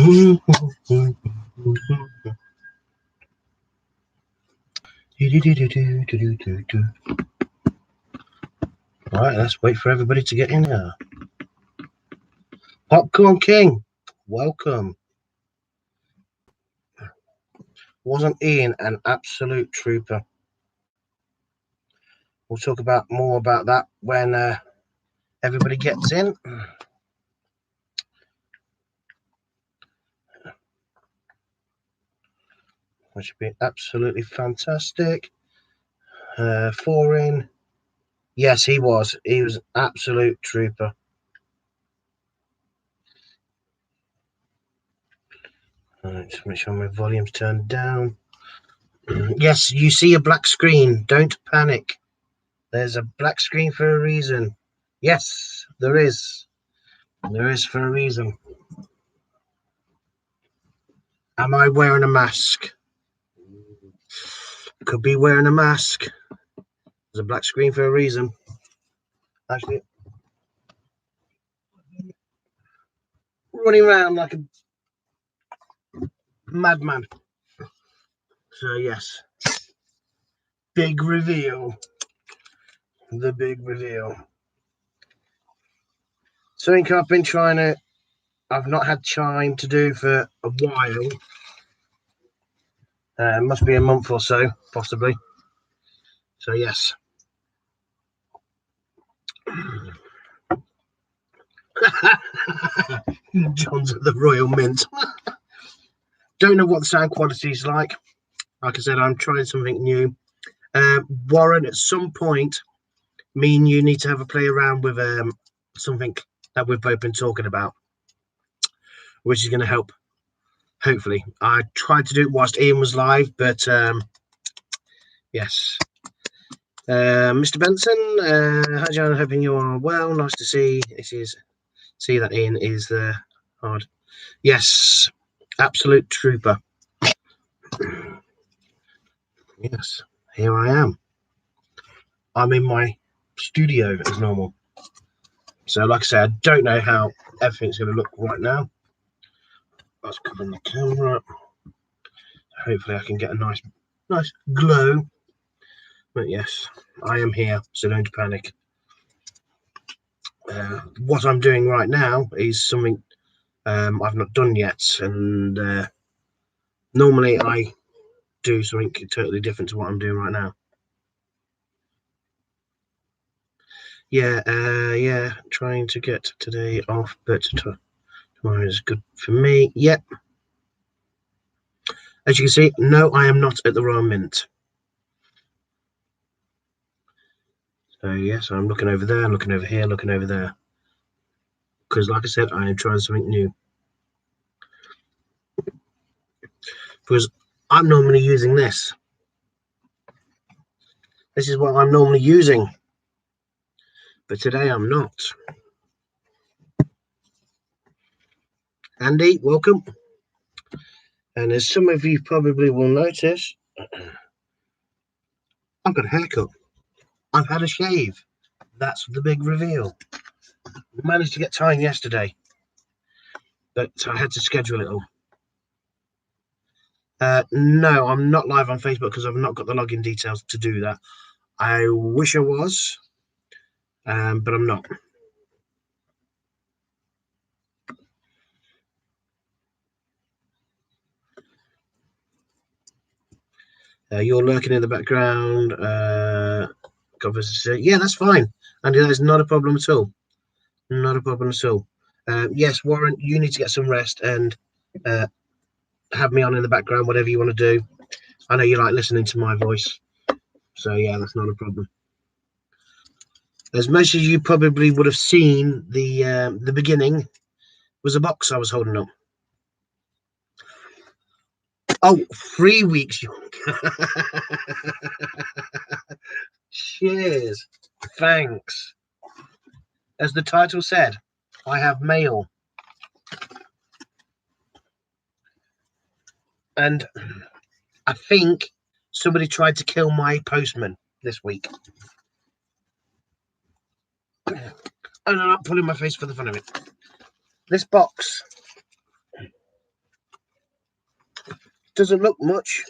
Right, let's wait for everybody to get in here. Popcorn King, welcome. Wasn't Ian an absolute trooper? We'll talk about more about that when everybody gets in. Which should be absolutely fantastic. 4 in. Yes, he was. He was an absolute trooper. Right, just make sure my volume's turned down. Yes, you see a black screen. Don't panic. There's a black screen for a reason. Yes, there is. There is for a reason. Am I wearing a mask? Could be wearing a mask. There's a black screen for a reason. Actually, running around like a madman. So yes, big reveal. The big reveal. Something I've been trying to. I've not had time to do for a while. Must be a month or so, possibly. So yes. John's at the Royal Mint. Don't know what the sound quality is like. Like I said, I'm trying something new. Warren, at some point, me and you need to have a play around with something that we've both been talking about, which is going to help. Hopefully, I tried to do it whilst Ian was live, but yes. Mr. Benson, hi John, hoping you are well. Nice to see that Ian is there. Hard. Yes, absolute trooper. Yes, here I am. I'm in my studio as normal. So, like I said, I don't know how everything's going to look right now. Let's cover the camera. Hopefully, I can get a nice glow. But yes, I am here, so don't panic. What I'm doing right now is something I've not done yet, and normally I do something totally different to what I'm doing right now. Yeah, trying to get today off, but tomorrow is good for me. Yep. As you can see, no, I am not at the Royal Mint. So yes, I'm looking over there, looking over here, looking over there. Because like I said, I am trying something new. Because I'm normally using this. This is what I'm normally using. But today I'm not. Andy, welcome. And as some of you probably will notice, I've got a haircut. I've had a shave. That's the big reveal. I managed to get time yesterday, but I had to schedule it all. No, I'm not live on Facebook because I've not got the login details to do that. I wish I was, but I'm not. You're lurking in the background. Yeah, that's fine. Andy, that is not a problem at all. Not a problem at all. Yes, Warren, you need to get some rest and have me on in the background, whatever you want to do. I know you like listening to my voice. So, yeah, that's not a problem. As most of you probably would have seen, the beginning was a box I was holding up. Oh, 3 weeks. Cheers. Thanks. As the title said, I have mail. And I think somebody tried to kill my postman this week. And I'm not pulling my face for the fun of it. This box doesn't look much.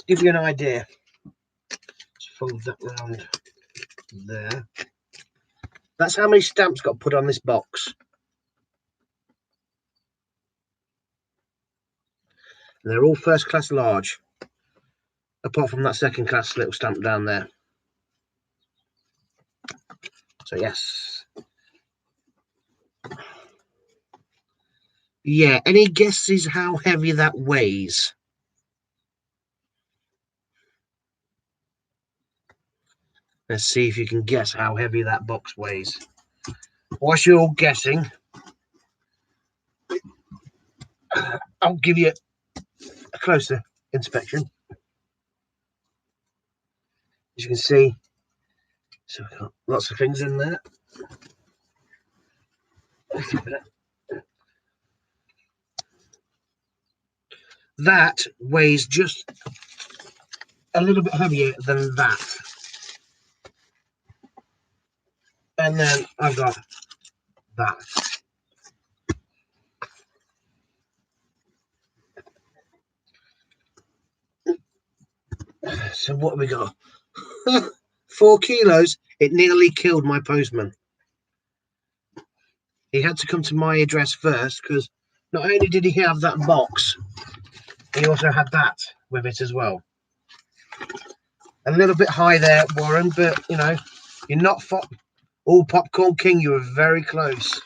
Give you an idea. Let's fold that round there. That's how many stamps got put on this box. And they're all first class large, apart from that second class little stamp down there. So yes. Yeah, any guesses how heavy that weighs? Let's see if you can guess how heavy that box weighs. Whilst you're all guessing, I'll give you a closer inspection. As you can see, so we've got lots of things in there. That weighs just a little bit heavier than that. And then I've got that. So what have we got? 4 kilos. It nearly killed my postman. He had to come to my address first because not only did he have that box, he also had that with it as well. A little bit high there, Warren, but you know, you're not all popcorn king. You were very close.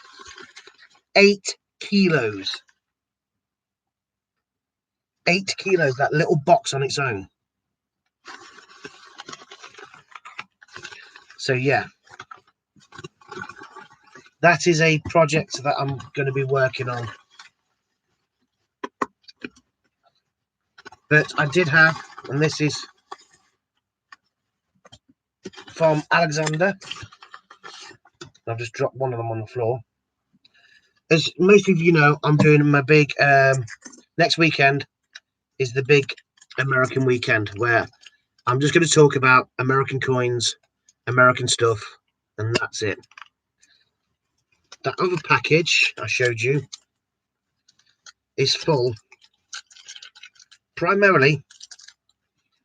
8 kilos. 8 kilos, that little box on its own. So yeah, that is a project that I'm going to be working on. But I did have, and this is from Alexander. I've just dropped one of them on the floor. As most of you know, I'm doing my big, next weekend is the big American weekend where I'm just going to talk about American coins, American stuff, and that's it. That other package I showed you is full. Primarily,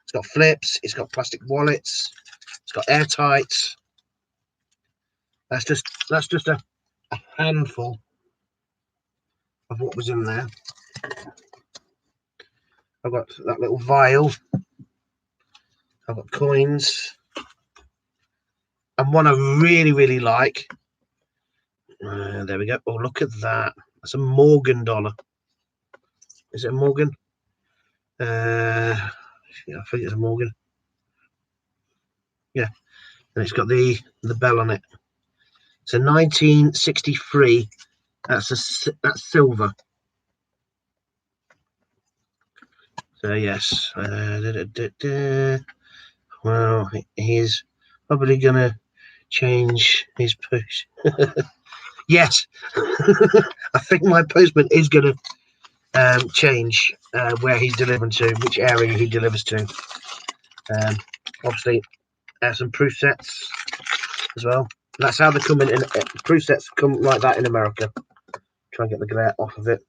it's got flips, it's got plastic wallets, it's got airtights. That's just a handful of what was in there. I've got that little vial. I've got coins. And one I really, really like. There we go. Oh, look at that. That's a Morgan dollar. Is it a Morgan? Yeah, I think it's a Morgan. Yeah. And it's got the bell on it. It's a 1963. That's silver. So yes. Well, he's probably gonna change his push. Yes. I think my postman is gonna change where he's delivering to, which area he delivers to. Obviously, some proof sets as well. That's how they come in. Proof sets come like that in America. Try and get the glare off of it.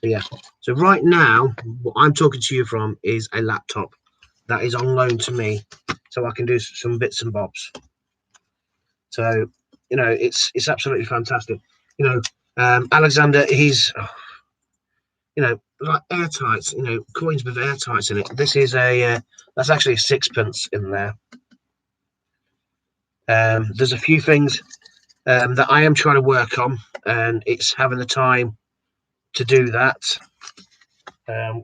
But yeah. So right now, what I'm talking to you from is a laptop that is on loan to me, so I can do some bits and bobs. So you know, it's absolutely fantastic. You know, Alexander, he's you know, like airtights, you know, coins with airtights in it. This is a that's actually a sixpence in there. There's a few things that I am trying to work on, and it's having the time to do that. So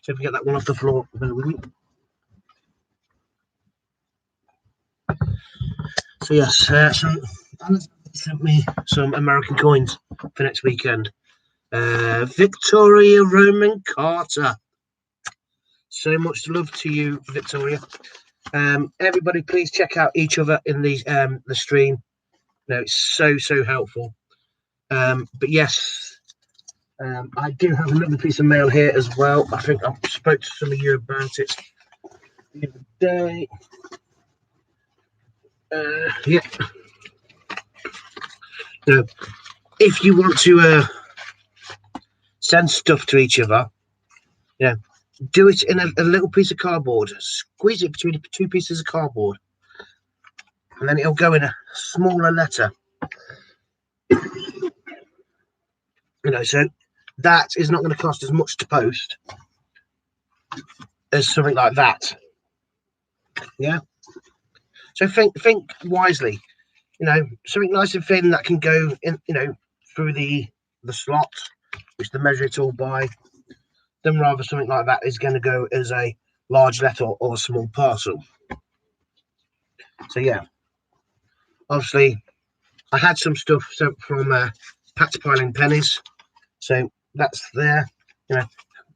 if we get that one off the floor, so yes, so Alexander sent me some American coins for next weekend. Victoria Roman Carter. So much love to you, Victoria. Everybody, please check out each other in the stream. You know, it's so helpful. But yes, I do have another piece of mail here as well. I think I spoke to some of you about it the other day. Yeah. Now, if you want to send stuff to each other, yeah, do it in a little piece of cardboard. Squeeze it between 2 pieces of cardboard, and then it'll go in a smaller letter. So that is not going to cost as much to post as something like that. Yeah. So think wisely. Something nice and thin that can go in, through the slot, which they measure it all by. Then rather something like that is going to go as a large letter or a small parcel. So yeah, obviously I had some stuff sent from Pat Piling Pennies, so that's there.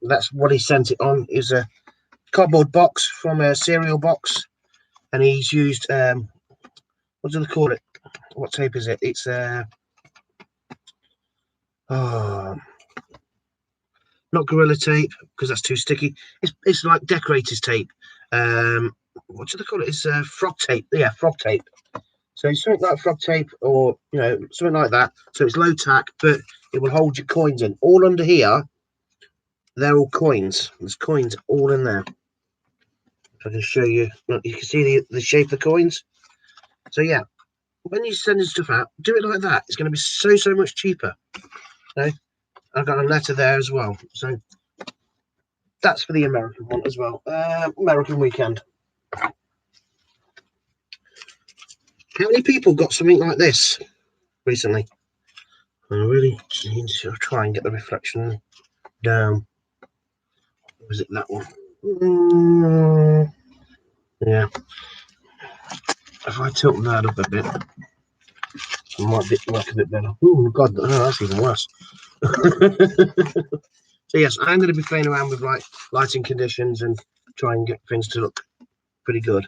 That's what he sent it on, is a cardboard box from a cereal box, and he's used what do they call it? What tape is it? It's not Gorilla Tape, because that's too sticky. It's like decorator's tape. What do they call it? It's frog tape. Yeah, frog tape. So it's something like frog tape, or something like that. So it's low tack, but it will hold your coins in. All under here, they're all coins. There's coins all in there. If I can show you, look, you can see the shape of the coins. So yeah, when you're sending stuff out, do it like that. It's going to be so much cheaper. I've got a letter there as well. So that's for the American one as well. American Weekend. How many people got something like this recently? I really need to try and get the reflection down. Or is it that one? Yeah. If I tilt that up a bit, it might work a bit better. Oh God, that's even worse. So yes, I'm going to be playing around with lighting conditions and try and get things to look pretty good.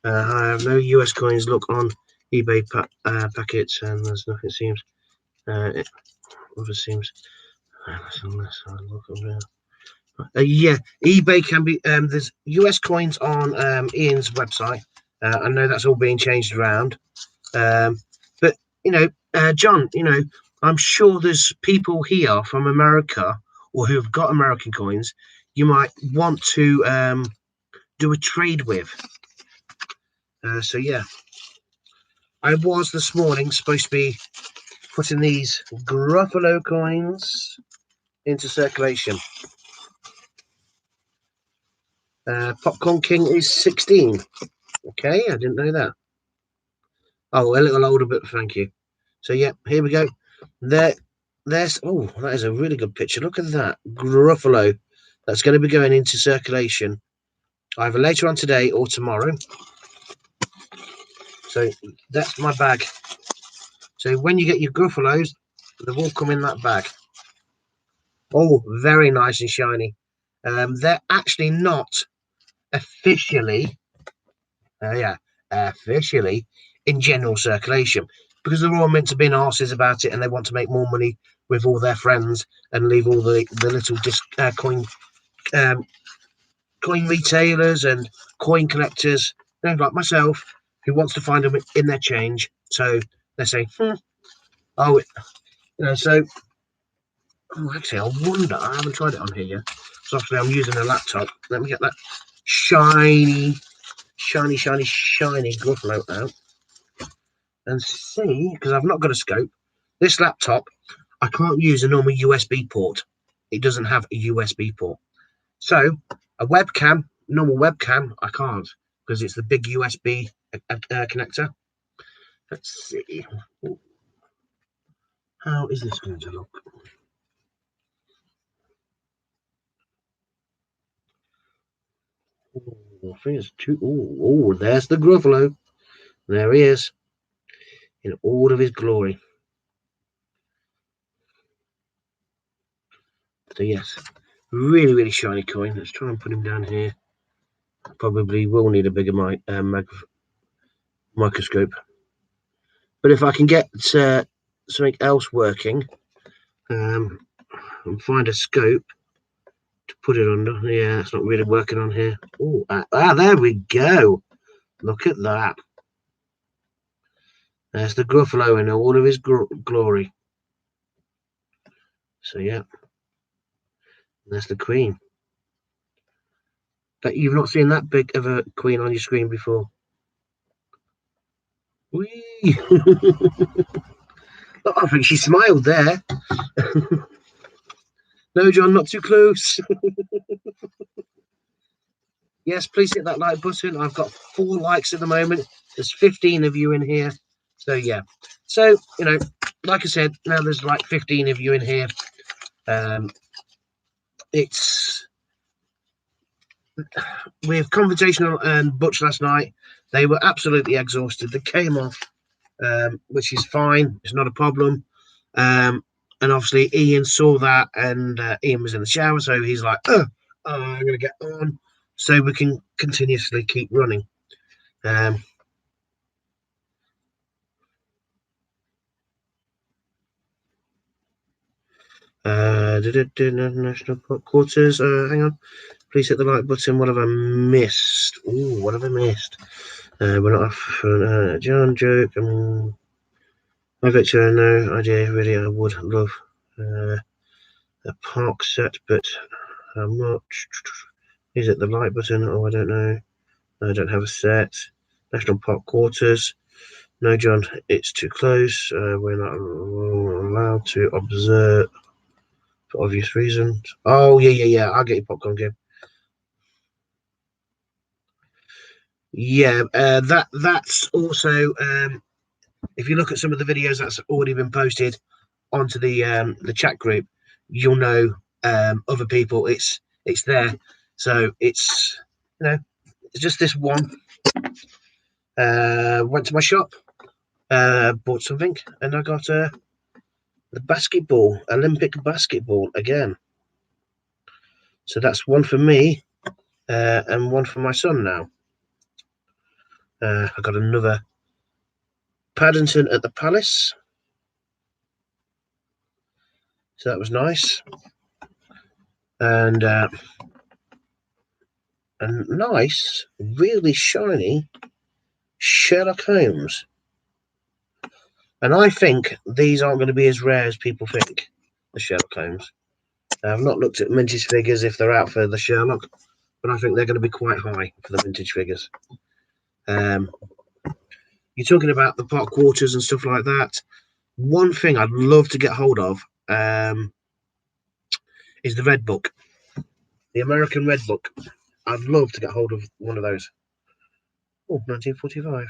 I have no US coins look on eBay packets, and there's nothing seems. Other seems. Yeah, eBay can be. There's US coins on Ian's website. I know that's all being changed around. But John, I'm sure there's people here from America or who've got American coins you might want to do a trade with. So yeah, I was this morning supposed to be putting these Gruffalo coins into circulation. Popcorn King is 16. Okay, I didn't know that. Oh, a little older, but thank you. So yeah, here we go. There's that is a really good picture. Look at that Gruffalo. That's going to be going into circulation either later on today or tomorrow. So that's my bag. So when you get your Gruffalos, they've all come in that bag. Oh, very nice and shiny. They're actually not officially, officially in general circulation, because they're all meant to be in arses about it, and they want to make more money with all their friends and leave all the little coin retailers and coin collectors, like myself, who wants to find them in their change. So they say, so actually, I wonder. I haven't tried it on here yet. So obviously, I'm using a laptop. Let me get that shiny Gruffalo out and see, because I've not got a scope. This laptop, I can't use a normal USB port. It doesn't have a USB port. So a webcam, normal webcam, I can't, because it's the big USB connector. Let's see. How is this going to look? Oh, I think it's too. Oh, there's the Gruffalo. There he is, in all of his glory. So yes, really shiny coin. Let's try and put him down here. Probably will need a bigger microscope. But if I can get something else working, and find a scope to put it under. Yeah, it's not really working on here. Oh, there we go. Look at that. There's the Gruffalo in all of his glory. So yeah, there's the Queen. But you've not seen that big of a Queen on your screen before. Whee! I think she smiled there. No, John, not too close. Yes, please hit that like button. I've got 4 likes at the moment. There's 15 of you in here. So yeah. So, you know, like I said, now there's like 15 of you in here. It's with Conversational and Butch last night. They were absolutely exhausted. They came off, which is fine. It's not a problem. And obviously Ian saw that, and Ian was in the shower, so he's like, I'm going to get on so we can continuously keep running. National Quarters. Hang on. Please hit the like button. What have I missed? Ooh, what have I missed? We're not off for John joke. My Victor, no idea. Really, I would love a park set, but how much? Is it the like button? Oh, I don't know. I don't have a set. National Park Quarters. No, John, it's too close. We're not allowed to observe for obvious reasons. Oh, yeah. I'll get your popcorn game. Yeah, that's also if you look at some of the videos that's already been posted onto the chat group, you'll know other people. It's there, so it's it's just this one. Went to my shop, bought something, and I got the basketball, Olympic basketball again. So that's one for me and one for my son now. I got another Paddington at the Palace. So that was nice. And a nice, really shiny Sherlock Holmes. And I think these aren't going to be as rare as people think, the Sherlock Holmes. I've not looked at vintage figures if they're out for the Sherlock, but I think they're going to be quite high for the vintage figures. You're talking about the park quarters and stuff like that. One thing I'd love to get hold of is the Red Book, the American Red Book. I'd love to get hold of one of those. Oh, 1945.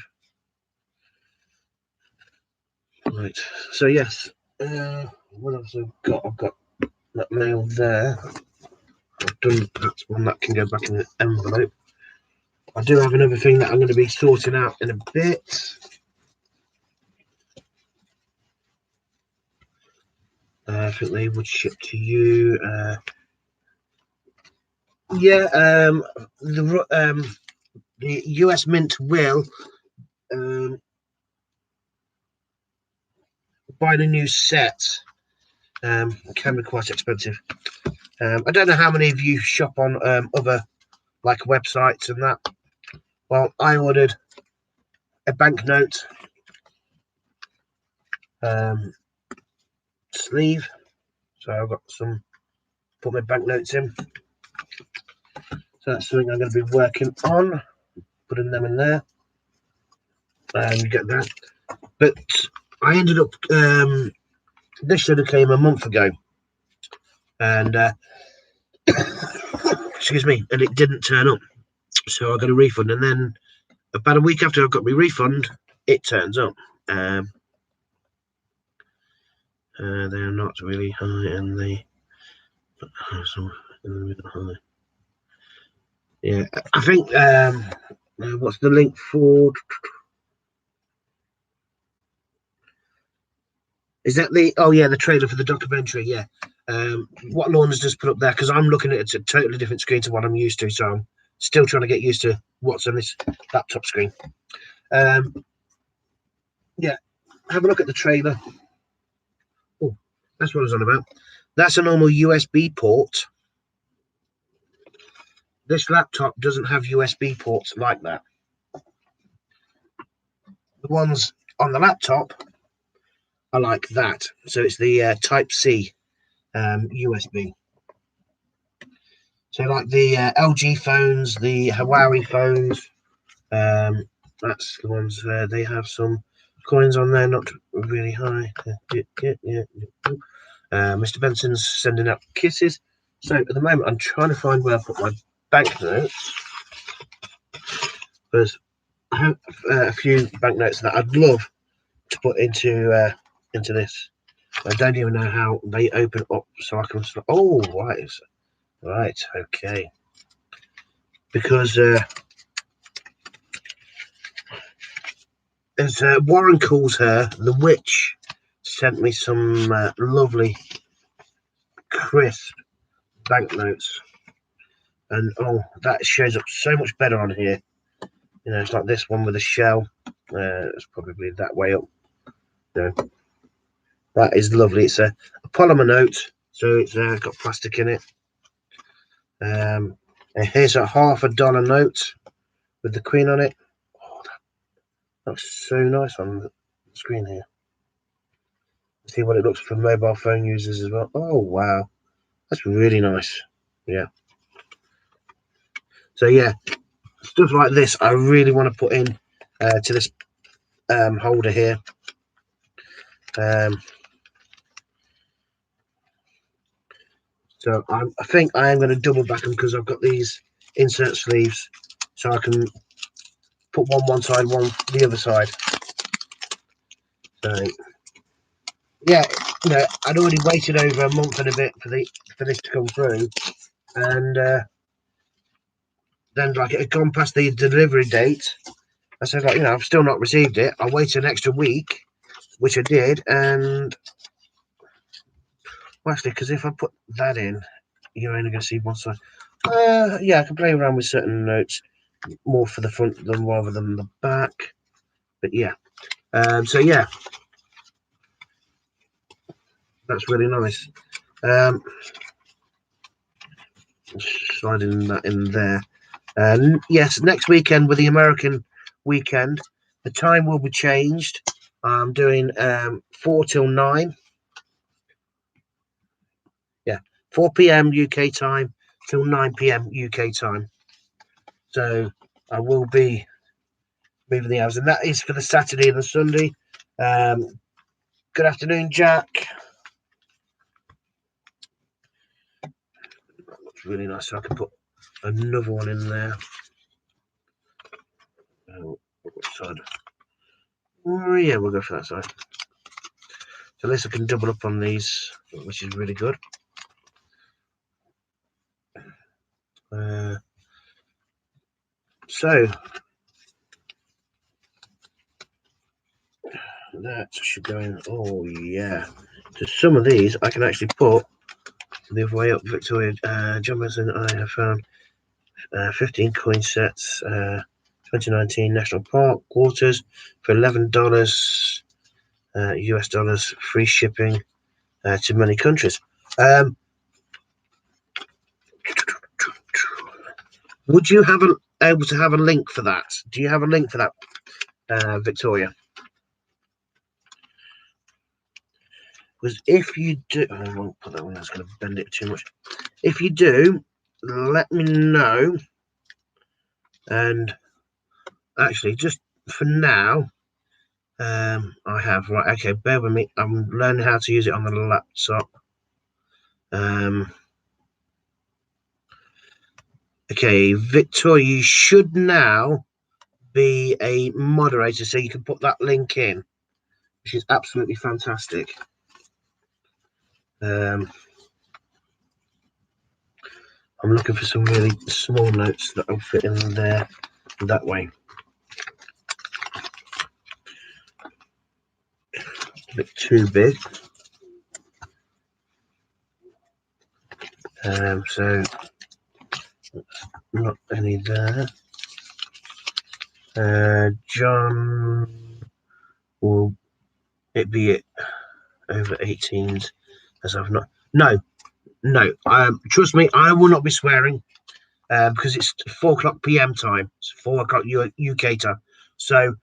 Right. So yes. What else I've got? I've got that mail there. I've done that one. That can go back in the envelope. I do have another thing that I'm going to be sorting out in a bit. I think they would ship to you. The US Mint will buy the new set. It can be quite expensive. I don't know how many of you shop on other like websites and that. Well, I ordered a banknote sleeve, so I've got some. Put my banknotes in. So that's something I'm going to be working on, putting them in there, and you get that. But I ended up. This should have came a month ago, and excuse me, and it didn't turn up. So I got a refund, and then about a week after I got my refund, it turns up. They're not really high, and they high. Yeah, I think. What's the link for? Is that the? Oh yeah, the trailer for the documentary. Yeah. What Lorna's just put up there, because I'm looking at it, a totally different screen to what I'm used to, so I'm still trying to get used to what's on this laptop screen. Yeah, have a look at the trailer. Oh, that's what I was on about. That's a normal USB port. This laptop doesn't have USB ports like that. The ones on the laptop, I like that. So it's the Type C USB. So like the LG phones, the Huawei phones, that's the ones there. They have some coins on there, not really high. Mr. Benson's sending out kisses. So at the moment, I'm trying to find where I put my banknotes. There's a few banknotes that I'd love to put into this. I don't even know how they open up, so I can. Oh, right, okay. Because as Warren calls her, the witch sent me some lovely crisp banknotes, and oh, that shows up so much better on here. You know, it's like this one with a shell. It's probably that way up. You know, that is lovely. It's a polymer note, so it's got plastic in it. And here's a $50 note with the Queen on it. Oh, that looks so nice on the screen here. See what it looks for mobile phone users as well. Oh wow, that's really nice. Yeah. So yeah, stuff like this I really want to put in to this holder here. So I think I am going to double back them because I've got these insert sleeves, so I can put one side, one the other side. So yeah, you know, I'd already waited over a month and a bit for this to come through, and then like it had gone past the delivery date. I said, like, you know, I've still not received it. I'll wait an extra week, which I did, and well, actually, because if I put that in, you're only going to see one side. Yeah, I can play around with certain notes more for the front than rather than the back, but yeah. So yeah, that's really nice. Sliding that in there. Yes, next weekend with the American weekend, the time will be changed. I'm doing 4 till 9. Yeah, 4 p.m. UK time till 9 p.m. UK time. So I will be moving the hours, and that is for the Saturday and the Sunday. Good afternoon, Jack. That looks really nice. So I can put another one in there. Which side? Oh, yeah, we'll go for that side. So at least I can double up on these, which is really good. So that should go in. Oh yeah. So some of these I can actually put the other way up. Victoria, John Mason, I have found 15 coin sets. 2019 National Park Waters for $11 US dollars, free shipping to many countries. Would you have able to have a link for that? Do you have a link for that, Victoria? Because if you do, I won't put that one. That's going to bend it too much. If you do, let me know. And actually, just for now, I have right. Okay, bear with me. I'm learning how to use it on the laptop. Okay, Victoria, you should now be a moderator, so you can put that link in, which is absolutely fantastic. I'm looking for some really small notes that will fit in there that way. A bit too big. So not any there. John, will it be it over 18s? As I've not. No. Trust me, I will not be swearing because it's 4 o'clock PM time. It's 4 o'clock UK time. So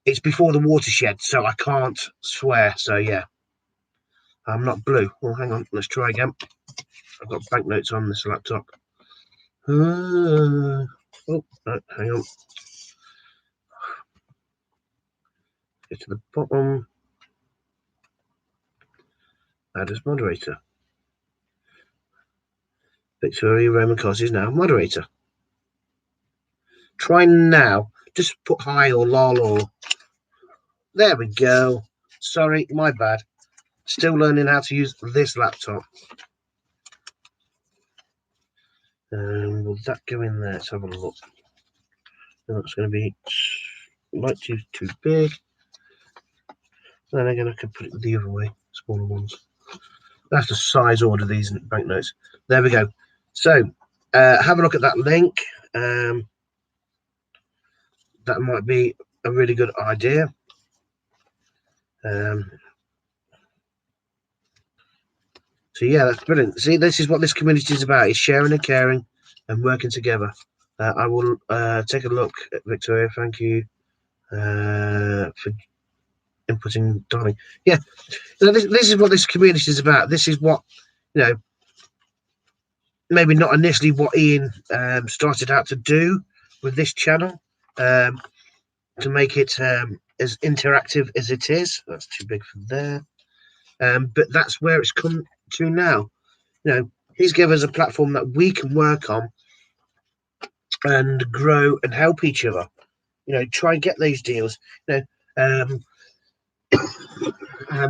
it's before the watershed, so I can't swear. So yeah, I'm not blue. Oh, hang on, let's try again. I've got banknotes on this laptop. Oh, no, hang on. Get to the bottom. Add as moderator. Victoria Romancos is now moderator. Try now. Just put hi or lol or... There we go. Sorry, my bad. Still learning how to use this laptop. Will that go in there? Let's have a look. That's going to be might too big. Then again, I can put it the other way, smaller ones. I have to size order these banknotes. There we go. So, have a look at that link. That might be a really good idea. So yeah, that's brilliant. See, this is what this community is about: is sharing and caring and working together. I will take a look at Victoria. Thank you for inputting, darling. Yeah, this is what this community is about. This is what, you know, maybe not initially what Ian started out to do with this channel, to make it as interactive as it is. That's too big for there. But that's where it's come to now. You know, he's given us a platform that we can work on and grow and help each other. You know, try and get these deals. You know,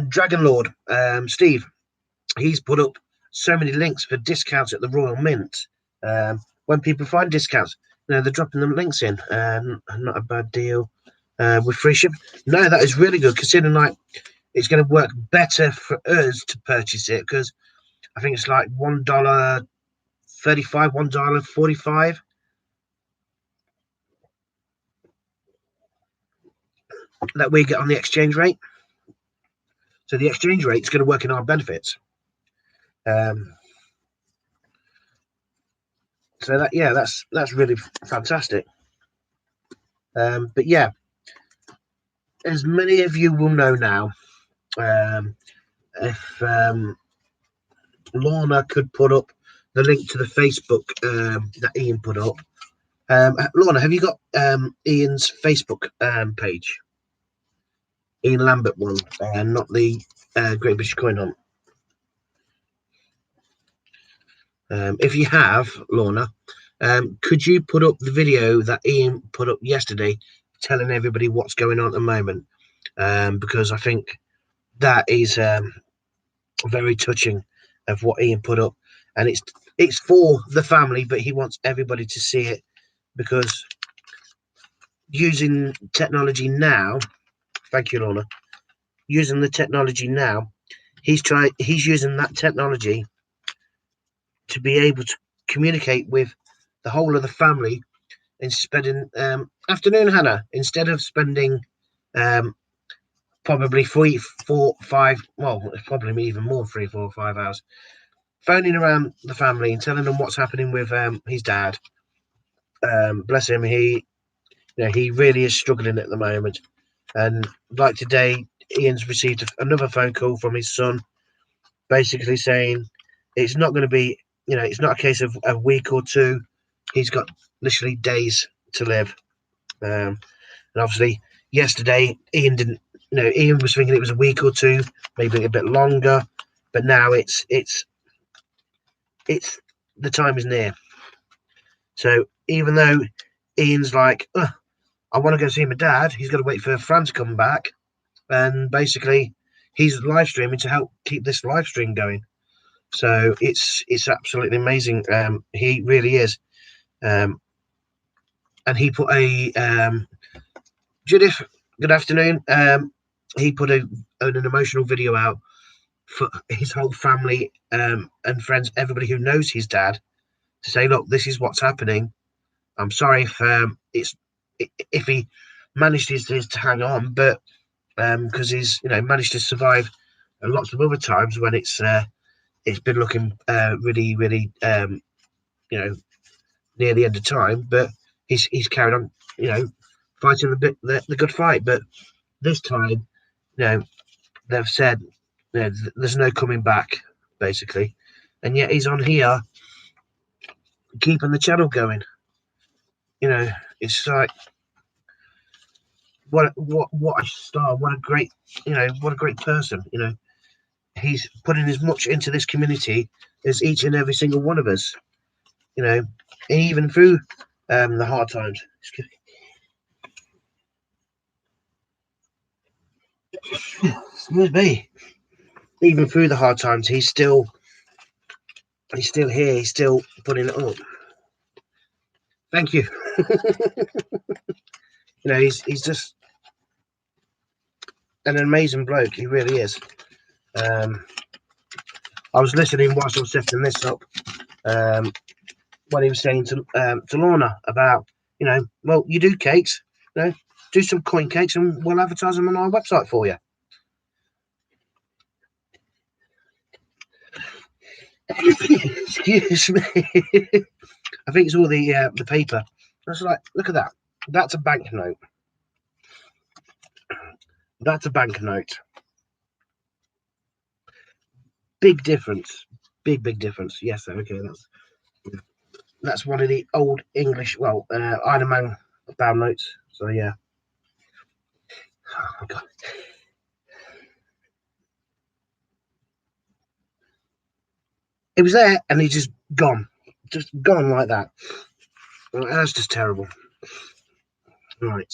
Dragon Lord, Steve, he's put up so many links for discounts at the Royal Mint. When people find discounts, you know, they're dropping them links in. Not a bad deal with free shipping. No, that is really good, considering like it's going to work better for us to purchase it, because I think it's like $1.35, $1.45 that we get on the exchange rate. So the exchange rate is going to work in our benefits. So that, yeah, that's really fantastic. But yeah, as many of you will know now, if Lorna could put up the link to the Facebook that Ian put up. Lorna, have you got Ian's Facebook page? Ian Lambert one, not the Great British Coin Hunt. If you have, Lorna, could you put up the video that Ian put up yesterday telling everybody what's going on at the moment? Because I think that is very touching of what Ian put up, and it's for the family, but he wants everybody to see it, because using technology now, thank you, Lorna, using the technology now, he's using that technology to be able to communicate with the whole of the family and spending afternoon, Hannah, instead of spending probably 3, 4, 5, well, probably even more, 3, 4, 5 hours phoning around the family and telling them what's happening with his dad. Bless him, he really is struggling at the moment. And like today, Ian's received another phone call from his son, basically saying it's not going to be, it's not a case of a week or two. He's got literally days to live. And obviously, yesterday, Ian didn't. Ian was thinking it was a week or two, maybe a bit longer, but now it's the time is near. So even though Ian's like, I want to go see my dad, he's got to wait for Fran to come back, and basically he's live streaming to help keep this live stream going. So it's absolutely amazing. He really is. And he put a Judith, good afternoon. He put an emotional video out for his whole family and friends, everybody who knows his dad, to say, look, this is what's happening. I'm sorry if he managed to hang on, but because he's managed to survive lots of other times when it's been looking really near the end of time, but he's carried on fighting the good fight. But this time, they've said there's no coming back, basically, and yet he's on here keeping the channel going. It's like what a star, what a great what a great person. He's putting as much into this community as each and every single one of us. Even through the hard times. Excuse me. Even through the hard times, he's still here. He's still putting it up. Thank you. He's just an amazing bloke. He really is. I was listening whilst I was setting this up. What he was saying to Lorna about, well, you do cakes, do some coin cakes and we'll advertise them on our website for you. Excuse me. I think it's all the paper. I was like, look at that. That's a banknote. That's a banknote. Big difference. Big difference. Yes, okay. That's one of the old English, Iron Man pound notes. So yeah. Oh my God. It was there and he's just gone like that. That's just terrible. Right.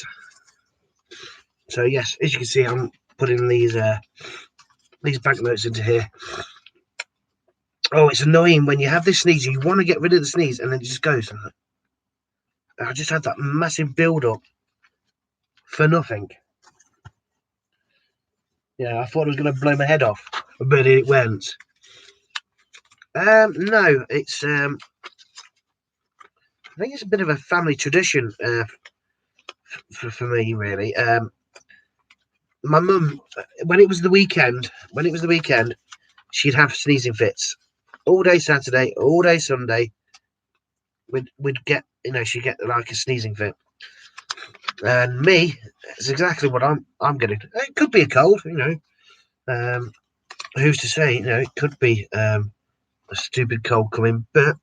So yes, as you can see, I'm putting these banknotes into here. Oh, it's annoying when you have this sneeze. You want to get rid of the sneeze, and then it just goes. I just had that massive build-up for nothing. Yeah, I thought it was going to blow my head off, but it went. No, it's I think it's a bit of a family tradition for me, really. My mum, when it was the weekend, she'd have sneezing fits all day Saturday, all day Sunday. We'd get, she'd get like a sneezing fit, and me, it's exactly what I'm getting. It could be a cold, who's to say? It could be a stupid cold coming, but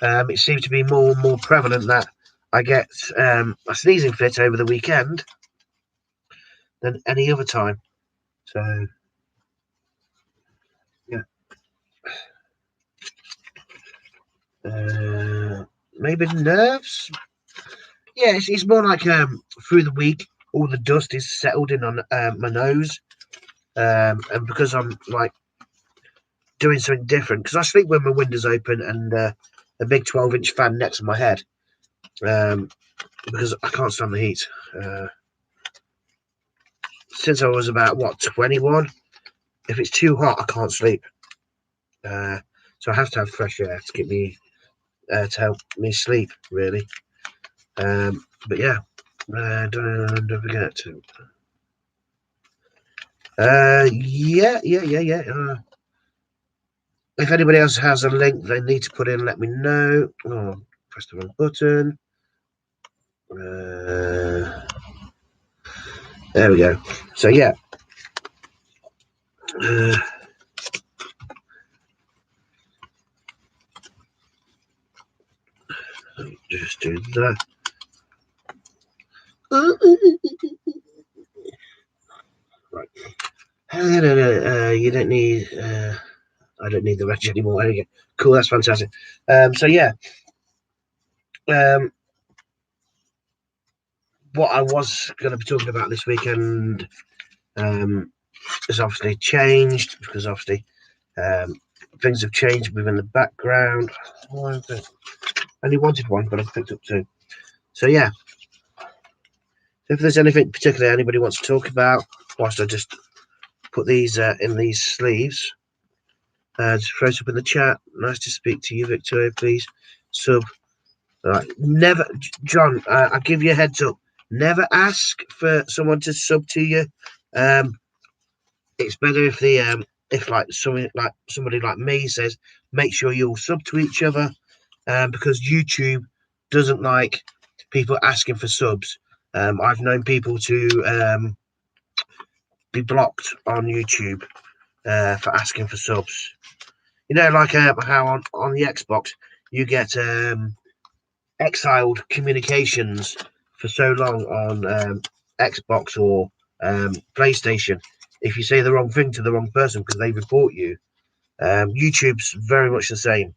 it seems to be more and more prevalent that I get a sneezing fit over the weekend than any other time. So yeah, maybe nerves. Yeah, it's more like through the week, all the dust is settled in on my nose, and because I'm like doing something different, because I sleep with my windows open and a big 12-inch fan next to my head, because I can't stand the heat. Since I was about 21, if it's too hot, I can't sleep. So I have to have fresh air to get me to help me sleep, really. But yeah, don't forget to. Yeah. If anybody else has a link they need to put in, let me know. Oh, press the wrong button. There we go. So yeah. Just do that. Right. You don't need. I don't need the wrench anymore. There you go. Cool. That's fantastic. So yeah. What I was going to be talking about this weekend has obviously changed because obviously things have changed within the background. I only wanted one, but I've picked up two. So yeah. If there's anything particular anybody wants to talk about, whilst I just put these in these sleeves, just throw it up in the chat. Nice to speak to you, Victoria. Please sub. Never, John. I give you a heads up. Never ask for someone to sub to you. It's better if if somebody like me says, make sure you all sub to each other, because YouTube doesn't like people asking for subs. I've known people to be blocked on YouTube for asking for subs. You know, like how on the Xbox you get exiled communications for so long on Xbox or PlayStation if you say the wrong thing to the wrong person because they report you. YouTube's very much the same.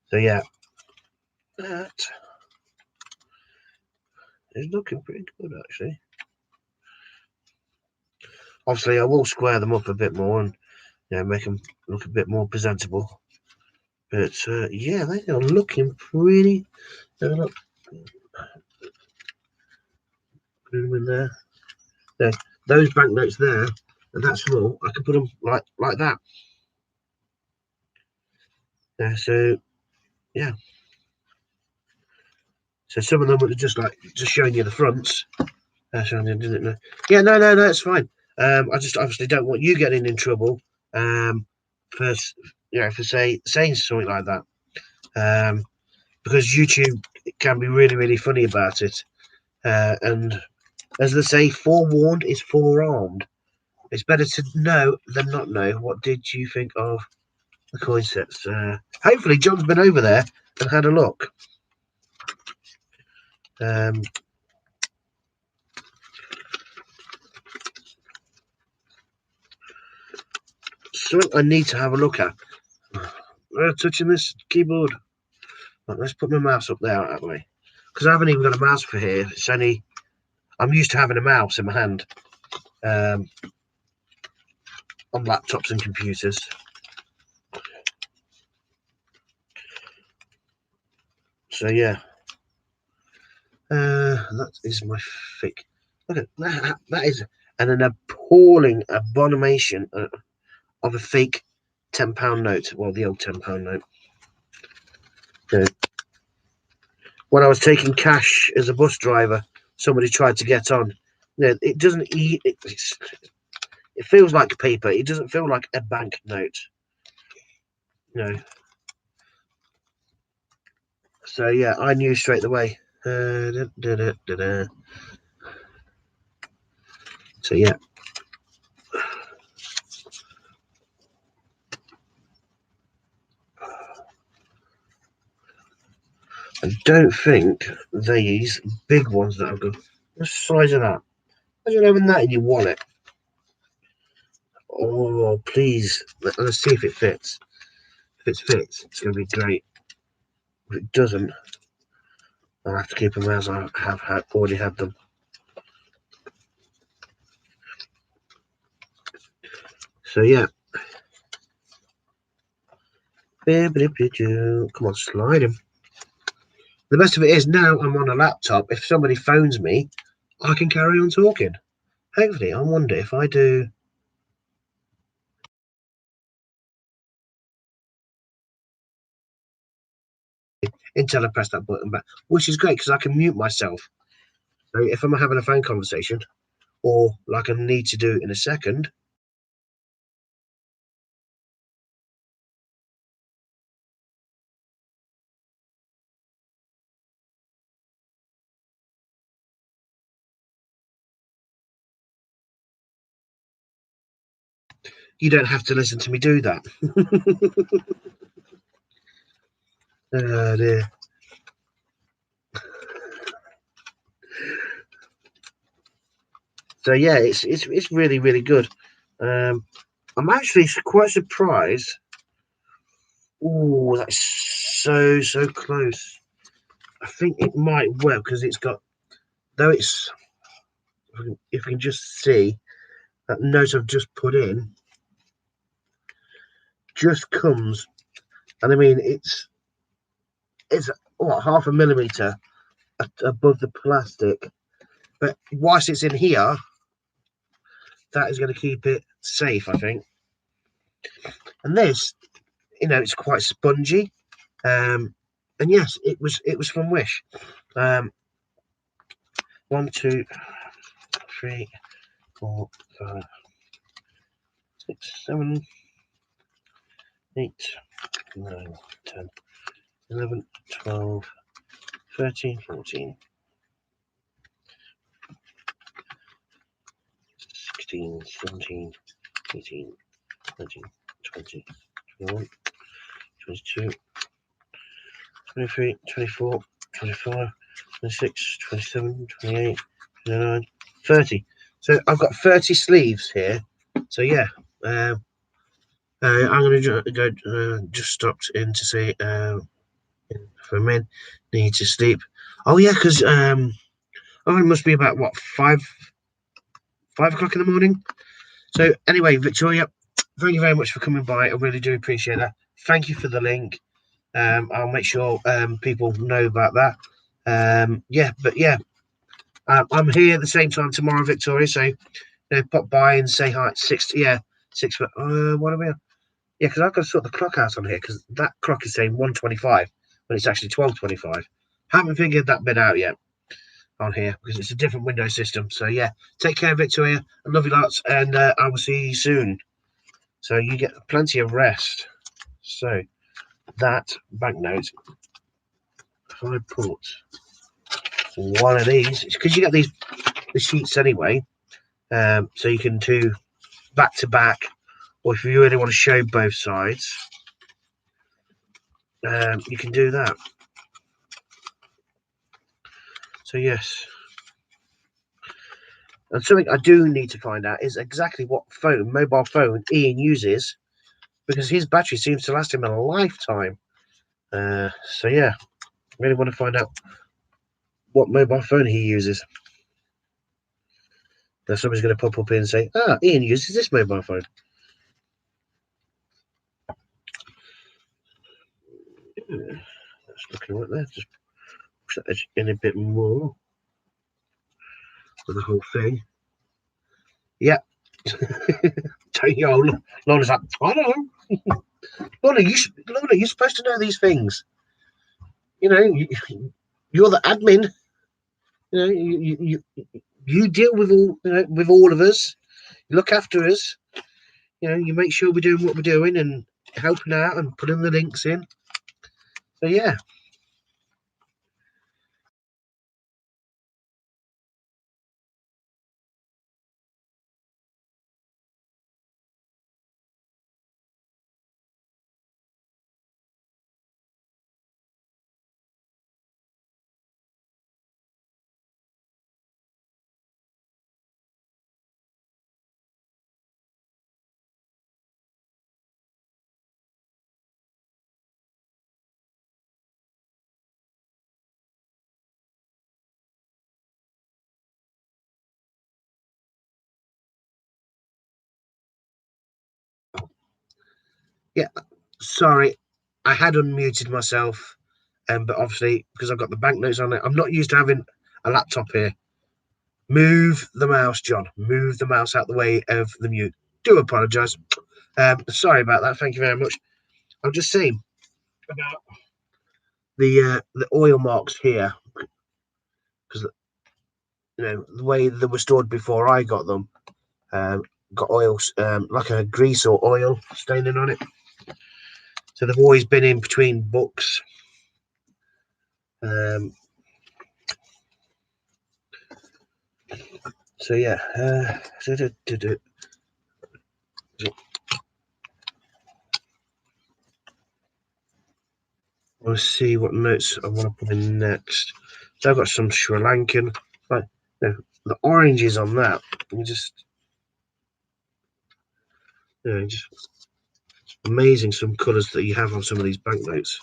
So yeah, that is looking pretty good actually. Obviously, I will square them up a bit more and make them look a bit more presentable. But yeah, they are looking pretty. Look, put them in there. There, those banknotes there, and that's small. I can put them like that. So yeah. So some of them are just showing you the fronts. Showing you, didn't know. Yeah, no, it's fine. I just obviously don't want you getting in trouble. For for saying something like that. Because YouTube can be really, really funny about it. And as they say, forewarned is forearmed. It's better to know than not know. What did you think of the coin sets? Hopefully, John's been over there and had a look. Something I need to have a look at. Touching this keyboard. Right, let's put my mouse up there out of the way. Because I haven't even got a mouse for here. It's only I'm used to having a mouse in my hand on laptops and computers. So yeah, that is my fake. Look at that. That is an appalling abomination of a fake £10 note. Well, the old £10 note. When I was taking cash as a bus driver, somebody tried to get on. It doesn't eat. It feels like paper. It doesn't feel like a bank note. So yeah, I knew straight away. So yeah. I don't think these big ones that I've got. What size of that? Imagine having that in your wallet. Oh, please. Let's see if it fits. If it fits, it's going to be great. If it doesn't, I'll have to keep them as I have already had them. So yeah. Come on, slide him. The best of it is now I'm on a laptop. If somebody phones me, I can carry on talking. Hopefully, I wonder if I do. Until I press that button back, which is great because I can mute myself. So if I'm having a phone conversation, or like I need to do in a second, you don't have to listen to me do that. Oh dear. So yeah, it's really, really good. I'm actually quite surprised. Oh, that's so close. I think it might work because it's got, though it's, if you can just see that note I've just put in, just comes, and I mean it's what, half a millimeter above the plastic, but whilst it's in here, that is going to keep it safe, I think. And this, it's quite spongy. And yes, it was from Wish. 1, 2, 3, 4, 5, 6, 7, 8, 9, 10, 11, 12, 13, 14. 16, 17, 18, 19, 20, 21, 22, 23, 24, 25, 26, 27, 28, 29, 30. So I've got 30 sleeves here. So yeah, I'm going to go, just stopped in to say for men need to sleep. Oh yeah, because it must be about what, 5 o'clock in the morning. So anyway, Victoria, thank you very much for coming by. I really do appreciate that. Thank you for the link. I'll make sure people know about that. I'm here at the same time tomorrow, Victoria. So pop by and say hi. 6. What are we on? Yeah, because I've got to sort the clock out on here because that clock is saying 1:25 when it's actually 12:25. Haven't figured that bit out yet on here because it's a different window system. So yeah, take care, Victoria. I love you lots, and I will see you soon. So you get plenty of rest. So that banknote, if I put one of these, because you get the sheets anyway, so you can do back to back, or if you really want to show both sides, you can do that. So yes, and something I do need to find out is exactly what mobile phone Ian uses, because his battery seems to last him a lifetime. So yeah, I really want to find out what mobile phone he uses. Now somebody's going to pop up in and say, Ian uses this mobile phone. That's looking right there. Just push that edge in a bit more for the whole thing. Yeah. Lorna's like, I don't know. Lorna, you're supposed to know these things. You're the admin. You deal with all of us. You look after us. You make sure we're doing what we're doing and helping out and putting the links in. So yeah. Yeah, sorry, I had unmuted myself, but obviously because I've got the banknotes on it, I'm not used to having a laptop here. Move the mouse, John. Move the mouse out the way of the mute. Do apologise. Sorry about that. Thank you very much. I'm just saying about the oil marks here, because the way they were stored before I got them, got oil, like a grease or oil staining on it. So they've always been in between books. So yeah, let's see what notes I want to put in next. So I've got some Sri Lankan, but the oranges on that. Just amazing some colours that you have on some of these banknotes.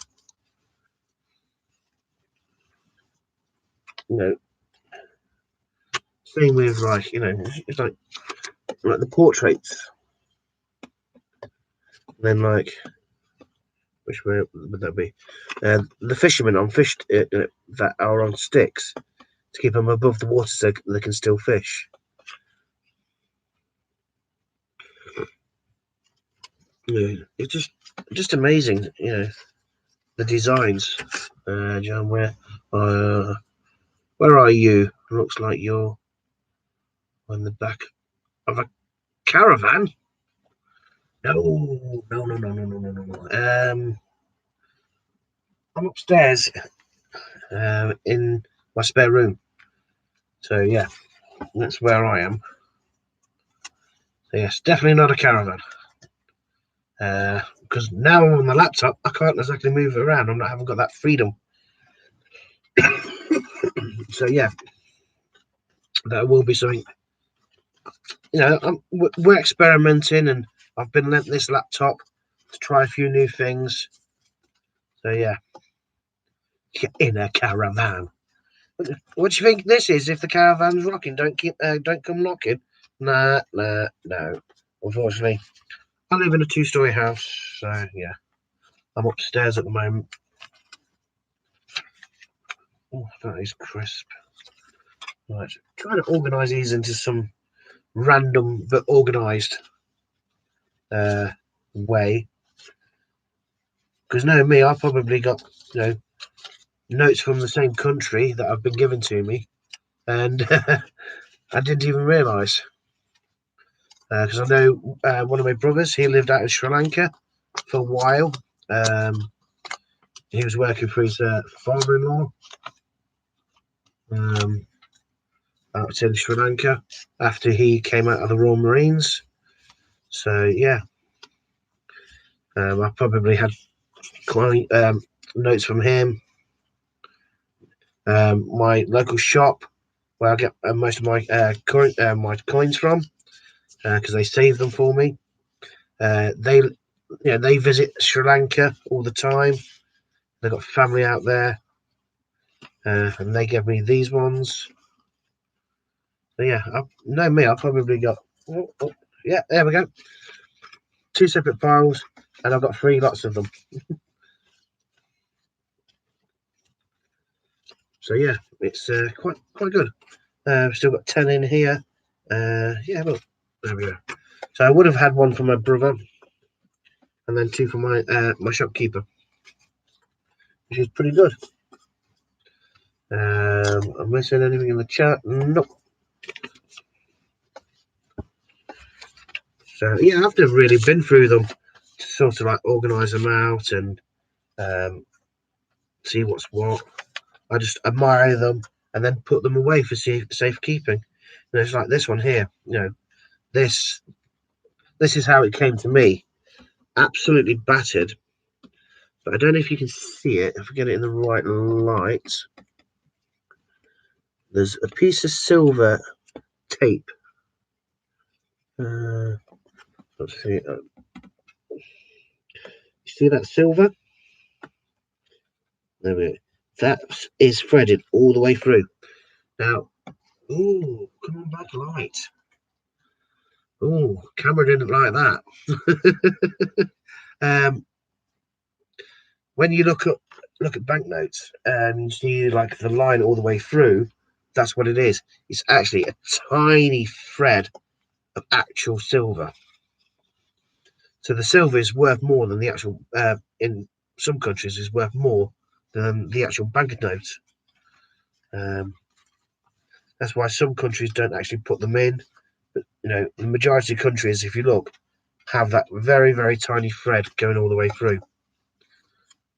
Same with it's like the portraits. Then which way would that be? The fishermen on fish that are on sticks to keep them above the water so they can still fish. It's just amazing, the designs. John, where are you? Looks like you're on the back of a caravan. No. I'm upstairs in my spare room. So yeah, that's where I am. Yes, definitely not a caravan. Because now I'm on the laptop, I can't exactly move it around. I haven't got that freedom. So yeah, that will be something. You know, we're experimenting, and I've been lent this laptop to try a few new things. So yeah, in a caravan. What do you think this is? If the caravan's rocking, don't come knocking. Nah, no. Unfortunately, I live in a 2-story house, so yeah, I'm upstairs at the moment. Oh, that is crisp. Right, trying to organise these into some random but organised way. Because knowing me, I've probably got notes from the same country that have been given to me, and I didn't even realise. Because I know one of my brothers, he lived out in Sri Lanka for a while. He was working for his father-in-law out in Sri Lanka after he came out of the Royal Marines. So yeah, I probably had quite notes from him. My local shop where I get most of my my coins from, because they save them for me. They visit Sri Lanka all the time. They've got family out there, and they give me these ones. So yeah, I've probably got yeah, there we go. 2 separate files, and I've got 3 lots of them. So yeah, it's quite good. Still got 10 in here. Yeah, look, there we go. So I would have had one for my brother, and then 2 for my my shopkeeper, which is pretty good. I'm missing anything in the chat? Nope. So yeah, I've never really been through them to sort of like organise them out and see what's what. I just admire them and then put them away for safekeeping. And it's like this one here. This is how it came to me. Absolutely battered. But I don't know if you can see it. If I get it in the right light, there's a piece of silver tape. Let's see. You see that silver? There we go. That is threaded all the way through. Now, ooh, come on back, light. Ooh, camera didn't like that. When you look at banknotes and you see like the line all the way through, that's what it is. It's actually a tiny thread of actual silver. So the silver is worth more than the actual, in some countries, is worth more than the actual banknote. That's why some countries don't actually put them in. But, the majority of countries, if you look, have that very, very tiny thread going all the way through.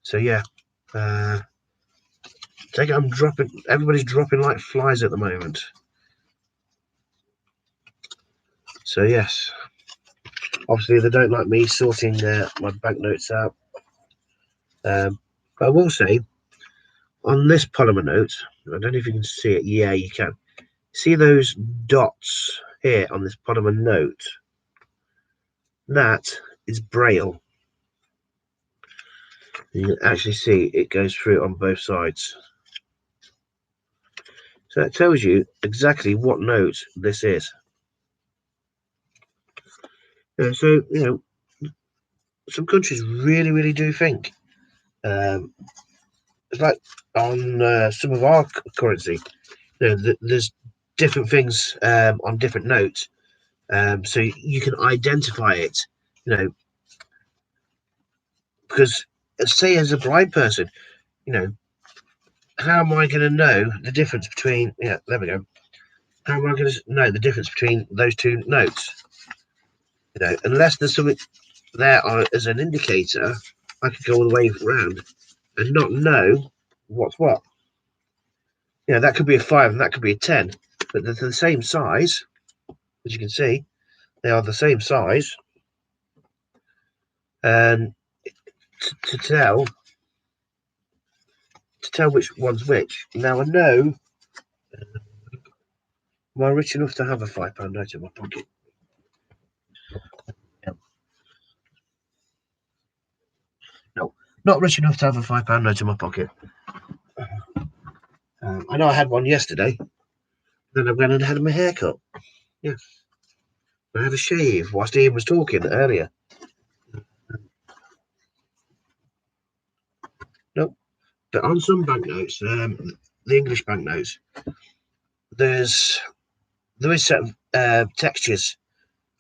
So yeah, everybody's dropping like flies at the moment. So yes, obviously they don't like me sorting my banknotes out. But I will say, on this polymer note, I don't know if you can see it. Yeah, you can. See those dots here on this polymer note? That is Braille. You can actually see it goes through on both sides. So that tells you exactly what note this is. So, some countries really, really do think. It's like on some of our currency, there's different things on different notes. So you can identify it, because say as a blind person, how am I going to know the difference between, there we go. How am I going to know the difference between those 2 notes? Unless there's something there as an indicator, I could go all the way around and not know what's what. That could be a 5 and that could be a 10, but they're the same size, as you can see. They are the same size, and to tell which one's which. Now I know. Am I rich enough to have a £5 note in my pocket? No, not rich enough to have a £5 note in my pocket. I know I had one yesterday. Then I went and had my hair cut. Yeah, I had a shave whilst Ian was talking earlier. No, but on some banknotes, the English banknotes, there is certain textures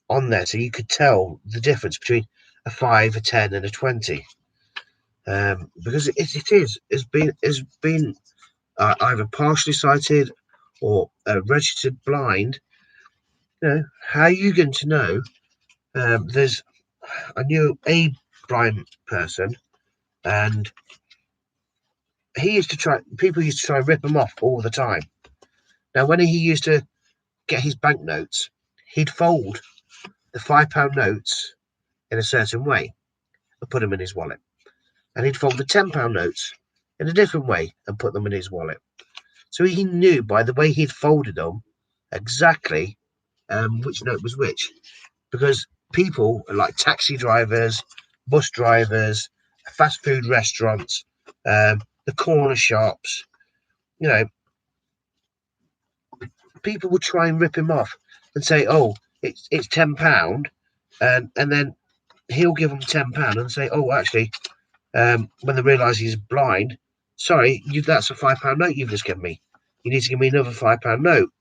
on there, so you could tell the difference between a 5, a 10, and a 20. Because it's been either partially sighted or registered blind. How are you going to know? I knew a blind person, and people used to try and rip him off all the time. Now, when he used to get his banknotes, he'd fold the £5 notes in a certain way and put them in his wallet. And he'd fold the £10 notes in a different way and put them in his wallet. So he knew by the way he'd folded them exactly which note was which. Because people like taxi drivers, bus drivers, fast food restaurants, the corner shops, people would try and rip him off and say, "Oh, it's £10," and then he'll give them £10 and say, "Oh, actually, when they realise he's blind, sorry, that's a £5 note you've just given me. You need to give me another £5 note."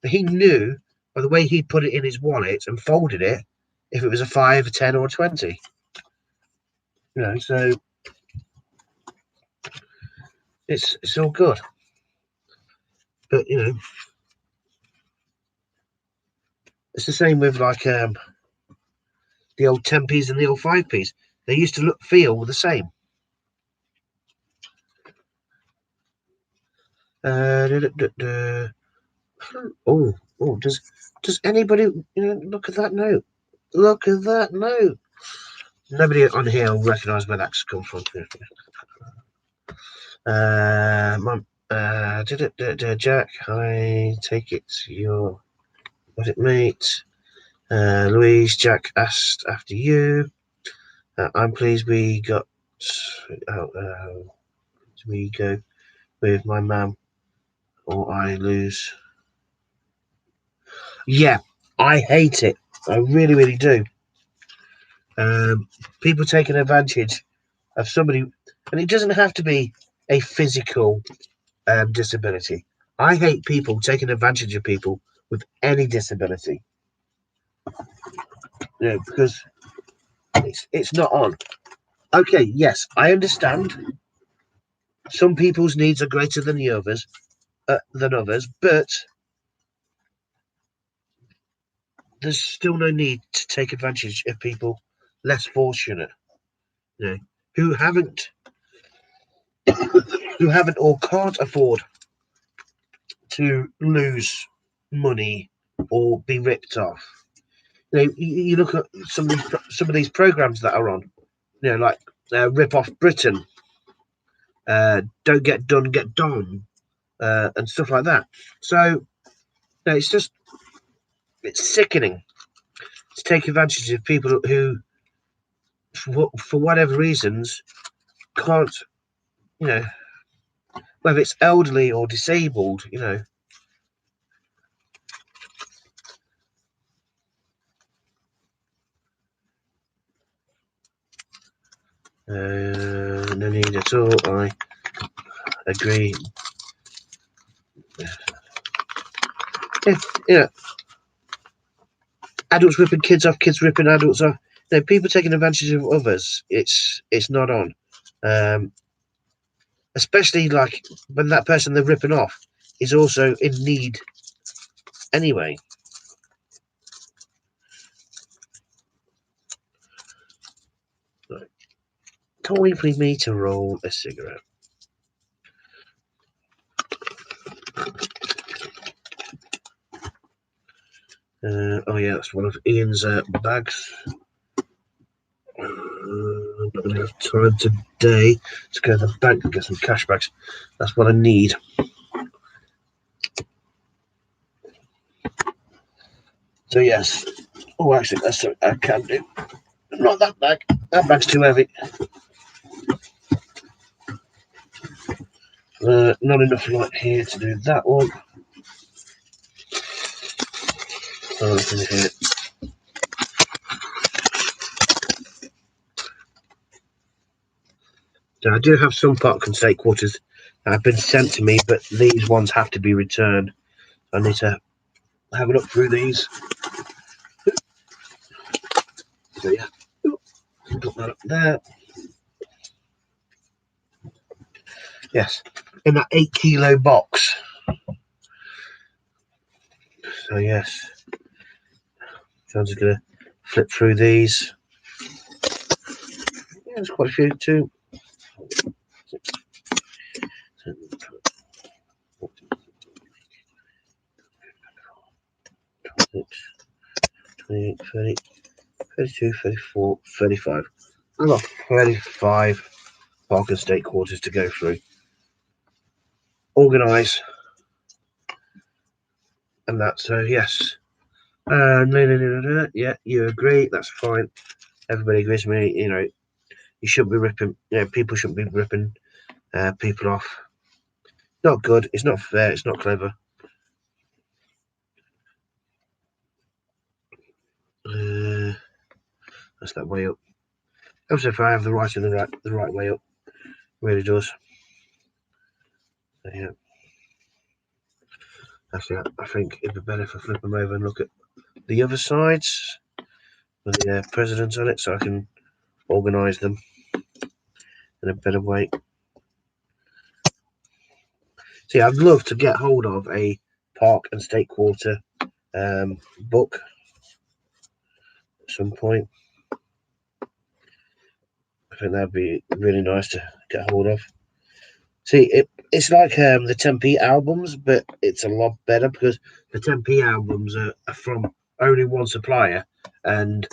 But he knew by the way he put it in his wallet and folded it if it was a 5, a 10, or a 20. So it's all good. But it's the same with like the old 10p's and the old 5p's. They used to feel the same. Oh, does anybody look at that note? Look at that note. Nobody on here will recognise where that's come from. Jack, I take it your was it mate? Louise, Jack asked after you. I'm pleased we got. We go with my mum, or I lose. Yeah, I hate it. I really, really do. People taking advantage of somebody, and it doesn't have to be a physical disability. I hate people taking advantage of people with any disability. Because it's not on. Okay, yes, I understand. Some people's needs are greater than others, but there's still no need to take advantage of people less fortunate, who haven't or can't afford to lose money or be ripped off. You look at some of these programs that are on, like Rip Off Britain, Don't Get Done, Get Done, and stuff like that. So it's sickening to take advantage of people who, for whatever reasons, can't, whether it's elderly or disabled, no need at all. I agree. Yeah, adults ripping kids off, kids ripping adults off. People taking advantage of others. It's not on. Especially like when that person they're ripping off is also in need anyway. Right. Time for me to roll a cigarette. Oh yeah, that's one of Ian's bags. I'm not going to have time today to go to the bank and get some cash bags. That's what I need. So yes. Oh, actually, that's something I can do. Not that bag. That bag's too heavy. Not enough light here to do that one. Oh, in here. So I do have some park and state quarters that have been sent to me, but these ones have to be returned. I need to have a look through these. So yeah, put that up there. Yes, in that 8-kilo box. So yes, so I'm just gonna flip through these. Yeah, there's quite a few too. 28, 30, 32, 34, 35. I've got 35 park and state quarters to go through. Organise. And that, so yes. No. Yeah, you agree, that's fine. Everybody agrees with me, you know, you shouldn't be ripping, you know, people shouldn't be ripping people off. Not good, it's not fair, it's not clever. That's that way up. Also, if I have the writing the right way up, it really does. So, yeah. Actually, I think it'd be better if I flip them over and look at the other sides with the presidents on it, so I can organise them in a better way. See, I'd love to get hold of a park and state quarter book at some point. I think that'd be really nice to get hold of. See, it's like the 10p albums, but it's a lot better because the 10p albums are from only one supplier, and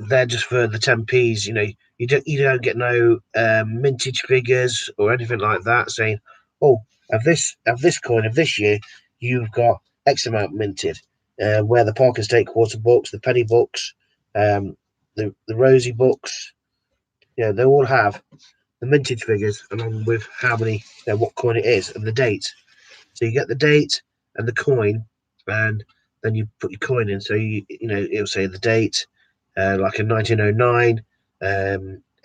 they're just for the 10p's. You know, you don't get no mintage figures or anything like that saying, oh, of this coin of this year, you've got X amount minted. Where the Park and State quarter books, the penny books, the rosy books, yeah, they all have the mintage figures along with how many, you know, what coin it is and the date. So you get the date and the coin, and then you put your coin in. So you know it'll say the date, like in 1909,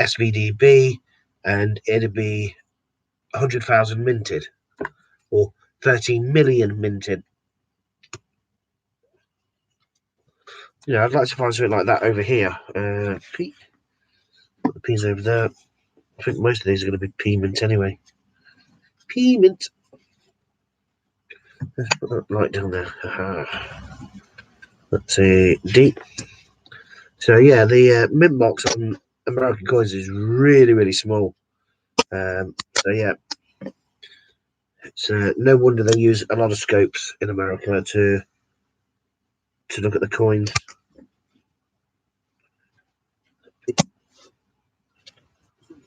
SVDB, and it'll be 100,000 minted or 13 million minted. You know, I'd like to find something like that over here. P. Put the P's over there. I think most of these are going to be P mint anyway. P mint. Let's put that right down there. Let's see, D. So yeah, the mint box on American coins is really small. So yeah, it's no wonder they use a lot of scopes in America to look at the coins.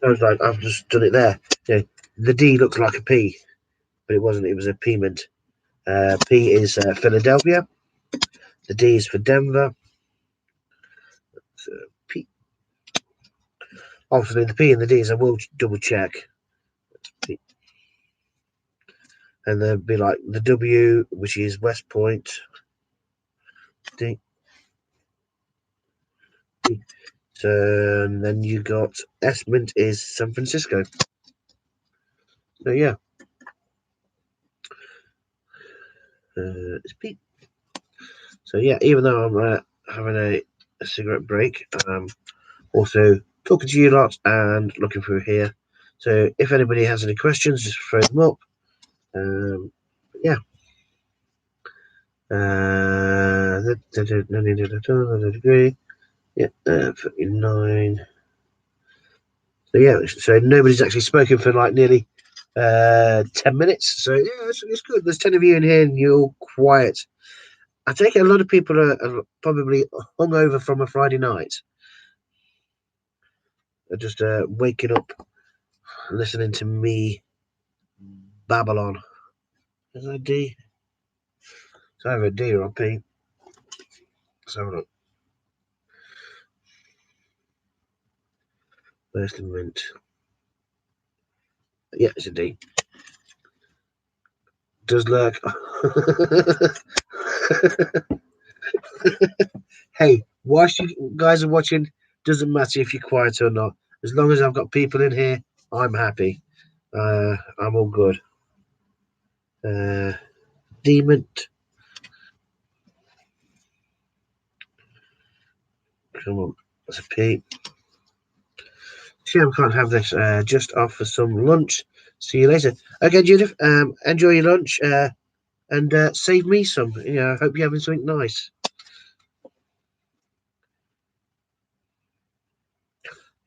Sounds like I've just done it there. Yeah, the D looks like a P, but it wasn't. It was a P mint. P is Philadelphia. The D is for Denver. So P. Obviously, the P and the D's I will double check. P. And there'll be like the W, which is West Point. D. P. So and then you got S mint is San Francisco. So yeah, it's Pete. So yeah, even though I'm having a cigarette break, also talking to you lot and looking through here. So if anybody has any questions, just throw them up. Yeah. Degree. Yeah, 39. So yeah, so nobody's actually spoken for like nearly 10 minutes. So yeah, it's good. There's 10 of you in here and you're all quiet. I take it a lot of people are probably hungover from a Friday night. They're just waking up, listening to me Babylon. Is that a D? It's either a D or a P. So look. First mint. Yeah, it's a D. Does lurk. Hey, whilst you guys are watching, doesn't matter if you're quiet or not. As long as I've got people in here, I'm happy. I'm all good. Demon. Come on, that's a P. Shame I can't have this. Just off for some lunch. See you later. Okay, Judith. Enjoy your lunch. And save me some. I hope you're having something nice.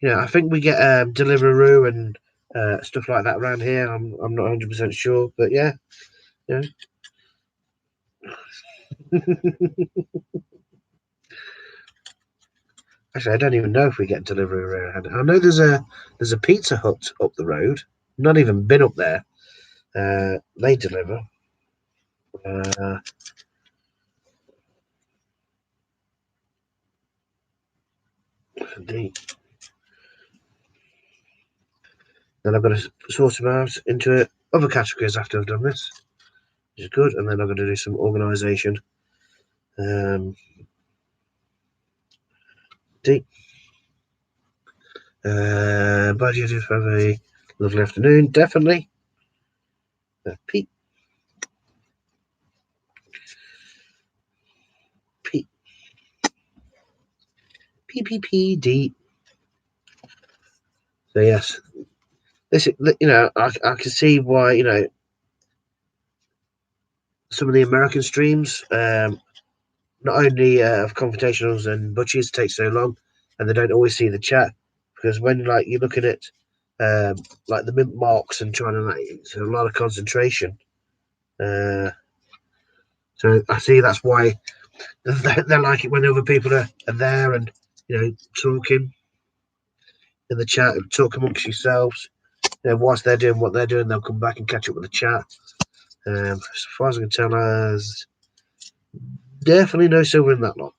I think we get Deliveroo and stuff like that around here. I'm not 100% sure, but yeah. Actually, I don't even know if we get Deliveroo around. I know there's a Pizza Hut up the road. Not even been up there. They deliver. Indeed. Then I've got to sort them out into other categories after I've done this, which is good. And then I've got to do some organisation. D. Budget is have a lovely afternoon, definitely. P. P. P. P. P. D. So yes, this I can see why some of the American streams not only of confrontationals and butchers take so long, and they don't always see the chat because when you're looking at like the mint marks and trying to it's a lot of concentration. So I see that's why they like it when other people are there and talking in the chat and talk amongst yourselves. Whilst they're doing what they're doing, they'll come back and catch up with the chat. As far as I can tell, there's definitely no silver in that lot.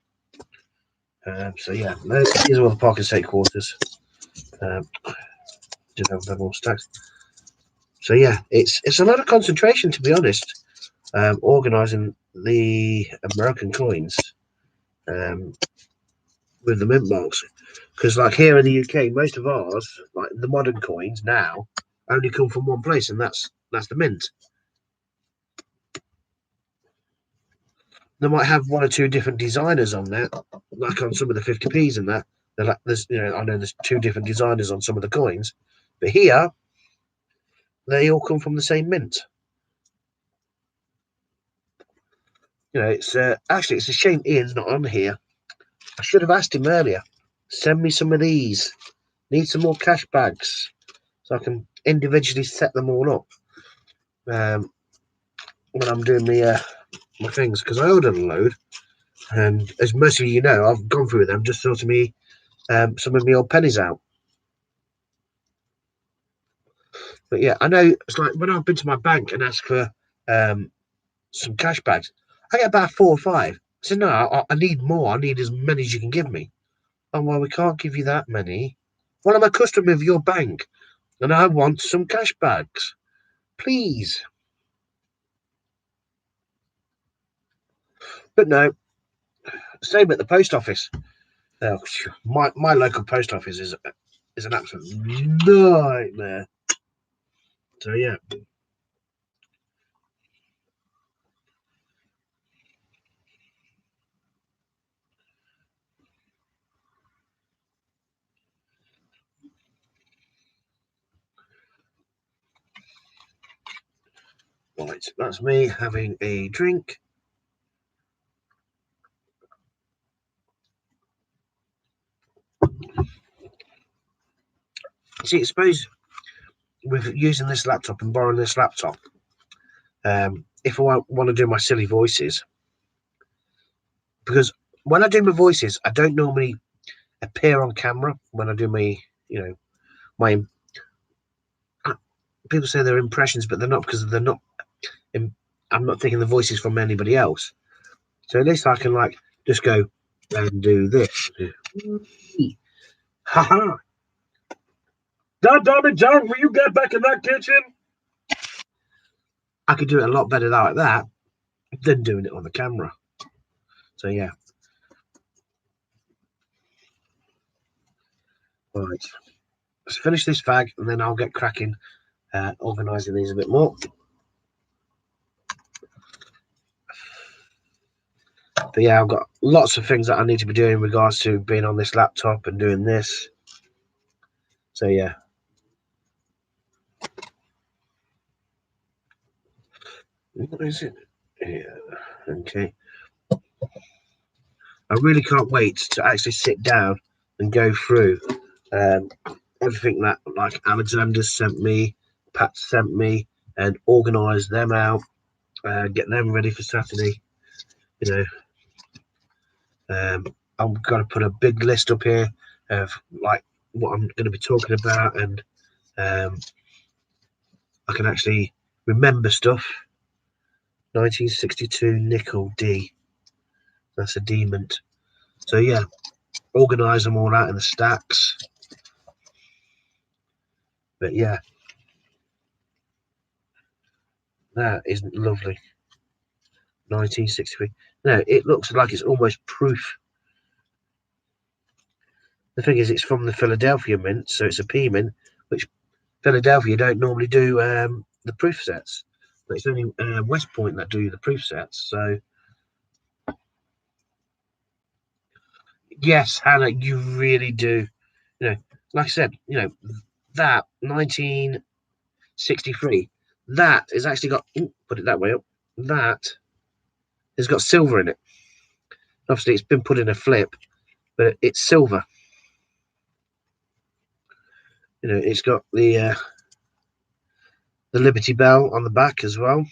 So yeah, these are all the Park Estate quarters. Did have them all stacked. So yeah, it's a lot of concentration, to be honest. Organising the American coins with the mint marks, because like here in the UK, most of ours, like the modern coins now, only come from one place, and that's the mint. They might have one or two different designers on there, like on some of the 50p's and that. They're like, I know there's two different designers on some of the coins, but here they all come from the same mint. It's actually it's a shame Ian's not on here. I should have asked him earlier. Send me some of these. Need some more cash bags so I can individually set them all up when I'm doing my things, because I ordered a load, and as most of you know, I've gone through them, just sorting me some of my old pennies out. But yeah, I know it's like when I've been to my bank and asked for some cash bags, I get about 4 or 5. I said, no, I need more. I need as many as you can give me. Oh, well, we can't give you that many. Well, I'm a customer of your bank and I want some cash bags. Please. But no, same at the post office. My local post office is an absolute nightmare. So yeah. Right, that's me having a drink. See, I suppose with using this laptop and borrowing this laptop, if I want to do my silly voices, because when I do my voices, I don't normally appear on camera when I do my, my people say they're impressions, but they're not, because they're not. I'm not taking the voices from anybody else, so at least I can like just go and do this. Ha ha! God damn it, John! Will you get back in that kitchen? I could do it a lot better like that than doing it on the camera. So yeah. Right. Let's finish this fag and then I'll get cracking organising these a bit more. But yeah, I've got lots of things that I need to be doing in regards to being on this laptop and doing this. So yeah. What is it? Yeah. Okay. I really can't wait to actually sit down and go through everything that like Alexander sent me, Pat sent me, and organise them out, get them ready for Saturday. I'm going to put a big list up here of like what I'm going to be talking about, and I can actually remember stuff. 1962 nickel D. That's a demon. So yeah, organise them all out in the stacks. But yeah, that isn't lovely. 1963. No, it looks like it's almost proof. The thing is, it's from the Philadelphia mint, so it's a P mint, which Philadelphia don't normally do the proof sets. But it's only West Point that do the proof sets. So yes, Hannah, you really do. Like I said, that 1963, that has actually got, put it that way up, that has got silver in it. Obviously, it's been put in a flip, but it's silver. It's got the Liberty Bell on the back as well.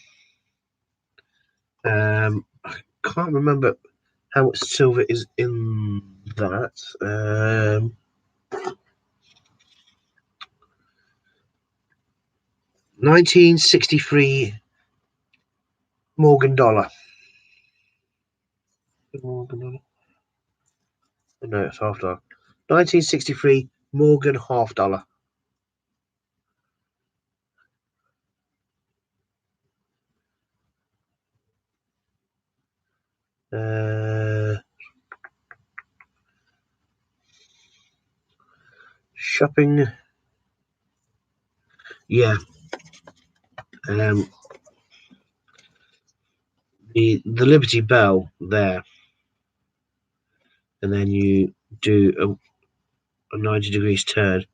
I can't remember how much silver is in that. 1963 Morgan dollar. No, it's half dollar. 1963 Morgan half dollar. Shopping. Yeah. The Liberty Bell there, and then you do a 90 degrees turn.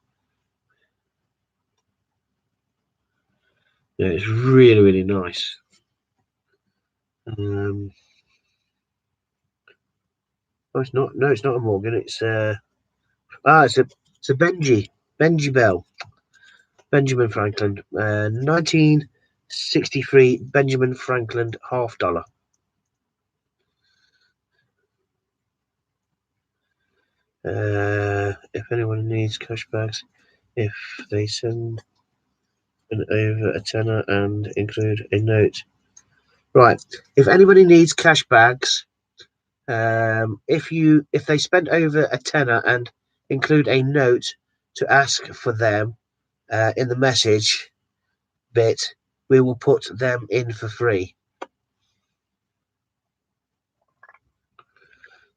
Yeah, it's really, really nice. Oh, it's not. No, it's not a Morgan. It's it's a Benji Bell. Benjamin Franklin. 1963 Benjamin Franklin half dollar. If anyone needs cash bags, if they send over a tenner and include a note. Right. If anybody needs cash bags, if they spend over a tenner and include a note to ask for them in the message bit, we will put them in for free.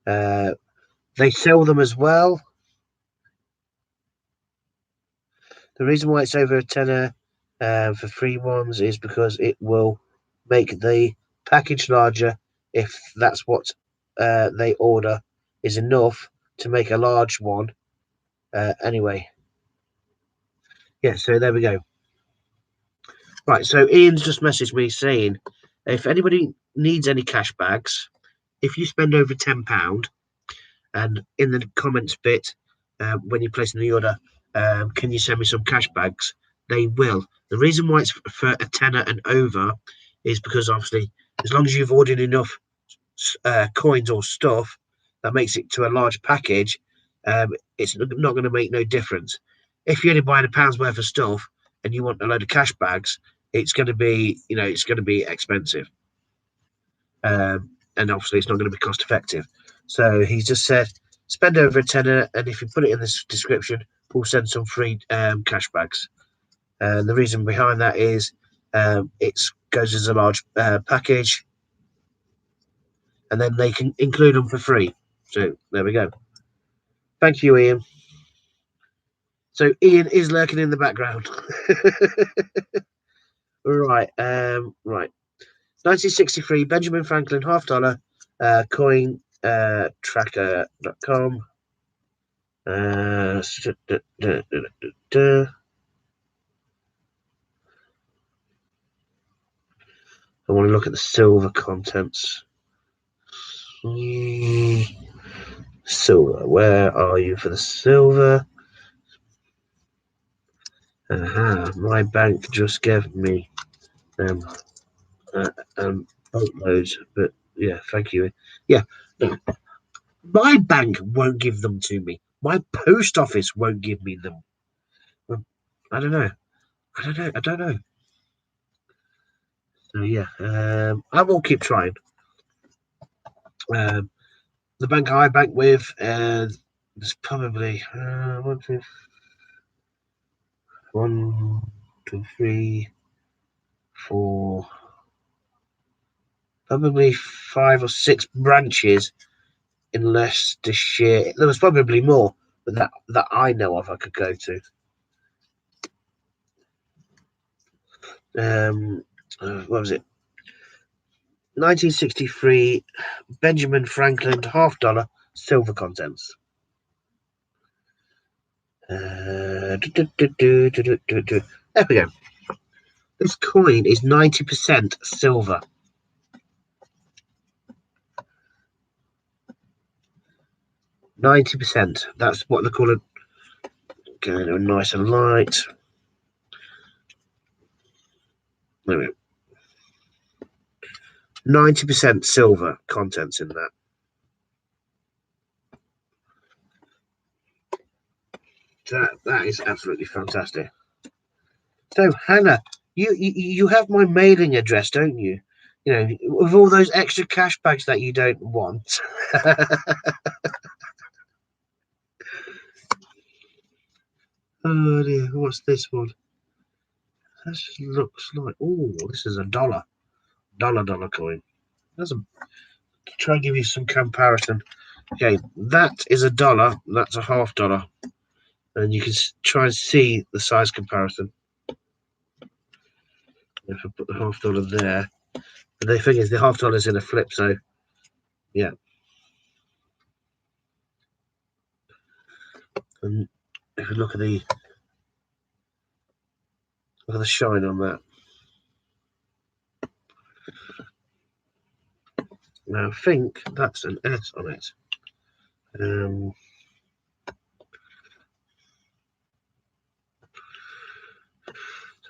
They sell them as well. The reason why it's over a tenner for free ones is because it will make the package larger if that's what they order is enough to make a large one. Anyway, yeah, so there we go. Right, so Ian's just messaged me saying if anybody needs any cash bags, if you spend over £10, and in the comments bit when you're placing the order, can you send me some cash bags? They will. The reason why it's for a tenner and over is because obviously as long as you've ordered enough coins or stuff that makes it to a large package, it's not going to make no difference. If you're only buying £1 worth of stuff and you want a load of cash bags, it's going to be, it's going to be expensive, and obviously it's not going to be cost effective. So he's just said, spend over a tenner, and if you put it in this description, we'll send some free cash bags. And the reason behind that is it goes as a large package, and then they can include them for free. So there we go. Thank you, Ian. So Ian is lurking in the background. Right. Right. 1963, Benjamin Franklin $50 coin tracker.com. I want to look at the silver contents. Silver, where are you for the silver? My bank just gave me boatloads, but yeah, thank you. Yeah, no, my bank won't give them to me. My post office won't give me them. I don't know. I don't know. So yeah, I will keep trying. The bank I bank with, there's probably 1, 2, 3, 4, probably 5 or 6 branches in Leicestershire. There was probably more, but that I know of I could go to. What was it? 1963 Benjamin Franklin $50 silver contents. There we go. This coin is 90% silver. 90%. That's what they call it. Going nice and light. There we go. 90% silver contents in that. That is absolutely fantastic. So Hannah, you have my mailing address, don't you? You know, with all those extra cash bags that you don't want. Oh dear, what's this one? This looks like, oh, this is a dollar coin. That's a, try and give you some comparison. Okay, that is a dollar. That's a $50, and you can try and see the size comparison. If I put the $50 there, but the thing is, the $50 is in a flip, so yeah. And if you look at the shine on that. Now I think that's an S on it. So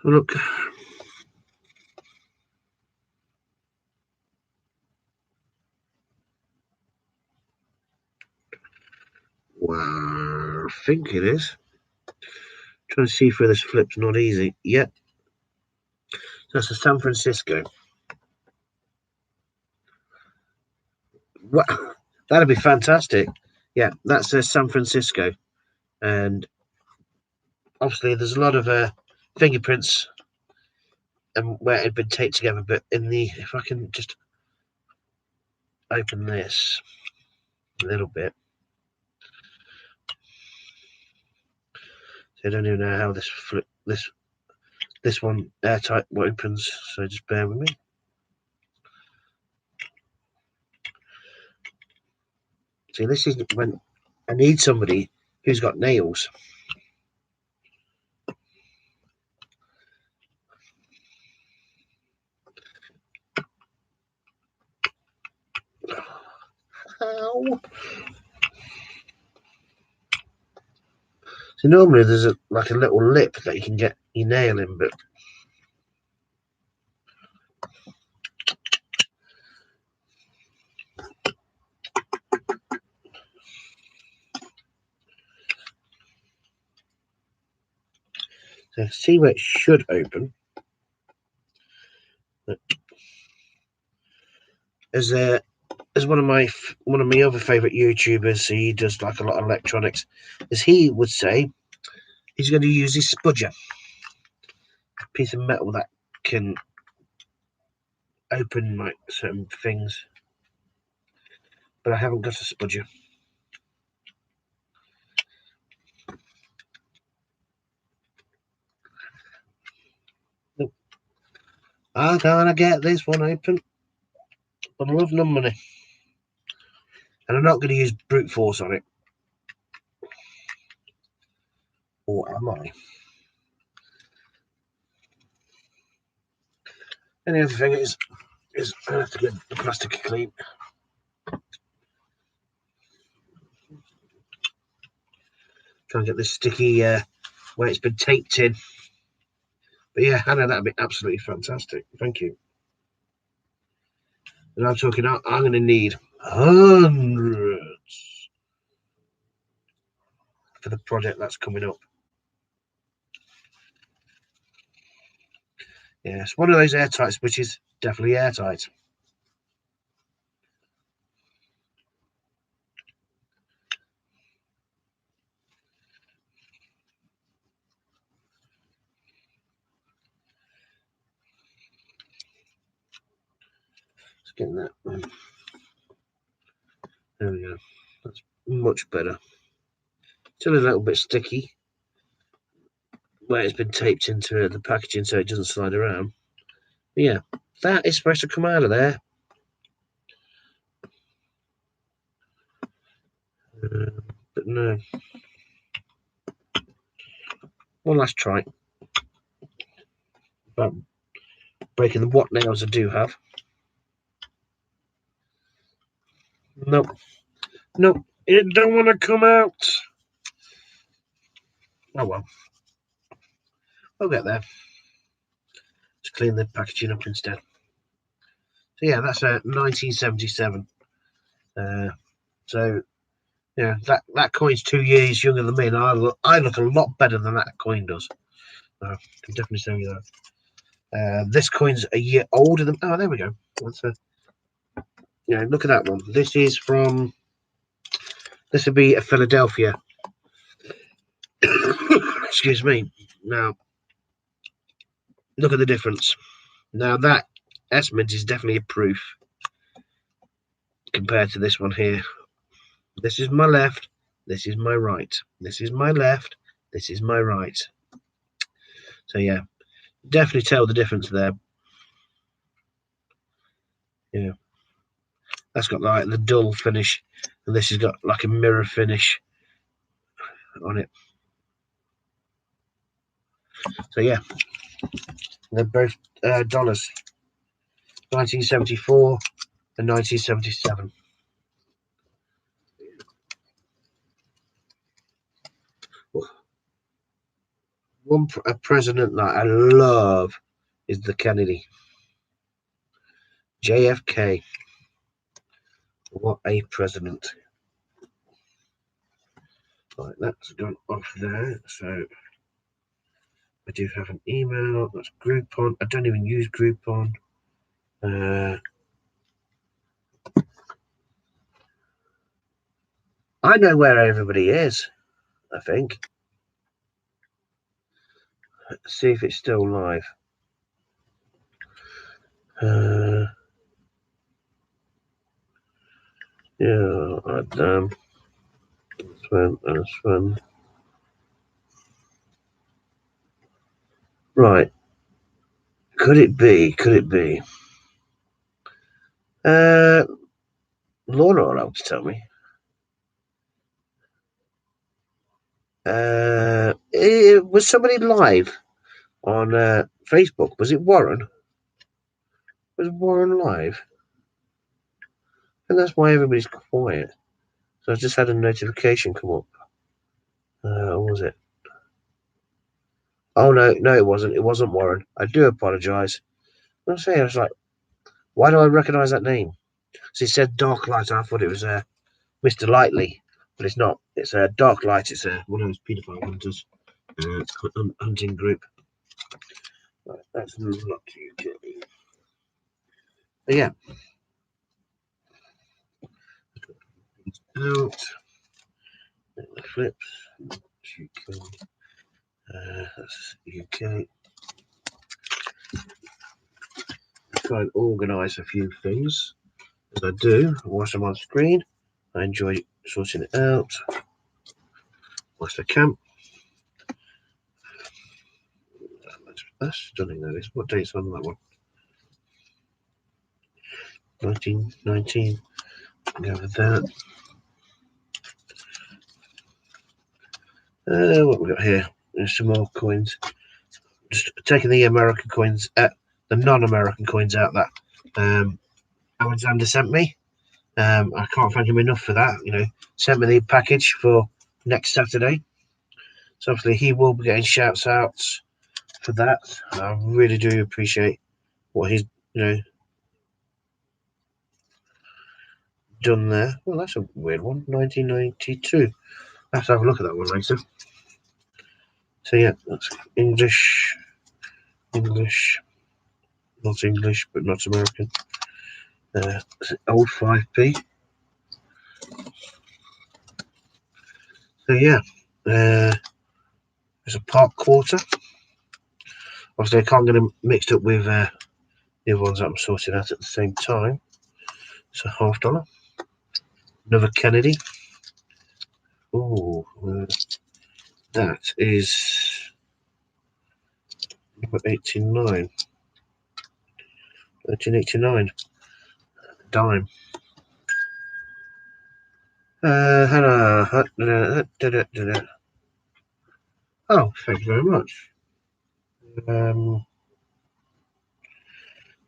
look. Wow, I think it is. Trying to see through this flip's not easy. Yep. That's a San Francisco. Wow, that'd be fantastic. Yeah, that's a San Francisco, and obviously there's a lot of fingerprints and where it had been taped together. But if I can just open this a little bit, so I don't even know how this one airtight opens. So just bear with me. See, this is when I need somebody who's got nails. Ow. So normally there's like a little lip that you can get your nail in, but So see where it should open. As one of my other favourite YouTubers, he does like a lot of electronics. As he would say, he's going to use his spudger, a piece of metal that can open like certain things. But I haven't got a spudger. Nope. I'm gonna get this one open. I'm loving the money. And I'm not going to use brute force on it. Or am I? And the other thing is I have to get the plastic clean. Try and get this sticky where it's been taped in. But yeah, Hannah, that'd be absolutely fantastic. Thank you. And I'm talking, I'm going to need hundreds for the project that's coming up. Yeah, it's one of those airtight switches, definitely airtight. Let's get that one. There we go. That's much better. Still a little bit sticky where it's been taped into the packaging so it doesn't slide around. But yeah, that is supposed to come out of there. But no. One last try. About breaking the what nails I do have. Nope. Nope. It don't want to come out. Oh well. We'll get there. Just clean the packaging up instead. So yeah, that's 1977. So yeah, that coin's 2 years younger than me, and I look a lot better than that coin does. I can definitely tell you that. This coin's a year older than. Oh, there we go. That's yeah, look at that one. This is from. This would be a Philadelphia. Excuse me. Now, look at the difference. Now that Esmond is definitely a proof compared to this one here. This is my left. This is my right. This is my left. This is my right. So yeah, definitely tell the difference there. Yeah, that's got like the dull finish, and this has got like a mirror finish on it. So yeah, they're both dollars. 1974 and 1977. A president that I love is the Kennedy. JFK. What a president. Right, that's gone off there. So I do have an email. That's Groupon. I don't even use Groupon. I know where everybody is, I think. Let's see if it's still live. Yeah, that's fun. Right. Could it be? Lorna will have to tell me. Was somebody live on Facebook? Was it Warren? Was Warren live? And that's why everybody's quiet. So I just had a notification come up. What was it? Oh no, it wasn't. It wasn't Warren. I do apologise. I was like, why do I recognise that name? So it said Dark Light. I thought it was Mr. Lightly, but it's not. It's Dark Light. It's one of those paedophile hunters. Hunting group. Right, that's not UK. But yeah. Out. The flips. UK. That's UK. Try and organise a few things. As I do, whilst I'm on screen, I enjoy sorting it out whilst I can. That's stunning, that is. What date's on that one? 1919. Go with that. What we got here? There's some more coins. Just taking the American coins, the non-American coins out that Alexander sent me. I can't thank him enough for that. You know, sent me the package for next Saturday. So obviously he will be getting shouts outs for that. I really do appreciate what he's, you know, done there. Well, that's a weird one. 1992. I have to have a look at that one later. So yeah, that's English, not English, but not American. Old 5p. So yeah, there's a park quarter. Obviously, I can't get them mixed up with the other ones that I'm sorting out at the same time. So $half. Another Kennedy. Oh, that is number 89. 1389. Dime. Oh, thank you very much.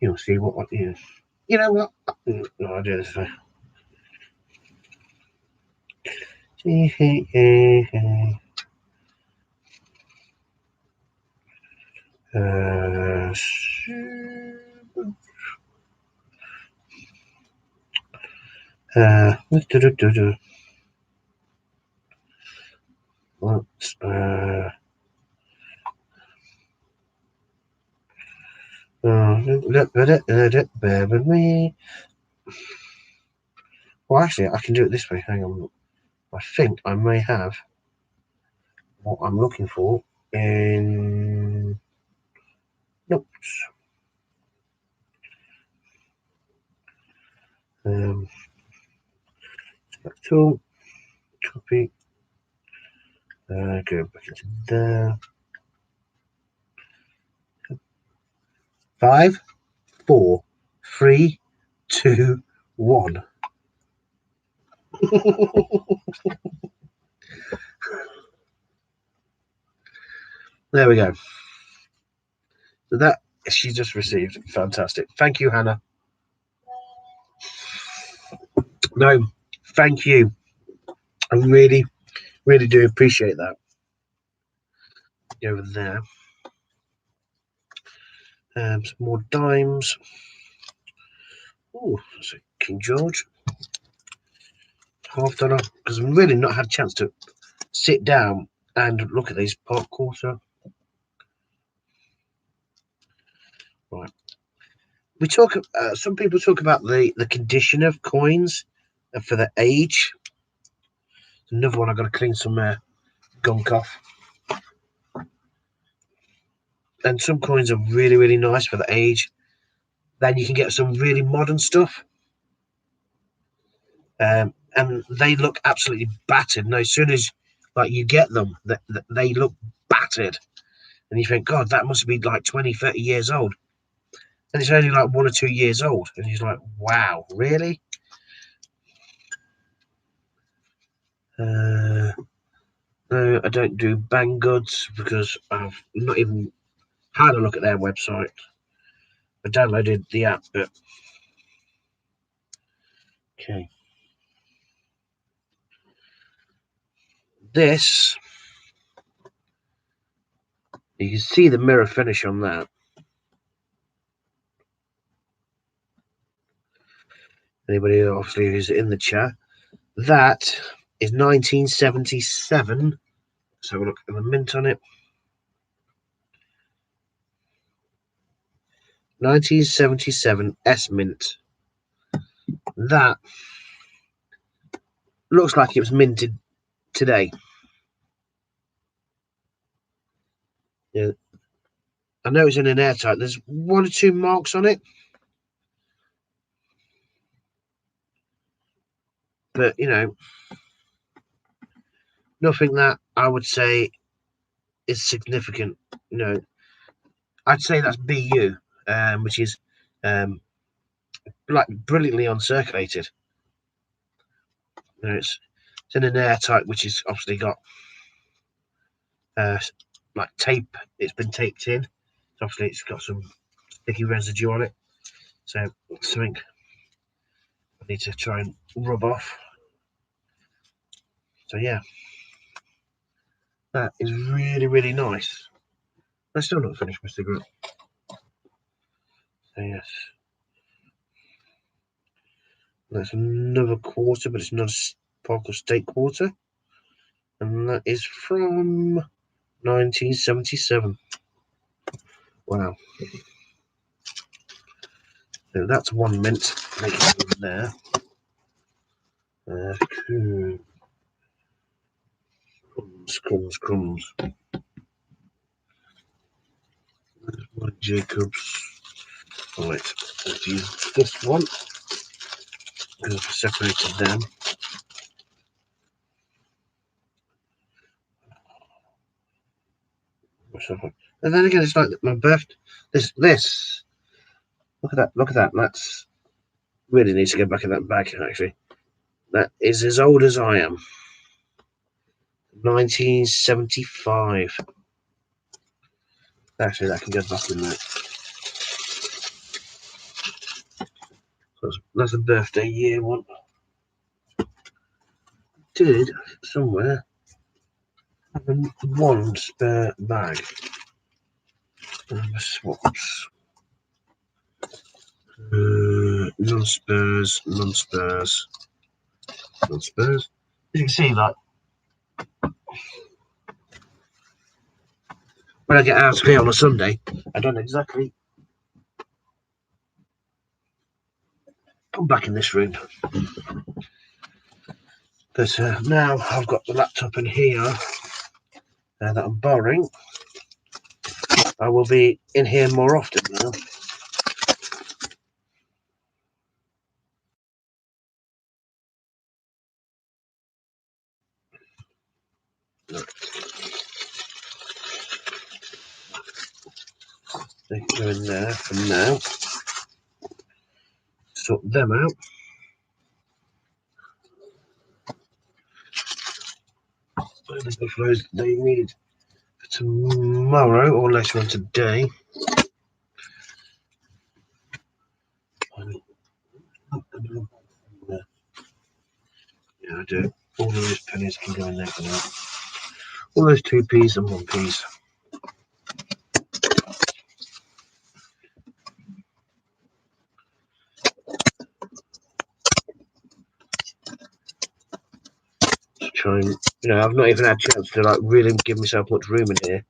You'll see what is. You know what? No, I'll do this way. Let's bear with me. Well, actually, I can do it this way. Hang on. I think I may have what I'm looking for in notes. Select tool, copy, go back into there. 5, 4, 3, 2, 1. There we go. So that she just received. Fantastic. Thank you, Hannah. No, thank you. I really, really do appreciate that. Over there. Some more dimes. Oh, that's a King George. $half, because I've really not had a chance to sit down and look at these park quarter. Right. We talk. Some people talk about the condition of coins for the age. Another one I've got to clean some gunk off. And some coins are really, really nice for the age. Then you can get some really modern stuff. And they look absolutely battered. And as soon as like you get them, they look battered. And you think, God, that must be like 20, 30 years old. And it's only like 1 or 2 years old. And he's like, wow, really? No, I don't do Banggood because I've not even had a look at their website. I downloaded the app, but okay. This, you can see the mirror finish on that. Anybody obviously who's in the chat, that is 1977. So we'll look at the mint on it. 1977 S Mint. That looks like it was minted today. Yeah, I know it's in an airtight. There's 1 or 2 marks on it, but you know, nothing that I would say is significant. You know, I'd say that's BU, which is like brilliantly uncirculated. You know, it's in an airtight, which is obviously got like tape. It's been taped in. So obviously, it's got some sticky residue on it. So something I need to try and rub off. So yeah, that is really, really nice. I'm still not finished my cigarette. So yes, that's another quarter, but it's not a Parker State quarter, and that is from 1977. Wow. So that's 1 mint. Make it over there. Crumbs. My Jacobs. Right, let's use this one because I've separated them. And then again, it's like my birthday. This. Look at that. That's really needs to go back in that bag. Actually, that is as old as I am. 1975. Actually, that can go back in there. So that's a birthday year one. Did somewhere have one spare bag. Swaps. Non-spares. As you can see, like when I get out of here on a Sunday, I don't exactly come back in this room. But now I've got the laptop in here that I'm borrowing. I will be in here more often now. They can go in there for now. Sort them out. The clothes they need for tomorrow or later on today. Yeah, I do. All of those pennies can go in there for now. All those 2p's and 1p's. To try and, I've not even had a chance to like really give myself much room in here.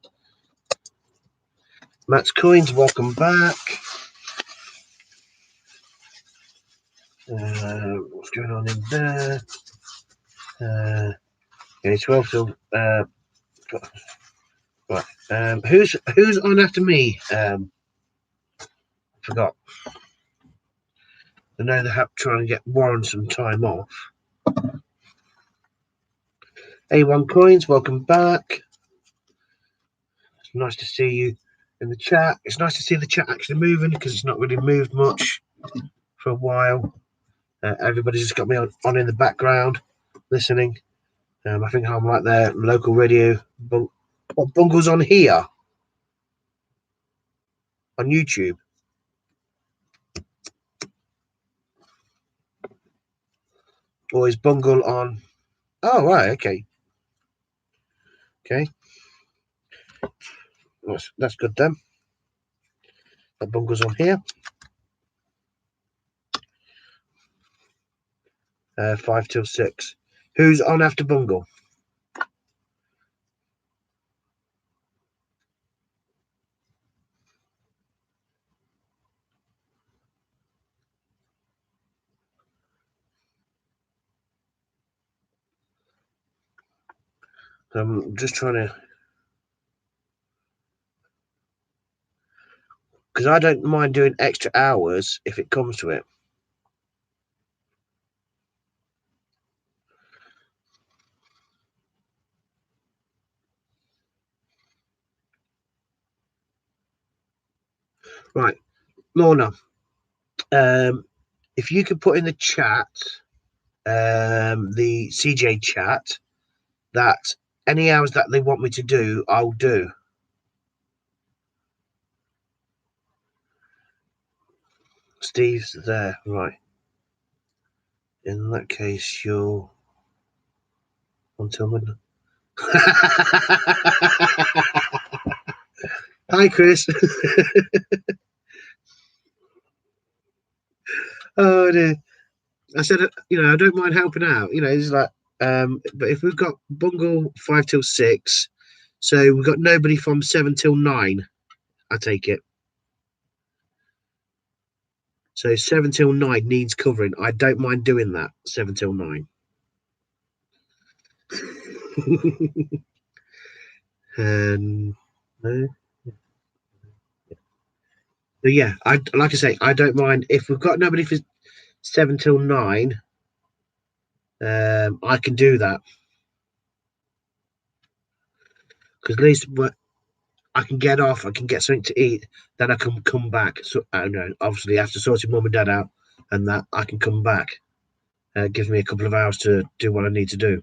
Matt's Coins, welcome back. What's going on in there? Okay, 12 till right. Who's on after me? Forgot. I know they have trying to get Warren some time off. A1 Coins, welcome back. It's nice to see you in the chat. It's nice to see the chat actually moving because it's not really moved much for a while. Everybody's just got me on in the background listening. I think I'm like their local radio. What Bungle's on here? On YouTube? Or is Bungle on? Oh, right, okay. Okay. That's good then. That Bungle's on here. 5 till 6. Who's on after Bungle? I'm just trying to, because I don't mind doing extra hours if it comes to it. Right, Lorna, if you could put in the chat, the CJ chat, that any hours that they want me to do, I'll do. Steve's there, right. In that case, you'll until midnight. Hi, Chris. Oh dear. I said, I don't mind helping out. It's like, but if we've got Bungle 5 till 6, so we've got nobody from 7 till 9. I take it. So 7 till 9 needs covering. I don't mind doing that. 7 till 9. No. But yeah, I like I say, I don't mind if we've got nobody for 7 till 9. I can do that because at least I can get off. I can get something to eat. Then I can come back. So I don't know. Obviously, after sorting mum and dad out, and that I can come back. Gives me a couple of hours to do what I need to do.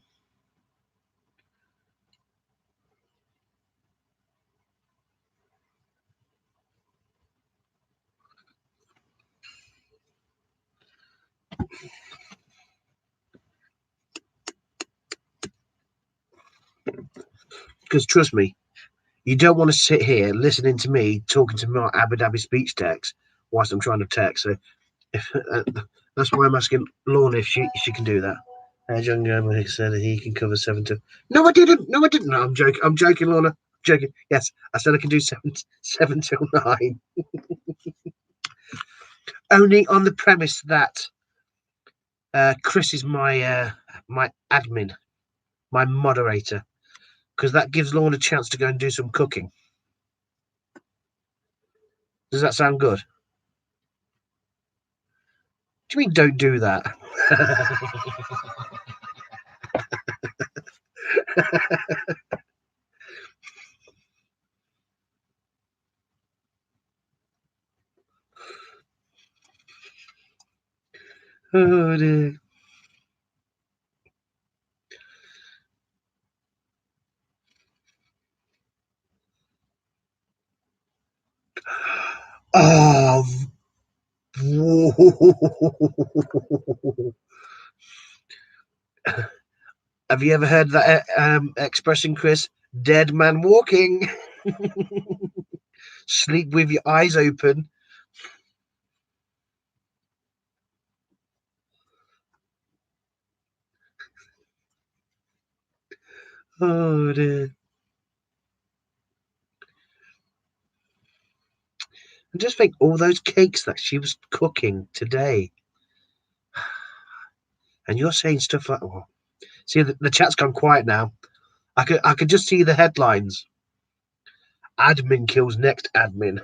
Because trust me, you don't want to sit here listening to me talking to my Abu Dhabi speech text whilst I'm trying to text. So if, that's why I'm asking Lorna if she can do that. John Gomez said that he can cover 7 till. No, I didn't. No, I didn't. No, I'm joking. I'm joking, Lorna. I'm joking. Yes, I said I can do 7 till 9. Only on the premise that Chris is my admin, my moderator, because that gives Lorna a chance to go and do some cooking. Does that sound good? Do you mean don't do that? Oh dear. Oh. Have you ever heard that expression, Chris? Dead man walking. Sleep with your eyes open. Oh dear. And just think all those cakes that she was cooking today. And you're saying stuff like, oh. See, the chat's gone quiet now. I could just see the headlines. Admin kills next admin.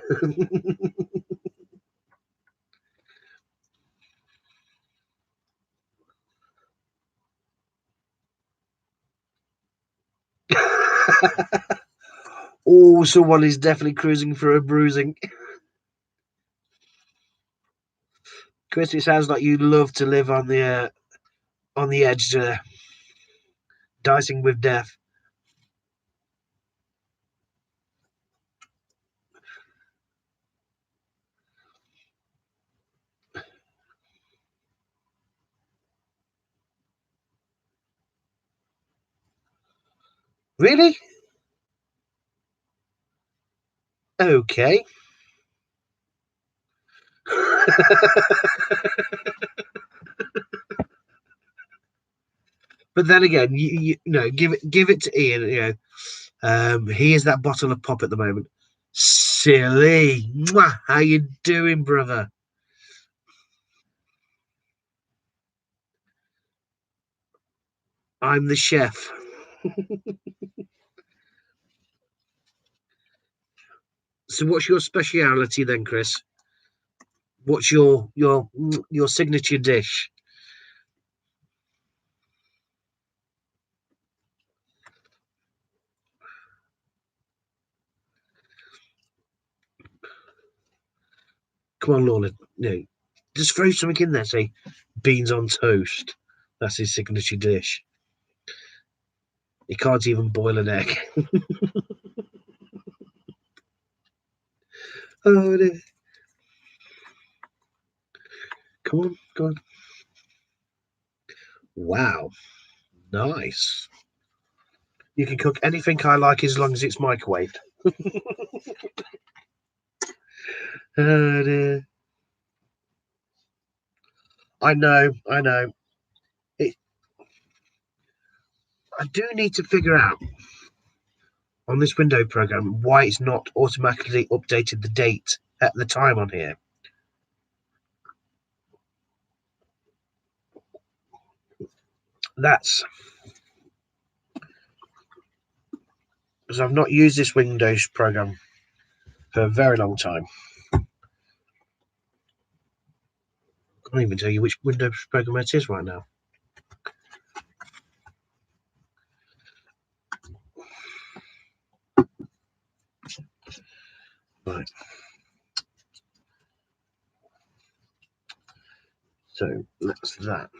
Oh, someone is definitely cruising for a bruising. Chris, it sounds like you love to live on the edge, dicing with death. Really? Okay. But then again, you know, give it to Ian. He is that bottle of pop at the moment. Silly. Mwah, how you doing, brother? I'm the chef. So what's your speciality then, Chris? What's your signature dish? Come on, Lorna. No, just throw something in there. Say beans on toast. That's his signature dish. He can't even boil an egg. Oh dear. Come on, go on. Wow, nice. You can cook anything I like as long as it's microwaved. Oh dear. I know, I know. It, I do need to figure out on this window program why it's not automatically updated the date at the time on here. That's because I've not used this Windows program for a very long time. I can't even tell you which Windows program it is right now. Right. So that's that.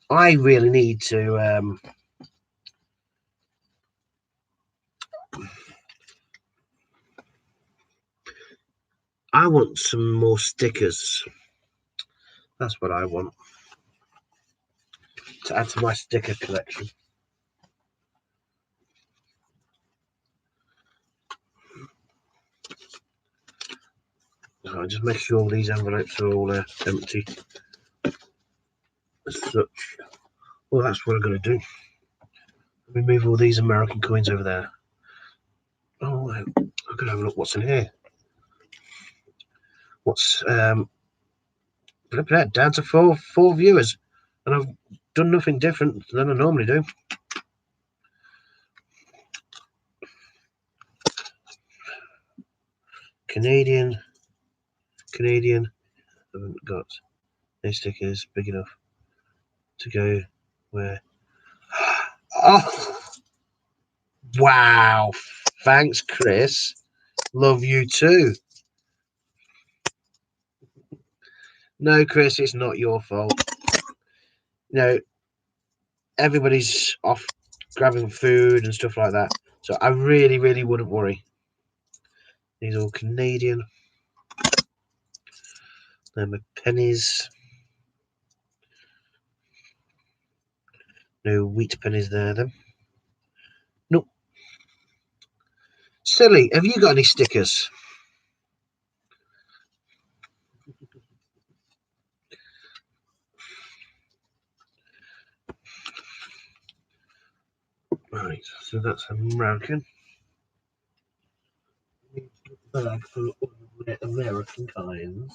I really need to I want some more stickers. That's what I want to add to my sticker collection. So just make sure all these envelopes are all empty. As such. Well, that's what I'm going to do. Let me move all these American coins over there. Oh, I could have a look what's in here. What's down to four viewers, and I've done nothing different than I normally do. Canadian. Haven't got any stickers big enough to go where. Oh, wow! Thanks, Chris. Love you too. No, Chris, it's not your fault. No, everybody's off grabbing food and stuff like that. So I really, really wouldn't worry. These are all Canadian. They're my pennies. No wheat pennies there then. Nope. Silly, have you got any stickers? Right, so that's American. Bag full of American coins.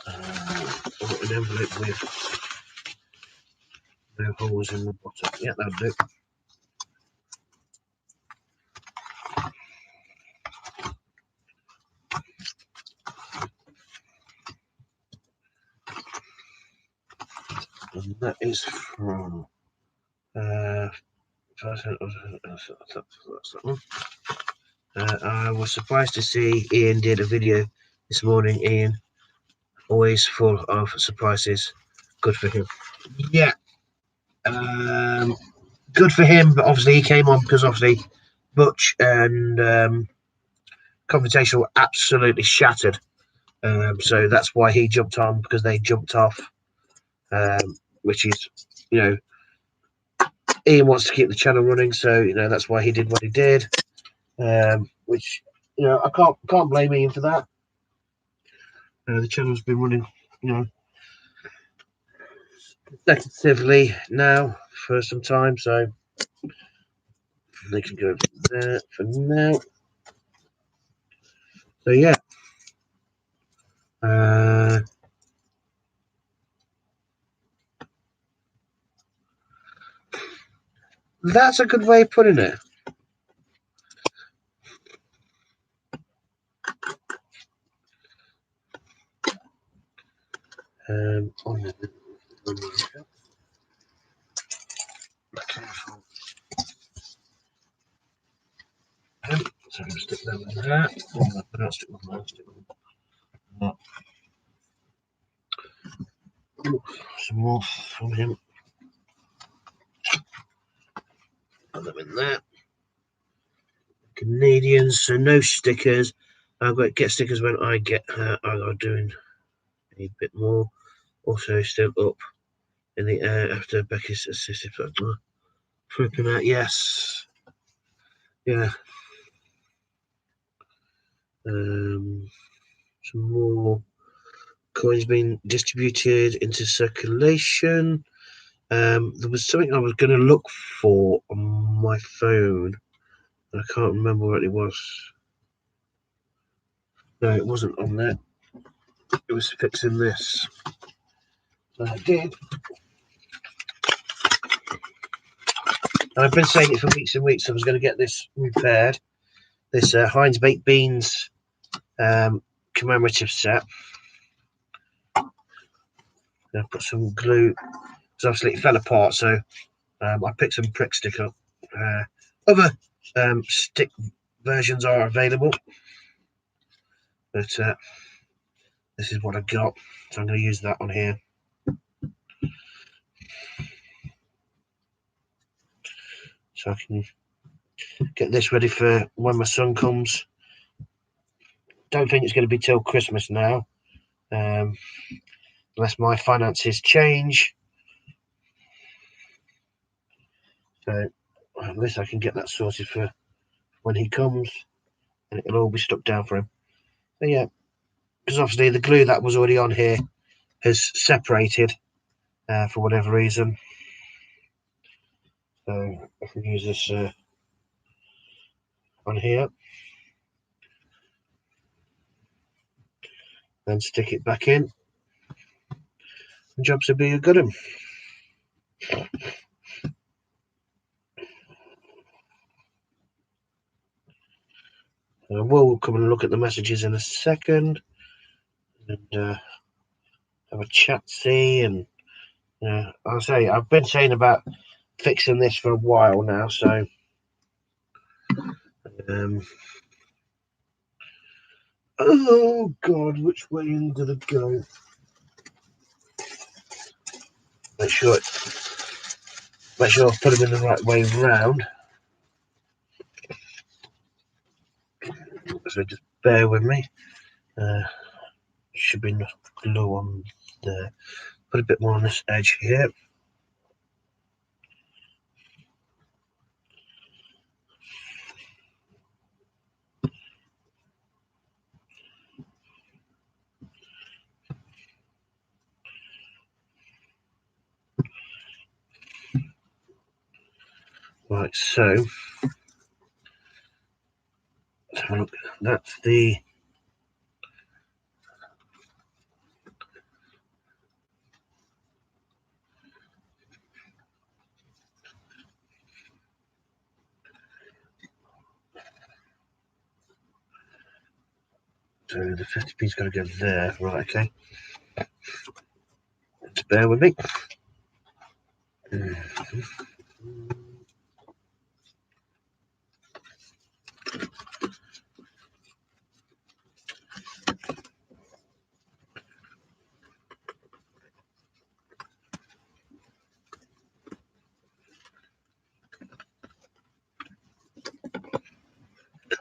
I've got an envelope with no holes in the bottom. Yeah, that'll do. And that is from that's that one. I was surprised to see Ian did a video this morning. Ian, always full of surprises. Good for him. Yeah. Good for him, but obviously he came on because obviously Butch and Confrontation were absolutely shattered. So that's why he jumped on, because they jumped off, which is, you know, Ian wants to keep the channel running, so that's why he did what he did. Which I can't blame Ian for that. The channel's been running, consecutively now for some time, so they can go there for now. So yeah. That's a good way of putting it. On the careful. So I'm going to stick that in there. I'll stick with that. Some more from him. Put them in there. Canadians, so no stickers. I've got to get stickers when I get I got doing a bit more. Also still up in the air after Becky's assisted. Flipping out, yes. Yeah. Some more coins being distributed into circulation. There was something I was going to look for on my phone. I can't remember what it was. No, it wasn't on there. It was fixing this. So I did. I've been saying it for weeks and weeks. I was going to get this repaired. This Heinz baked beans commemorative set. I've got some glue. Because obviously it fell apart, so I picked some prick sticker. Other stick versions are available, but this is what I got, so I'm going to use that on here. So I can get this ready for when my son comes. Don't think it's going to be till Christmas now, unless my finances change. So at least I can get that sorted for when he comes, and it'll all be stuck down for him. So yeah, because obviously the glue that was already on here has separated for whatever reason. So I can use this on here and stick it back in. The jobs will be a good one. We'll come and look at the messages in a second and have a chat, see, and I'll say I've been saying about fixing this for a while now, so oh god, which way did it go? Make sure I put them in the right way round. So just bear with me. Should be enough glue on there. Put a bit more on this edge here. Right, so let's have a look. That's the so the 50p's got to go there, right? Okay, just bear with me.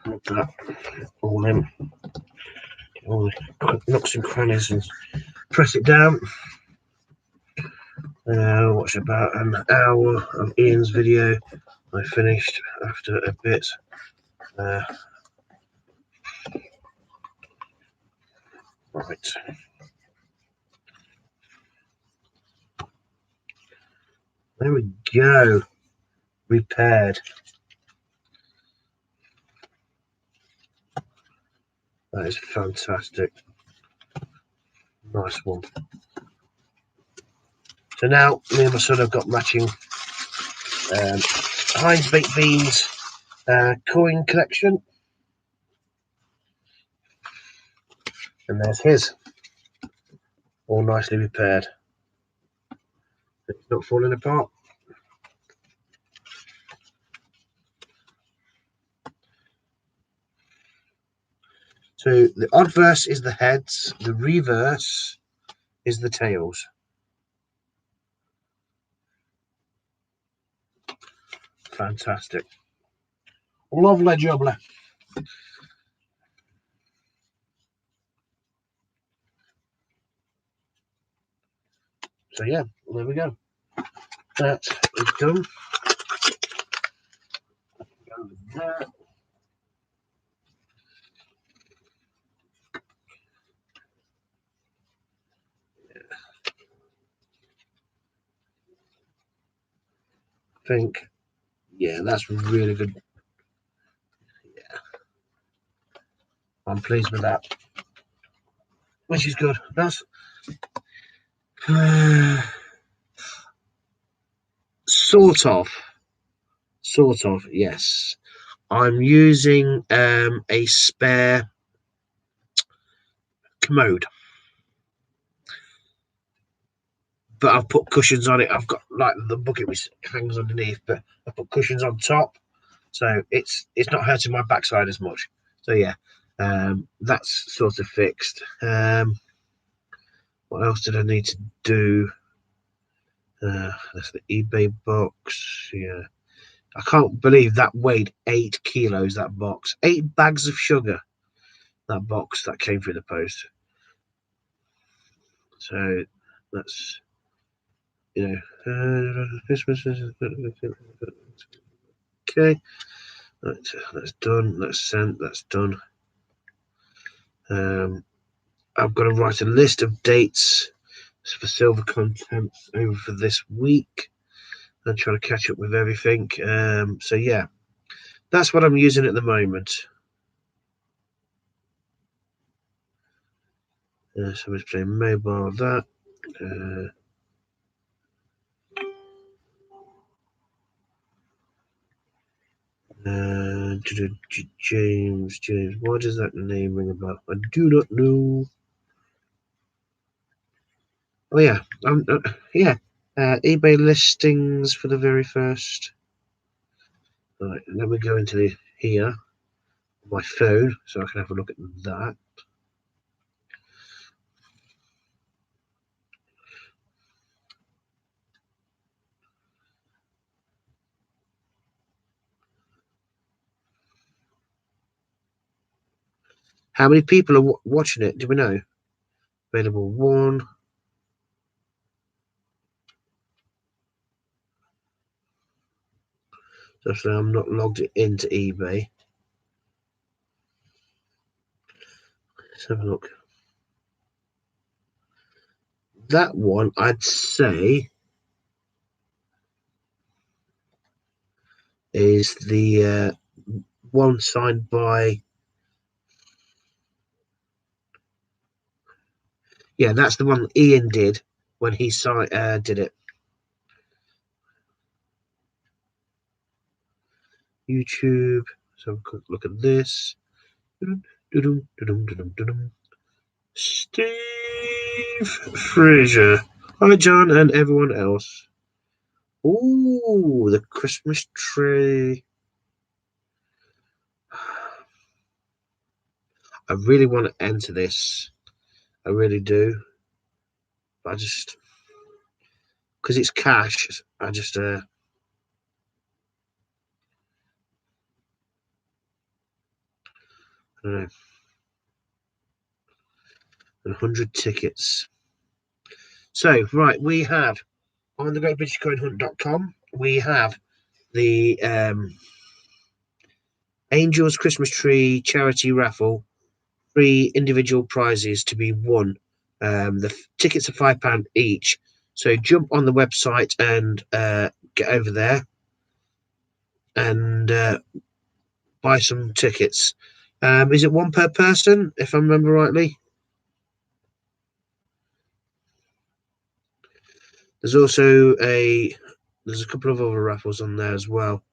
Put that all in, all the nooks and crannies, and press it down. Watch about an hour of Ian's video. I finished after a bit. Right. There we go. Repaired. That is fantastic. Nice one. So now me and my son have got matching Heinz baked beans coin collection, and there's his, all nicely repaired. It's not falling apart. So the obverse is the heads, the reverse is the tails. Fantastic. Lovely jubbly. So yeah, there we go. That is done. Go with that. I think, yeah, that's really good. Yeah, I'm pleased with that, which is good. That's sort of, yes. I'm using a spare commode, but I've put cushions on it. I've got like the bucket which hangs underneath, but I put cushions on top, so it's not hurting my backside as much. So yeah, that's sort of fixed. What else did I need to do? That's the eBay box. Yeah, I can't believe that weighed 8 kilos. That box, 8 bags of sugar. That box that came through the post. So that's, you know, Christmas is okay. That's done. That's sent. That's done. I've got to write a list of dates for silver contents over for this week and try to catch up with everything. So yeah, that's what I'm using at the moment. So let's play mobile. That. James, why does that name ring a bell? I do not know. Oh yeah, yeah. eBay listings for the very first. Right, let me go into here, my phone, so I can have a look at that. How many people are watching it? Do we know? Available 1. So I'm not logged into eBay. Let's have a look. That one, I'd say, is the one signed by. Yeah, that's the one that Ian did when he did it. YouTube. So have a quick look at this. Steve Fraser. Hi, John, and everyone else. Ooh, the Christmas tree. I really want to enter this. I really do. But I just, because it's cash, I just, I don't know. 100 tickets. So, right, we have on the greatbritishcoinhunt.com, we have the Angels Christmas Tree charity raffle, 3 individual prizes to be won. The tickets are £5 each. So jump on the website and get over there and buy some tickets. Is it 1 per person, if I remember rightly? There's also there's a couple of other raffles on there as well.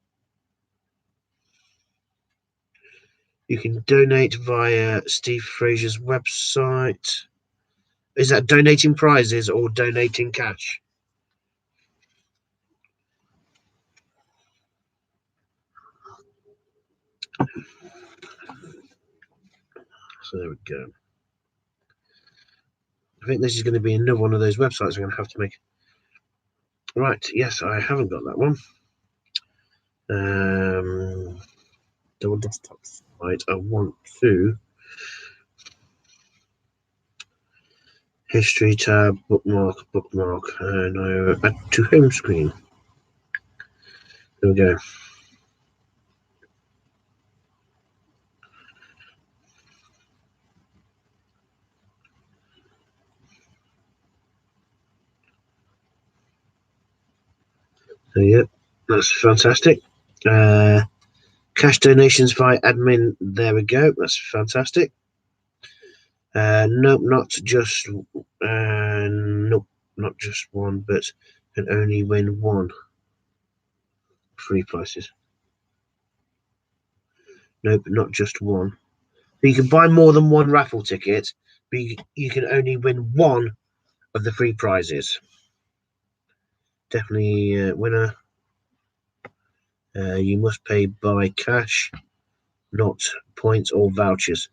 You can donate via Steve Fraser's website. Is that donating prizes or donating cash? So there we go. I think this is going to be another one of those websites I'm going to have to make. Right, yes, I haven't got that one. Double desktop site. I want to history tab, bookmark, and I add to home screen. There we go. So yeah, that's fantastic. Cash donations via admin. There we go. That's fantastic. Nope, not just one, but can only win one. Free prices. Nope, not just one. You can buy more than one raffle ticket, but you can only win one of the free prizes. Definitely winner. You must pay by cash, not points or vouchers.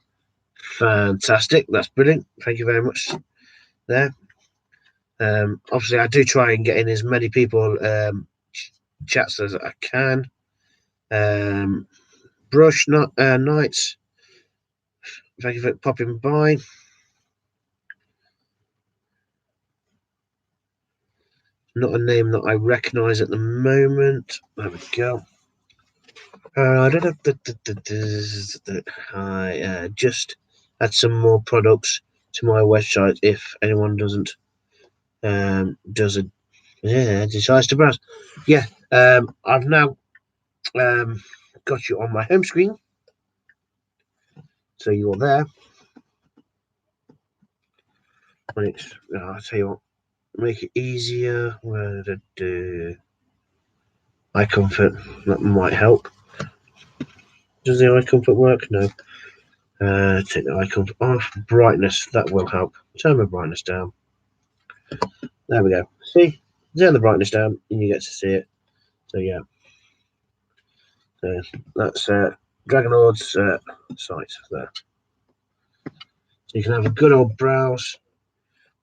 Fantastic. That's brilliant. Thank you very much there. Obviously, I do try and get in as many people chats as I can. Brush Knights, thank you for popping by. Not a name that I recognise at the moment. There we go. I just add some more products to my website if anyone doesn't decides to browse. Yeah, I've now got you on my home screen, so you're there. I'll tell you what, make it easier. Eye comfort, that might help. Does the eye comfort work? No. Take the eye comfort off. Brightness, that will help. Turn the brightness down. There we go. See? Turn the brightness down and you get to see it. So yeah. So that's Dragon Lord's site there. So you can have a good old browse.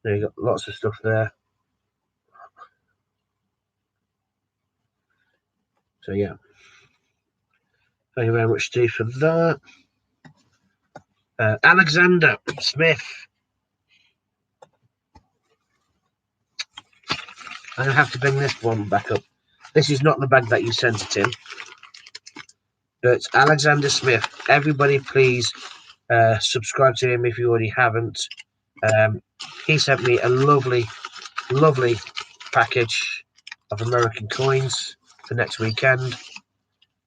There you got lots of stuff there. So yeah. Thank you very much, Steve, for that. Alexander Smith. I'm going to have to bring this one back up. This is not the bag that you sent it in. But Alexander Smith, everybody please subscribe to him if you already haven't. He sent me a lovely package of American coins for next weekend.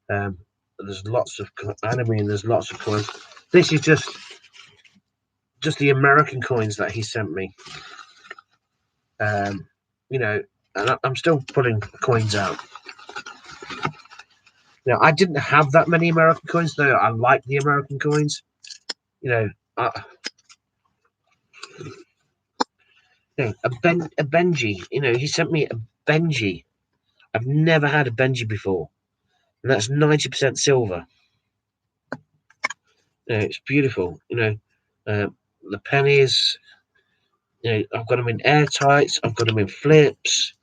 There's lots of coins. This is just the American coins that he sent me. You know, and I'm still putting coins out. Now, I didn't have that many American coins, though. I like the American coins. You know, a Benji. You know, he sent me a Benji. I've never had a Benji before, and that's 90% silver. You know, it's beautiful. You know, the pennies. You know, I've got them in airtights. I've got them in flips.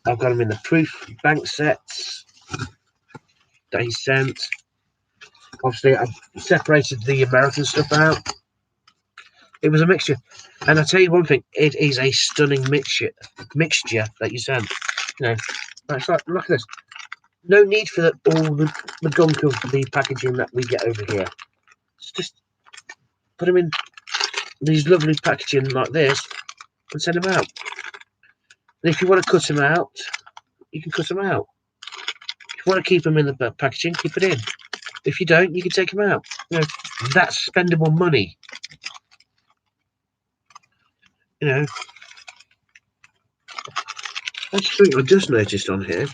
I've got them in the proof bank sets that he sent. Obviously, I've separated the American stuff out. It was a mixture, and I tell you one thing: it is a stunning mixture that you sent. You know, it's like, look at this. No need for all the gunk of the packaging that we get over here. Just put them in these lovely packaging like this and send them out. And if you want to cut them out, you can cut them out. If you want to keep them in the packaging, keep it in. If you don't, you can take them out. You know, that's spendable money. You know, that's something I just noticed on here.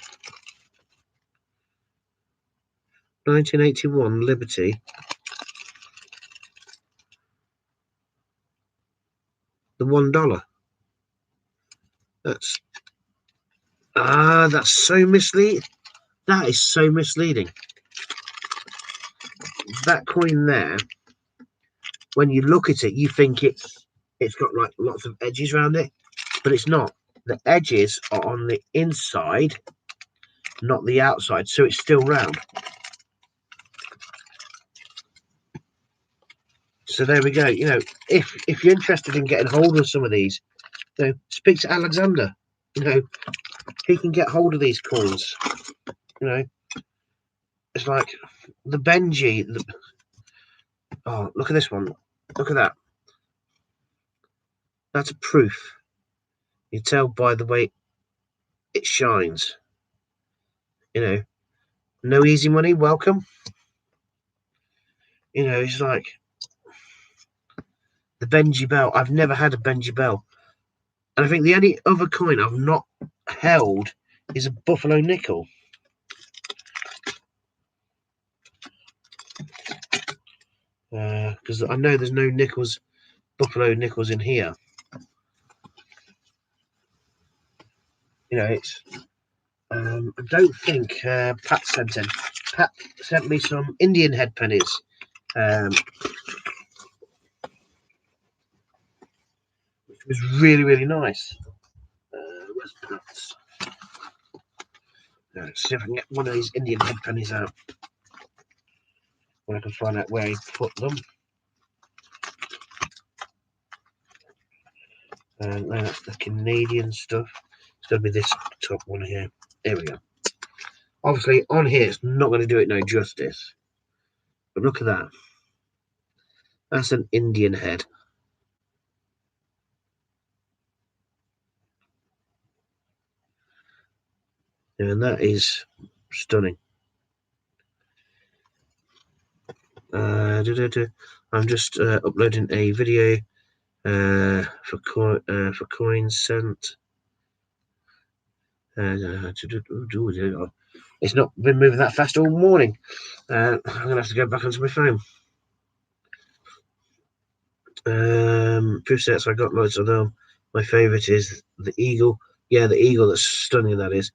1981 Liberty. The $1. That's so misleading. That is so misleading. That coin there, when you look at it, you think it's got like lots of edges around it, but it's not. The edges are on the inside, not the outside, so it's still round. So there we go. You know, if you're interested in getting hold of some of these, you know, speak to Alexander. You know, he can get hold of these coins. You know, it's like the Benji. Oh, look at this one. Look at that. That's a proof. You tell by the way it shines. You know, no easy money. Welcome. You know, it's like the Benji Bell. I've never had a Benji Bell, and I think the only other coin I've not held is a Buffalo nickel. Because I know there's no nickels, Buffalo nickels in here. You know, it's. I don't think Pat sent in. Pat sent me some Indian head pennies. Which was really, really nice. Where's Pat's? Let's see if I can get one of these Indian head pennies out. When I can find out where he put them. And that's the Canadian stuff. It's going to be this top one here. There we go. Obviously, on here, it's not going to do it no justice. But look at that. That's an Indian head. And that is stunning. I'm just uploading a video for coins sent. It's not been moving that fast all morning. I'm gonna have to go back onto my phone. Proof sets, I got loads of them. My favourite is the eagle. Yeah, the eagle, that's stunning, that is.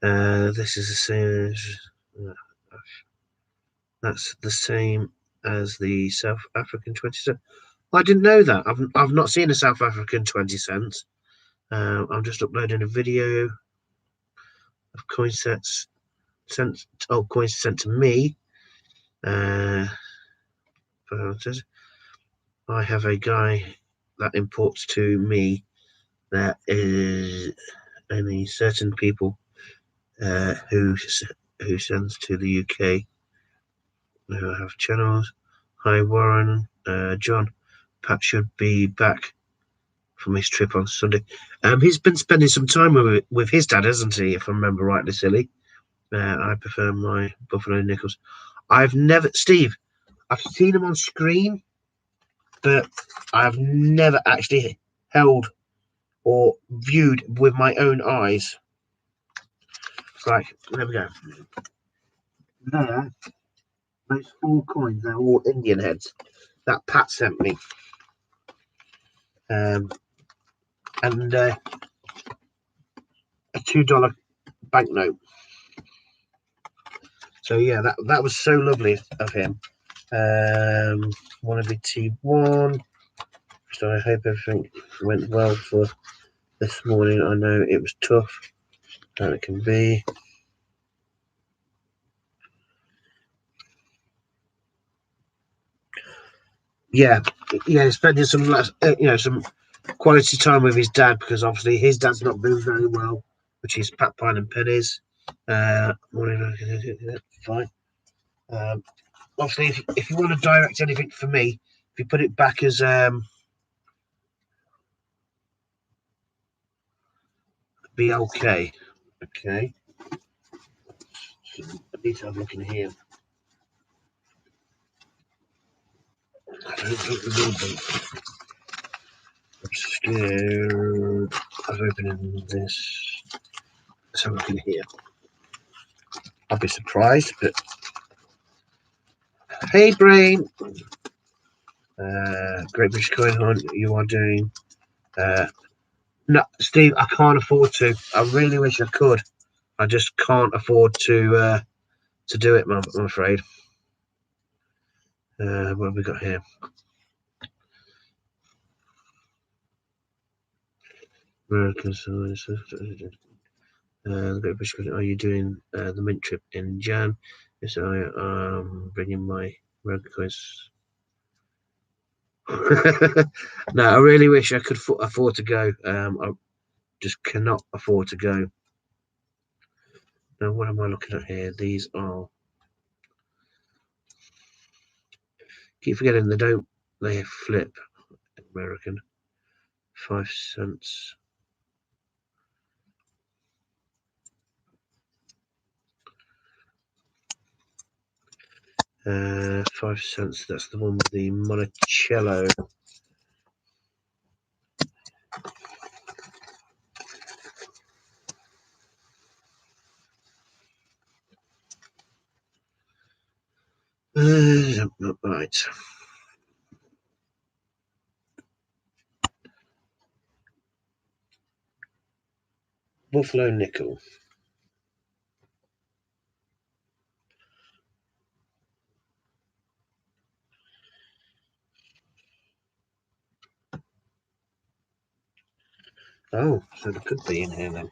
This is the same. That's the same as the South African 20 cent. I didn't know that. I've not seen a South African 20 cents. I'm just uploading a video of coin sets sent. Oh, coins sent to me. I have a guy that imports to me. There is only certain people who sends to the UK. Who have channels. Hi Warren, John. Pat should be back from his trip on Sunday. He's been spending some time with his dad, hasn't he? If I remember rightly, silly. I prefer my Buffalo nickels. I've never, Steve. I've seen them on screen, but I've never actually held or viewed with my own eyes. Right, there we go. There, those 4 coins, they're all Indian heads that Pat sent me. And a $2 banknote. So yeah, that was so lovely of him. Want to be T1. So I hope everything went well for this morning. I know it was tough, and it can be. Yeah, spending some some quality time with his dad, because obviously his dad's not doing very well, which is Pat Pine and Pennies. Fine. Obviously, if you want to direct anything for me, if you put it back as BLK, okay. I need to have a look in here. I don't think we will be. I'm scared of opening this. Let's have a look in here. I'll be surprised, but hey, Brain. Great British Coin Hunt, you are doing No, Steve, I can't afford to. I really wish I could. I just can't afford to do it, I'm afraid. What have we got here? Americans. Are you doing the mint trip in Jan? Yes, I am bringing my American coins. No, I really wish I could afford to go. I just cannot afford to go. Now, what am I looking at here? These are. Keep forgetting they flip American 5 cents. 5 cents. That's the one with the Monticello. Right. Buffalo nickel. Oh, so there could be in here then.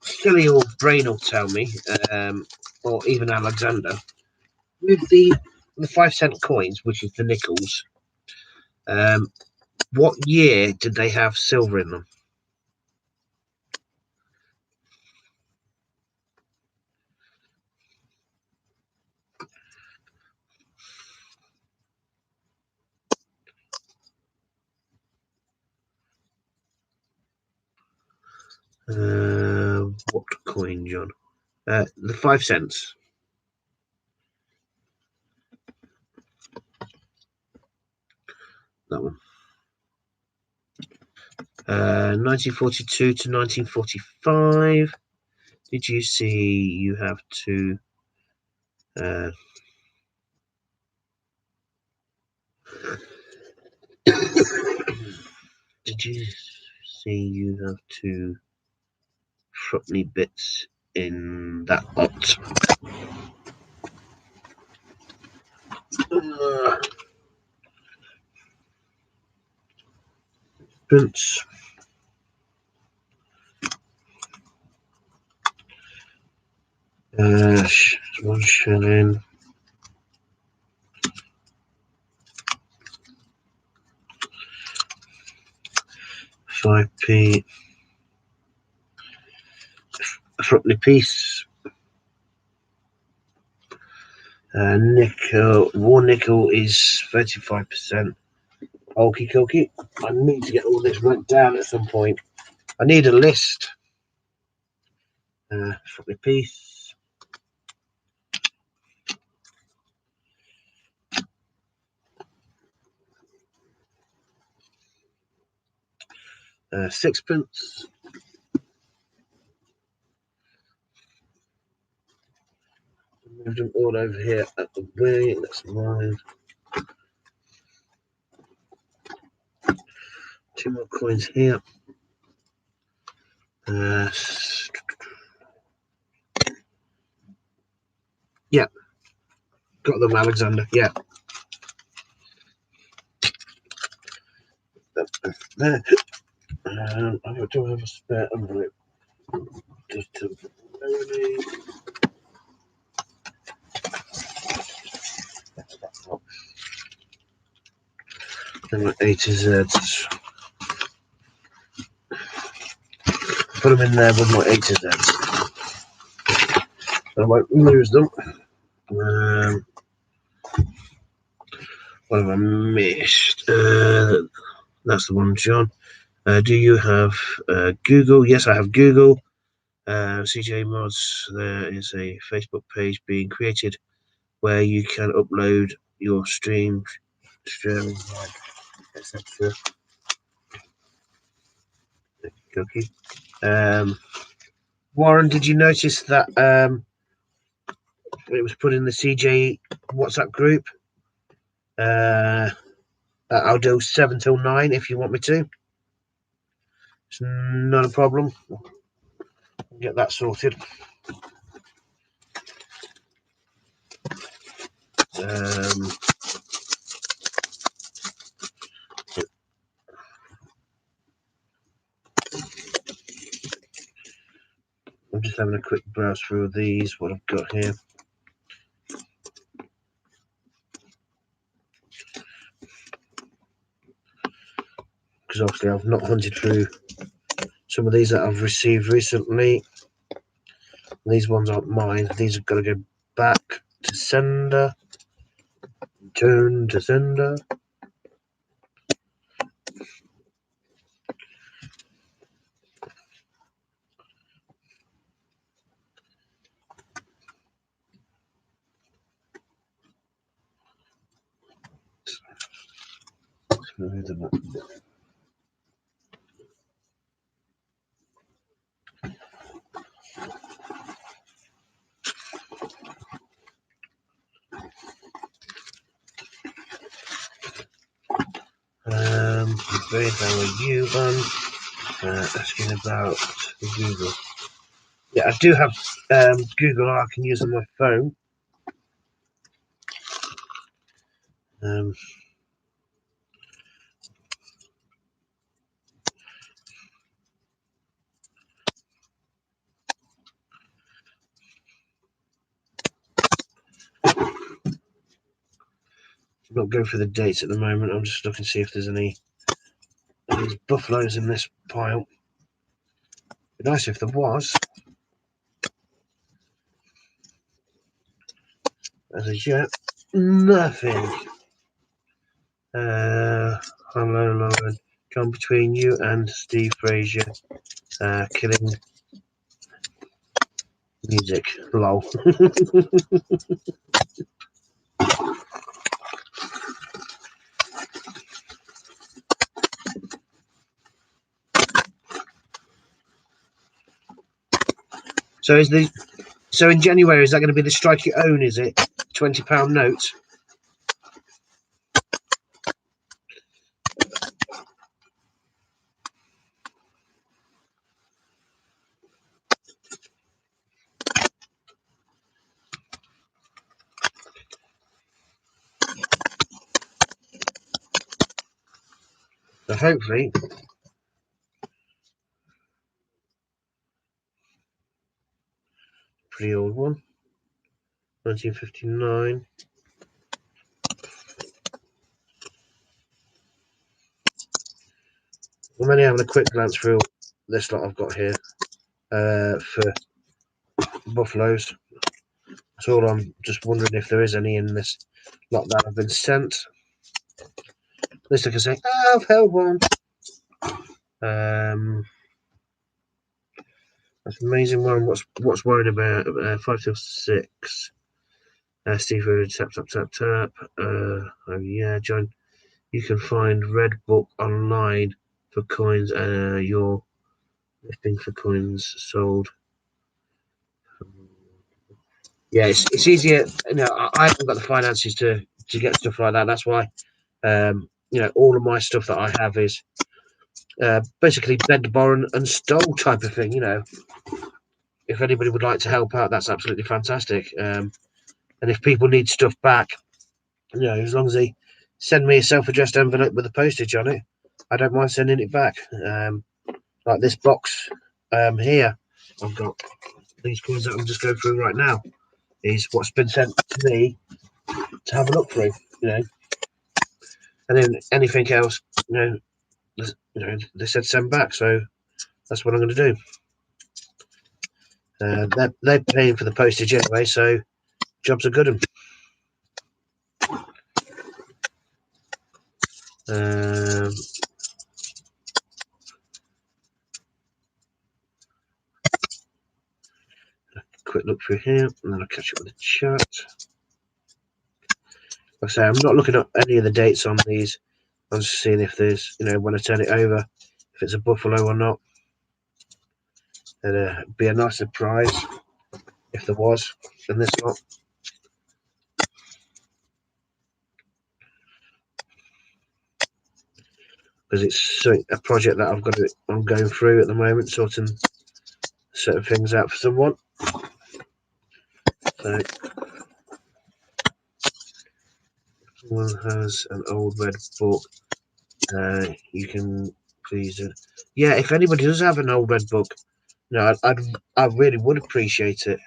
Silly old brain will tell me, or even Alexander, with the 5 cent coins, which is the nickels. What year did they have silver in them? What coin, John? The 5 cents. That one. 1942 to 1945. Did you see you have to did you see you have to frotny bits in that lot? Prince. 1 shilling. 5p. A frotny piece. Nickel. War nickel is 35%. Okie dokie. I need to get all this written down at some point. I need a list. Frotny piece. Sixpence. Moved them all over here at the way. That's mine. 2 more coins here. Yeah, got them, Alexander. Yeah, there. I do have a spare envelope. Just to then my A to Z's. Put them in there with my A to Z's. I won't lose them. What have I missed? That's the one, John. Do you have Google? Yes, I have Google. CJ Mods, there is a Facebook page being created where you can upload your stream, sharing, etc. Okay. Warren, did you notice that it was put in the CJ WhatsApp group? I'll do 7 till 9 if you want me to. It's not a problem. I'll get that sorted. I'm just having a quick browse through these, what I've got here. Because obviously I've not hunted through some of these that I've received recently. These ones aren't mine. These have got to go back to sender. Turn to sender. Very down with you one. Asking about Google. Yeah, I do have Google I can use on my phone. I'm not going for the dates at the moment. I'm just looking to see if there's any of these buffaloes in this pile. It'd be nice if there was. As of yet, nothing. Hello, Lauren. Come between you and Steve Frazier. Killing music. Lol. So in January, is that going to be the strike you own? Is it £20 notes? So hopefully, pretty old one, 1959. I'm only having a quick glance through this lot I've got here for buffaloes. That's all. I'm just wondering if there is any in this lot that have been sent. At least I can say, oh, I've held one. That's an amazing one. What's worried about 5 till 6? Steve tap. Oh yeah, John. You can find Red Book online for coins. Your listing for coins sold. Yeah, it's easier. You know, I haven't got the finances to get stuff like that. That's why, you know, all of my stuff that I have is basically bend, borrow, and stole type of thing. You know, if anybody would like to help out, that's absolutely fantastic. And if people need stuff back, you know, as long as they send me a self-addressed envelope with a postage on it, I don't mind sending it back. Like this box here, I've got these coins that I'm just going through right now. Is what's been sent to me to have a look through, you know. And then anything else, you know, they said send back, so that's what I'm going to do. They're paying for the postage anyway, so jobs are good. Quick look through here, and then I'll catch up with the chat. Like I say, I'm not looking at any of the dates on these. I'm just seeing if there's, you know, when I turn it over, if it's a buffalo or not. It'd be a nice surprise if there was in this lot. because it's a project that I'm going through at the moment, sorting certain things out for someone. So someone has an old red book, you can please yeah, if anybody does have an old red book, I really would appreciate it.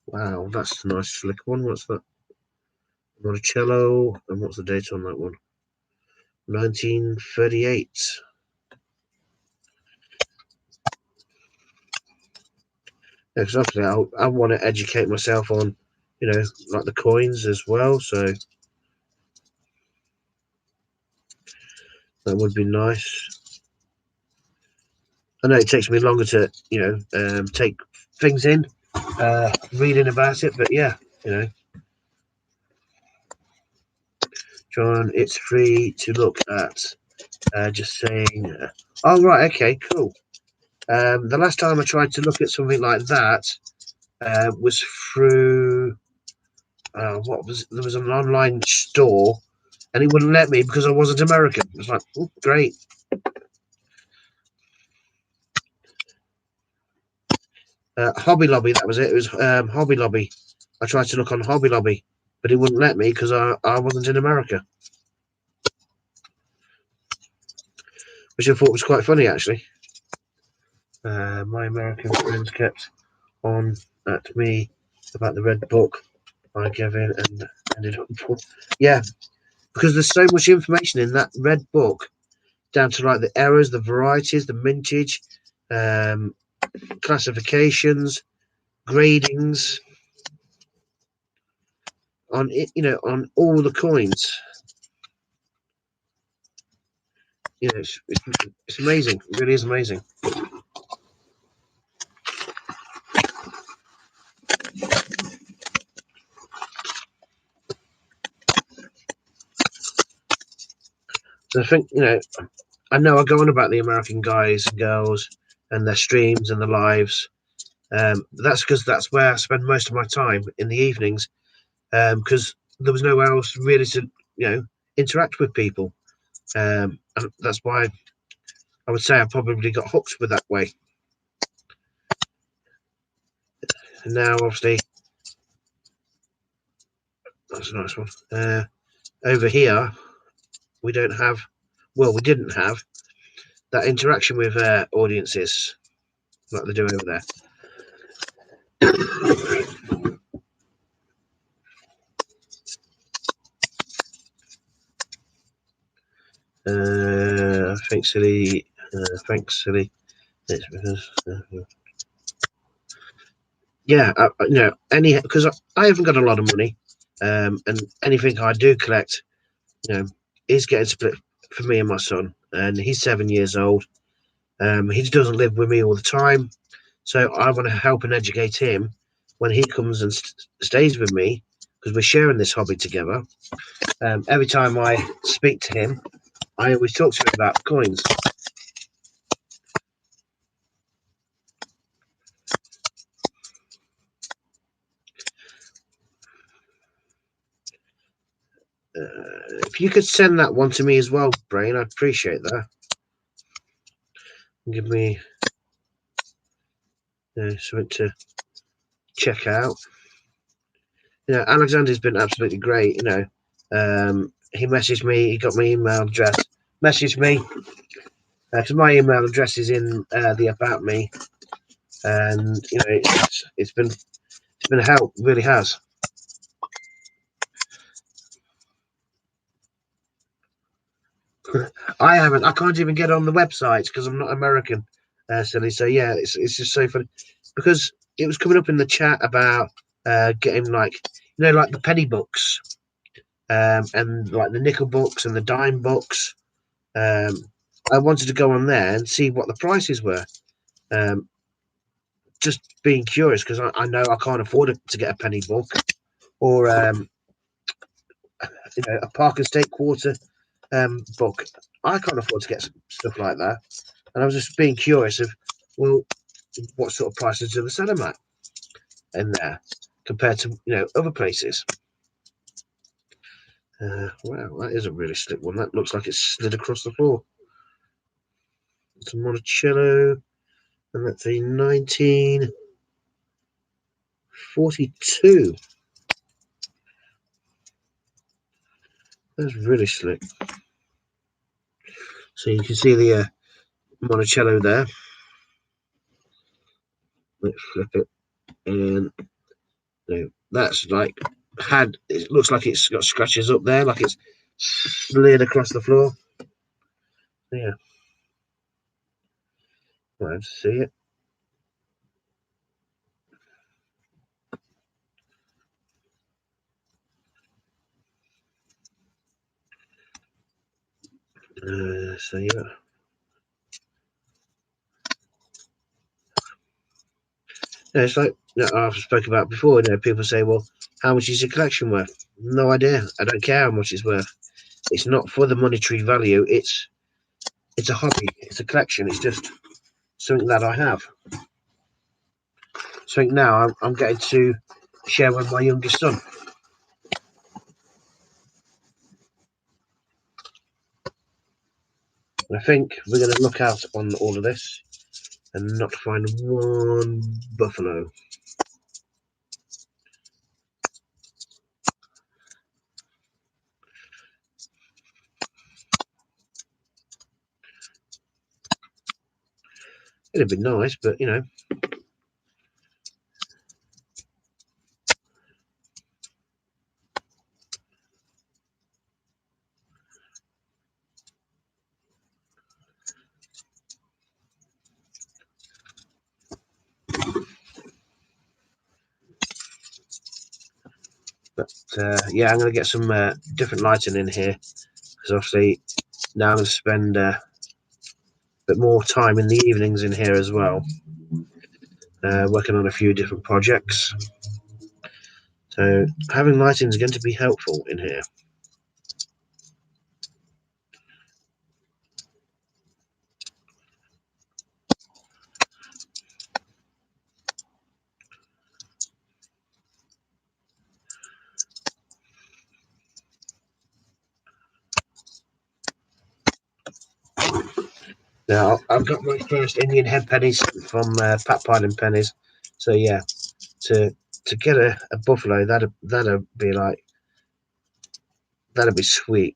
Wow, that's a nice slick one. What's that? Monticello, and what's the date on that one? 1938. Yeah, because obviously I want to educate myself on, like the coins as well. So that would be nice. I know it takes me longer to, take things in, reading about it, but yeah, John, it's free to look at. Just saying. Oh right, okay, cool. The last time I tried to look at something like that was through there was an online store, and it wouldn't let me because I wasn't American. It was like, oh, great. Hobby Lobby, that was it. It was Hobby Lobby. I tried to look on Hobby Lobby, but it wouldn't let me because I wasn't in America, which I thought was quite funny actually. My American friends kept on at me about the red book I gave in and ended up. Yeah, because there's so much information in that red book, down to like the errors, the varieties, the mintage, classifications, gradings on it, on all the coins. It's amazing. It really is amazing. So I think, I know I go on about the American guys and girls and their streams and their lives. That's because that's where I spend most of my time in the evenings, because there was nowhere else really to, interact with people. And that's why I would say I probably got hooked with that way. And now, obviously, that's a nice one. Over here, we don't have, well, we didn't have that interaction with audiences like they do over there. Thanks, silly. Thanks, silly. It's because, yeah, because I haven't got a lot of money, and anything I do collect, is getting split for me and my son, and he's 7 years old. He doesn't live with me all the time, so I want to help and educate him when he comes and stays with me, because we're sharing this hobby together. Every time I speak to him, I always talk to him about coins. If you could send that one to me as well, Brain, I'd appreciate that. Give me something to check out. Alexander's been absolutely great. He messaged me. He got my email address. Messaged me because my email address is in the about me, and it's been a help. Really has. I can't even get on the website because I'm not American, silly. So yeah, it's just so funny because it was coming up in the chat about getting like the penny books, and like the nickel books and the dime books. I wanted to go on there and see what the prices were. Just being curious because I know I can't afford to get a penny book or a Park and State Quarter book. I can't afford to get stuff like that. And I was just being curious of, well, what sort of prices do they sell them at in there compared to, you know, other places. Wow, that is a really slick one. That looks like it's slid across the floor. It's a Monticello, and that's a 1942. That's really slick. So you can see the Monticello there. Let's flip it, and you know, that's like it looks like it's got scratches up there, like it's slid across the floor. Yeah, glad to see it. So yeah. Yeah, it's like, you know, I've spoken about before. You know, people say, "Well, how much is your collection worth?" No idea. I don't care how much it's worth. It's not for the monetary value. It's a hobby. It's a collection. It's just something that I have. Something now I'm getting to share with my youngest son. And I think we're going to look out on all of this and not find one buffalo. It'd be nice, but you know. But yeah, I'm going to get some different lighting in here because obviously now I'm going to spend a bit more time in the evenings in here as well, working on a few different projects. So having lighting is going to be helpful in here. Now I've got my first Indian head pennies from Pat Pine Pennies. So yeah, to get a buffalo, that'd be like, that'd be sweet.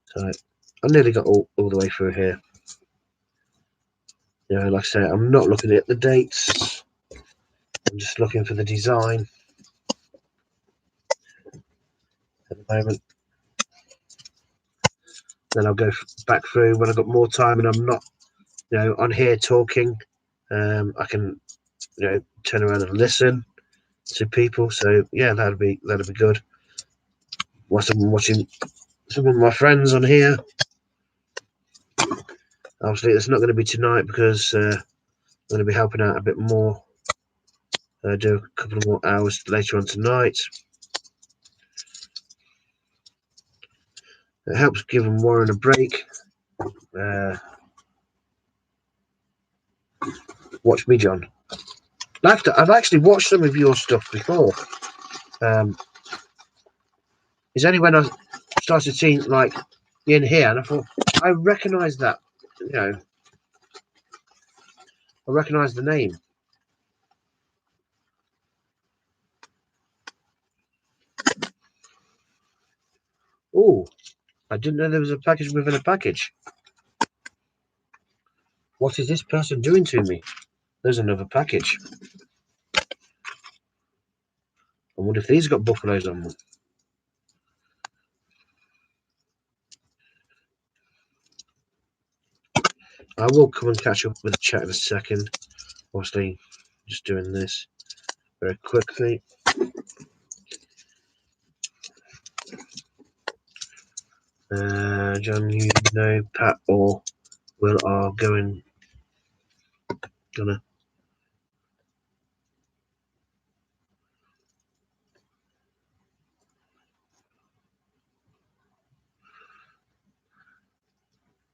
So I nearly got all the way through here. You know, like I say, I'm not looking at the dates. I'm just looking for the design at the moment. Then I'll go back through when I've got more time and I'm not, you know, on here talking. I can, you know, turn around and listen to people. So yeah, that'd be good. Whilst I'm watching some of my friends on here. Obviously, it's not going to be tonight because I'm going to be helping out a bit more. Do a couple of more hours later on tonight. It helps giving Warren a break. Watch me, John. I've actually watched some of your stuff before. It's only when I started seeing like in here, and I thought I recognise that. You know, I recognise the name. Oh, I didn't know there was a package within a package. What is this person doing to me? There's another package. I wonder if these got buffaloes on them. I will come and catch up with the chat in a second. Obviously, just doing this very quickly. John, you know Pat or Will are gonna.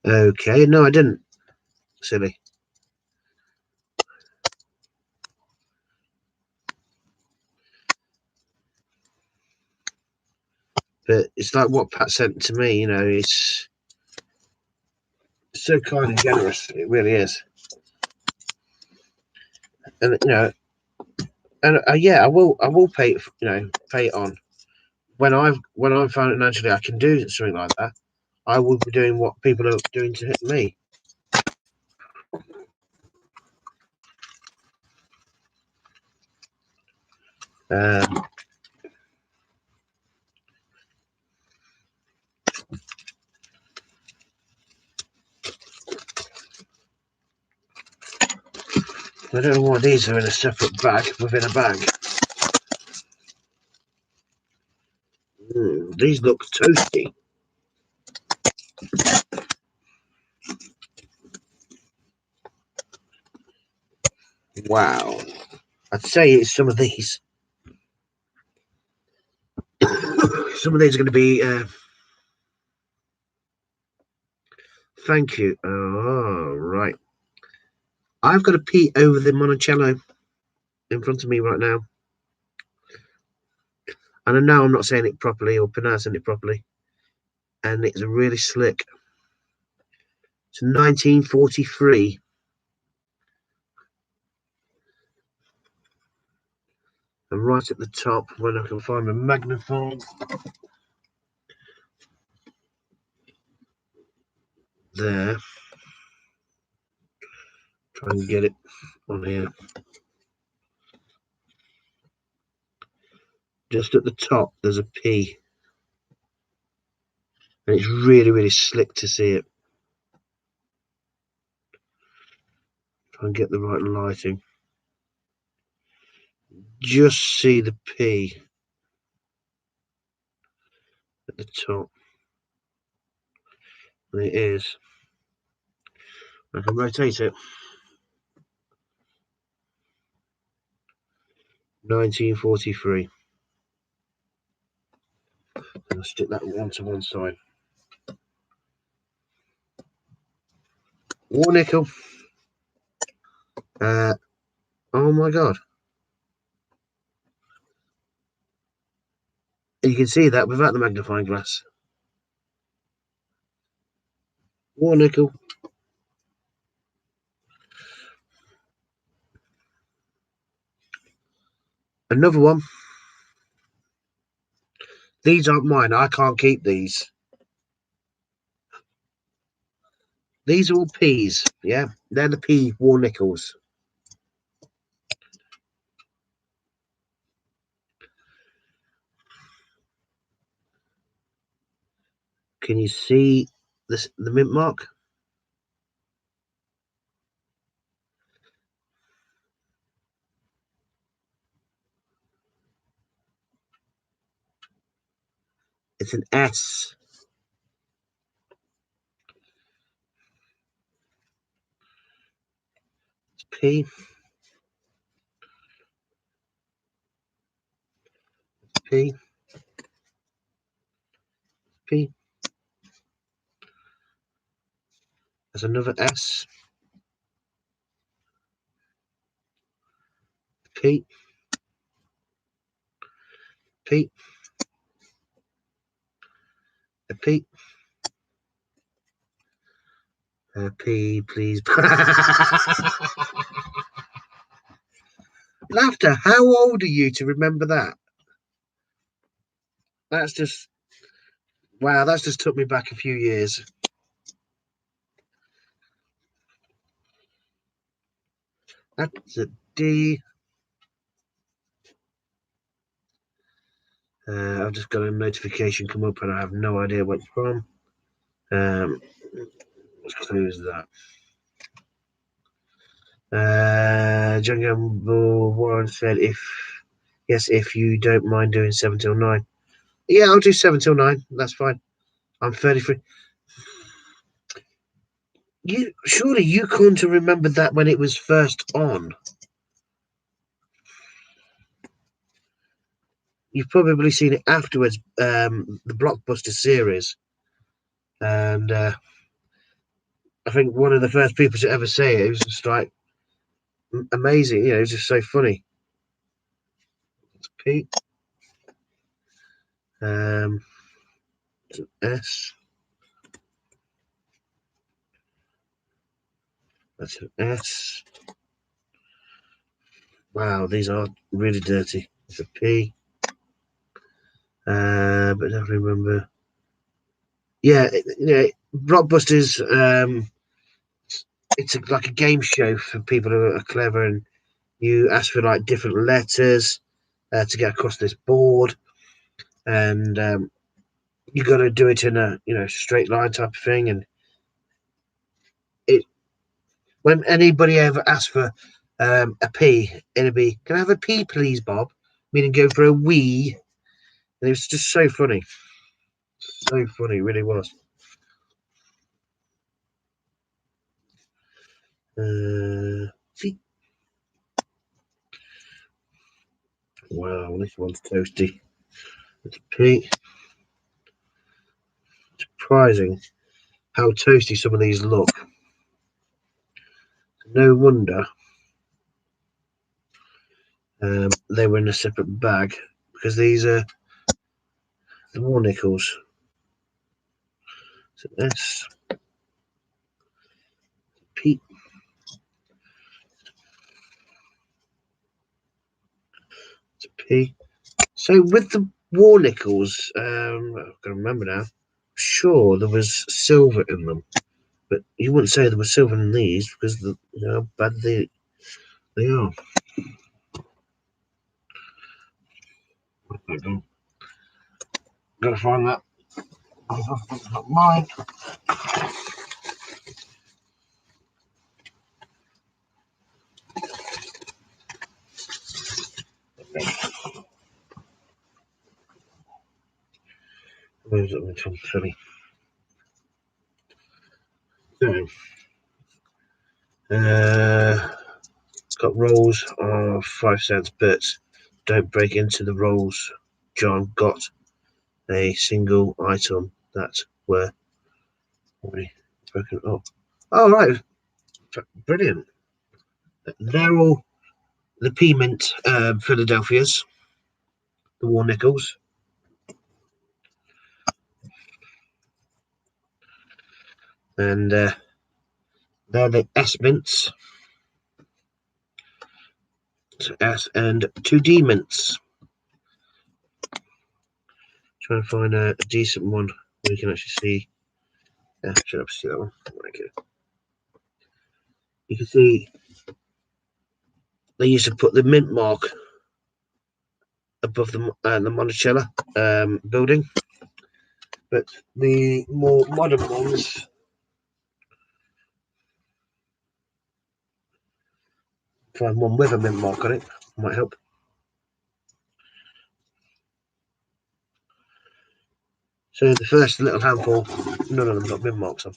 Okay, no, I didn't. Silly. But it's like what Pat sent to me, you know, it's so kind and generous. It really is. And you know, and yeah, I will pay it, you know, pay it on when I've found financially I can do something like that. I will be doing what people are doing to me. Um, I don't know why these are in a separate bag within a bag. These look toasty. Wow. I'd say it's some of these. Some of these are going to be. Thank you. Oh, right. I've got a P over the Monticello in front of me right now. And I know I'm not saying it properly or pronouncing it properly. And it's really slick. It's 1943. And right at the top, when I can find my magnifying, there. Try and get it on here. Just at the top, there's a P. And it's really, really slick to see it. Try and get the right lighting. Just see the P at the top. And it is. I can rotate it. 1943. And I'll stick that one to one side. War nickel. Oh my god. You can see that without the magnifying glass. War nickel. Another one. These aren't mine. I can't keep these. These are all P's. Yeah, they're the P war nickels. Can you see this? The mint mark? It's an S. It's P. P. P. There's another S. P. P. A P. P, please. Laughter. How old are you to remember that? That's just wow. That's just took me back a few years. That's a D. I've just got a notification come up and I have no idea what it's from. Let's close that. John Gamble Warren said, if you don't mind doing 7 till 9. Yeah, I'll do 7 till 9. That's fine. I'm 33. Surely you couldn't have remembered that when it was first on. You've probably seen it afterwards, the Blockbuster series, and I think one of the first people to ever say it, it was just like amazing. You know, it was just so funny. It's P. It's an S. That's an S. Wow, these are really dirty. It's a P. But I don't remember. Yeah, Blockbusters. It's like a game show for people who are clever, and you ask for like different letters to get across this board, and you got to do it in a straight line type of thing. And it when anybody ever asks for a P, it'll be, "Can I have a P, please, Bob?" Meaning go for a wee, and it was just so funny, it really was. See, wow, this one's toasty. It's a P. Surprising how toasty some of these look. No wonder they were in a separate bag, because these are the war nickels. So S, P, it's a P. So with the war nickels, I can remember now. Sure, there was silver in them, but you wouldn't say there was silver in these because how bad they are. Gotta find that. That's not mine. Where's it? Which one's silly? So, it's got rolls of 5 cents, but don't break into the rolls. John got a single item that were already broken up. Oh, right. Brilliant. They're all the P Mint Philadelphia's, the War Nickels. And they're the S Mints. S and 2D Mints. Trying to find a decent one where you can actually see. Yeah, should have see that one. Okay. You can see they used to put the mint mark above the Monticello building, but the more modern ones find one with a mint mark on it might help. So the first little handful, none of them got mint marks on.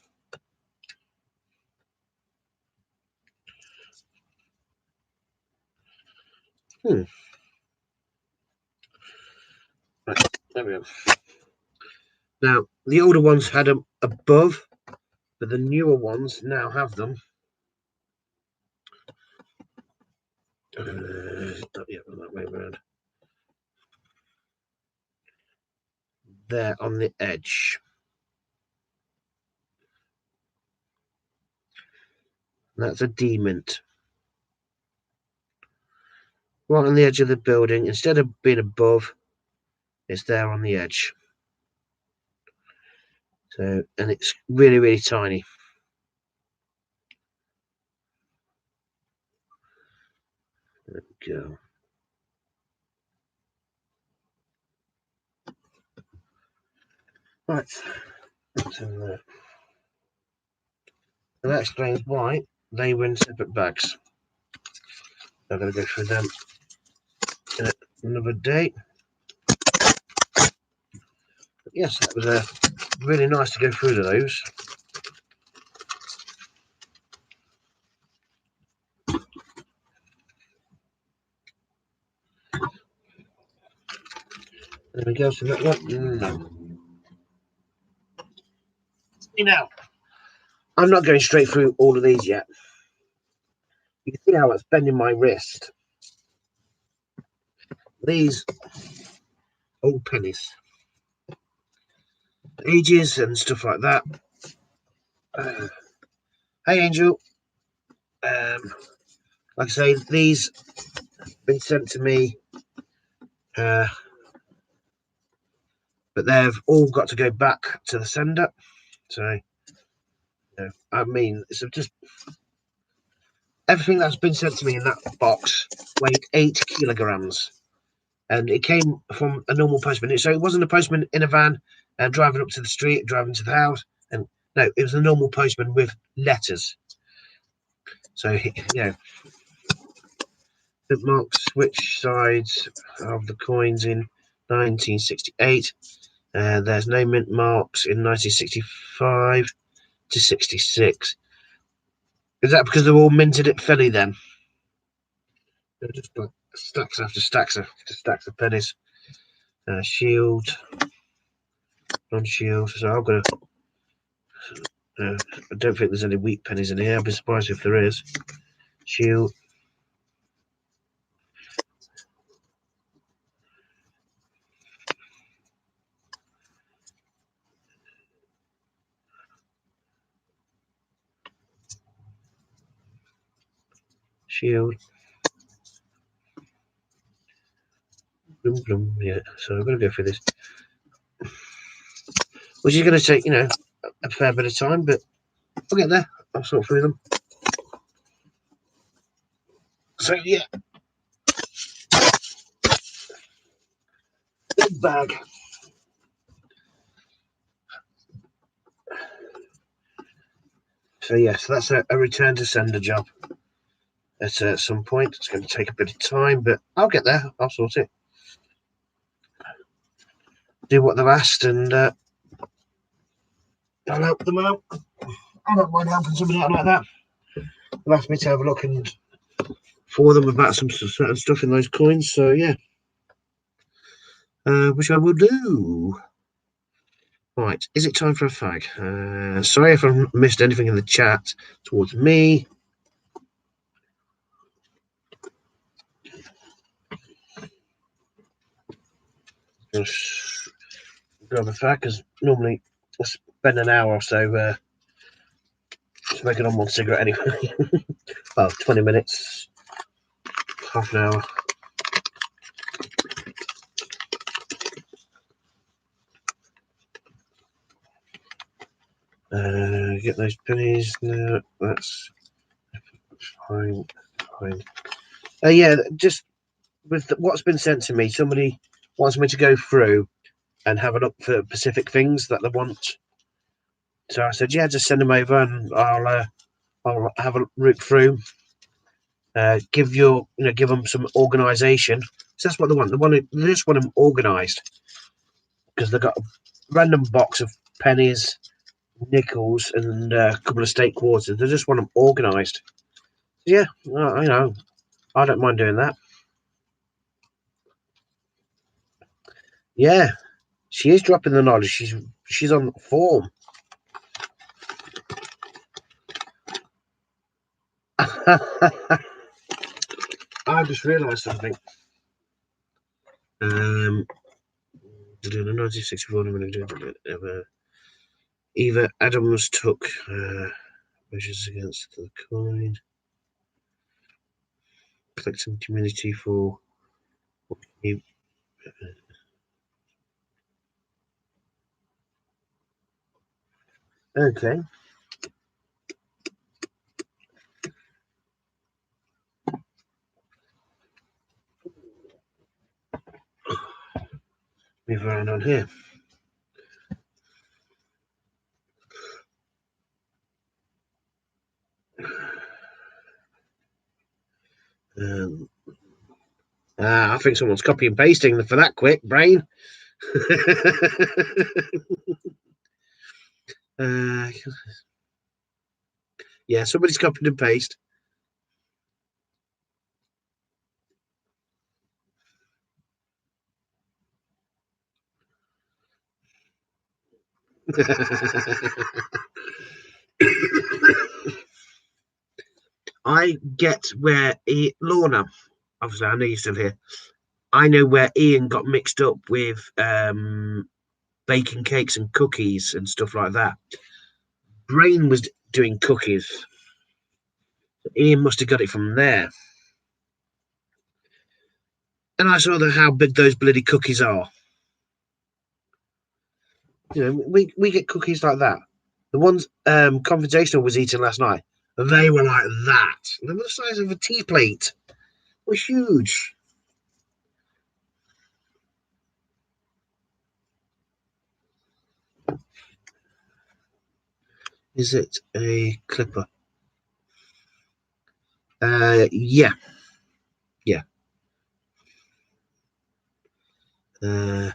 Right, there we go. Now the older ones had them above, but the newer ones now have them. Yeah, that way around. There on the edge. That's a D Mint. Right on the edge of the building. Instead of being above, it's there on the edge. So, and it's really, really tiny. There we go. Right. That's in there. And that explains why they were in separate bags. I'm going to go through them in another day. But yes, that was a really nice to go through those. Anything else in that one? No. Now, I'm not going straight through all of these yet. You can see how it's bending my wrist. These old pennies, ages and stuff like that. Hey, Angel. Like I say, these have been sent to me, but they've all got to go back to the sender. So, I mean, it's just everything that's been sent to me in that box weighed 8 kilograms, and it came from a normal postman. So it wasn't a postman in a van and driving up to the street, driving to the house, and no, it was a normal postman with letters. So it marks which sides of the coins in 1968. There's no mint marks in 1965 to 66. Is that because they're all minted at Philly then? They're just like stacks after stacks of pennies. Shield, non-shield. So I'm gonna. I don't think there's any wheat pennies in here. I'd be surprised if there is. Shield. Shield. Blum, blum, yeah, so I'm going to go through this. Which is going to take, a fair bit of time, but I'll get there. I'll sort through them. So, yeah. Big bag. So, yes, that's a return to sender job. At some point, it's going to take a bit of time, but I'll get there. I'll sort it. Do what they've asked, and I'll help them out. I don't mind helping somebody out like that. They've asked me to have a look and for them about some certain stuff in those coins, so yeah. Which I will do. Right, is it time for a fag? Sorry if I've missed anything in the chat towards me. Just grab a fag, because normally I spend an hour or so smoking on one cigarette anyway. Well, 20 minutes, half an hour. Get those pennies. No, that's fine. Yeah, just with what's been sent to me, somebody wants me to go through and have a look for specific things that they want. So I said, yeah, just send them over, and I'll have a root through. Give them some organisation. So that's what they want. They just want them organised, because they've got a random box of pennies, nickels, and a couple of state quarters. They just want them organised. Yeah, I don't mind doing that. Yeah, she is dropping the knowledge. She's on form. I just realised something. 1964. Eva Adams took measures against the coin, collecting community for. Okay. Move around on here. I think someone's copy and pasting for that quick, brain. Uh, yeah, somebody's copied and paste. I get where Lorna, obviously, I know you're still here. I know where Ian got mixed up with baking cakes and cookies and stuff like that. Brain was doing cookies. Ian must have got it from there. And I saw how big those bloody cookies are. You know, we get cookies like that. The ones Conversational was eating last night, they were like that. They were the size of a tea plate. They were huge. Is it a clipper? Yeah, yeah. Uh,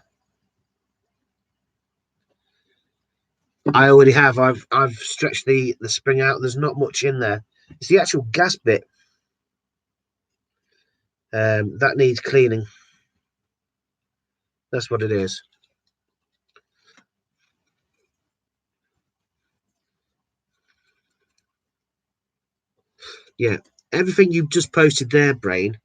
I already have. I've stretched the spring out. There's not much in there. It's the actual gas bit that needs cleaning. That's what it is. Yeah, everything you've just posted there, Brain.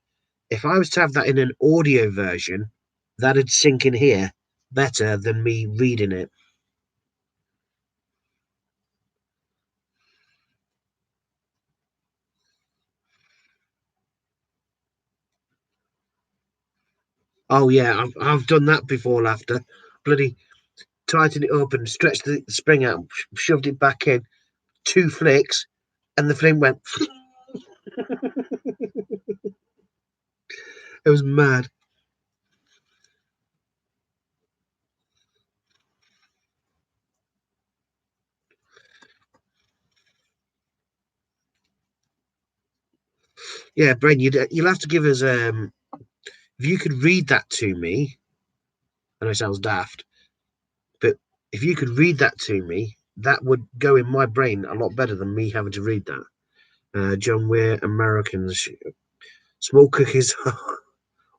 If I was to have that in an audio version, that'd sink in here better than me reading it. Oh yeah, I've done that before. Laughter, bloody tightened it up and stretched the spring out, shoved it back in. 2 flicks, and the flame went. It was mad. Yeah, Brain, you'll have to give us if you could read that to me. I know it sounds daft, but if you could read that to me, that would go in my brain a lot better than me having to read that. John, we're Americans. Small cookies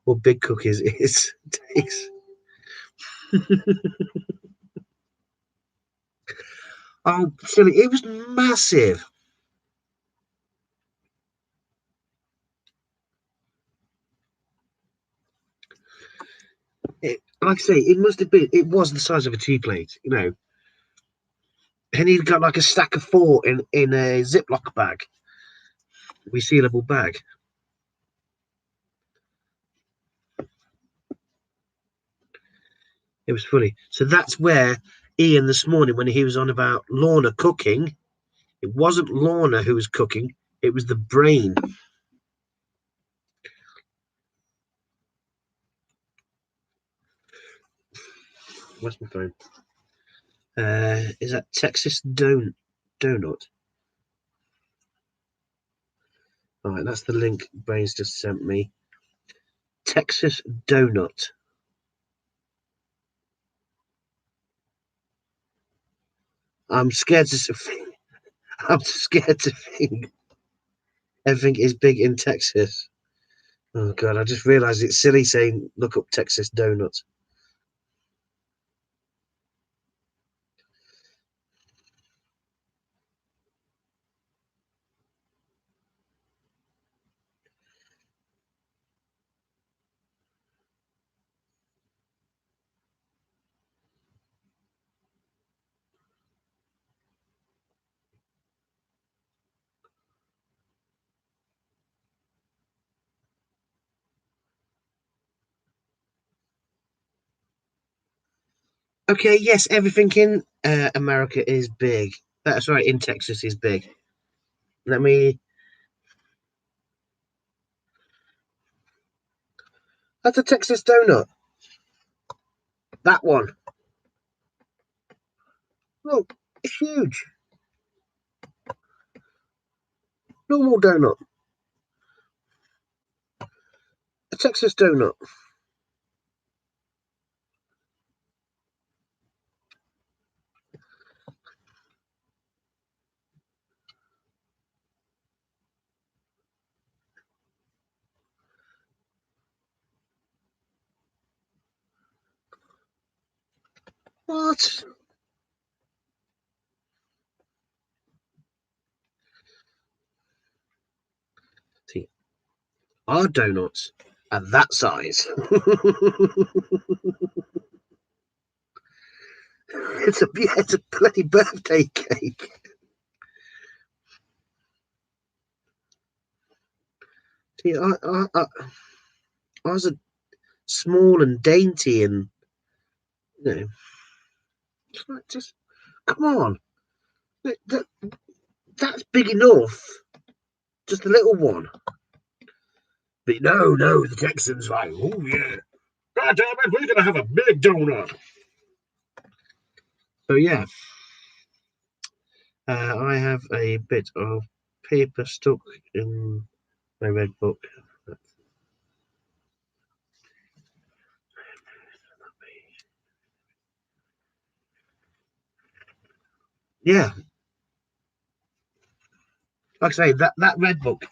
or big cookies is takes. Oh, silly! It was massive. Like I say, it must have been. It was the size of a tea plate, you know. And he'd got like a stack of four in a Ziploc bag, resealable bag. It was funny. So that's where Ian this morning, when he was on about Lorna cooking, it wasn't Lorna who was cooking; it was the brain. Where's my phone? Is that Texas donut? All right, that's the link Brain's just sent me. Texas donut. I'm scared to. I'm scared to think everything is big in Texas. Oh god, I just realised it's silly saying look up Texas donuts. Okay, yes, everything in America is big. That's right, in Texas is big. Let me. That's a Texas donut. That one. Look, it's huge. Normal donut. A Texas donut. What? See, our donuts are that size. It's a bloody birthday cake. See, ours are small and dainty, and you know, just come on. That's big enough. Just a little one. But no, the Texans like, oh yeah, God damn it, we're gonna have a big donut. So yeah, I have a bit of paper stuck in my red book. Yeah, like I say, that red book,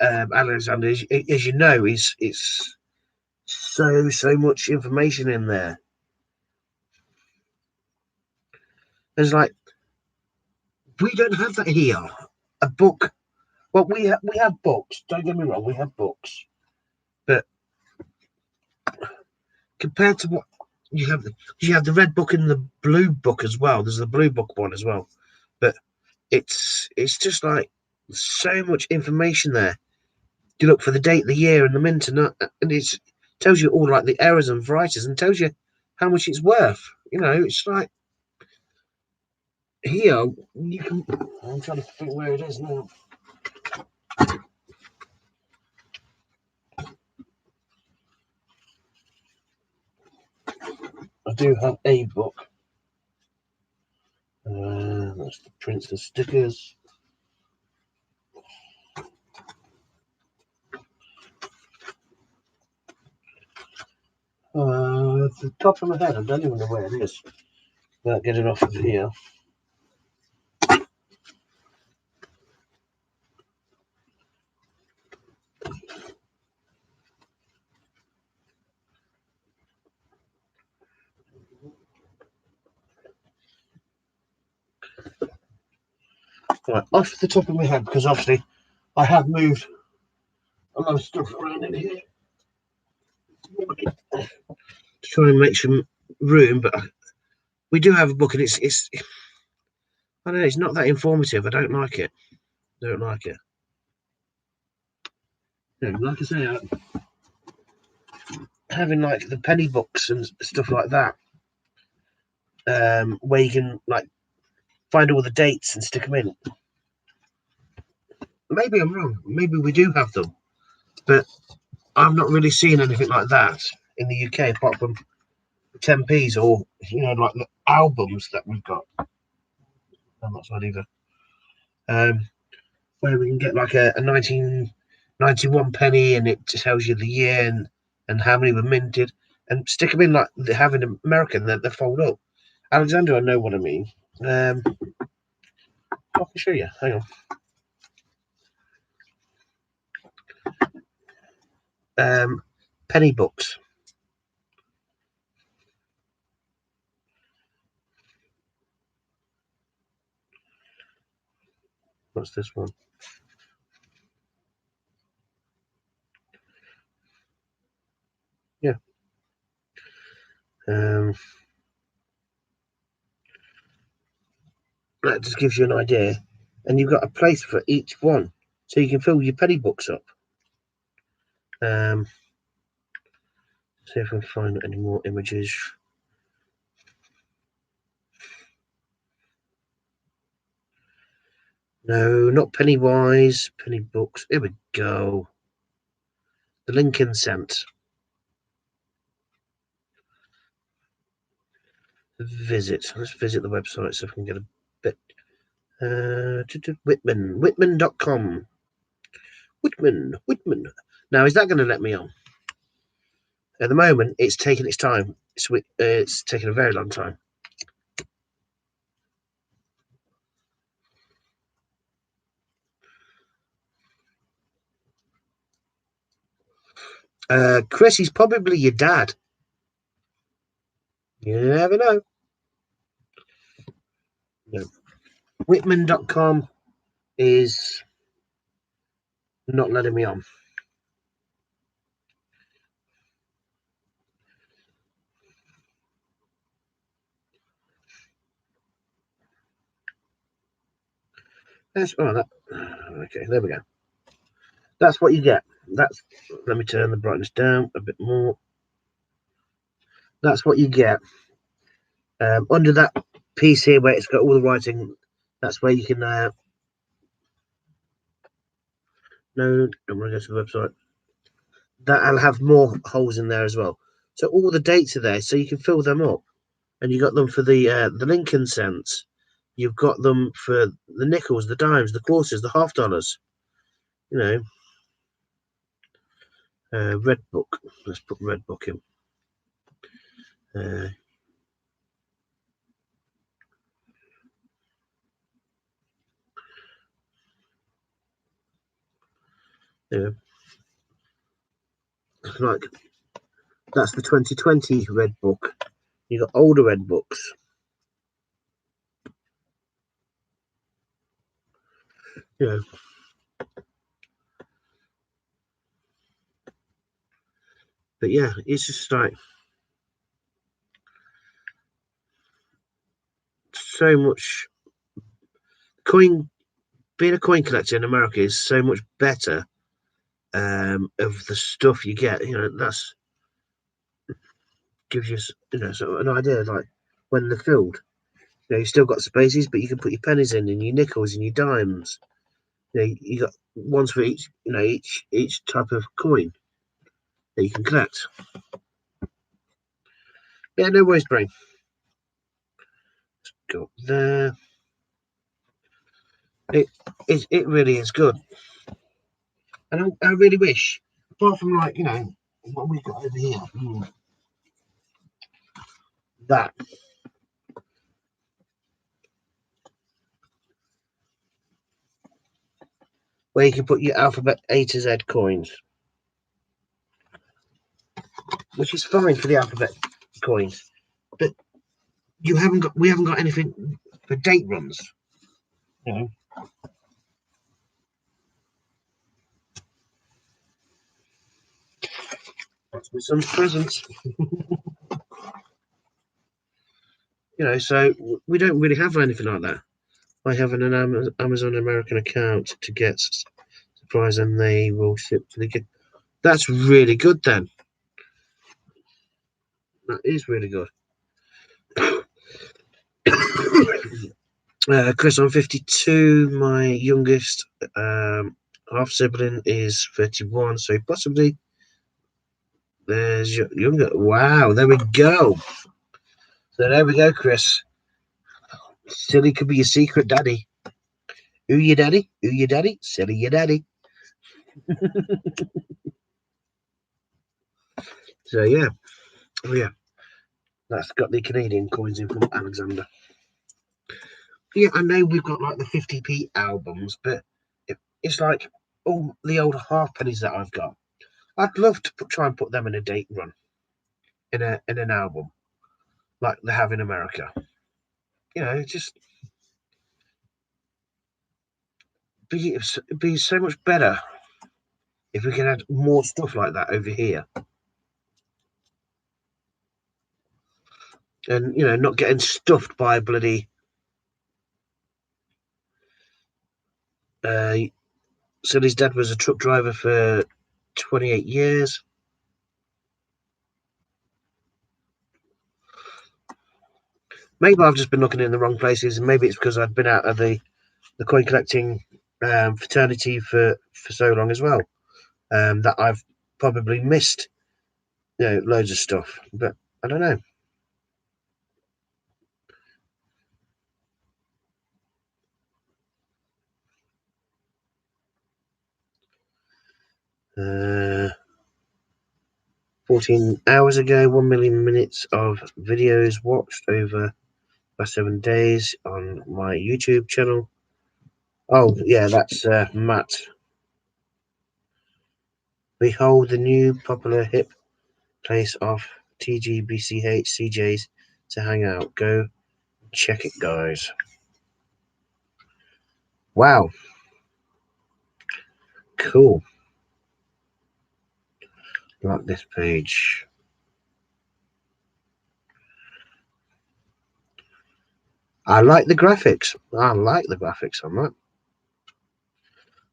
Alexander, as you know, is it's so much information in there. There's like we don't have that here. A book. Well, we have books. Don't get me wrong, we have books, but compared to what you have the red book and the blue book as well. There's the blue book one as well, but it's just like so much information there. You look for the date, the year, and the mint, and it tells you all like the errors and varieties, and tells you how much it's worth. You know, it's like here you can. I'm trying to think where it is now. I do have a book. That's the prints and stickers. At the top of my head, I don't even know where it is. Without getting off of here. Right, off the top of my head, because obviously I have moved a lot of stuff around in here to try and make some room, but we do have a book, and it's I don't know, it's not that informative. I don't like it. Don't like it. Yeah, like I say, having like the penny books and stuff like that, where you can like find all the dates and stick them in. Maybe I'm wrong. Maybe we do have them, but I've not really seen anything like that in the UK apart from 10p's or like the albums that we've got. I'm not sure either. Where we can get like a 1991 penny, and it tells you the year and how many were minted, and stick them in like they have in American that they fold up. Alexander, I know what I mean. I can show you. Hang on. Penny books. What's this one? Yeah. That just gives you an idea, and you've got a place for each one, so you can fill your penny books up. See if I can find any more images. No, not Pennywise. Penny books. Here we go. The Lincoln Cent. Visit. Let's visit the website so I can get a bit. Whitman.com. Whitman. Now, is that going to let me on? At the moment, it's taking its time. It's taking a very long time. Chris, he's probably your dad. You never know. No. Whitman.com is not letting me on. Okay, there we go. That's what you get. Let me turn the brightness down a bit more. That's what you get. Under that piece here where it's got all the writing, that's where you can no, don't want to go to the website. That'll have more holes in there as well. So all the dates are there, so you can fill them up. And you got them for the Lincoln cents. You've got them for the nickels, the dimes, the quarters, the half dollars. You know, red book. Let's put red book in. Yeah, like that's the 2020 red book. You got older red books. You know, but yeah, it's just like so much coin. Being a coin collector in America is so much better. Of the stuff you get, that's gives you, sort of an idea. Like when they're filled, you still got spaces, but you can put your pennies in and your nickels and your dimes. You got ones for each, each type of coin that you can collect. Yeah, no worries, brain. Go up there. It really is good, and I really wish, apart from like what we've got over here, that where you can put your alphabet A to Z coins, which is fine for the alphabet coins, but we haven't got anything for date runs. You know, that's my son's presents. So we don't really have anything like that. I have an Amazon American account to get supplies, and they will ship to the kid. That's really good then. That is really good. Chris, I'm 52. My youngest half sibling is 31, so possibly there's your younger. Wow, there we go. So there we go, Chris. Silly could be your secret daddy. Who your daddy? Who your daddy? Silly your daddy. So yeah, oh yeah, that's got the Canadian coins in from Alexander. Yeah, I know we've got like the 50p albums, but it's like all the old half pennies that I've got. I'd love to try and put them in a date run in an album like they have in America. Just be so much better if we can add more stuff like that over here, and not getting stuffed by bloody. So his dad was a truck driver for 28 years. Maybe I've just been looking in the wrong places, and maybe it's because I've been out of the coin collecting fraternity for so long as well, that I've probably missed loads of stuff, but I don't know. 14 hours ago, 1 million minutes of videos watched over last 7 days on my YouTube channel. Oh yeah, that's Matt. Behold the new popular hip place of TGBCH CJs to hang out. Go check it, guys. Wow. Cool. Like this page. I like the graphics. I like the graphics on that.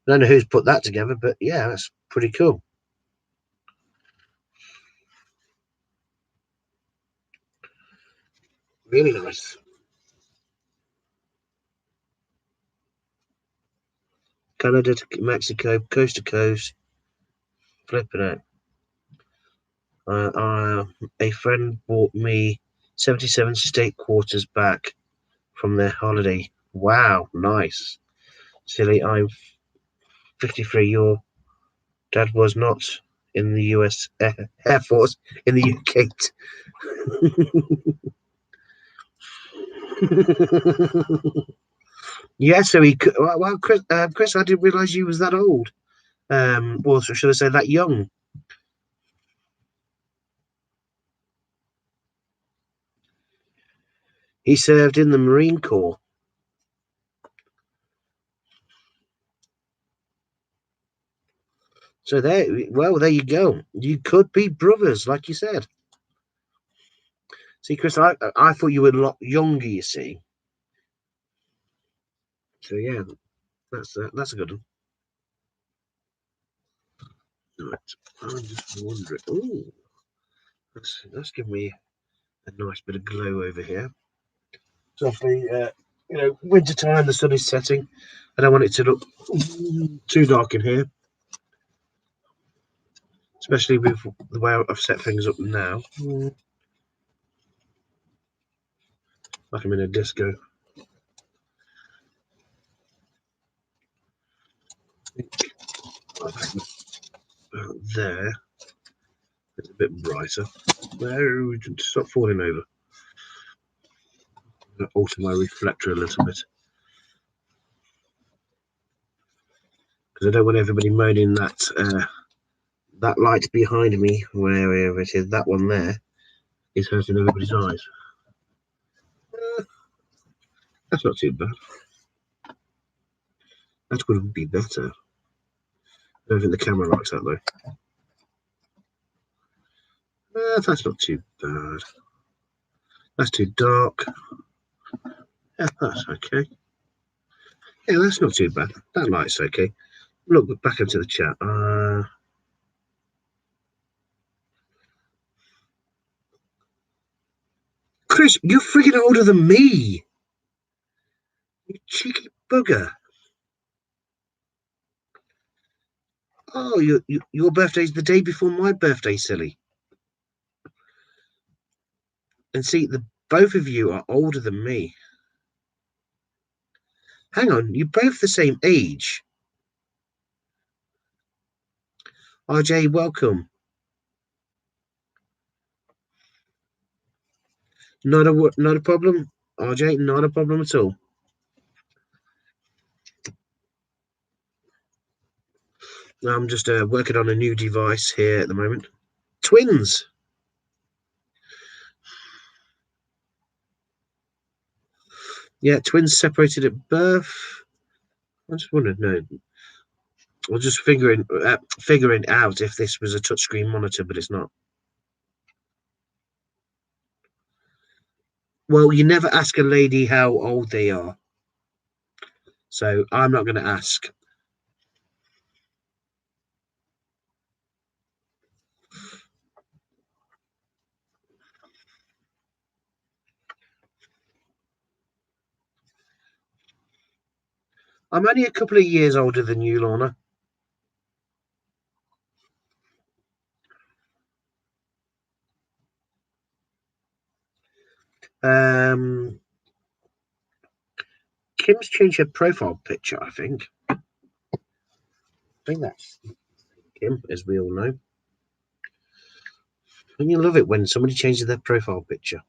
I don't know who's put that together, but yeah, that's pretty cool. Really nice. Canada to Mexico, coast to coast. Flipping it. A friend bought me 77 state quarters back from their holiday. Wow, nice. Silly, I'm 53. Your dad was not in the US Air Force in the UK. Yeah, so he could. Well, Chris, I didn't realise you was that old. Or should I say that young? He served in the Marine Corps. So there you go. You could be brothers, like you said. See, Chris, I thought you were a lot younger. You see. So yeah, that's a good one. Right. I'm just wondering. Oh, that's giving me a nice bit of glow over here. So winter time, the sun is setting. I don't want it to look too dark in here, especially with the way I've set things up now. Like I'm in a disco. There, it's a bit brighter. No, stop falling over. I'm alter my reflector a little bit because I don't want everybody moaning that that light behind me, wherever it is, that one there, is hurting everybody's eyes. That's not too bad. That would be better. I don't think the camera likes that though. That's not too bad. That's too dark. Yeah, that's okay. Yeah, that's not too bad. That light's okay. Look back into the chat. Chris, you're freaking older than me. You cheeky bugger. Oh, your birthday's the day before my birthday, silly. And see, the both of you are older than me. Hang on, you're both the same age. RJ, welcome. Not a problem, RJ. Not a problem at all. I'm just working on a new device here at the moment. Twins. Yeah, twins separated at birth. I just wanted to know. I was just figuring out if this was a touchscreen monitor, but it's not. Well, you never ask a lady how old they are, so I'm not going to ask. I'm only a couple of years older than you, Lorna. Kim's changed her profile picture, I think. I think that's Kim, as we all know. And you love it when somebody changes their profile picture.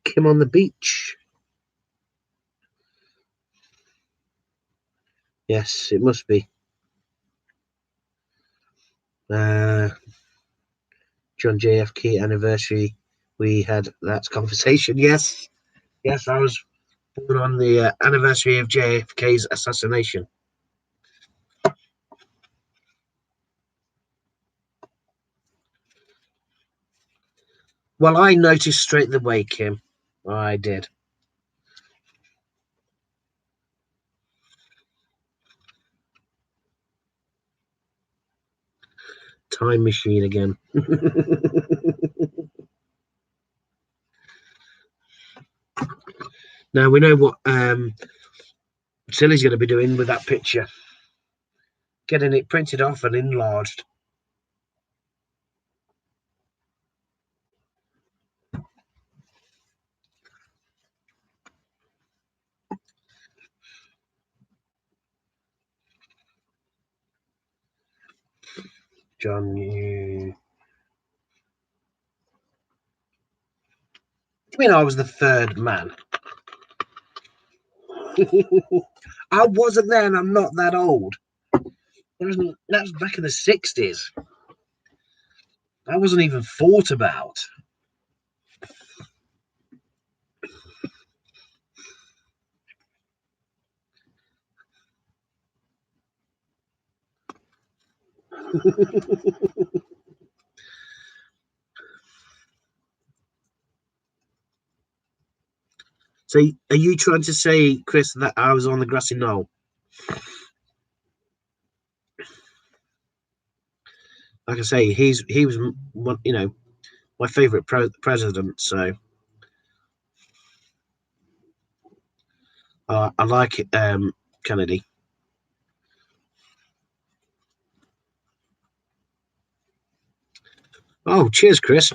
Kim on the beach. Yes, it must be. John JFK anniversary. We had that conversation. Yes, I was born on the anniversary of JFK's assassination. Well, I noticed straight away, Kim. I did. Time machine again. Now we know what Silly's going to be doing with that picture. Getting it printed off and enlarged. John, you mean I was the third man? I wasn't there, and I'm not that old. That was back in the 60s. I wasn't even thought about. So, are you trying to say, Chris, that I was on the grassy knoll? Like I say, he was, my favourite president. So I like it, Kennedy. Oh, cheers, Chris.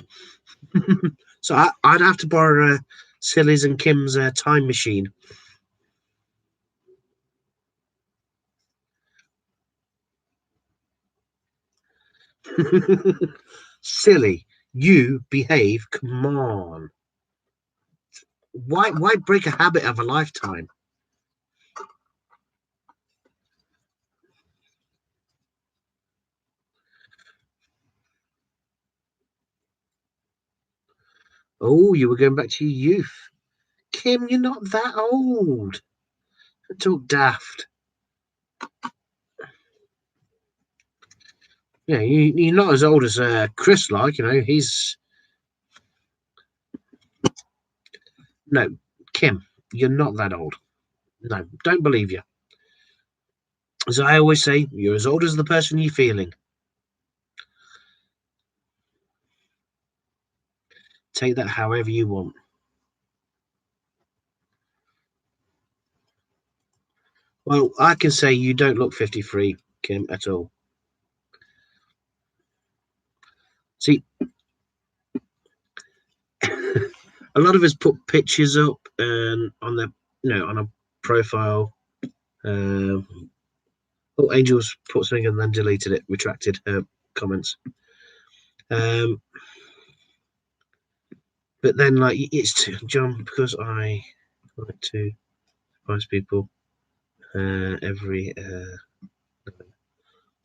So I'd have to borrow Silly's and Kim's time machine. Silly, you behave. Come on. Why break a habit of a lifetime? Oh, you were going back to your youth. Kim, you're not that old. Talk daft. Yeah, you're not as old as Chris, he's... No, Kim, you're not that old. No, don't believe you. As I always say, you're as old as the person you're feeling. Take that however you want. Well, I can say you don't look 53, Kim, at all. See, a lot of us put pictures up and on the, on a profile. Angel's put something and then deleted it, retracted her comments. But then, it's John, because I like to surprise people every.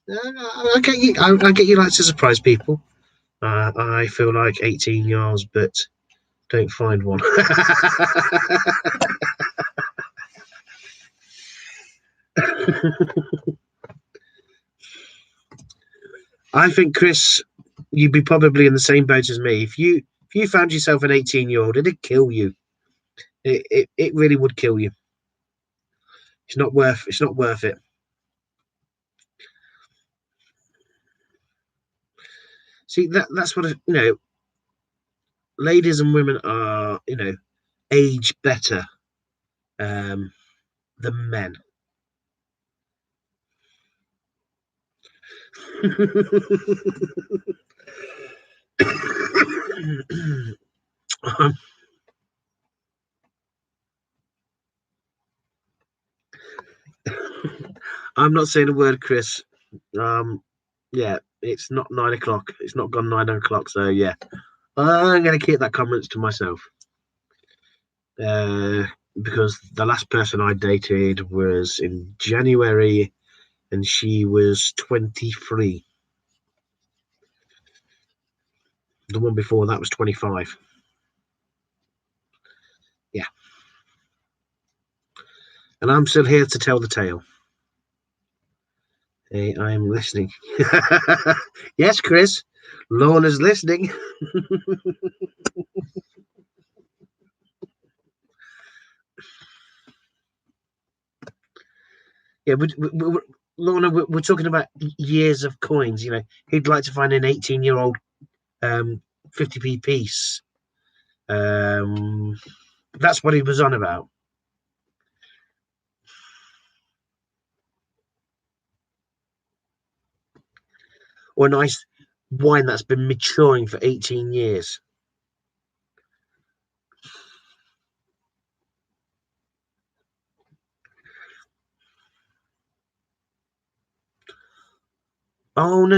I get you. I get you like to surprise people. I feel like 18 years, but don't find one. I think, Chris, you'd be probably in the same boat as me. If you found yourself an 18-year-old, it'd kill you. It really would kill you. It's not worth it. See, that's what ladies and women are, age better than men. I'm not saying a word, Chris. Yeah, it's not 9 o'clock. It's not gone 9 o'clock. So yeah, I'm going to keep that comments to myself. Because the last person I dated was in January, and she was 23. The one before that was 25. Yeah. And I'm still here to tell the tale. Hey, I'm listening. Yes, Chris. Lorna's listening. Yeah, Lorna, we're talking about years of coins. You know, he'd like to find an 18-year-old 50p piece. That's what he was on about. Or a nice wine that's been maturing for 18 years. Oh, no.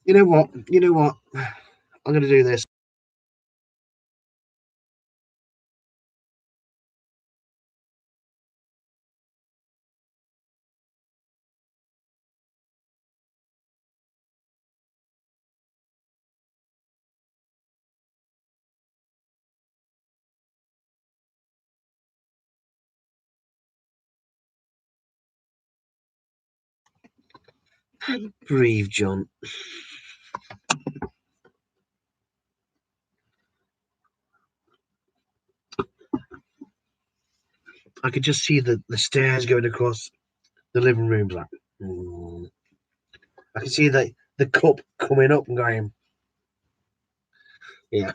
You know what? I'm going to do this. Breathe, John. I could just see the stairs going across the living room. Like, I can see the cup coming up and going. Yeah.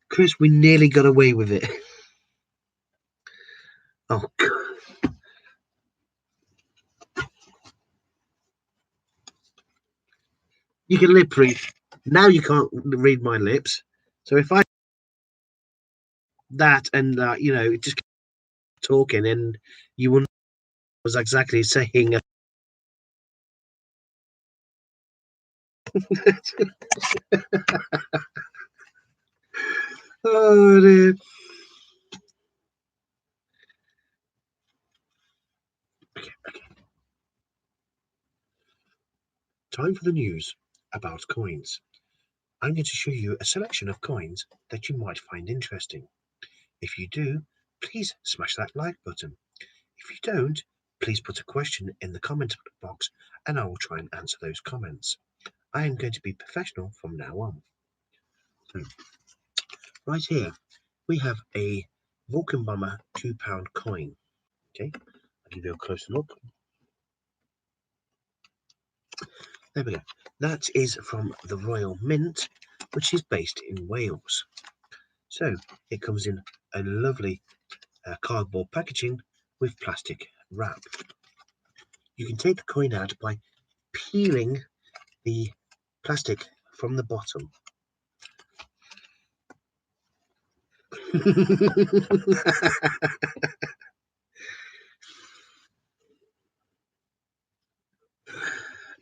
Chris, we nearly got away with it. Oh, God. You can lip read. Now you can't read my lips. So if I that and just talking and you wouldn't was exactly saying. Oh dear. Okay. Time for the news about coins. I'm going to show you a selection of coins that you might find interesting. If you do, please smash that like button. If you don't, please put a question in the comment box and I will try and answer those comments. I am going to be professional from now on. So, right here, we have a Vulcan Bomber £2 coin. Okay, I'll give you a closer look. There we go. That is from the Royal Mint, which is based in Wales. So it comes in a lovely cardboard packaging with plastic wrap. You can take the coin out by peeling the plastic from the bottom.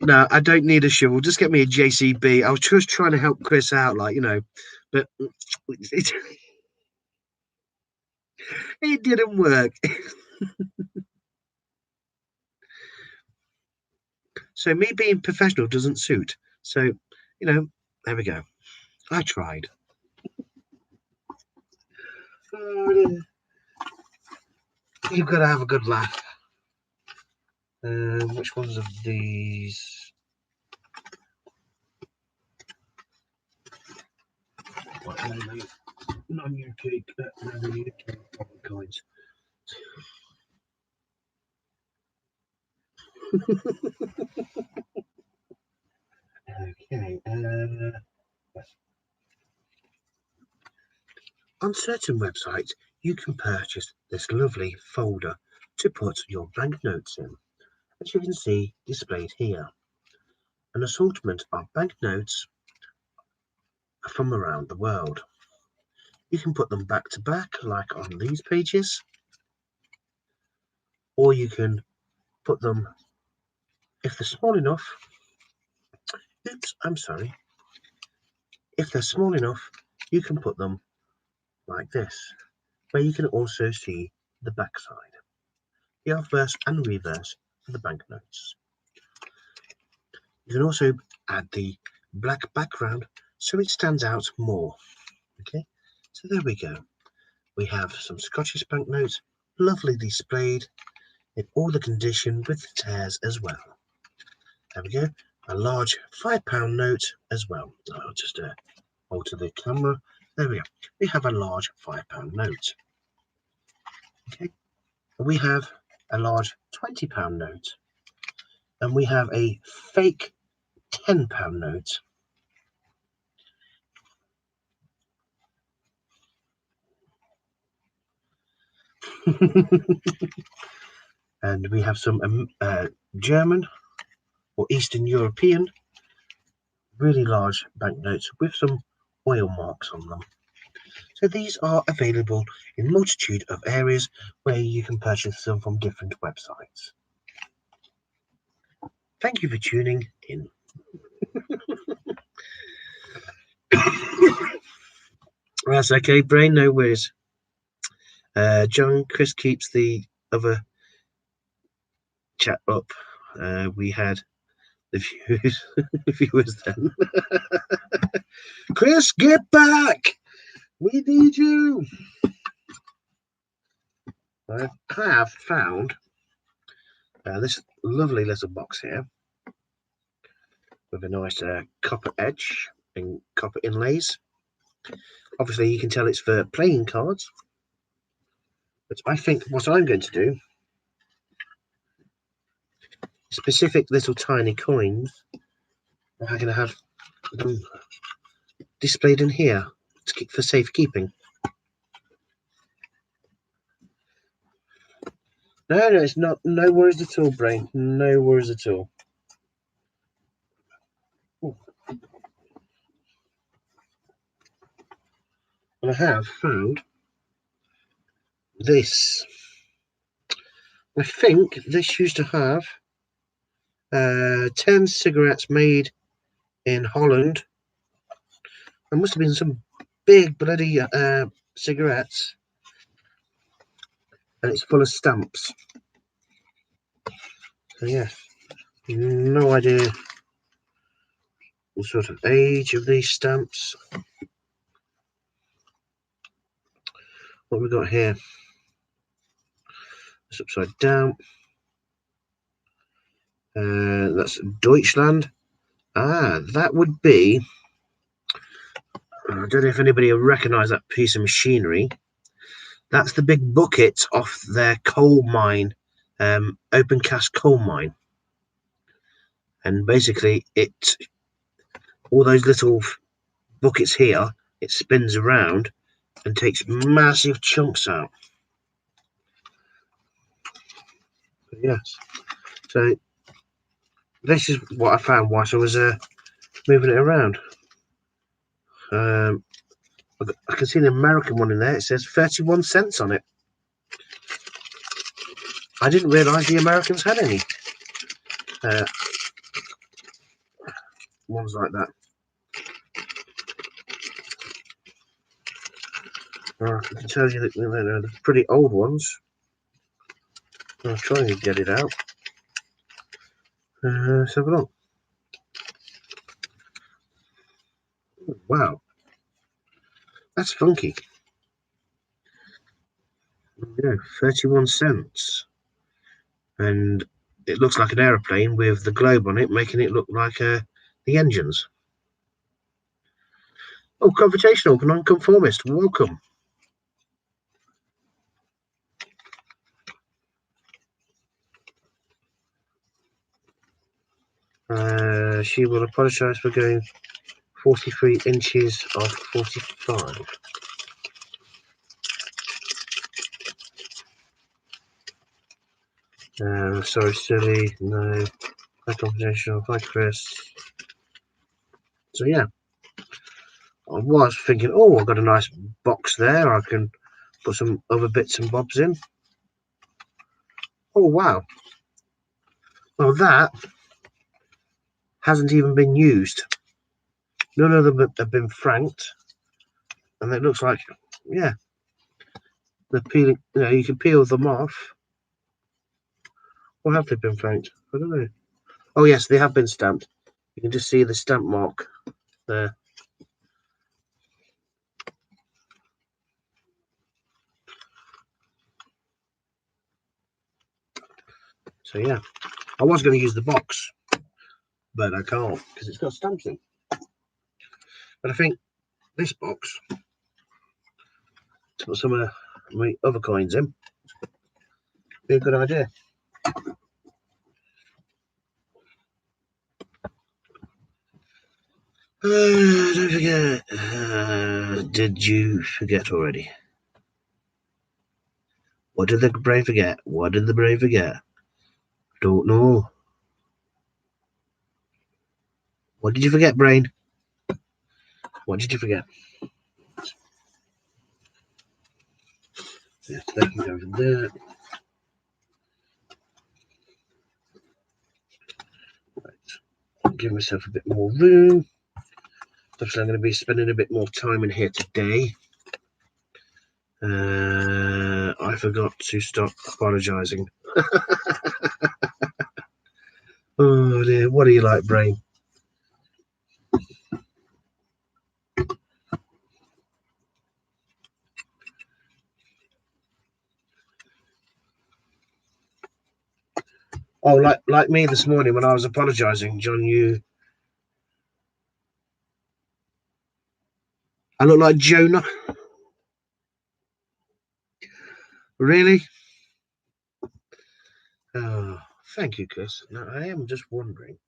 No, I don't need a shovel. Just get me a JCB. I was just trying to help Chris out, but it didn't work. So me being professional doesn't suit. So, there we go. I tried. Oh, you've got to have a good laugh. Which ones of these? Non-UK coins. Okay. On certain websites, you can purchase this lovely folder to put your banknotes in, as you can see displayed here. an assortment of banknotes from around the world. You can put them back to back like on these pages, or you can put them, if they're small enough, if they're small enough, you can put them like this, where you can also see the back side, the obverse and reverse for the banknotes. You can also add the black background so it stands out more. Okay, so there we go. We have some Scottish banknotes, lovely displayed in all the condition with the tears as well. There we go, a large £5 note as well. I'll just alter the camera. There we go. We have a large £5 note. Okay, we have a large £20 note, and we have a fake £10 note. And we have some German or Eastern European really large banknotes with some oil marks on them. So these are available in a multitude of areas where you can purchase them from different websites. Thank you for tuning in. That's okay, brain, no worries. Chris keeps the other chat up. We had the viewers then. Chris, get back! We need you! I have found this lovely little box here with a nice copper edge and copper inlays. Obviously, you can tell it's for playing cards, but I think what I'm going to do, specific little tiny coins, I'm going to have them displayed in here for safekeeping. No, it's not. No worries at all, brain. No worries at all. Ooh. And I have found this. I think this used to have 10 cigarettes made in Holland. There must have been some big bloody cigarettes, and it's full of stamps. So yeah, no idea what sort of age of these stamps. What we got here? It's upside down. That's Deutschland. That would be. I don't know if anybody will recognise that piece of machinery. That's the big bucket off their coal mine, open cast coal mine. And basically, all those little buckets here, it spins around and takes massive chunks out. But yes, so this is what I found whilst I was moving it around. I can see the American one in there. It says 31 cents on it. I didn't realise the Americans had any ones like that. I can tell you that they're pretty old ones. I'll try and get it out. Let's have a look. Wow, that's funky. Yeah, 31 cents. And it looks like an aeroplane with the globe on it, making it look like the engines. Oh, confrontational, non-conformist, welcome. She will apologise for going 43 inches off 45. Sorry, silly, no. Hi, confidential. Hi, Chris. So yeah, I was thinking, oh, I've got a nice box there. I can put some other bits and bobs in. Oh wow! Well, that hasn't even been used. None of them have been franked, and it looks like, yeah, they're peeling. You know, you can peel them off. Or have they been franked? I don't know. Oh yes, they have been stamped. You can just see the stamp mark there. So yeah, I was going to use the box, but I can't because it's got stamps in. But I think this box, to put some of my other coins in, be a good idea. Don't forget. Did you forget already? What did the brain forget? What did the brain forget? Don't know. What did you forget, brain? What did you forget? Yeah, that can go in there. Right. Give myself a bit more room. Obviously, I'm going to be spending a bit more time in here today. I forgot to stop apologising. Oh dear, what do you like, brain? Oh, like me this morning when I was apologising, John. I look like Jonah. Really? Oh, thank you, Chris. Now I am just wondering.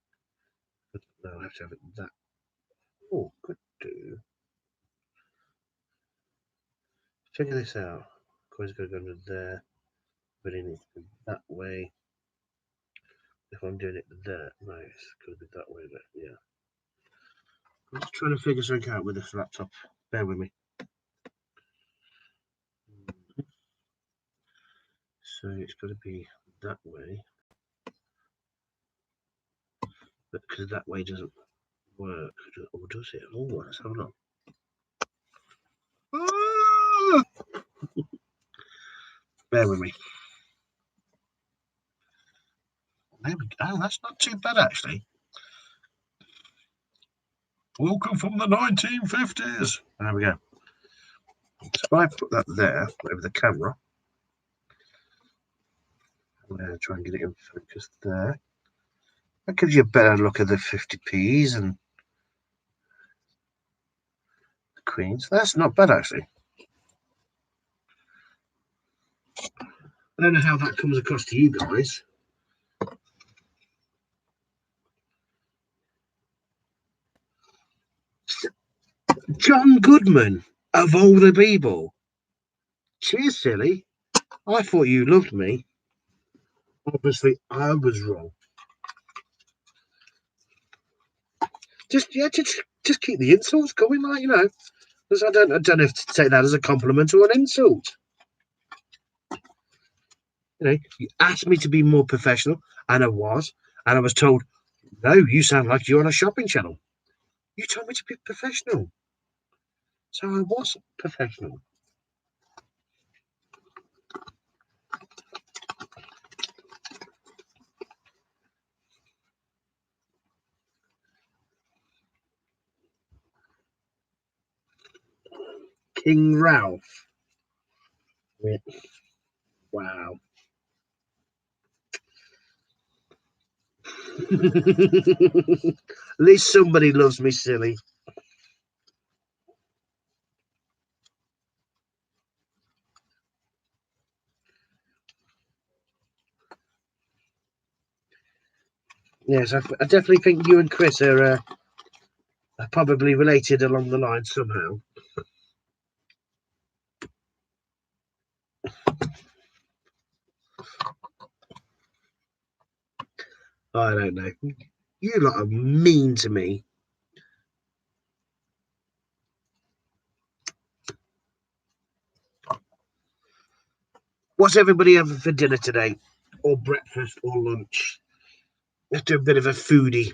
No, I have to have it that. Oh, could do. Figure this out. Coin's going to go under there, but it needs to be that way. If I'm doing it there, no, it's going to be that way. But yeah, I'm just trying to figure something out with this laptop. Bear with me. So it's got to be that way, but because that way doesn't work, or does it? Oh, let's have a look. Ah! Bear with me. There we go. Oh, that's not too bad actually. Welcome from the 1950s. There we go. So if I put that there over the camera, I'm going to try and get it in focus there. That gives you a better look at the 50p's and the queens. That's not bad actually. I don't know how that comes across to you guys. John Goodman, of all the people. Cheers, silly. I thought you loved me. Obviously, I was wrong. Just keep the insults going, like because I don't know if to take that as a compliment or an insult. You asked me to be more professional, and I was, and I was told, no, you sound like you're on a shopping channel. You told me to be professional, so I was professional. King Ralph. Wow. At least somebody loves me, silly. Yes, I definitely think you and Chris are probably related along the line somehow. I don't know. You lot are mean to me. What's everybody having for dinner today? Or breakfast or lunch? Let's do a bit of a foodie.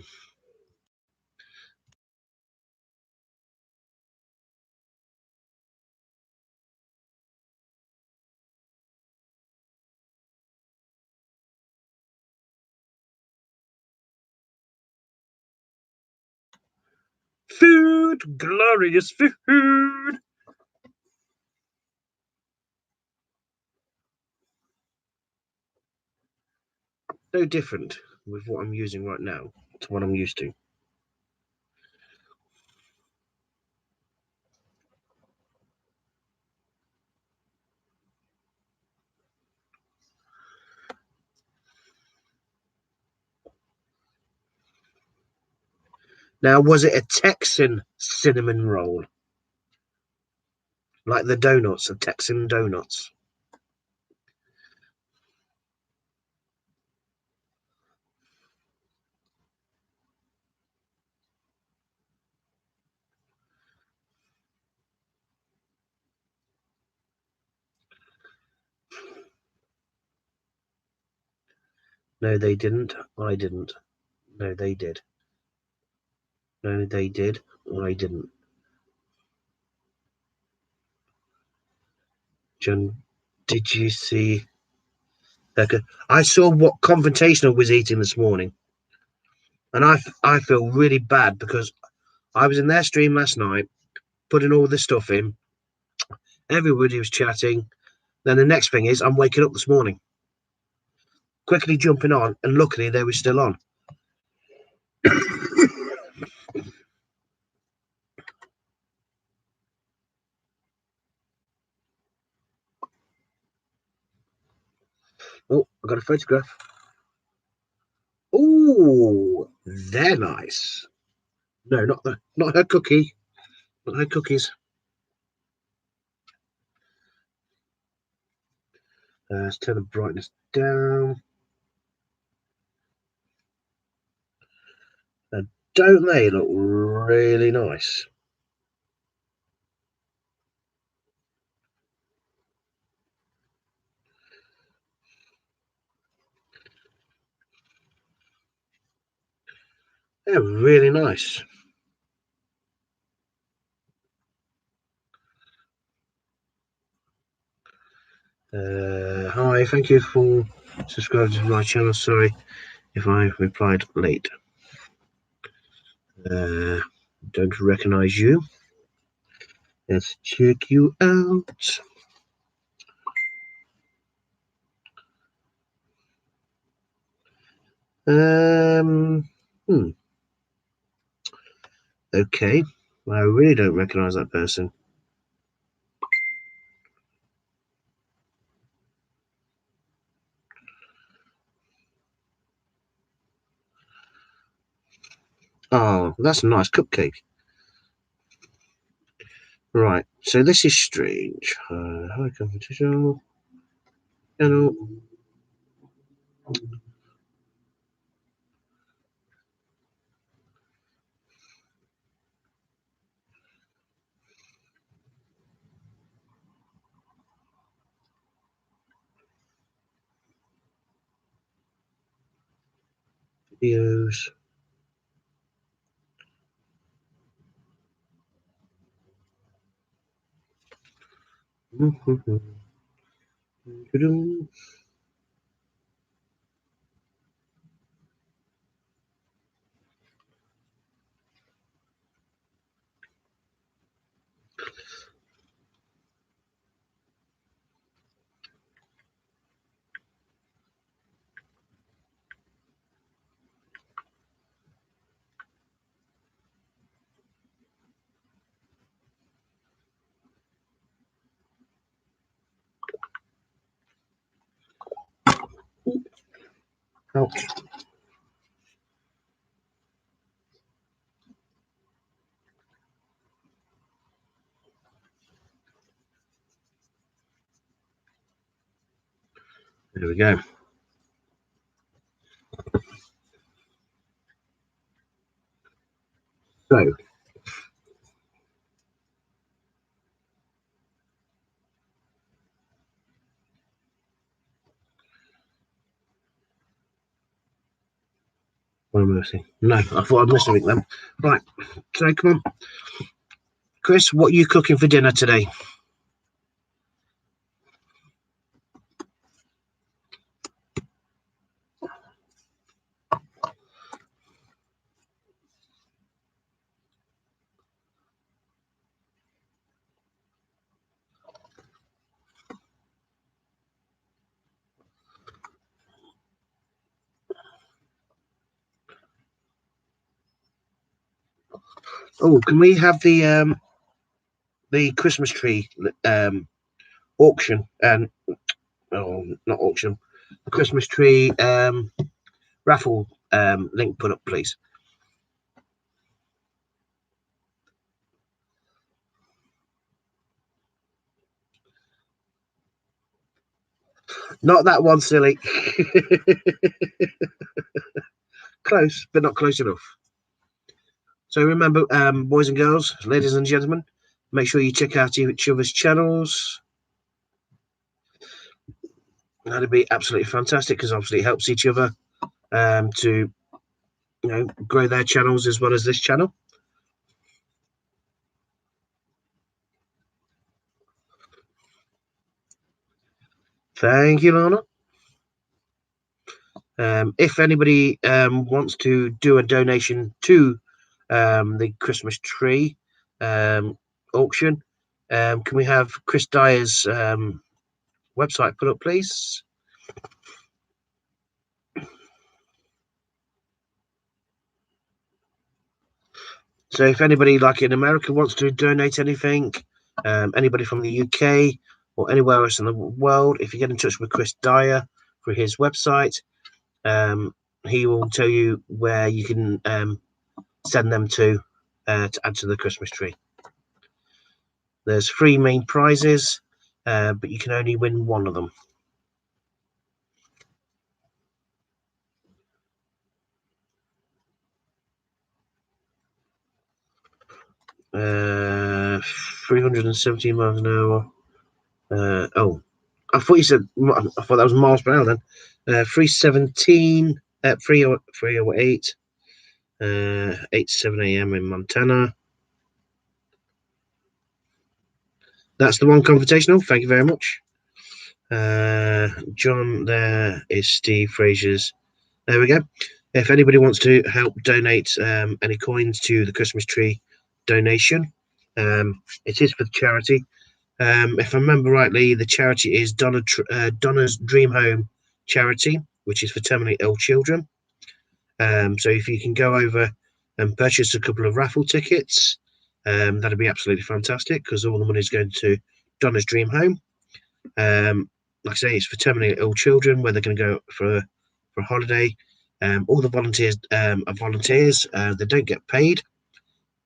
Food! Glorious food! No different with what I'm using right now to what I'm used to. Now, was it a Texan cinnamon roll? Like the donuts, the Texan donuts? No, they didn't. I didn't. No, they did. No, they did. I didn't. John, did you see? Okay. I saw what Confrontational was eating this morning, and I feel really bad because I was in their stream last night, putting all this stuff in. Everybody was chatting. Then the next thing is, I'm waking up this morning, quickly jumping on, and luckily they were still on. Oh, I got a photograph. Oh, they're nice. No, not her cookie, not her cookies. Let's turn the brightness down. Don't they look really nice? They're really nice. Hi, thank you for subscribing to my channel. Sorry if I replied late. Don't recognize you. Let's check you out. Um, hmm. Okay. I really don't recognize that person. Oh, that's a nice cupcake. Right, so this is strange. Hi, competition. Channel. Videos. Ouch. There we go. So, what am I missing? No, I thought I'd missed something then. Right, so come on. Chris, what are you cooking for dinner today? Oh, can we have the Christmas tree auction and not auction, the Christmas tree raffle link put up, please? Not that one, silly. Close, but not close enough. So remember, boys and girls, ladies and gentlemen, make sure you check out each other's channels. That'd be absolutely fantastic because obviously it helps each other to grow their channels as well as this channel. Thank you, Lana. If anybody wants to do a donation to the Christmas tree auction, can we have Chris Dyer's website put up, please? So if anybody like in America wants to donate anything, anybody from the UK or anywhere else in the world, if you get in touch with Chris Dyer for his website, he will tell you where you can send them to add to the Christmas tree. There's 3 main prizes, but you can only win one of them. Uh, 317 miles an hour. Oh, I thought you said. I thought that was miles per hour then. 317 at 308. 8 to 7 a.m. in Montana. That's the one confrontational. Thank you very much. John, there is Steve Frazier's. There we go. If anybody wants to help donate any coins to the Christmas tree donation, it is for the charity. If I remember rightly, the charity is Donna's Dream Home charity, which is for terminally ill children. So if you can go over and purchase a couple of raffle tickets, that'd be absolutely fantastic because all the money is going to Donna's Dream Home. Like I say, it's for terminally ill children where they're going to go for a holiday. All the volunteers are volunteers. They don't get paid,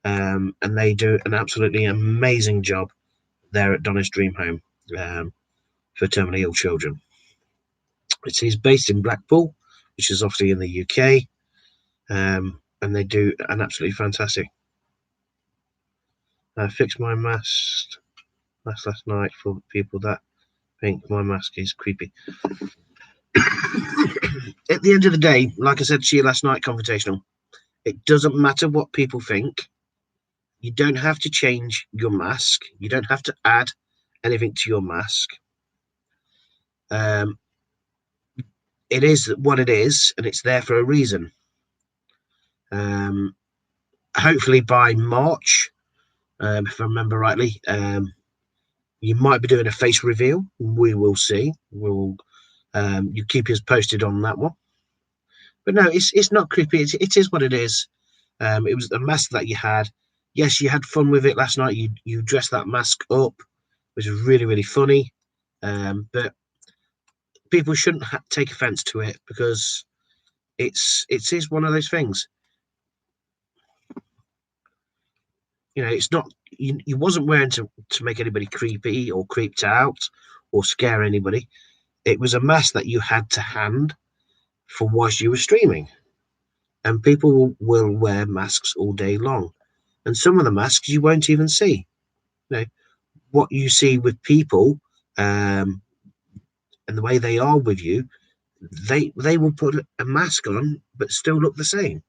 and they do an absolutely amazing job there at Donna's Dream Home for terminally ill children. It is based in Blackpool, which is obviously in the UK, and they do an absolutely fantastic. I fixed my mask last night for people that think my mask is creepy. At the end of the day, like I said to you last night, confrontational, it doesn't matter what people think. You don't have to change your mask. You don't have to add anything to your mask. It is what it is, and it's there for a reason. Hopefully by March, if I remember rightly, you might be doing a face reveal. We will see. We'll you keep us posted on that one. But no, it's not creepy. It is what it is. It was a mask that you had. Yes, you had fun with it last night. You dressed that mask up, which was really, really funny. But people shouldn't take offense to it because it is one of those things. It's not. You wasn't wearing to make anybody creepy or creeped out or scare anybody. It was a mask that you had to hand for whilst you were streaming. And people will wear masks all day long. and some of the masks you won't even see. You know, what you see with people, and the way they are with you, they will put a mask on but still look the same.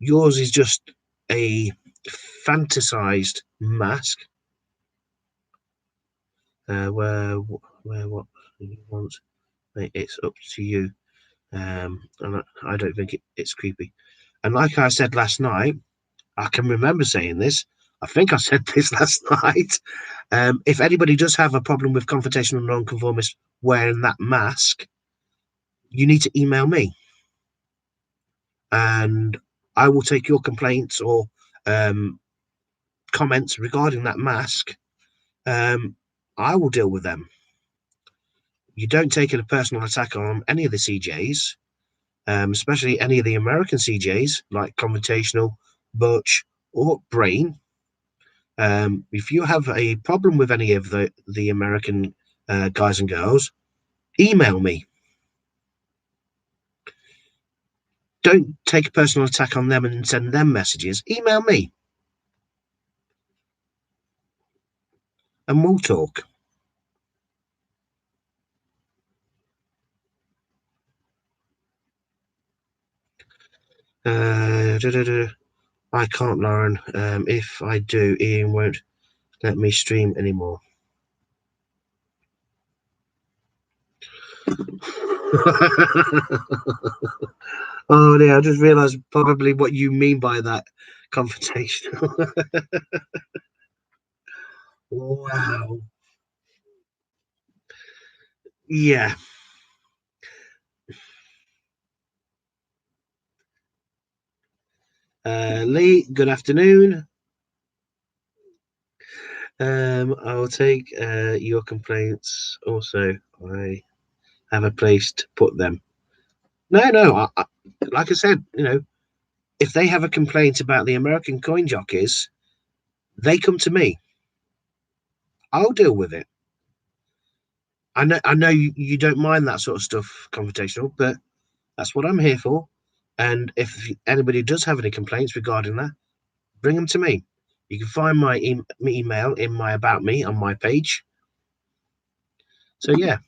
Yours is just a fantasized mask. Where what you want, it's up to you. And I don't think it's creepy. And like I said last night, I can remember saying this. I think I said this last night. If anybody does have a problem with confrontational nonconformist wearing that mask, you need to email me, and I will take your complaints or comments regarding that mask. I will deal with them. You don't take it a personal attack on any of the CJs, especially any of the American CJs like confrontational, Butch, or Brain. If you have a problem with any of the American guys and girls, email me. Don't take a personal attack on them and send them messages. Email me, and we'll talk. I can't, Lauren. If I do, Ian won't let me stream anymore. Oh yeah, I just realised probably what you mean by that confrontational. Wow. Yeah. Lee, good afternoon. I'll take your complaints. Also, I have a place to put them. No. Like I said, if they have a complaint about the American coin jockeys, they come to me. I'll deal with it. I know you don't mind that sort of stuff confrontational, but that's what I'm here for. And if anybody does have any complaints regarding that, bring them to me. You can find my email in my About Me on my page. So yeah.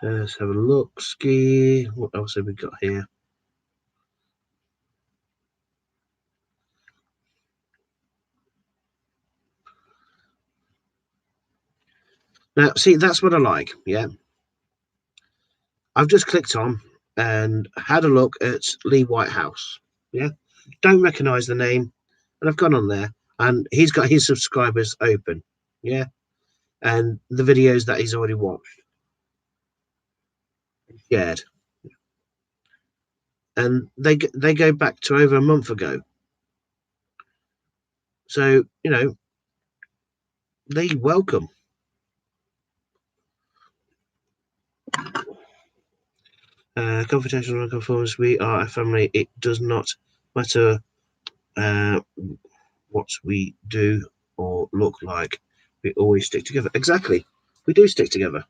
Let's have a look. Ski. What else have we got here? Now, see, that's what I like. Yeah. I've just clicked on and had a look at Lee Whitehouse. Yeah. Don't recognize the name. And I've gone on there and he's got his subscribers open. Yeah. And the videos that he's already watched, shared. And they go back to over a month ago. So, they welcome. Confrontational nonconformist, we are a family. It does not matter what we do or look like. We always stick together. Exactly. We do stick together.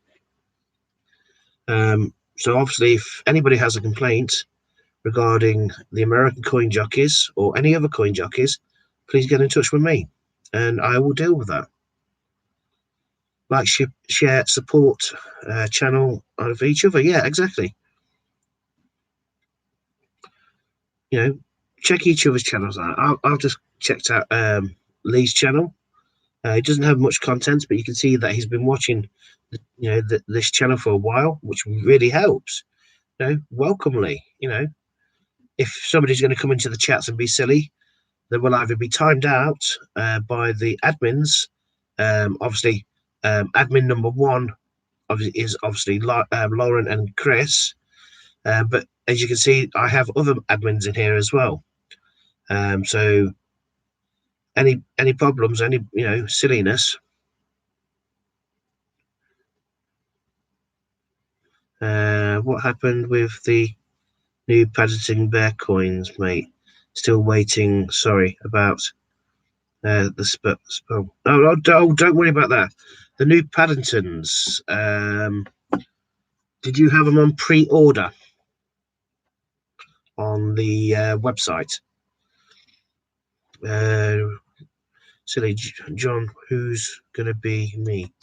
So obviously, if anybody has a complaint regarding the American coin jockeys or any other coin jockeys, please get in touch with me and I will deal with that. Like, share, support channel of each other. Yeah, exactly. Check each other's channels out. I've just checked out Lee's channel. It doesn't have much content, but you can see that he's been watching, this channel for a while, which really helps. Welcome, Lee. If somebody's going to come into the chats and be silly, they will either be timed out by the admins. Obviously, admin number one is obviously Lauren and Chris. But as you can see, I have other admins in here as well. So any problems, any silliness, what happened with the new Paddington Bear coins, mate? Still waiting. Sorry about the spell. Oh, don't worry about that. The new Paddingtons. Did you have them on pre-order? on the website. Silly John, who's gonna be me?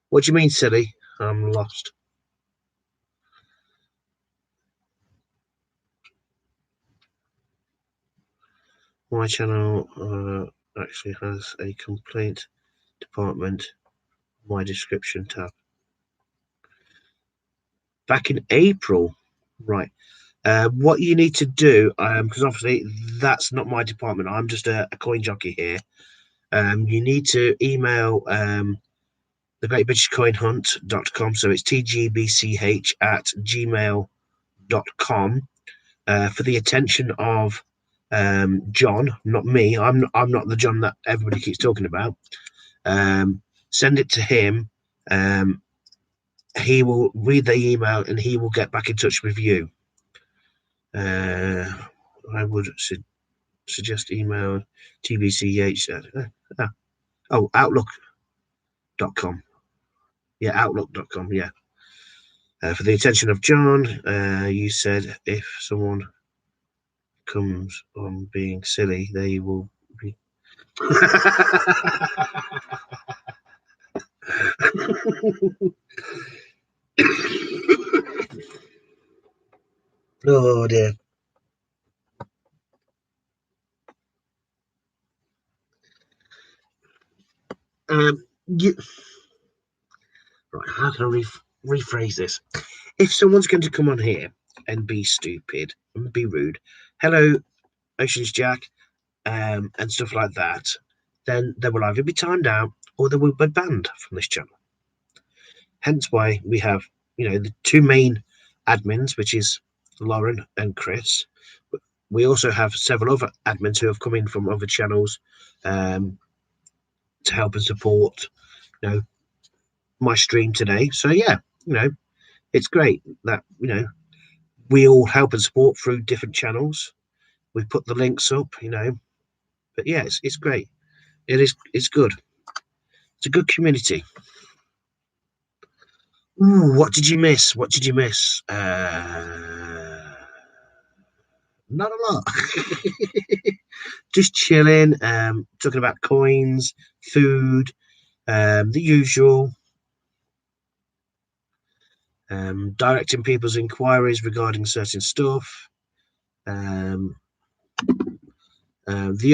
What do you mean, silly? I'm lost. My channel actually has a complaint department. My description tab. Back in April, right? What you need to do, because obviously that's not my department. I'm just a coin jockey here. You need to email the Great British Coin Hunt.com. So it's TGBCH at gmail.com for the attention of John, not me. I'm not the John that everybody keeps talking about. Send it to him. He will read the email and he will get back in touch with you. I would suggest email TBCH outlook.com. Yeah, outlook.com. Yeah. For the attention of John, you said if someone comes on being silly, they will be. Oh dear. You right? How can I rephrase this? If someone's going to come on here and be stupid and be rude, hello, Ocean's Jack, and stuff like that, then they will either be timed out or they will be banned from this channel. Hence why we have, the two main admins, which is Lauren and Chris. We also have several other admins who have come in from other channels to help and support, my stream today. So yeah, it's great that we all help and support through different channels. We put the links up, but yeah, it's great. It's good. It's a good community. Ooh, what did you miss? What did you miss? Not a lot. Just chilling, talking about coins, food, the usual. Directing people's inquiries regarding certain stuff. The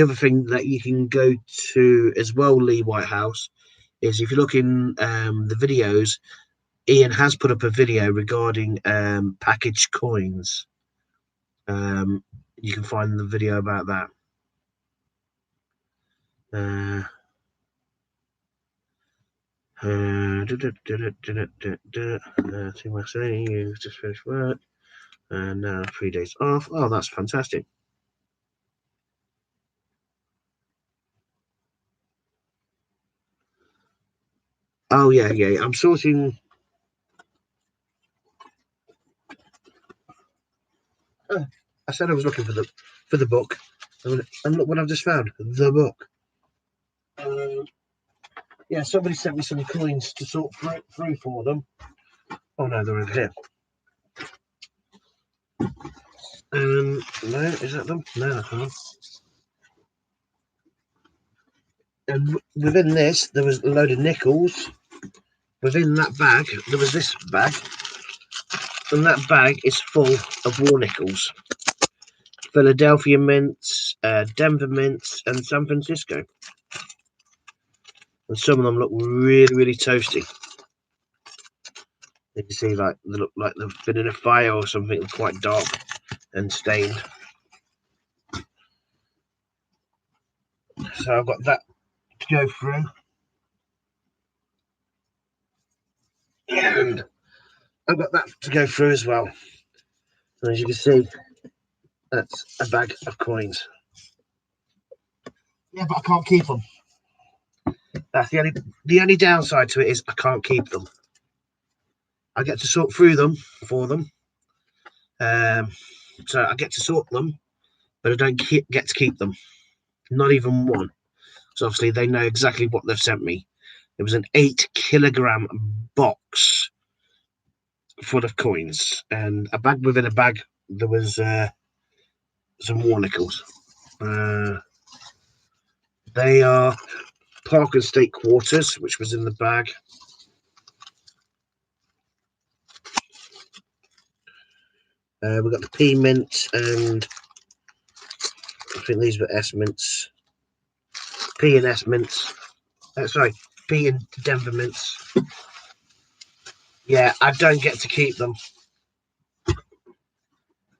other thing that you can go to as well, Lee Whitehouse, is if you look in the videos, Ian has put up a video regarding packaged coins. You can find the video about that. To my saying, you just finished work and now 3 days off. Oh, that's fantastic. Oh yeah, I'm sorting. I said I was looking for the book, and look what I've just found. The book. Yeah, somebody sent me some coins to sort through for them. Oh no, they're over here. No, is that them? No, I can't. And within this, there was a load of nickels. Within that bag, there was this bag, and that bag is full of war nickels. Philadelphia mints, Denver mints, and San Francisco. And some of them look really, really toasty. You can see like they look like they've been in a fire or something, quite dark and stained. So I've got that to go through. And I've got that to go through as well. And as you can see, that's a bag of coins. Yeah, but I can't keep them. That's the only downside to it is I can't keep them. I get to sort through them for them. So I get to sort them, but I don't get to keep them. Not even one. So obviously they know exactly what they've sent me. It was an 8-kilogram box full of coins, and a bag within a bag. There was some war nickels. They are Park and State Quarters, which was in the bag. We've got the P Mint, and I think these were S Mints. P and S Mints. Sorry, P and Denver Mints. Yeah, I don't get to keep them.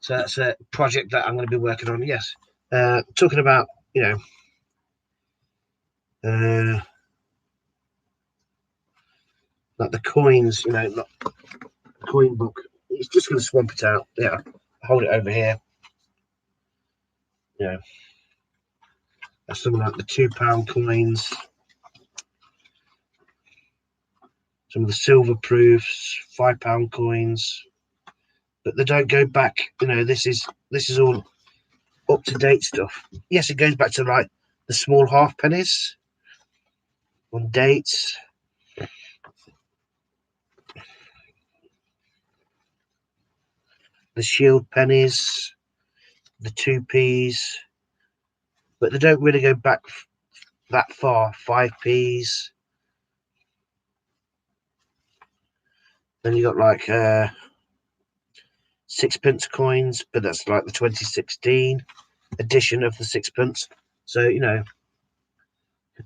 So that's a project that I'm going to be working on. Yes. Talking about, like the coins, not coin book. It's just going to swamp it out. Yeah. Hold it over here. Yeah. That's something like the £2 coins. Some of the silver proofs, £5 coins. But they don't go back. This is all up to date stuff. Yes, it goes back to like the small half pennies on dates. The shield pennies, the 2p's, but they don't really go back that far. 5p's. Then you got like sixpence coins, but that's like the 2016 edition of the sixpence. So I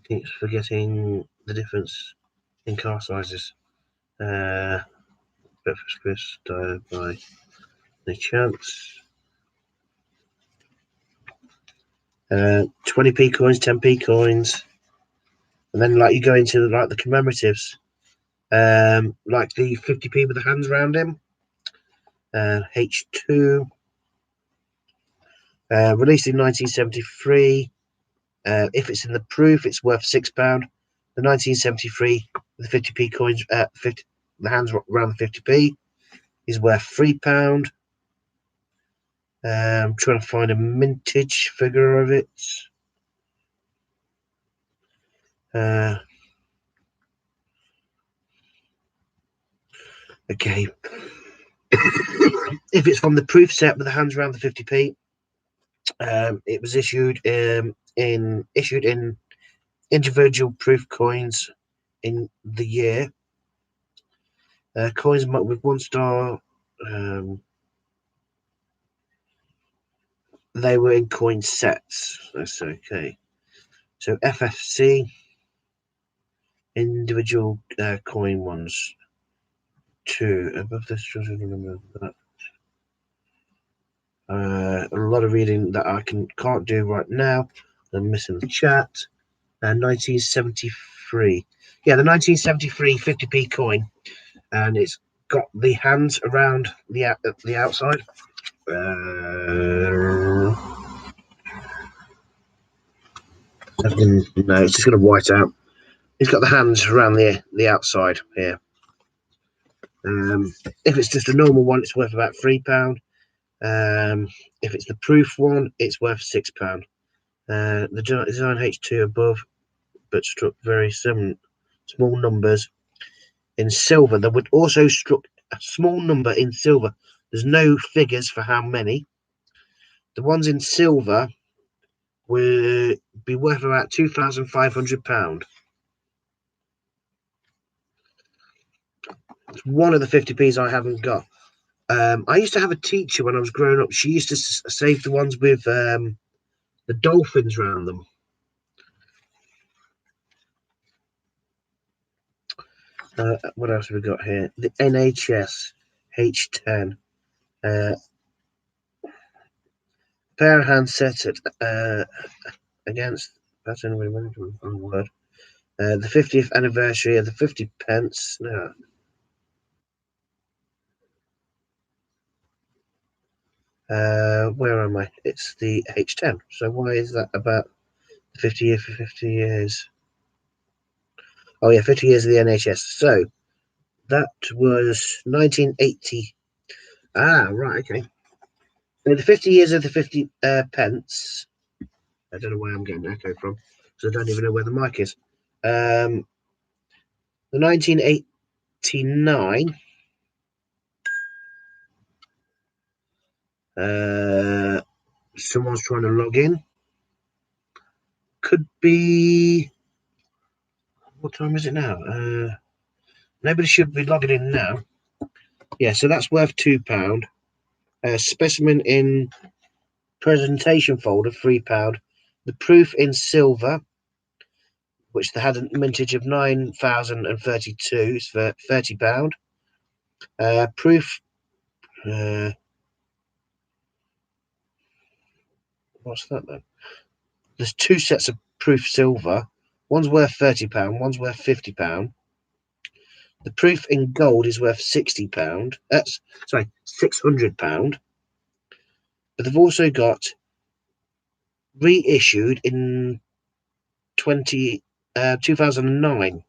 keep forgetting the difference in car sizes. Breakfast crisp by the chance. 20p coins, 10p coins, and then like you go into like the commemoratives, like the 50p with the hands around him. H2, released in 1973. If it's in the proof, it's worth £6. The 1973, the 50p coins, the hands around the 50p, is worth £3. Trying to find a mintage figure of it. Okay. If it's from the proof set with the hands around the 50p, it was issued in individual proof coins in the year. Coins with 1 star, they were in coin sets. That's okay. So FFC, individual coin ones. 2 above this. Remember that. A lot of reading that I can't do right now. I'm missing the chat. 1973. Yeah, the 1973 50p coin, and it's got the hands around the outside. No, it's just going to white out. It's got the hands around the outside here. If it's just a normal one, it's worth about £3. If it's the proof one, it's worth £6. The design H2 above, but struck very small numbers in silver. There would also struck a small number in silver. There's no figures for how many. The ones in silver would be worth about £2,500. It's one of the 50p's I haven't got. I used to have a teacher when I was growing up. She used to save the ones with the dolphins around them. What else have we got here? The NHS H10. Pair of hands set it against. That's anyway. Word. The 50th anniversary of the 50 pence. No. Where am I? It's the H10. So why is that about 50 years for 50 years? Oh yeah, 50 years of the NHS. So that was 1980. Ah, right, okay. So the 50 years of the 50 pence. I don't know where I'm getting echo from, because I don't even know where the mic is. The 1989. Someone's trying to log in. Could be. What time is it now? Nobody should be logging in now. Yeah, so that's worth £2. Specimen in presentation folder, £3. The proof in silver, which they had a mintage of 9,032, is for £30. Proof. What's that then? There's 2 sets of proof silver. One's worth £30. One's worth £50. The proof in gold is worth £60. Sorry, £600. But they've also got reissued in 2009.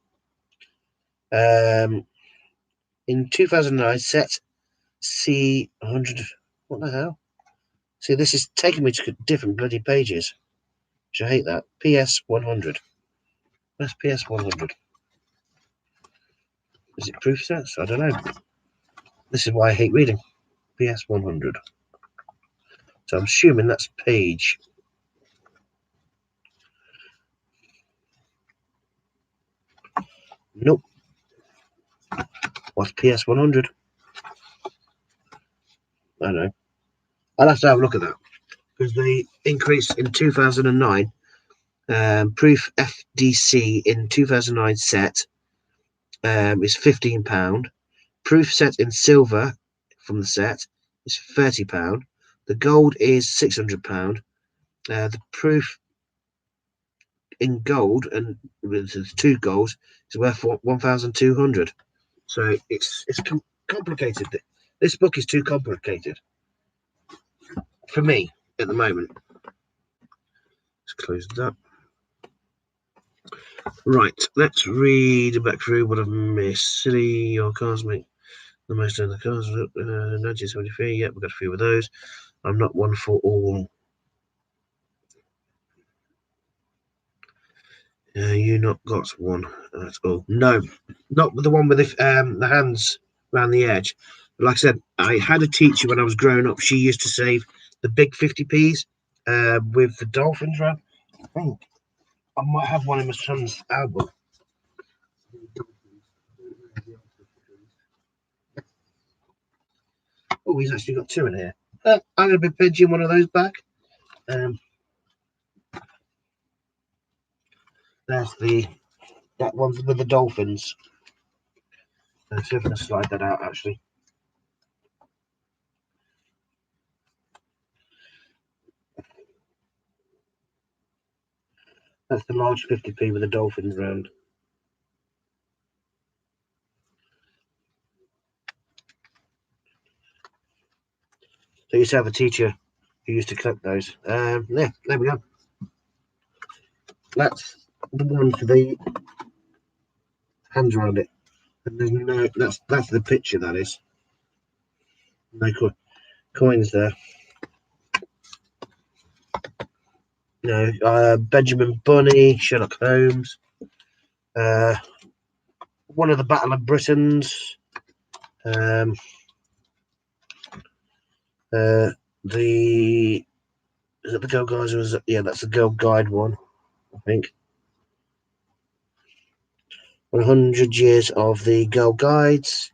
In 2009, set C100. What the hell? See, this is taking me to different bloody pages. Which I hate that. PS100. That's PS100. Is it proof sets? I don't know. This is why I hate reading. PS100. So I'm assuming that's page. Nope. What's PS100? I don't know. I'll have to have a look at that. Because they increased in 2009. Proof FDC in 2009 set is £15. Proof set in silver from the set is £30. The gold is £600. The proof in gold, and there's 2 golds, is worth 1,200. So it's complicated. This book is too complicated for me at the moment. Let's close that. Right, let's read back through what I've missed. City, your cars make the most of the cars. 1973. Yep, we've got a few of those. I'm not one for all. You not got one at all. No, not the one with the hands around the edge. But like I said, I had a teacher when I was growing up. She used to save the big 50p's with the dolphins around. I think I might have one in my son's album. Oh, he's actually got 2 in here. I'm going to be pinching one of those back. There's that one's with the dolphins. Let's see if I can slide that out actually. That's the large 50p with the dolphins round. So I used to have a teacher who used to collect those. Yeah, there we go. That's the one for the hands around it. And there's no, that's the picture, that is. No coins there. No, Benjamin Bunny, Sherlock Holmes. One of the Battle of Britons. Is it the Girl Guides? Yeah, that's the Girl Guide one, I think. 100 years of the Girl Guides,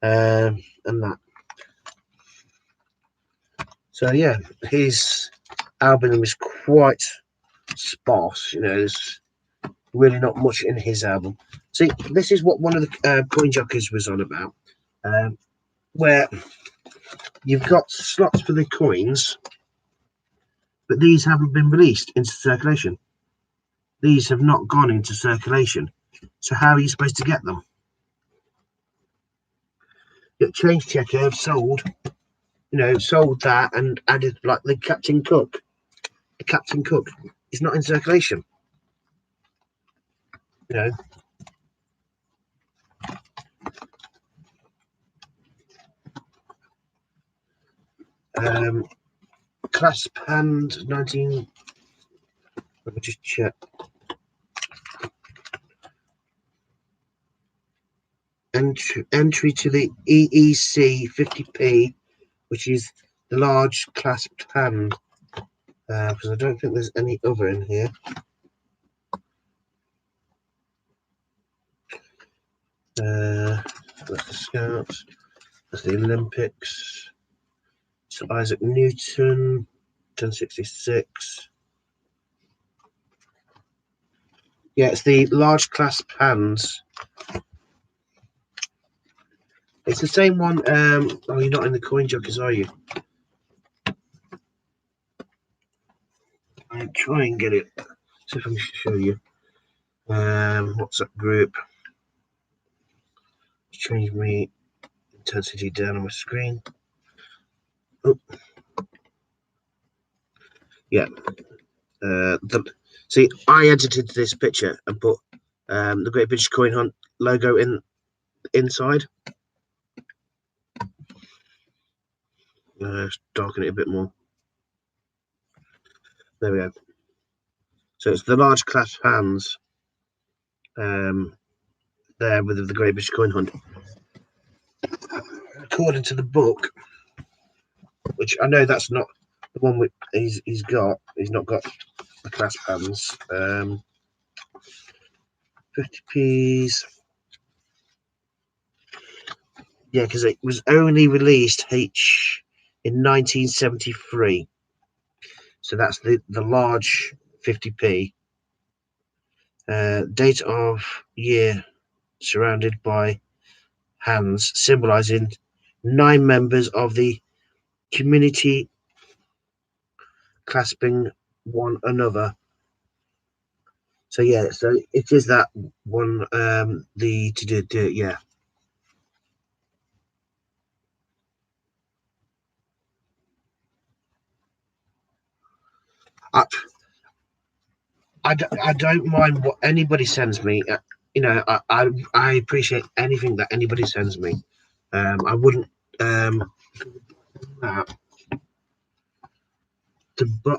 and that. So yeah, his album is quite sparse. There's really not much in his album. See, this is what one of the coin jockeys was on about, where you've got slots for the coins, but these haven't been released into circulation. These have not gone into circulation. So how are you supposed to get them? Get Change Checker have sold that and added like the Captain Cook. The Captain Cook is not in circulation. Clasp Hand 19. Let me just check. Entry to the EEC 50p, which is the large clasped hand. because I don't think there's any other in here. That's the Scouts. That's the Olympics. So Isaac Newton, 1066. Yeah, it's the large clasp hands. It's the same one. Oh, you're not in the coin jokers, are you? I'll try and get it. See if I can show you. WhatsApp group. Change my intensity down on my screen. Oh, yeah. See, I edited this picture and put the Great British Coin Hunt logo inside. Darken it a bit more. There we go. So it's the large clasp hands there with the Great British Coin Hunt. According to the book, which I know that's not the one he's got. He's not got the clasp hands. 50p's. Yeah, because it was only released in 1973. So that's the large 50p. Date of year surrounded by hands, symbolizing 9 members of the community clasping one another. So yeah, so it is that one. Yeah. I don't mind what anybody sends me. I appreciate anything that anybody sends me. I wouldn't.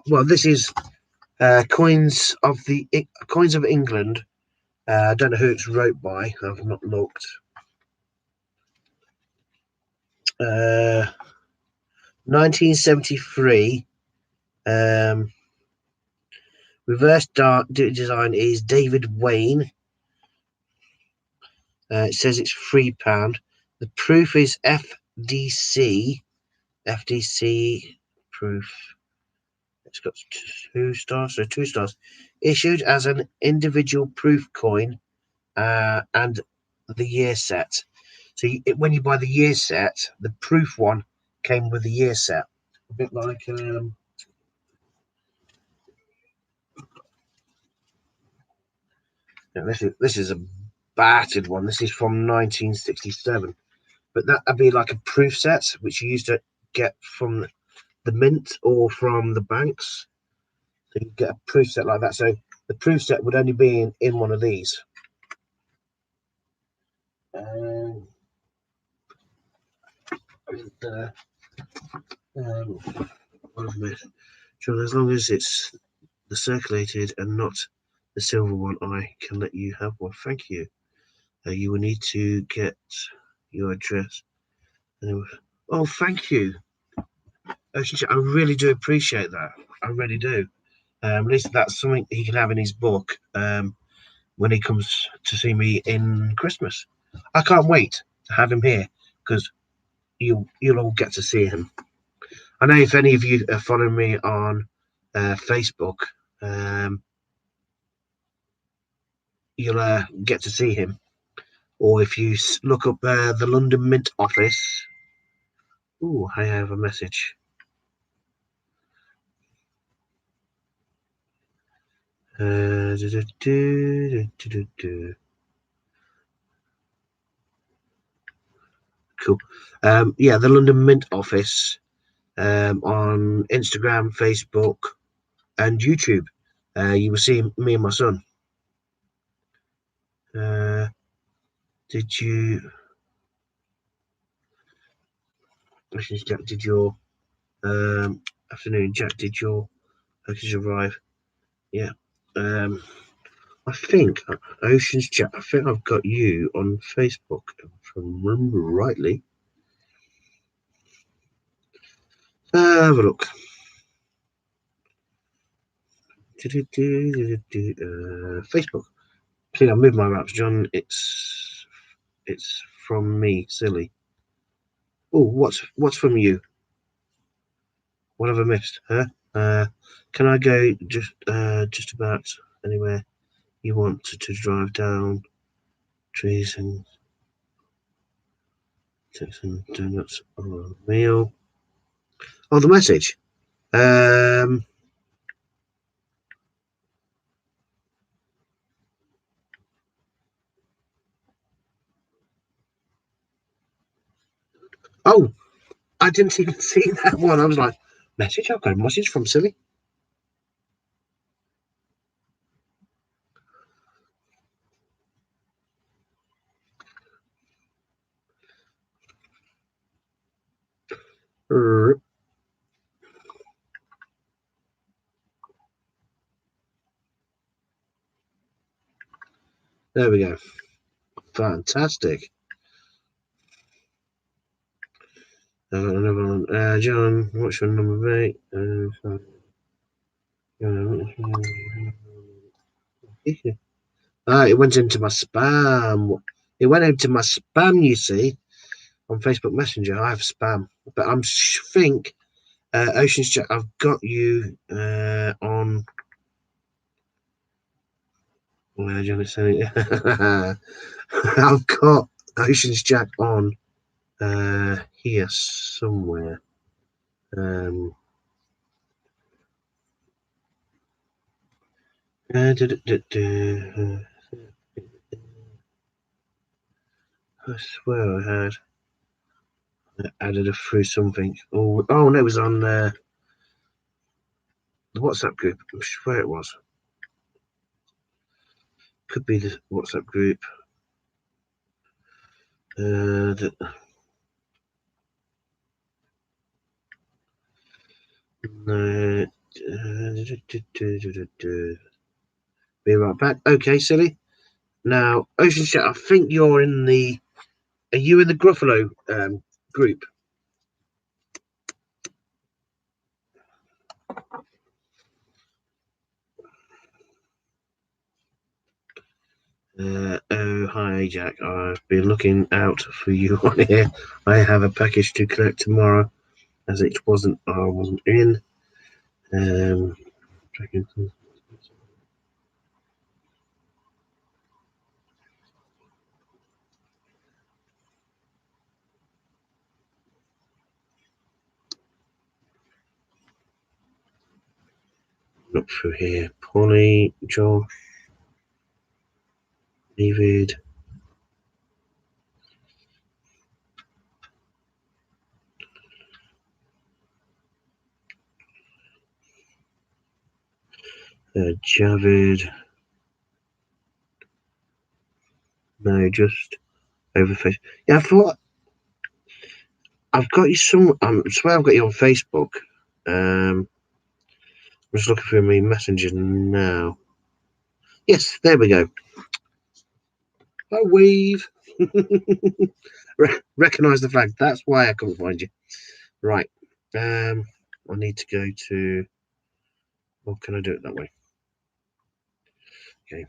Well, this is coins of England. I don't know who it's wrote by. I've not looked. 1973. Reverse design is David Wayne. It says it's £3. The proof is FDC. FDC proof. It's got 2 stars, so 2 stars. Issued as an individual proof coin and the year set. So when you buy the year set, the proof one came with the year set. A bit like this is a battered one. This is from 1967, but that'd be like a proof set, which you used to get from the mint or from the banks. So you get a proof set like that. So the proof set would only be in one of these. So as long as it's the circulated and not the silver one, I can let you have one. Thank you. You will need to get your address. Oh, thank you. I really do appreciate that. I really do. At least that's something he can have in his book when he comes to see me in Christmas. I can't wait to have him here because you'll all get to see him. I know if any of you are following me on Facebook, you'll get to see him. Or if you look up the London Mint office. Oh, I have a message. Cool. Yeah, the London Mint office on Instagram, Facebook, and YouTube. You will see me and my son. Did you? Jack, did your afternoon, Jack? Did your package arrive? Yeah. I think Ocean's Jack. I think I've got you on Facebook, if I remember rightly. Have a look. Facebook. See, I moved my maps, John. It's from me, silly. Oh, what's from you? What have I missed? Huh? Can I go just about anywhere you want to drive down trees and donuts or a meal? Oh, the message. Oh, I didn't even see that one. I was like, message? I've got a message from silly. There we go. Fantastic. I've got another one. John, what's your number 8? It went into my spam. It went into my spam, you see, on Facebook Messenger. I have spam. But I think, Ocean's Jack, I've got you on. John is saying I've got Ocean's Jack on here somewhere. I swear I added it through something. Oh no, it was on the WhatsApp group. I swear it was. Could be the WhatsApp group. No. Be right back. Okay, silly. Now, Ocean Chat, I think you're in the. Are you in the Gruffalo group? Oh, hi, Jack. I've been looking out for you on here. I have a package to collect tomorrow, as I wasn't in. Look through here. Polly, Josh, David. Javid. No, just over Facebook. Yeah, I thought I've got you some. I swear I've got you on Facebook. I'm just looking through my messages now. Yes, there we go. I wave. Recognise the flag. That's why I couldn't find you. Right. I need to go to. Well, can I do it that way? Okay.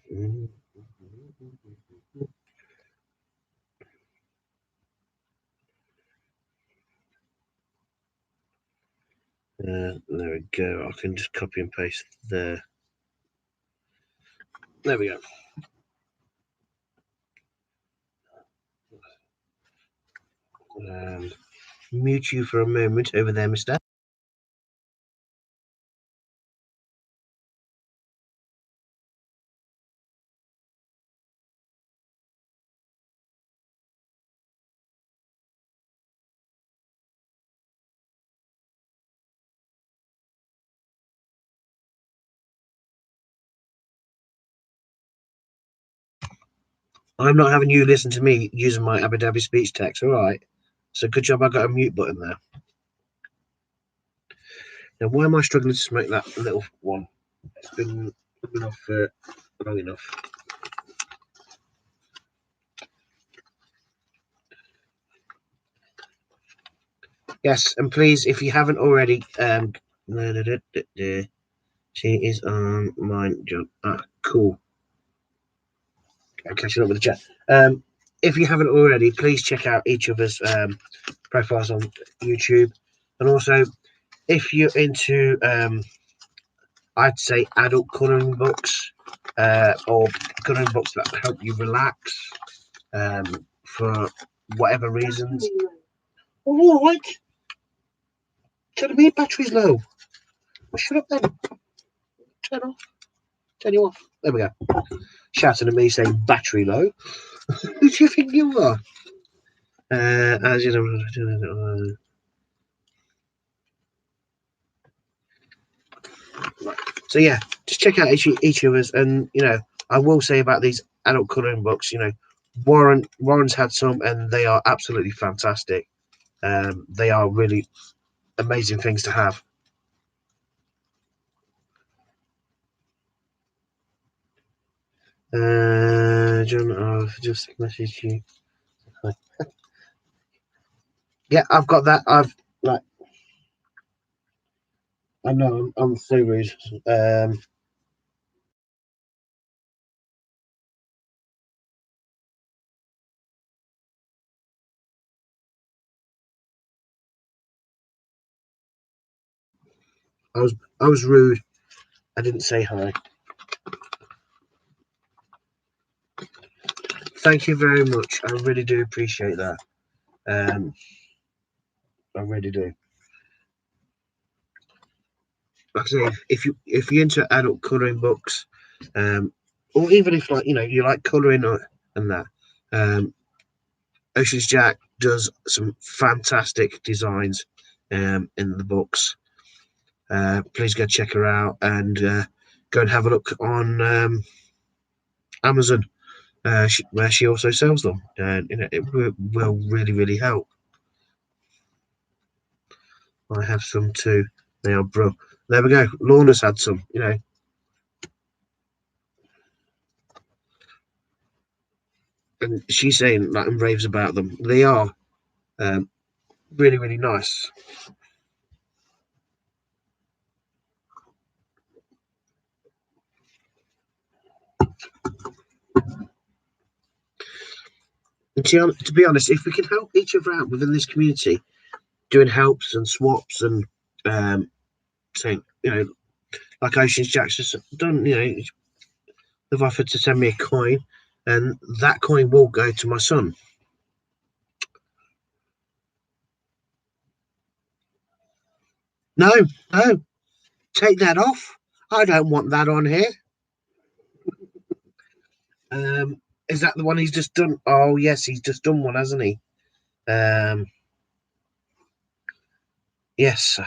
There we go. I can just copy and paste there. There we go. Mute you for a moment over there, mister. I'm not having you listen to me using my Abu Dhabi speech text, all right? So good job I got a mute button there. Now, why am I struggling to make that little one? It's been off for long enough. Yes, and please, if you haven't already, She is on mine, John. Cool. I'm catching up with the chat. If you haven't already, please check out each other's profiles on YouTube. And also, if you're into, I'd say, adult colouring books or colouring books that help you relax for whatever reasons. All right. Telling me battery's low. Well, shut up then. Turn off. Turn you off. There we go. Shouting at me saying battery low. Who do you think you are? As you know. So yeah, just check out each of us, and I will say about these adult colouring books, Warren's had some, and they are absolutely fantastic. They are really amazing things to have. John, I've just messaged you. Yeah, I've got that. I know I'm so rude. I was rude. I didn't say hi. Thank you very much. I really do appreciate that. I really do. Like I say, if you're into adult colouring books, or even if you like colouring and that, Ocean's Jack does some fantastic designs in the books. Please go check her out and go and have a look on Amazon, where she also sells them. And it will really help. I have some too. They are bro. There we go. Lorna's had some. And she's saying like and raves about them. They are um, really nice. And to be honest, if we can help each other out within this community, doing helps and swaps and saying, like Ocean's Jack's just done, they've offered to send me a coin, and that coin will go to my son. No, no, take that off. I don't want that on here. Is that the one he's just done? Oh yes, he's just done one, hasn't he? Yes.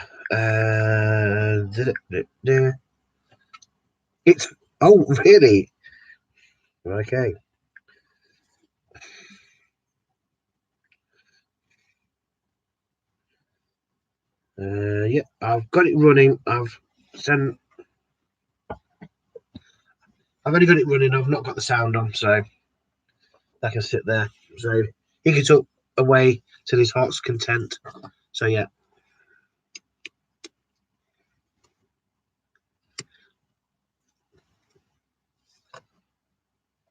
It's oh really? Okay. Yeah, I've got it running. Sent. I've only got it running. I've not got the sound on, so I can sit there. So he can talk away till his heart's content. So yeah,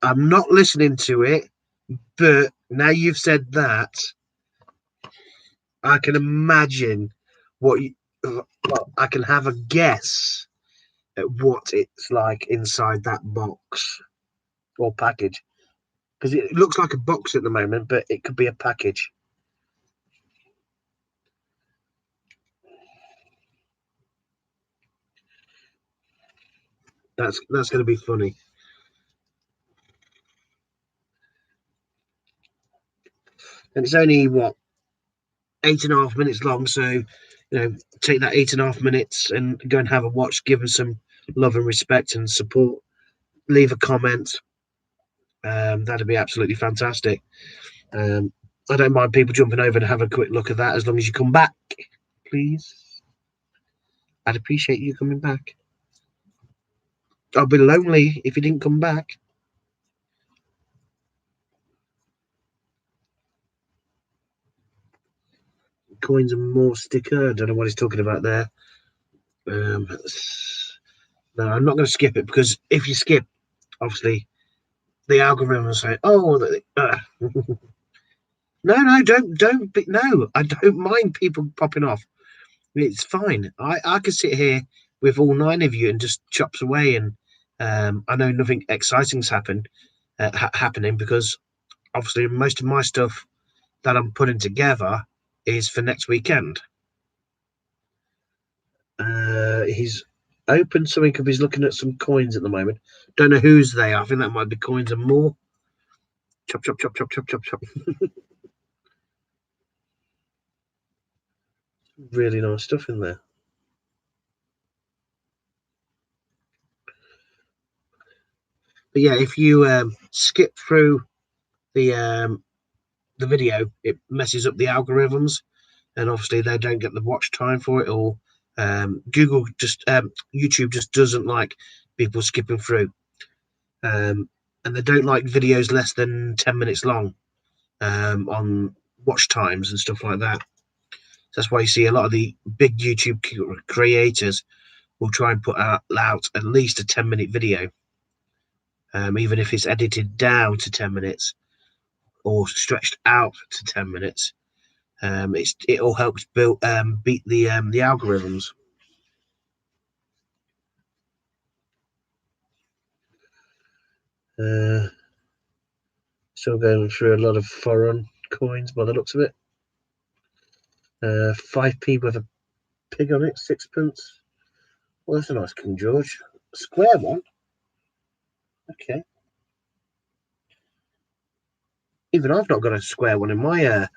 I'm not listening to it, but now you've said that, I can imagine what you. Well, I can have a guess at what it's like inside that box or package, because it looks like a box at the moment, but it could be a package. That's going to be funny. And it's only what 8.5 minutes long, so take that 8.5 minutes and go and have a watch, give them some love and respect and support, leave a comment. That'd be absolutely fantastic. um, I don't mind people jumping over to have a quick look at that, as long as you come back, please. I'd appreciate you coming back. I'll be lonely if you didn't come back. Coins and more sticker. I don't know what he's talking about there. No, I'm not going to skip it, because if you skip, obviously the algorithm will say, "Oh, no, don't be, no, I don't mind people popping off. It's fine. I can sit here with all 9 of you and just chops away, and I know nothing exciting's happening, because obviously most of my stuff that I'm putting together is for next weekend. He's opened something because he's looking at some coins at the moment. Don't know whose they are. I think that might be coins and more. Chop, chop, chop, chop, chop, chop, chop. Really nice stuff in there. But yeah, if you skip through the video, it messes up the algorithms, and obviously they don't get the watch time for it, or YouTube just doesn't like people skipping through, and they don't like videos less than 10 minutes long on watch times and stuff like that. That's why you see a lot of the big YouTube creators will try and put out at least a 10-minute video, even if it's edited down to 10 minutes or stretched out to 10 minutes. It all helps beat the algorithms. Still going through a lot of foreign coins by the looks of it. 5p with a pig on it, 6pence. Well, that's a nice King George. A square one. Okay. Even I've not got a square one in my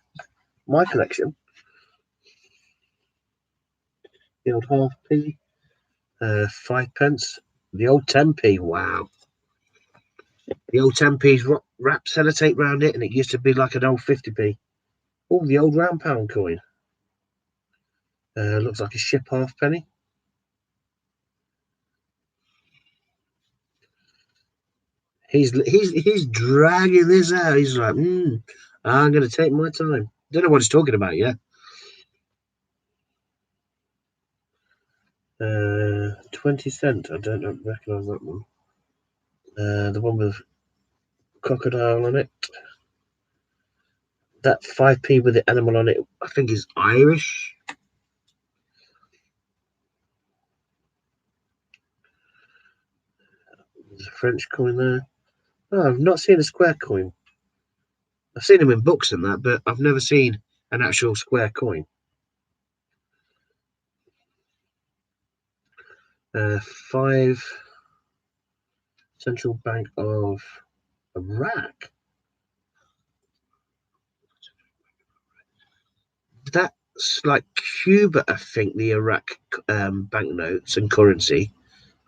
collection. The old half p, 5pence. The old 10p. Wow. The old 10p's wrapped sellotape round it, and it used to be like an old 50p. Oh, the old round pound coin. Looks like a ship halfpenny. He's dragging this out. He's like, I'm going to take my time. Don't know what he's talking about yet. 20 cent. I don't recognise that one. The one with crocodile on it. That 5p with the animal on it, I think, is Irish. There's a French coin there. Oh, I've not seen a square coin. I've seen them in books and that, but I've never seen an actual square coin. 5 Central Bank of Iraq. That's like Cuba, I think, the Iraq banknotes and currency.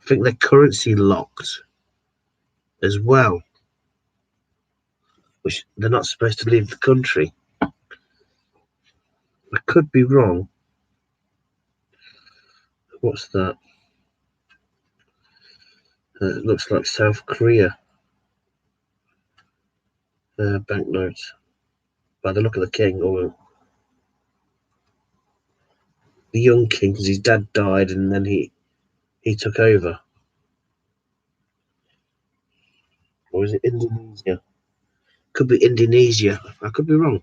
I think they're currency locked as well, which they're not supposed to leave the country. I could be wrong. What's that? It looks like South Korea banknotes by the look of the king, or the young king, because his dad died and then he took over. Or is it Indonesia? Could be Indonesia. I could be wrong.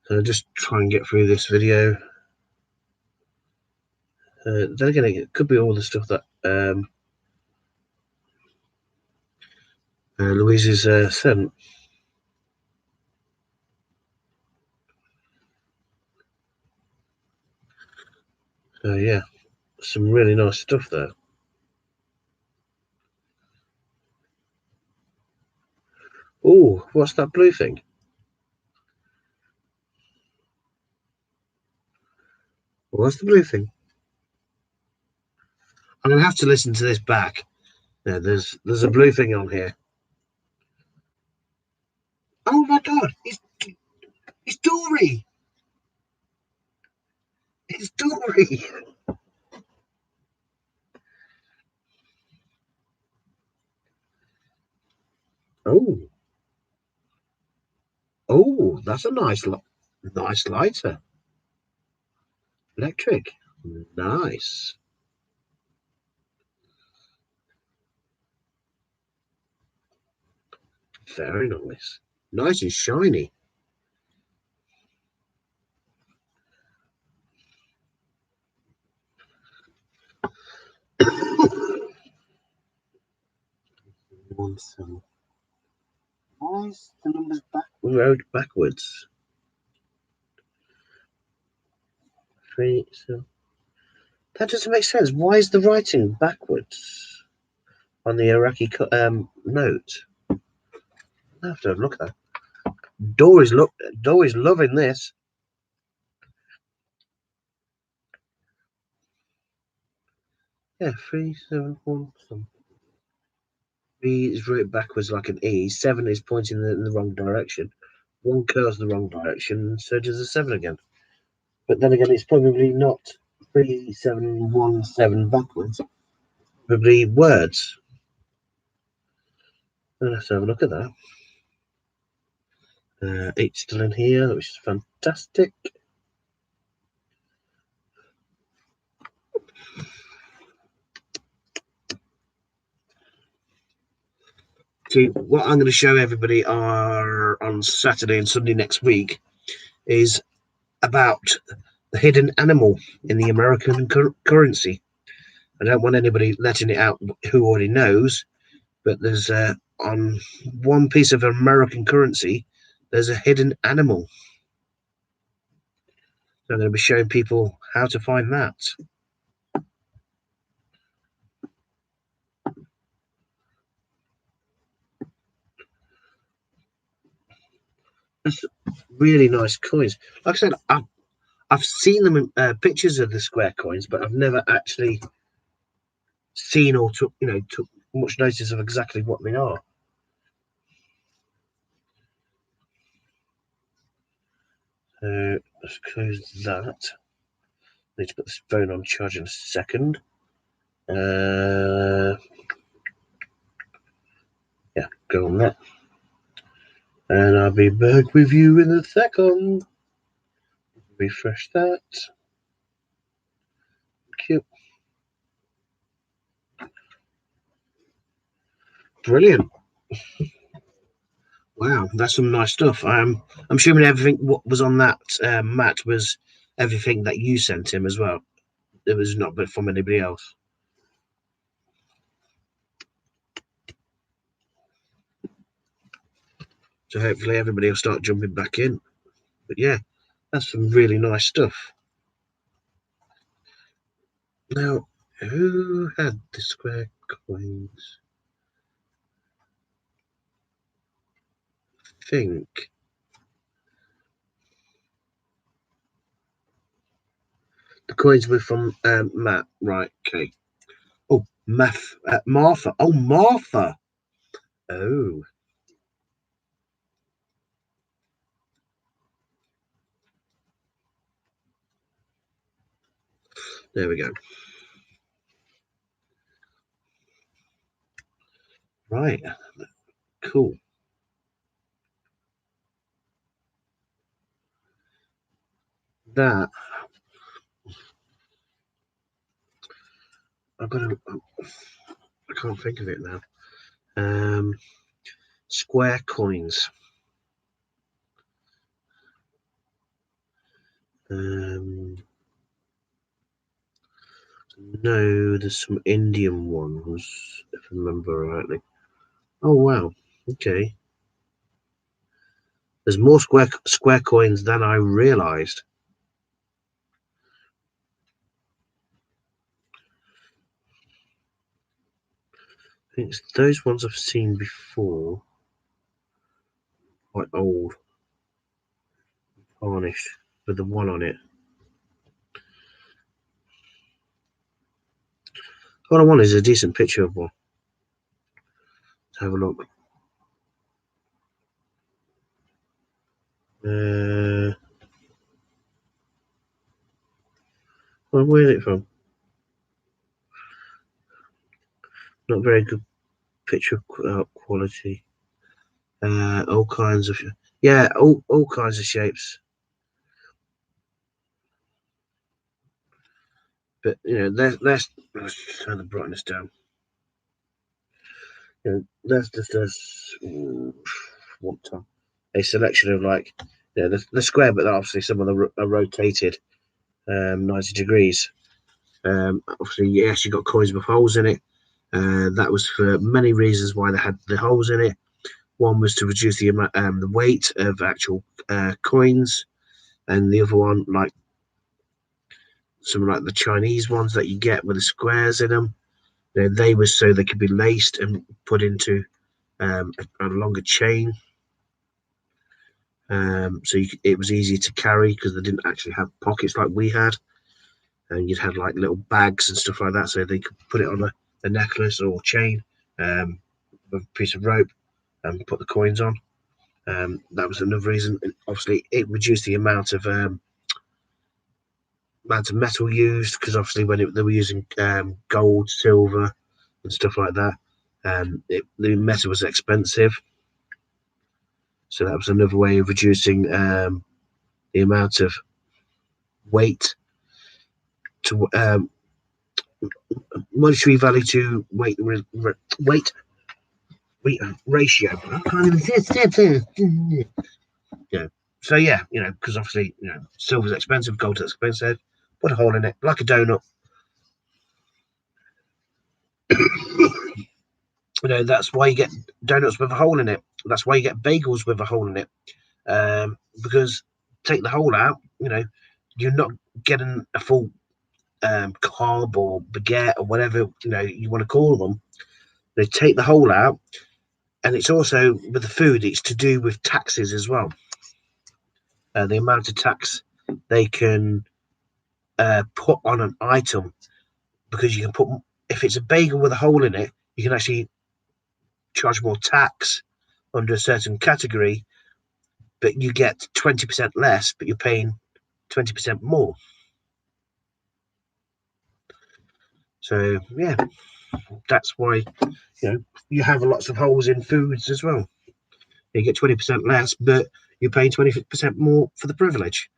So just try and get through this video. Then again, it could be all the stuff that Louise has sent. Yeah, some really nice stuff there. Oh, what's that blue thing? What's the blue thing? I'm gonna have to listen to this back. Yeah, there's a blue thing on here. Oh my god, it's Dory. It's Dory. Oh, oh, that's a nice lighter. Electric. Nice. Very nice. Nice and shiny. Why is the numbers wrote backwards? 3, so that doesn't make sense. Why is the writing backwards on the Iraqi note? I have to look at that. Dory's loving this. Yeah, 371 something. 3 is written backwards like an E. 7 is pointing in the wrong direction. 1 curves the wrong direction, so does the 7 again. But then again, it's probably not 3717 backwards. Probably words. Let's have a look at that. 8 still in here, which is fantastic. See, what I'm going to show everybody on Saturday and Sunday next week is about the hidden animal in the American currency. I don't want anybody letting it out who already knows, but there's on one piece of American currency, there's a hidden animal. So I'm going to be showing people how to find that. It's really nice coins. Like I said, I've seen them in pictures of the square coins, but I've never actually seen or took much notice of exactly what they are. So let's close that. Need to put this phone on charge in a second. Yeah, go on that. And I'll be back with you in a second. Refresh that. Cute. Brilliant. Wow, that's some nice stuff. I'm assuming everything what was on that mat was everything that you sent him as well. It was not from anybody else. So hopefully everybody will start jumping back in. But yeah, that's some really nice stuff. Now, who had the square coins? I think the coins were from Matt. Right, okay. Oh, Martha. Oh, Martha. Oh. There we go. Right. Cool. That I've got to. I can't think of it now. Square coins. No, there's some Indian ones, if I remember rightly. Oh wow. Okay. There's more square coins than I realised. I think it's those ones I've seen before. Quite old. Varnished with the one on it. What I want is a decent picture of one. Let's have a look. Well, where's it from? Not very good picture quality. All kinds of all kinds of shapes. But let's turn the brightness down. There's just a selection of like the square, but obviously some of them are rotated 90 degrees. Obviously, yes, you got coins with holes in it. That was for many reasons why they had the holes in it. One was to reduce the weight of actual coins, and the other one, like some like the Chinese ones that you get with the squares in them, they were so they could be laced and put into a longer chain. So it was easy to carry because they didn't actually have pockets like we had, and you'd had like little bags and stuff like that, so they could put it on a necklace or chain with a piece of rope and put the coins on. That was another reason. And obviously, it reduced the amount of metal used, because obviously when they were using gold, silver, and stuff like that, the metal was expensive. So that was another way of reducing the amount of weight to monetary value to weight ratio. I can't even say. Yeah. So yeah, because obviously, silver's expensive, gold's expensive. Put a hole in it, like a donut. That's why you get donuts with a hole in it. That's why you get bagels with a hole in it. Because take the hole out, you're not getting a full carb or baguette or whatever you want to call them. They take the hole out, and it's also with the food. It's to do with taxes as well. The amount of tax they can put on an item, because you can put, if it's a bagel with a hole in it, you can actually charge more tax under a certain category, but you get 20% less, but you're paying 20% more. So yeah, that's why you have lots of holes in foods as well. You get 20% less, but you're paying 20% more for the privilege.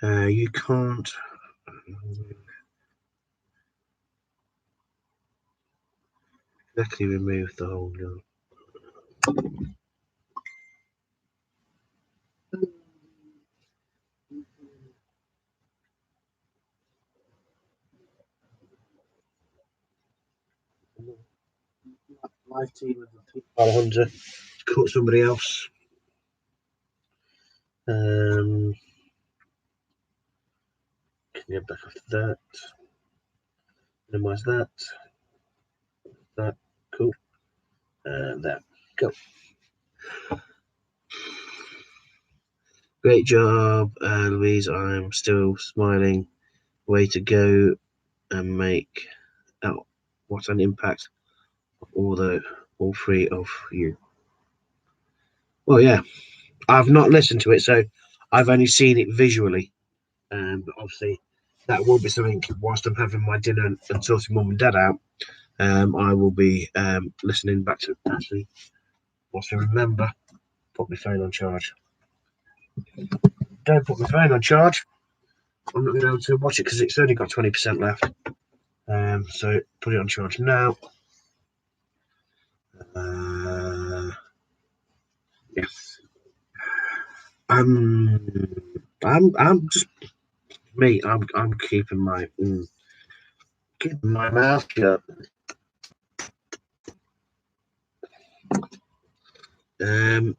You can't exactly remove the hole. Live team of the 500 caught somebody else. Can you back after that? Minimize that. That. Cool. There. Go. Great job, Louise. I'm still smiling. Way to go and make out what an impact all three of you. Well, yeah, I've not listened to it, so I've only seen it visually. But obviously, that will be something whilst I'm having my dinner and sorting mum and dad out. I will be listening back to it. Actually, whilst I remember, put my phone on charge. Don't put my phone on charge. I'm not going to be able to watch it because it's only got 20% left. So put it on charge now. Yes. I'm just me. I'm keeping my mouth shut. I'm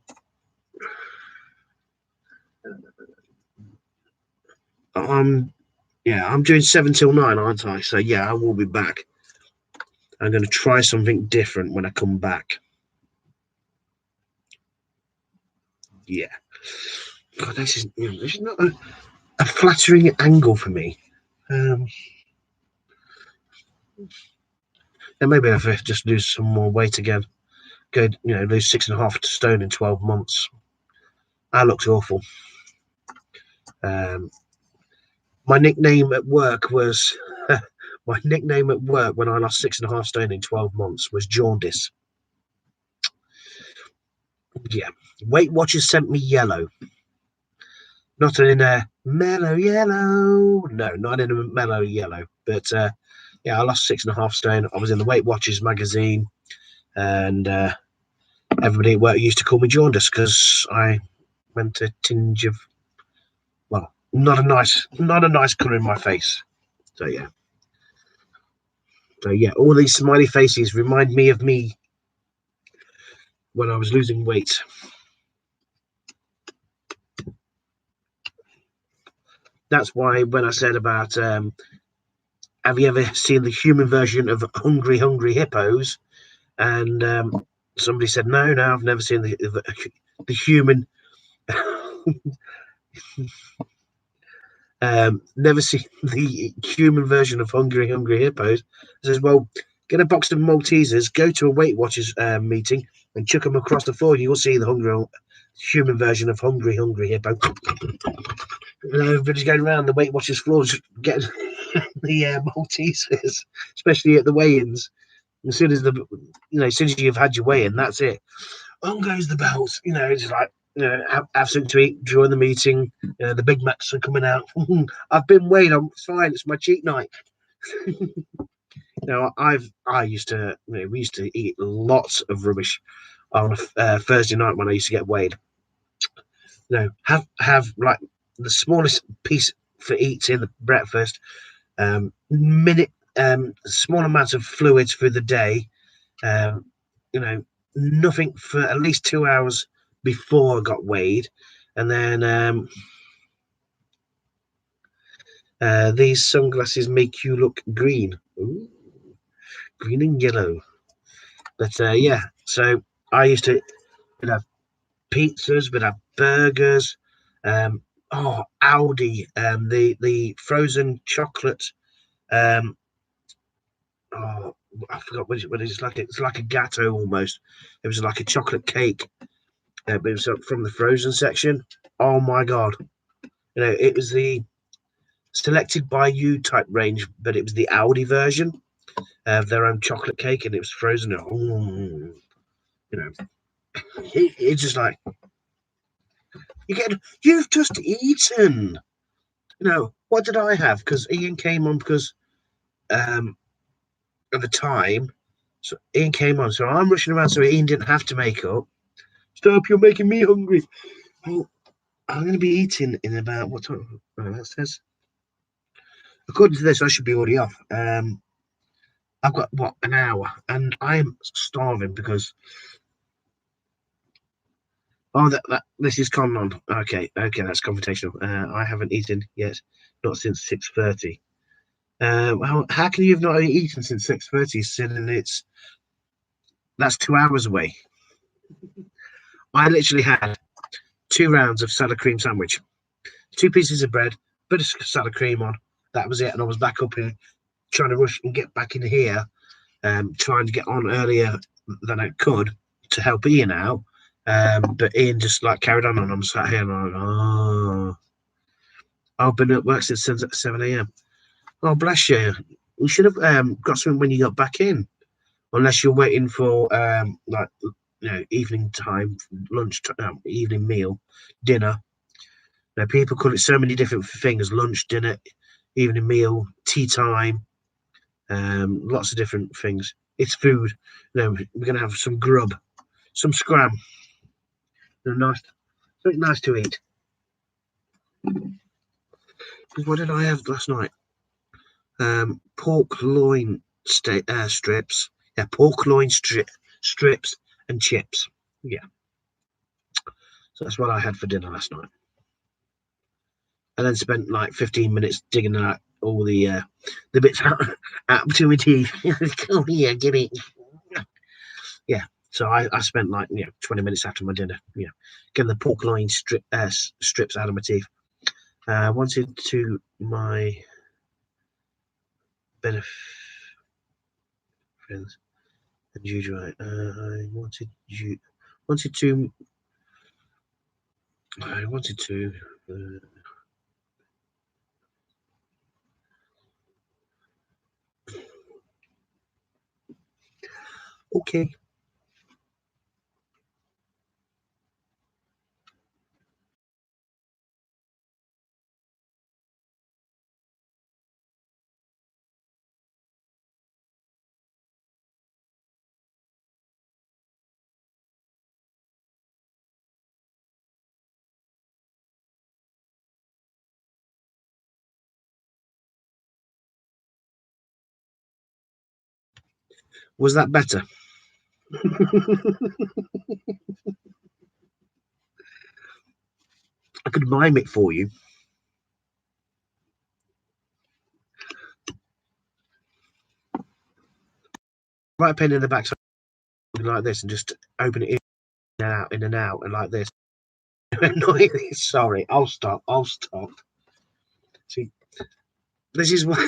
doing 7 till 9, aren't I? So yeah, I will be back. I'm going to try something different when I come back. Yeah. God, this is not a flattering angle for me. And maybe if I just lose some more weight again, lose 6.5 stone in 12 months. That looks awful. My nickname at work was my nickname at work when I lost 6.5 stone in 12 months was jaundice. Yeah, Weight Watchers sent me yellow, not in a mellow yellow. No, not in a mellow yellow, but yeah, I lost 6.5 stone. I was in the Weight Watchers magazine, and everybody at work used to call me jaundice because I went a tinge of, well, not a nice colour in my face. So yeah. So yeah, all these smiley faces remind me of me when I was losing weight. That's why when I said about, have you ever seen the human version of Hungry Hungry Hippos? And somebody said, no, I've never seen the human. Never seen the human version of Hungry Hungry Hippos. I says, well, get a box of Maltesers, go to a Weight Watchers meeting, and chuck them across the floor, and you'll see the human version of Hungry Hungry Hippo. And everybody's going around the Weight Watchers floors getting the Maltesers, especially at the weigh-ins. As soon as as soon as you've had your weigh-in, that's it. On goes the bells. It's like, have something to eat during the meeting. The Big Macs are coming out. I've been weighed. It's fine. It's my cheat night. I used to. We used to eat lots of rubbish on a Thursday night when I used to get weighed. Have like the smallest piece for eats in the breakfast. Small amounts of fluids for the day. Um, Nothing for at least 2 hours before I got weighed, and then these sunglasses make you look green. Ooh, green and yellow. But yeah, so I used to have pizzas, we'd have burgers. Aldi, the frozen chocolate. Um, oh, I forgot what it's like. It's like a gatto almost. It was like a chocolate cake. But it was from the frozen section. Oh my god! It was the selected by you type range, but it was the Aldi version of their own chocolate cake, and it was frozen. It's just like you've just eaten. What did I have? Because Ian came on because at the time, so Ian came on, so I'm rushing around so Ian didn't have to make up. Stop! You're making me hungry. Well, I'm going to be eating in about what time? Oh, that says. According to this, I should be already off. I've got an hour, and I'm starving because this is con on. Okay, that's confrontational. I haven't eaten yet, not since 6:30. How can you have not eaten since 6:30? Since that's 2 hours away. I literally had 2 rounds of salad cream sandwich, 2 pieces of bread, bit of salad cream on. That was it, and I was back up here trying to rush and get back in here, trying to get on earlier than I could to help Ian out. But Ian just like carried on, and I'm sat here and I'm like, oh, I've been at work since 7 a.m. Oh, bless you. You should have got something when you got back in, unless you're waiting for evening time, lunch, evening meal, dinner. People call it so many different things: lunch, dinner, evening meal, tea time. Lots of different things. It's food. We're gonna have some grub, some scram. Nice, something nice to eat. Because what did I have last night? Pork loin strips. Yeah, pork loin strips and chips. Yeah, so that's what I had for dinner last night. And then spent like 15 minutes digging out all the bits out between my teeth. Come here, get it. Yeah. So I spent like 20 minutes after my dinner, getting the pork loin strips out of my teeth. Wanted to my benefit friends and usual. I wanted to. Okay. Was that better? I could mime it for you. Write a pen in the back like this and just open it in and out, and like this. Annoyingly, sorry. I'll stop. See, this is what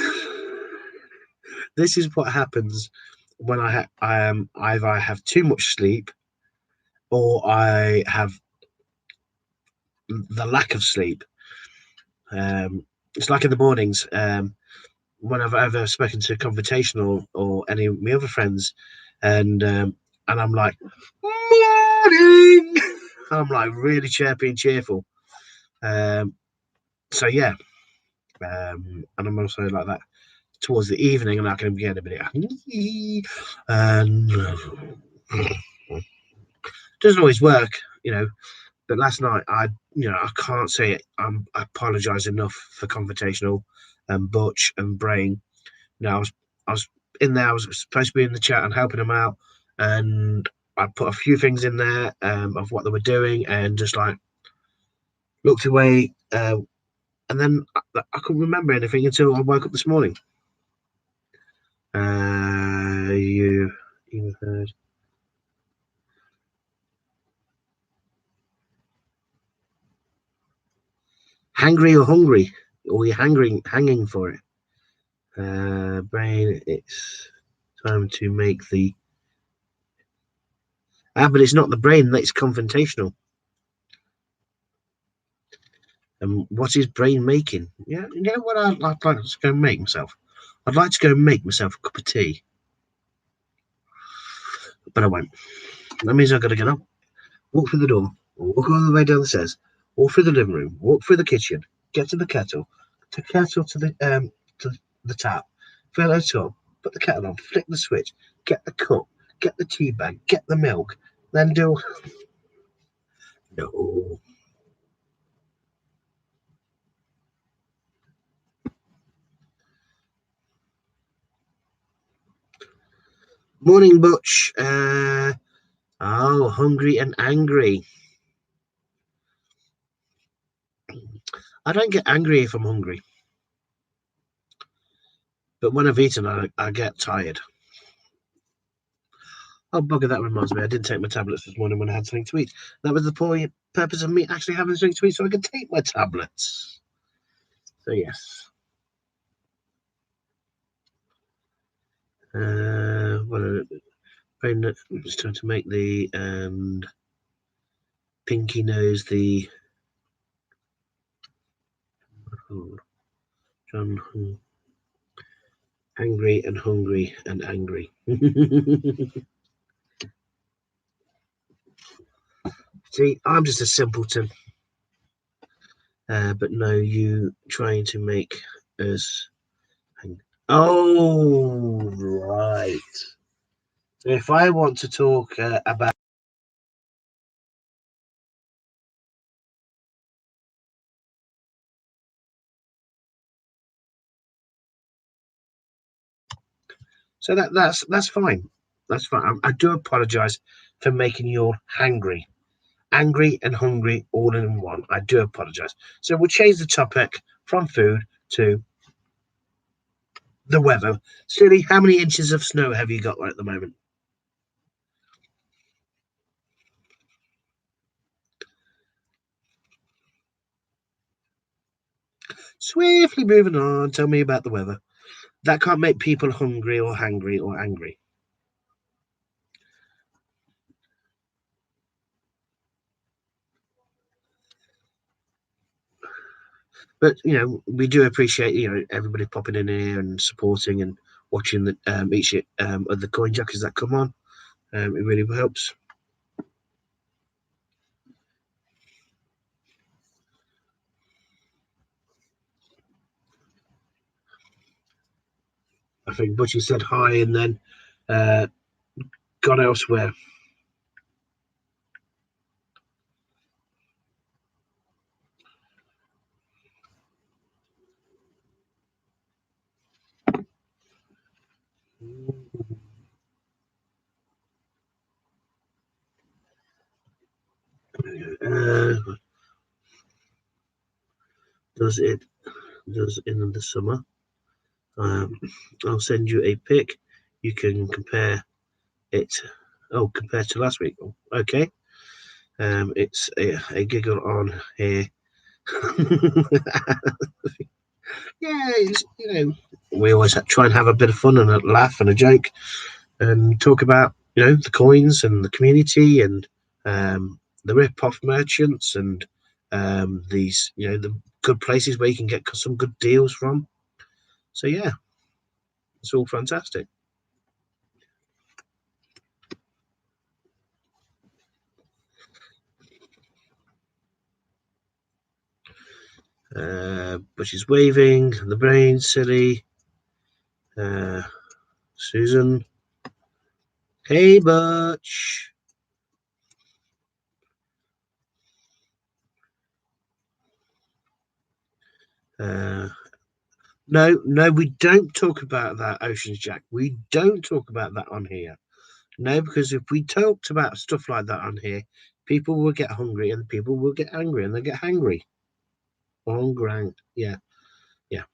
this is what happens when I either have too much sleep or I have the lack of sleep. It's like in the mornings. When I've ever spoken to Confrontational or any of my other friends, and I'm like, morning. I'm like really chirpy and cheerful. So yeah, and I'm also like that towards the evening, and I can get a bit, and doesn't always work, you know. But last night, I can't say it. I apologise enough for Confrontational, and Butch and Brain. I was in there. I was supposed to be in the chat and helping them out, and I put a few things in there of what they were doing, and just like looked away, and then I couldn't remember anything until I woke up this morning. You heard. Hangry or hungry, or you're hanging for it. Brain, it's time to make the. But it's not the brain. That's confrontational. And what is brain making? Yeah, you know what I'd like to go make myself. I'd like to go make myself a cup of tea, but I won't. That means I've got to get up, walk through the door, walk all the way down the stairs, walk through the living room, walk through the kitchen, get to the kettle, to the tap, fill it up, put the kettle on, flick the switch, get the cup, get the tea bag, get the milk, then do. No. Morning, Butch. Hungry and angry. I don't get angry if I'm hungry, but when I've eaten, I get tired. Oh, bugger, that reminds me. I didn't take my tablets this morning when I had something to eat. That was the purpose of me actually having something to eat so I could take my tablets. So, yes. It's time to make the, and Pinky knows the. John, angry and hungry and angry. See, I'm just a simpleton. But no, you trying to make us. Oh, right. So if I want to talk about. So that's fine. That's fine. I do apologise for making you hangry, angry and hungry all in one. I do apologise. So we'll change the topic from food to the weather. Silly, how many inches of snow have you got right at the moment? Swiftly moving on. Tell me about the weather. That can't make people hungry or hangry or angry. But we do appreciate everybody popping in here and supporting and watching the each of the coin jockeys that come on. It really helps. I think Butchie said hi and then gone elsewhere. does in the summer. I'll send you a pic. You can compare it. Oh, compared to last week. Okay. It's a giggle on here. Yeah, it's, we always try and have a bit of fun and a laugh and a joke, and talk about the coins and the community and the rip-off merchants and these the good places where you can get some good deals from. So yeah, it's all fantastic. Bush is waving, the brain silly. Susan, hey Butch. No, we don't talk about that, Oceans Jack. We don't talk about that on here. No, because if we talked about stuff like that on here, people will get hungry and people will get angry and they get hangry. On ground. Yeah, yeah.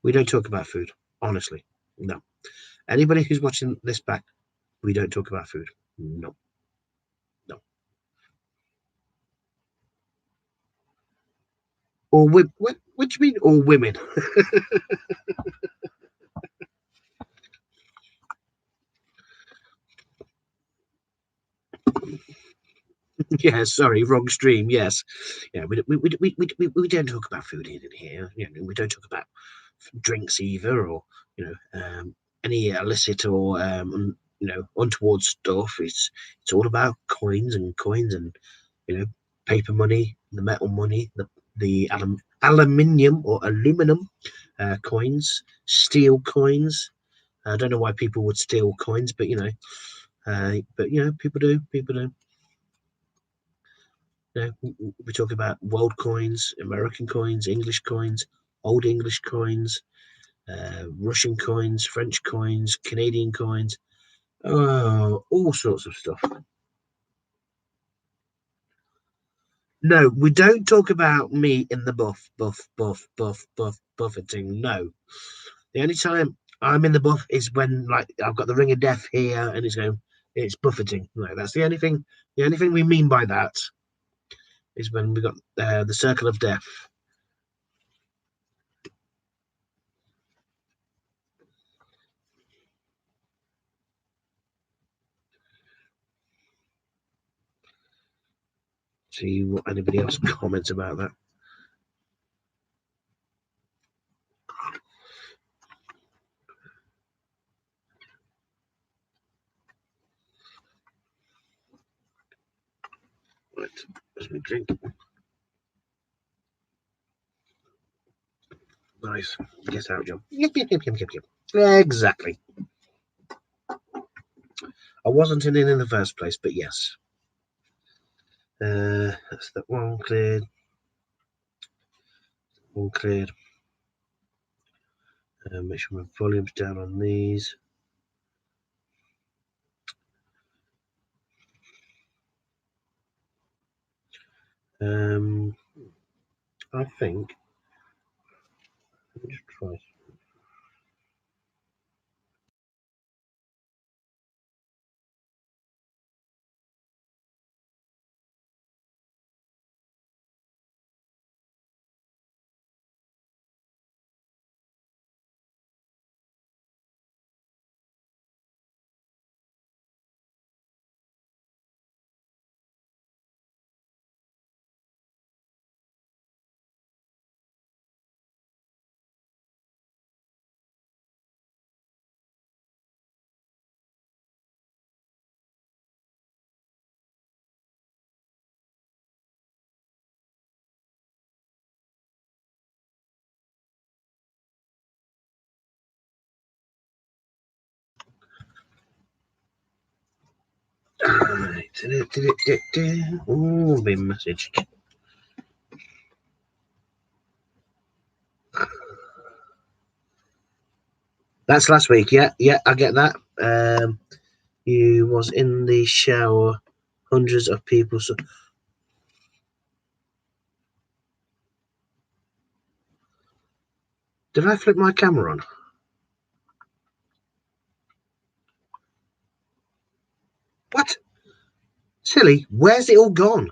We don't talk about food, honestly. No. Anybody who's watching this back, we don't talk about food. No, no. Or what do you mean, or women? Yeah, sorry, wrong stream. Yes, yeah, we don't talk about food in here. We don't talk about drinks either, or any illicit or untoward stuff. It's all about coins and paper money, the metal money, the aluminium or aluminum coins, steel coins. I don't know why people would steal coins, but people do. People do. We talk about world coins, American coins, English coins, old English coins, Russian coins, French coins, Canadian coins, all sorts of stuff. No, we don't talk about me in the buffeting. No, the only time I'm in the buff is when like I've got the ring of death here and it's buffeting. No, that's the only thing. The only thing we mean by that is when we got the circle of death. See what anybody else comments about that. Right, as we drink. Nice. Get out, John. Yep. Exactly. I wasn't in it in the first place, but yes. That's that one cleared. One cleared. Make sure my volume's down on these. I think. Let me just try. Oh, been messaged. That's last week. Yeah, I get that. You was in the shower. Hundreds of people. So Did I flip my camera on? What? Silly, where's it all gone?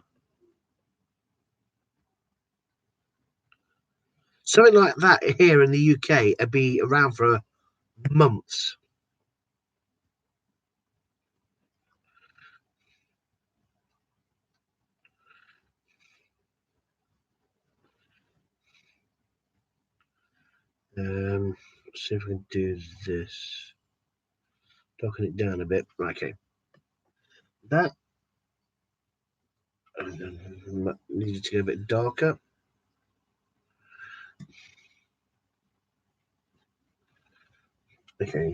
Something like that here in the UK would be around for months. Let's see if we can do this. Darken it down a bit. Okay. That needed to go a bit darker. Okay.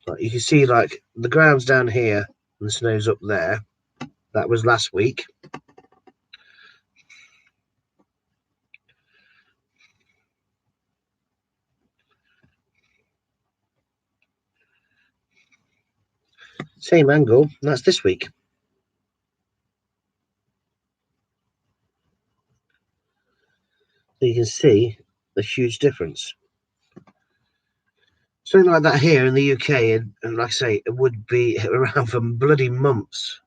Right, you can see like the ground's down here and the snow's up there. That was last week. Same angle. That's this week. So you can see the huge difference. Something like that here in the UK, and like I say, it would be around for bloody months.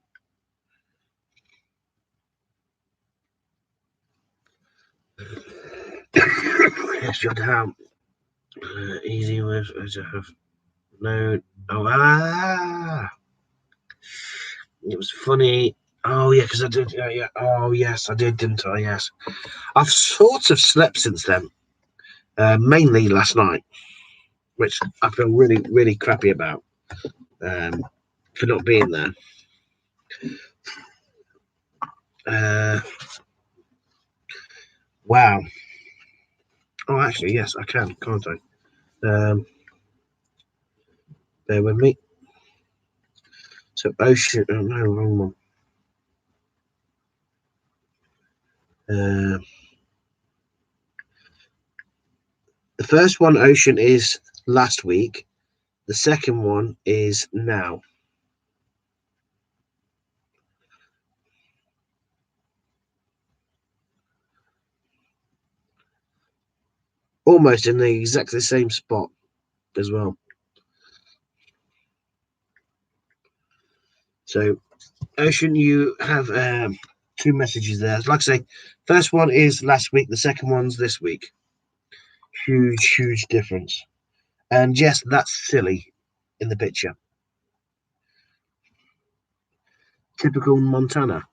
Yes, shut down. Easy with have no. Oh, it was funny. Oh yeah, because I did. Yeah. Oh yes, I did, didn't I? Yes, I've sort of slept since then. Mainly last night, which I feel really, really crappy about for not being there. Wow. Oh, actually, yes, I can, can't I? Bear with me. So, ocean. Oh, no, wrong one. The first one, ocean, is last week. The second one is now. Almost in the exactly same spot as well. So, Ocean, you have two messages there. Like I say, first one is last week, the second one's this week. Huge, huge difference. And yes, that's silly in the picture. Typical Montana.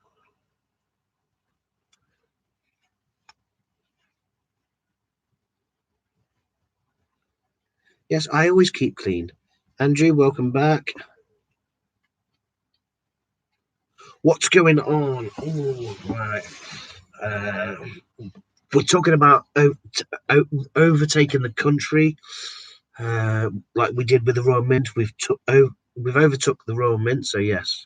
Yes, I always keep clean. Andrew, welcome back. What's going on? Oh, right. Uh, we're talking about overtaking the country, like we did with the Royal Mint. We've overtook the Royal Mint, so yes.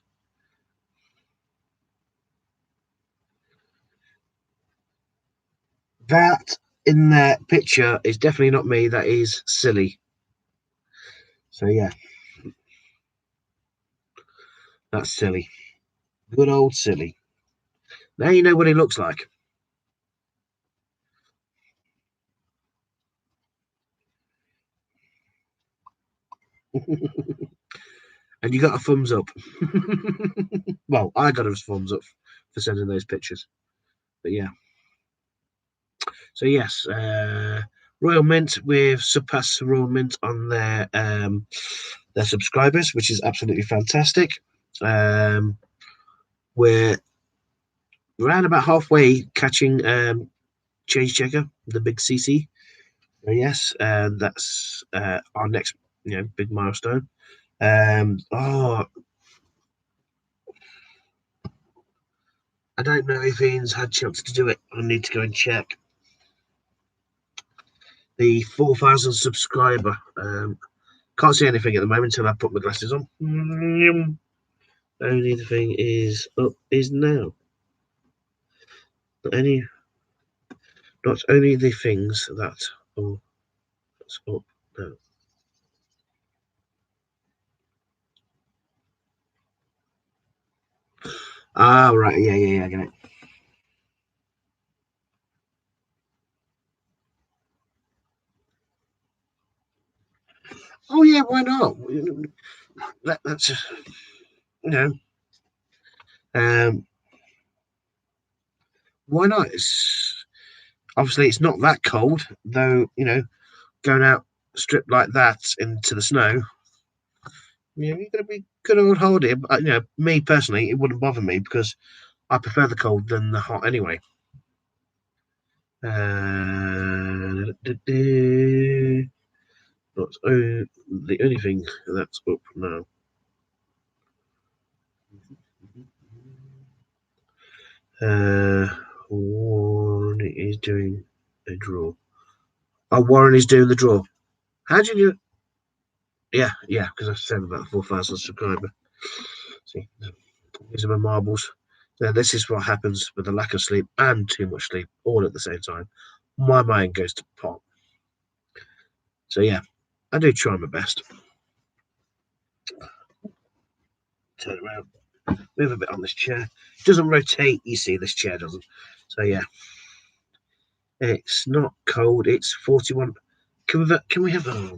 That in that picture is definitely not me. That is silly. So yeah, that's silly. Good old silly. Now you know what he looks like. And you got a thumbs up. Well, I got a thumbs up for sending those pictures. But yeah. So yes, Royal Mint, we've surpassed Royal Mint on their subscribers, which is absolutely fantastic. We're around about halfway catching Change Checker, the big CC. So yes, that's our next big milestone. Oh, I don't know if Ian's had a chance to do it. I need to go and check the 4,000 subscriber. Can't see anything at the moment until I put my glasses on. Only the thing is up is now. Not any, not only the things that are up now. Ah, right, yeah, I get it. Oh yeah, why not? That's you know, um, why not? It's obviously it's not that cold, though. Going out stripped like that into the snow, you're gonna be good old holiday. But me personally, it wouldn't bother me because I prefer the cold than the hot anyway. That's the only thing that's up now. Warren is doing a draw. Oh, Warren is doing the draw. How do you do? Yeah, because I've said about 4,000 subscribers. See, these are my marbles. Now, this is what happens with the lack of sleep and too much sleep all at the same time. My mind goes to pot. So, yeah, I do try my best. Turn around, move a bit on this chair. It doesn't rotate, you see, this chair doesn't. So, yeah, it's not cold. It's 41. Can we have a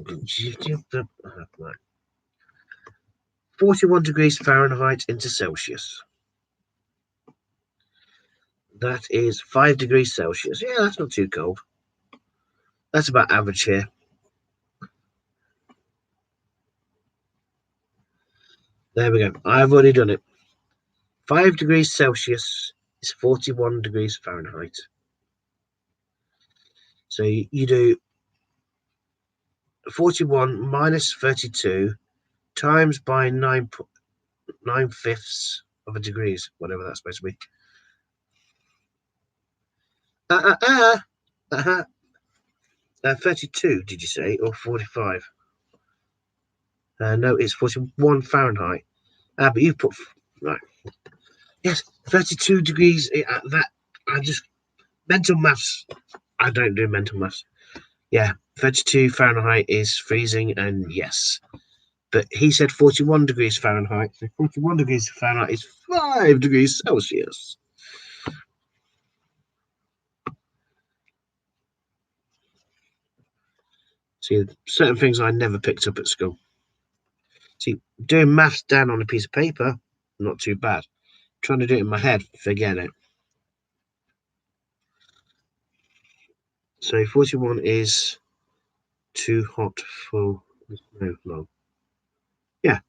41 degrees Fahrenheit into Celsius? That is 5 degrees Celsius. Yeah, that's not too cold. That's about average here. There we go. I've already done it. 5 degrees Celsius is 41 degrees Fahrenheit. So you do 41 minus 32 times by 9/5 of a degrees, whatever that's supposed to be. 32, did you say, or 45? No, it's 41 Fahrenheit. But you put right. Yes, 32 degrees. That I just mental maths. I don't do mental maths. Yeah, 32 Fahrenheit is freezing, and yes. But he said 41 degrees Fahrenheit. So 41 degrees Fahrenheit is 5 degrees Celsius. See, certain things I never picked up at school. See, doing maths down on a piece of paper, not too bad. Trying to do it in my head, forget it. So 41 is too hot for no long. Yeah.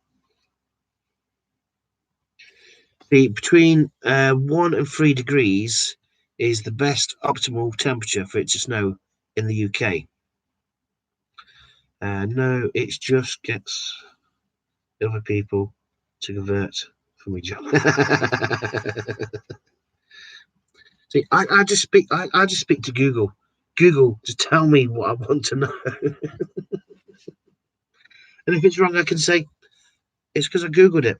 See, between 1 and 3 degrees is the best optimal temperature for it to snow in the UK. No, it just gets other people to convert from each other. See, I just speak. I just speak to Google. Google to tell me what I want to know, and if it's wrong, I can say it's because I googled it.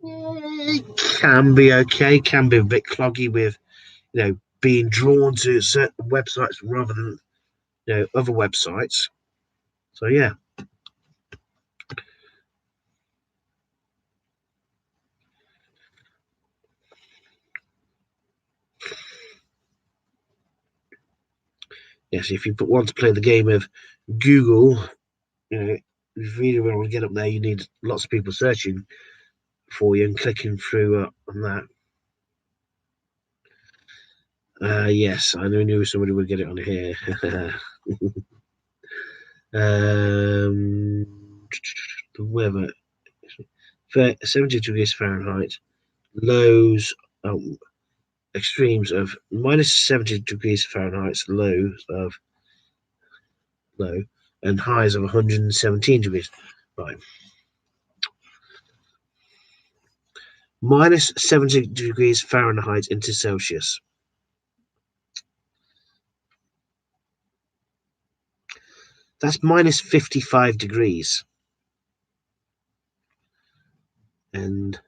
It can be okay. Can be a bit cloggy with being drawn to certain websites rather than other websites. So yeah. Yes, if you want to play the game of Google, if you really want to get up there, you need lots of people searching for you and clicking through on that. Yes, I knew somebody would get it on here. The weather, 70 degrees Fahrenheit, lows, extremes of minus 70 degrees Fahrenheit, lows of low, and highs of 117 degrees. Right. Minus 70 degrees Fahrenheit into Celsius. That's minus 55 degrees. And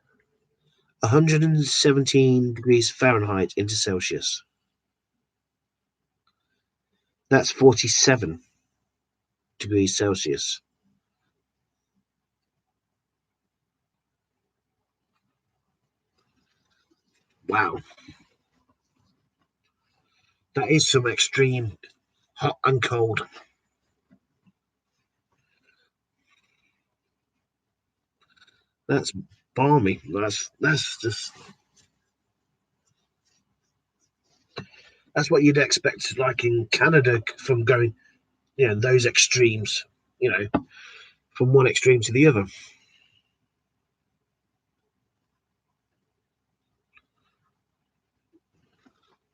117 degrees Fahrenheit into Celsius. That's 47 degrees Celsius. Wow. That is some extreme hot and cold. That's balmy. That's what you'd expect, like in Canada, from going, those extremes, from one extreme to the other.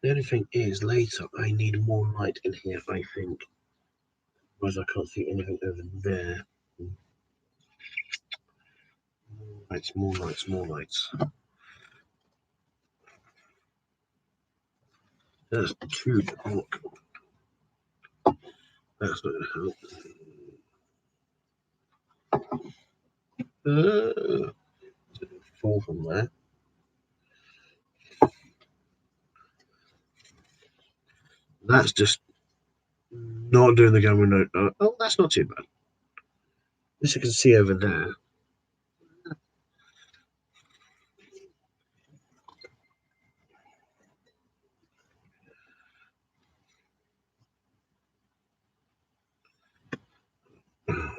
The only thing is, later I need more light in here, I think, otherwise I can't see anything over there. More lights. That's too dark. That's not going to help. Fall from there. That's just not doing the camera note. Oh, that's not too bad. This you can see over there.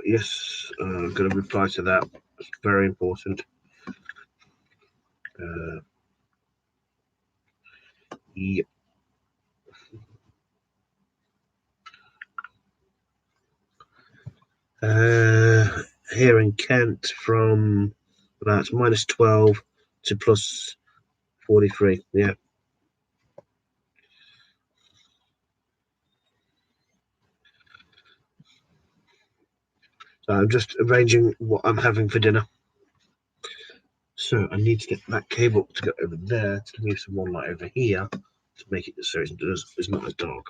Yes, I'm going to reply to that. It's very important. Yep. Here in Kent, from about -12 to +43. Yeah. So I'm just arranging what I'm having for dinner. So I need to get that cable to go over there to leave some more light over here to make it so it's not as dark.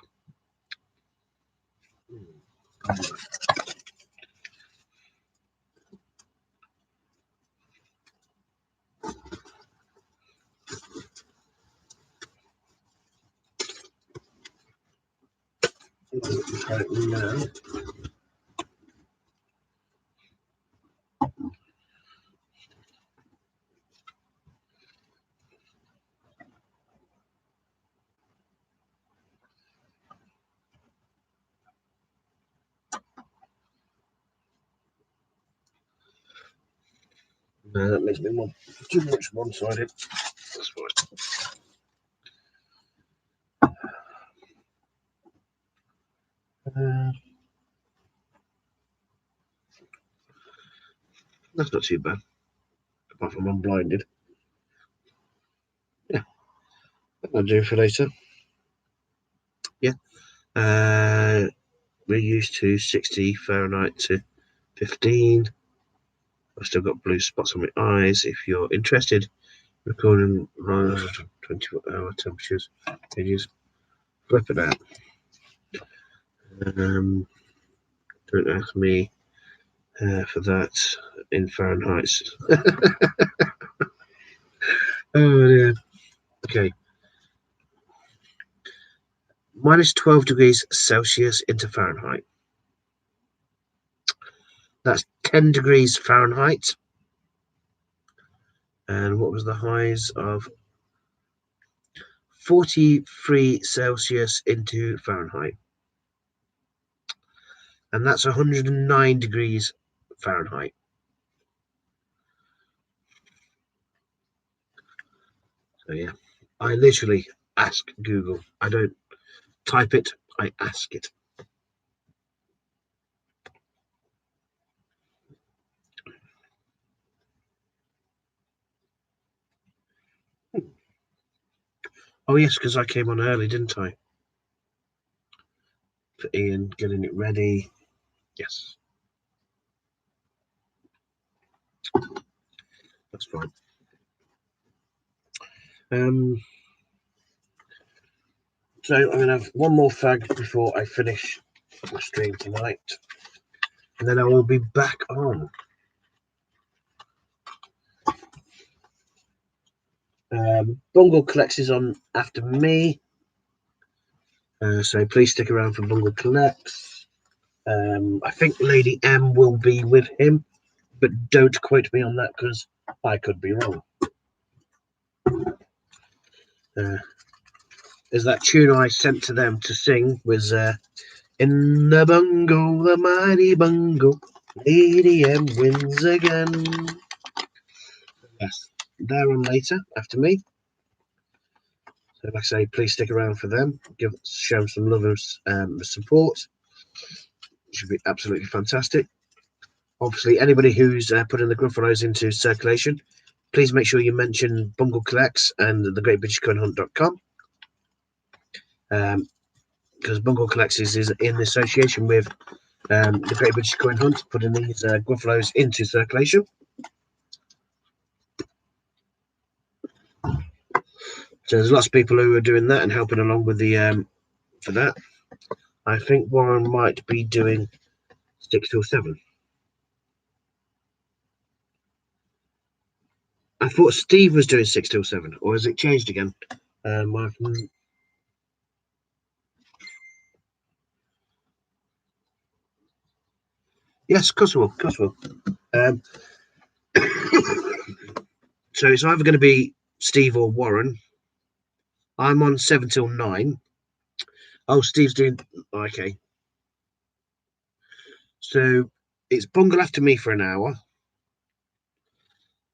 No, that makes me too much one-sided. That's fine. That's not too bad, apart from I'm blinded. Yeah, I'll do for later. Yeah, we're used to 60 Fahrenheit to 15. I've still got blue spots on my eyes. If you're interested, recording 24-hour temperatures, pages, flip it out. Don't ask me for that in Fahrenheit. Oh dear. Okay. -12 degrees Celsius into Fahrenheit. That's 10 degrees Fahrenheit. And what was the highs of 43 Celsius into Fahrenheit? And that's 109 degrees Fahrenheit. So yeah, I literally ask Google. I don't type it, I ask it. Oh yes, because I came on early, didn't I? For Ian, getting it ready. Yes. That's fine. So I'm going to have one more fag before I finish my stream tonight. And then I will be back on. Bungle Collects is on after me. So please stick around for Bungle Collects. I think Lady M will be with him, but don't quote me on that because I could be wrong. As that tune I sent to them to sing was In the bungo, the mighty bungo, Lady M wins again. Yes, they're on later after me. So, like I say, please stick around for them. Show them some love and support. It should be absolutely fantastic. Obviously, anybody who's putting the Gruffaloes into circulation, please make sure you mention Bungle Collects and the GreatBritishCoinHunt.com. Because Bungle Collects is in association with the Great British Coin Hunt, putting these Gruffaloes into circulation. So there's lots of people who are doing that and helping along with the for that. I think Warren might be doing 6 till 7. I thought Steve was doing 6 till 7, or has it changed again? Yes, of course I will. Of course I will. So it's either going to be Steve or Warren. I'm on 7 till 9. Oh, Steve's doing. Okay. So it's Bungle after me for an hour,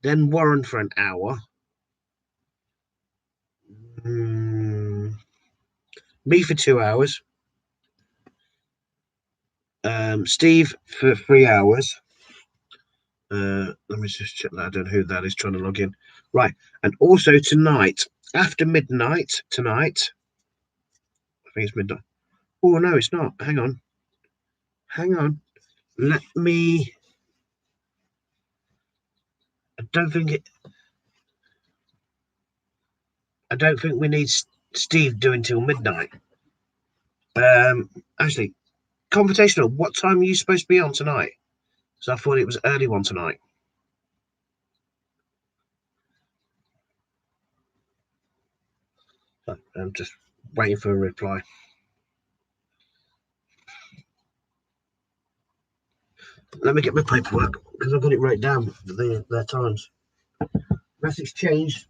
then Warren for an hour. Me for 2 hours. Steve for 3 hours. Let me just check that. I don't know who that is trying to log in. Right. And also tonight, after midnight, tonight, I think it's midnight. Oh, no, it's not. Hang on. Hang on. Let me. I don't think we need Steve doing till midnight. Actually, Confrontational, what time are you supposed to be on tonight? So I thought it was early one tonight. So I'm just waiting for a reply. Let me get my paperwork because I've got it right down their times. Message changed.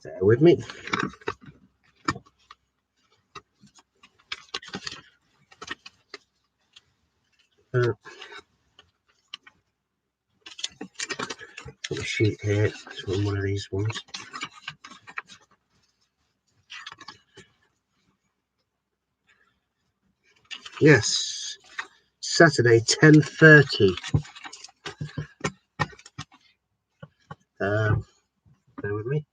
Bear with me. Got a sheet here. It's from one of these ones. Yes, Saturday 10:30. Bear with me.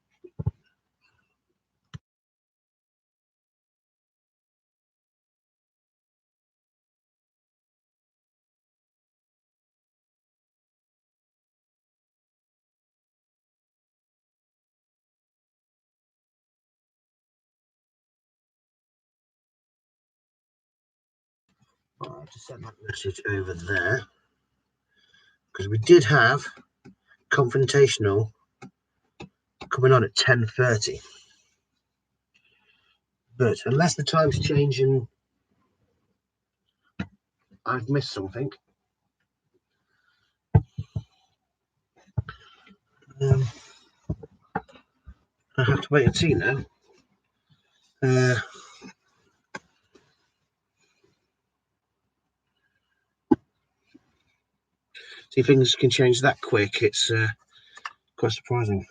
I'll have to send that message over there because we did have Confrontational coming on at 10:30. But unless the time's changing, I've missed something. I have to wait and see now. See, things can change that quick. It's quite surprising.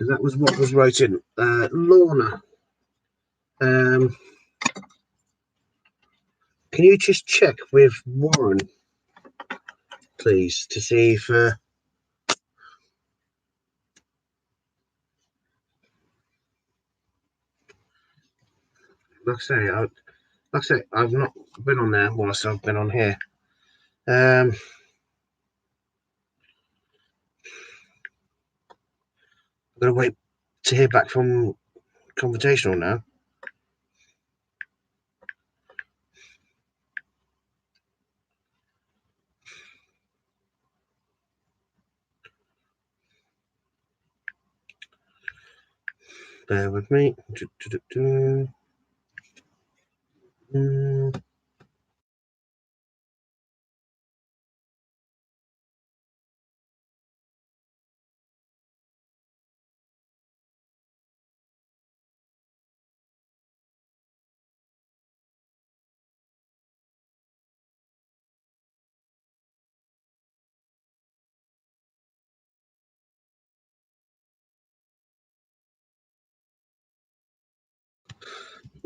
because that was what was wrote in. Lorna, can you just check with Warren, please, to see if like I say, I've not been on there whilst I've been on here. I'm going to wait to hear back from Conversational now. Bear with me. Yeah,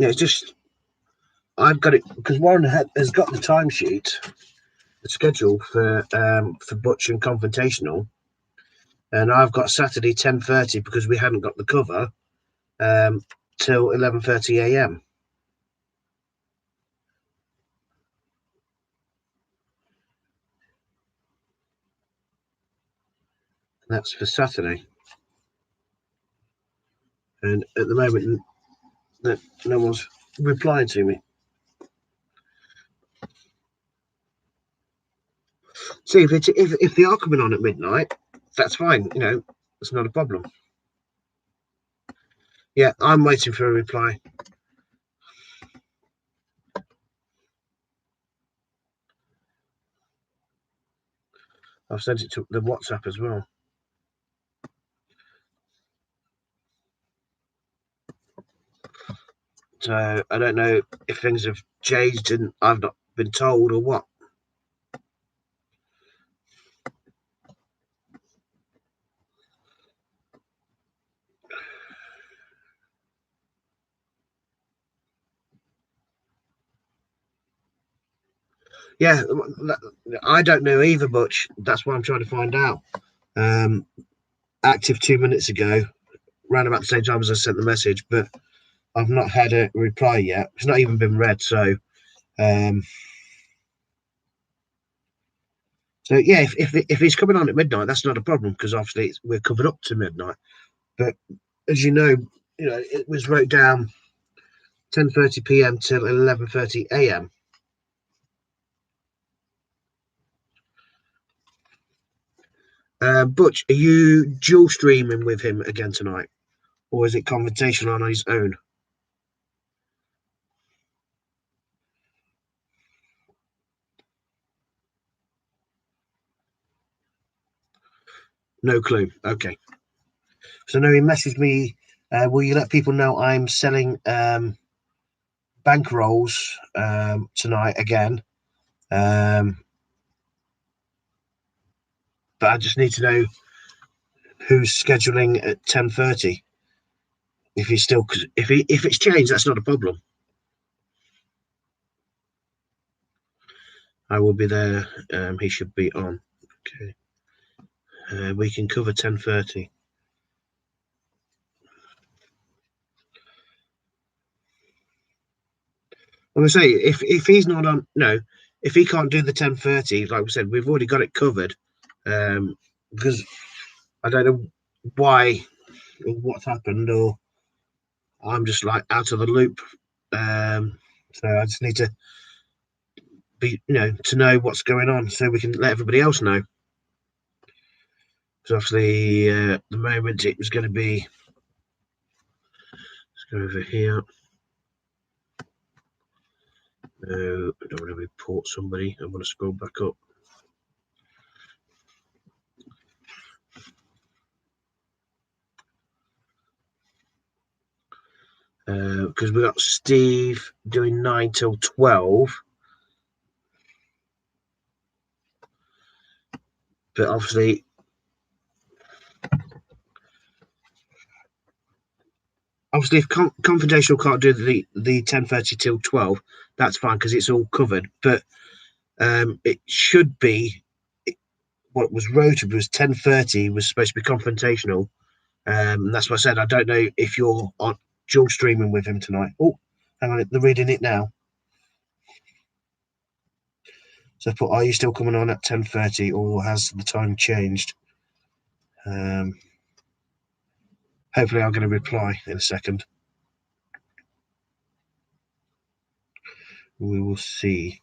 it's just I've got it because Warren has got the timesheet, the schedule for Butch and Confrontational, and I've got Saturday 10:30 because we hadn't got the cover till 11:30 a.m. That's for Saturday, and at the moment, no one's replying to me. See, if they are coming on at midnight, that's fine. You know, it's not a problem. Yeah, I'm waiting for a reply. I've sent it to the WhatsApp as well. So I don't know if things have changed and I've not been told or what. Yeah, I don't know either, Butch. That's why I'm trying to find out. Active 2 minutes ago, around about the same time as I sent the message, but I've not had a reply yet. It's not even been read, so yeah, if he's coming on at midnight, that's not a problem because obviously we're covered up to midnight. But as you know, it was wrote down 10:30 p.m. till 11:30 a.m. Butch, are you dual streaming with him again tonight, or is it conversation on his own? No clue. Okay. So no, he messaged me. Will you let people know I'm selling bank rolls tonight again? But I just need to know who's scheduling at 10:30. If he's still, if it's changed, that's not a problem. I will be there. He should be on. Okay. We can cover 10:30. I'm gonna say if he's not on, no, if he can't do the 10:30, like we said, we've already got it covered. Because I don't know why or what's happened, or I'm just like out of the loop. So I just need to be, to know what's going on, so we can let everybody else know. So obviously, the moment it was going to be. Let's go over here. No, I don't want to report somebody. I want to scroll back up. Because we got Steve doing 9 till 12. But obviously, Obviously, if confidential can't do the 10:30 till 12, that's fine because it's all covered. But it should be what was rotated was 10:30 was supposed to be confrontational. That's what I said. I don't know if you're on dual streaming with him tonight. Oh, hang on, they're reading it now. So I put, are you still coming on at 10:30 or has the time changed? Hopefully I'll get a reply in a second. We will see.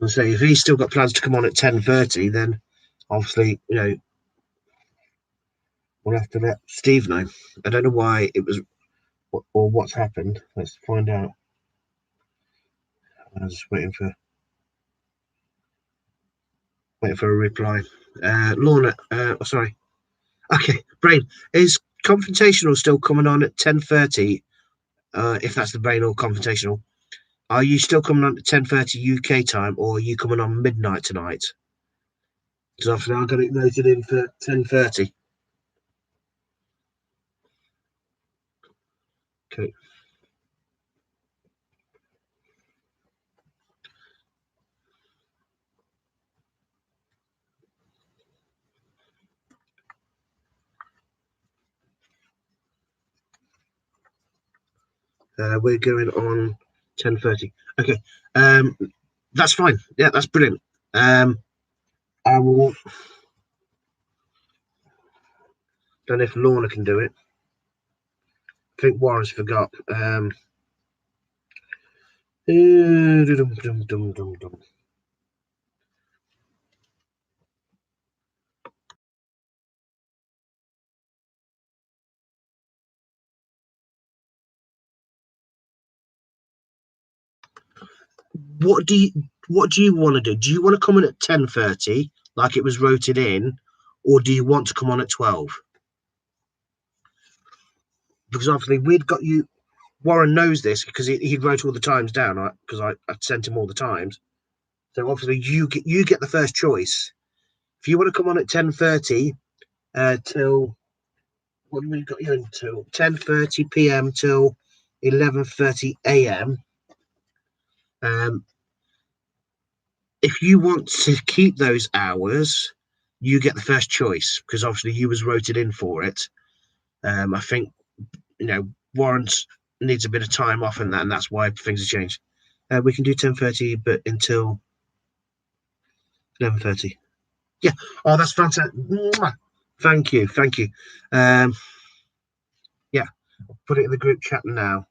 And say if he's still got plans to come on at 10:30, then obviously, we'll have to let Steve know. I don't know why it was or what's happened. Let's find out. I was just waiting for a reply. Lorna, sorry. Okay, Brain, is confrontational still coming on at 10:30? If that's the Brain or confrontational, are you still coming on at 10:30 UK time, or are you coming on midnight tonight? Because obviously I got it noted in for 10:30. Okay. We're going on 10:30. Okay. Um, that's fine. Yeah, that's brilliant. I will. Don't know if Lorna can do it. I think Warren's forgot. What do you want to do? Do you want to come in at 10:30 like it was rotated in, or do you want to come on at 12? Because obviously we'd got you. Warren knows this because he wrote all the times down. Because I sent him all the times. So obviously you get the first choice. If you want to come on at 10:30 till what have we got you until 10:30 p.m. till 11:30 a.m. Um, if you want to keep those hours, you get the first choice because obviously you was voted in for it. I think Warren needs a bit of time off and that's why things have changed. We can do 10:30, but until 11:30. Yeah. Oh, that's fantastic. Thank you, thank you. Um, yeah, put it in the group chat now.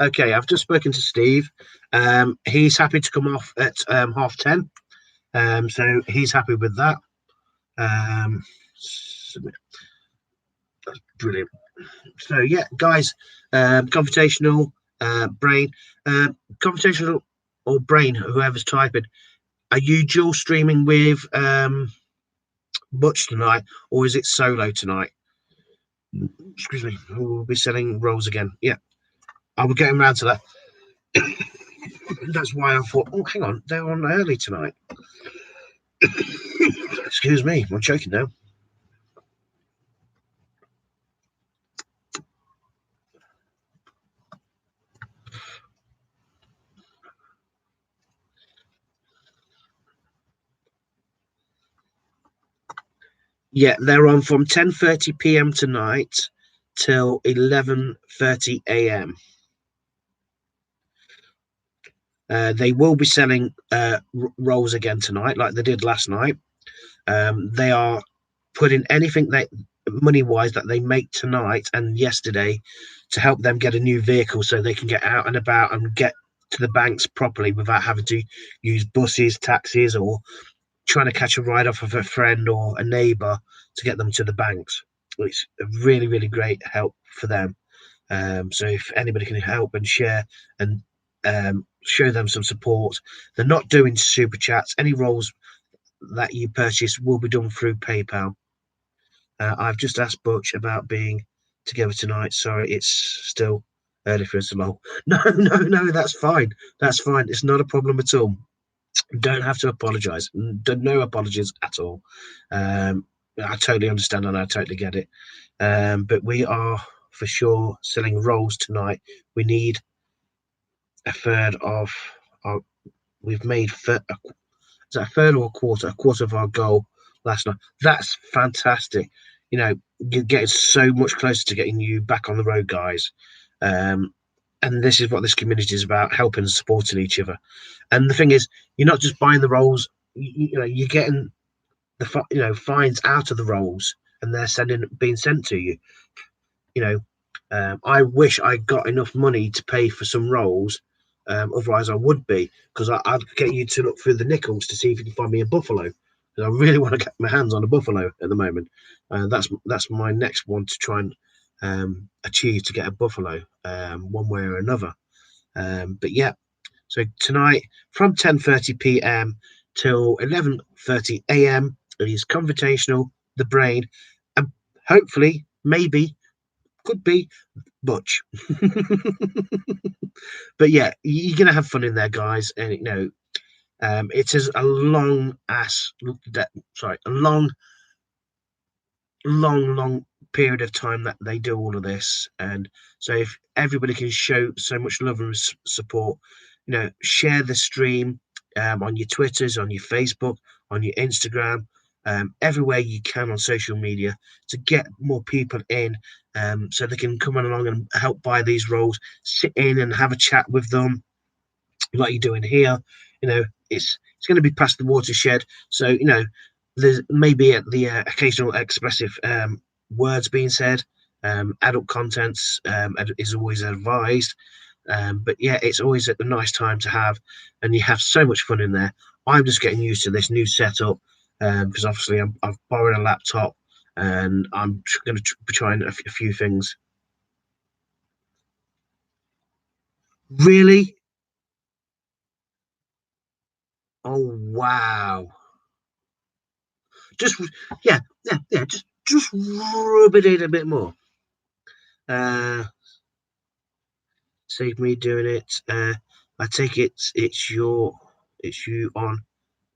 Okay, I've just spoken to Steve. He's happy to come off at 10:30. So he's happy with that. Um, Brilliant. So yeah, guys, computational brain, computational or brain, whoever's typing. Are you dual streaming with Butch tonight, or is it solo tonight? Excuse me. We'll be selling rolls again. Yeah, I will get him round to that. That's why I thought, oh, hang on, they're on early tonight. Excuse me, I'm choking now. Yeah, they're on from 10:30 p.m. tonight till 11:30 a.m. They will be selling rolls again tonight, like they did last night. They are putting anything they money wise that they make tonight and yesterday to help them get a new vehicle so they can get out and about and get to the banks properly without having to use buses, taxis, or trying to catch a ride off of a friend or a neighbour to get them to the banks. It's a really, really great help for them. So if anybody can help and share and show them some support, they're not doing super chats. Any roles that you purchase will be done through PayPal. I've just asked Butch about being together tonight. Sorry, it's still early for us to lol. No, no, no, that's fine. That's fine. It's not a problem at all. Don't have to apologise. No apologies at all. Um, I totally understand and I totally get it. But we are for sure selling rolls tonight. We need a third of our. We've made is that a third or a quarter of our goal last night. That's fantastic. You know, you're getting so much closer to getting you back on the road, guys. Um, and this is what this community is about: helping and supporting each other. And the thing is, you're not just buying the rolls. You know, you're getting the fines out of the rolls, and they're being sent to you. You know, I wish I got enough money to pay for some rolls. Otherwise, I would be because I'd get you to look through the nickels to see if you can find me a buffalo. Because I really want to get my hands on a buffalo at the moment. That's my next one to try and achieve to get a buffalo one way or another. But yeah, so tonight from 10:30 p.m. till 11:30 a.m. it is Confrontational, the Brain, and hopefully, maybe, could be Butch. But yeah, you're gonna have fun in there, guys. And it is a long ass, sorry, a long period of time that they do all of this. And so if everybody can show so much love and support, share the stream on your Twitters, on your Facebook, on your Instagram, everywhere you can on social media to get more people in, so they can come along and help buy these rolls, sit in and have a chat with them like you're doing here. It's going to be past the watershed, so there's maybe the occasional expressive words being said. Adult contents is always advised, but yeah, it's always a nice time to have, and you have so much fun in there. I'm just getting used to this new setup because obviously I've borrowed a laptop and I'm going to be trying a few things. Really? Oh wow! Just yeah, yeah. Just rub it in a bit more. Uh, Save me doing it. I take it it's you on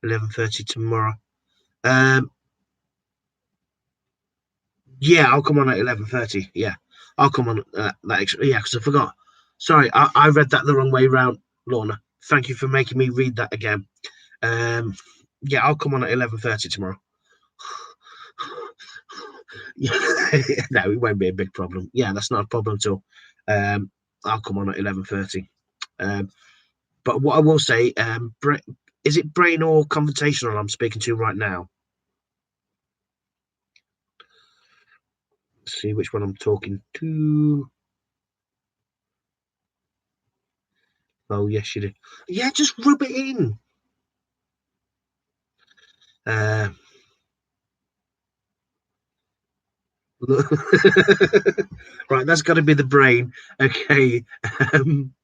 11:30 tomorrow. Um, yeah, I'll come on at 11:30. Yeah, I'll come on that extra. Yeah, because I forgot. Sorry, I read that the wrong way round, Lorna. Thank you for making me read that again. Um, yeah, I'll come on at 11:30 tomorrow. Yeah, no, it won't be a big problem. Yeah, that's not a problem at all. Um, I'll come on at 11:30. Um, but what I will say, is it brain or conversational I'm speaking to right now? Let's see which one I'm talking to. Oh, yes, you do. Yeah, just rub it in. Look. Right, that's got to be the brain. Okay. Um,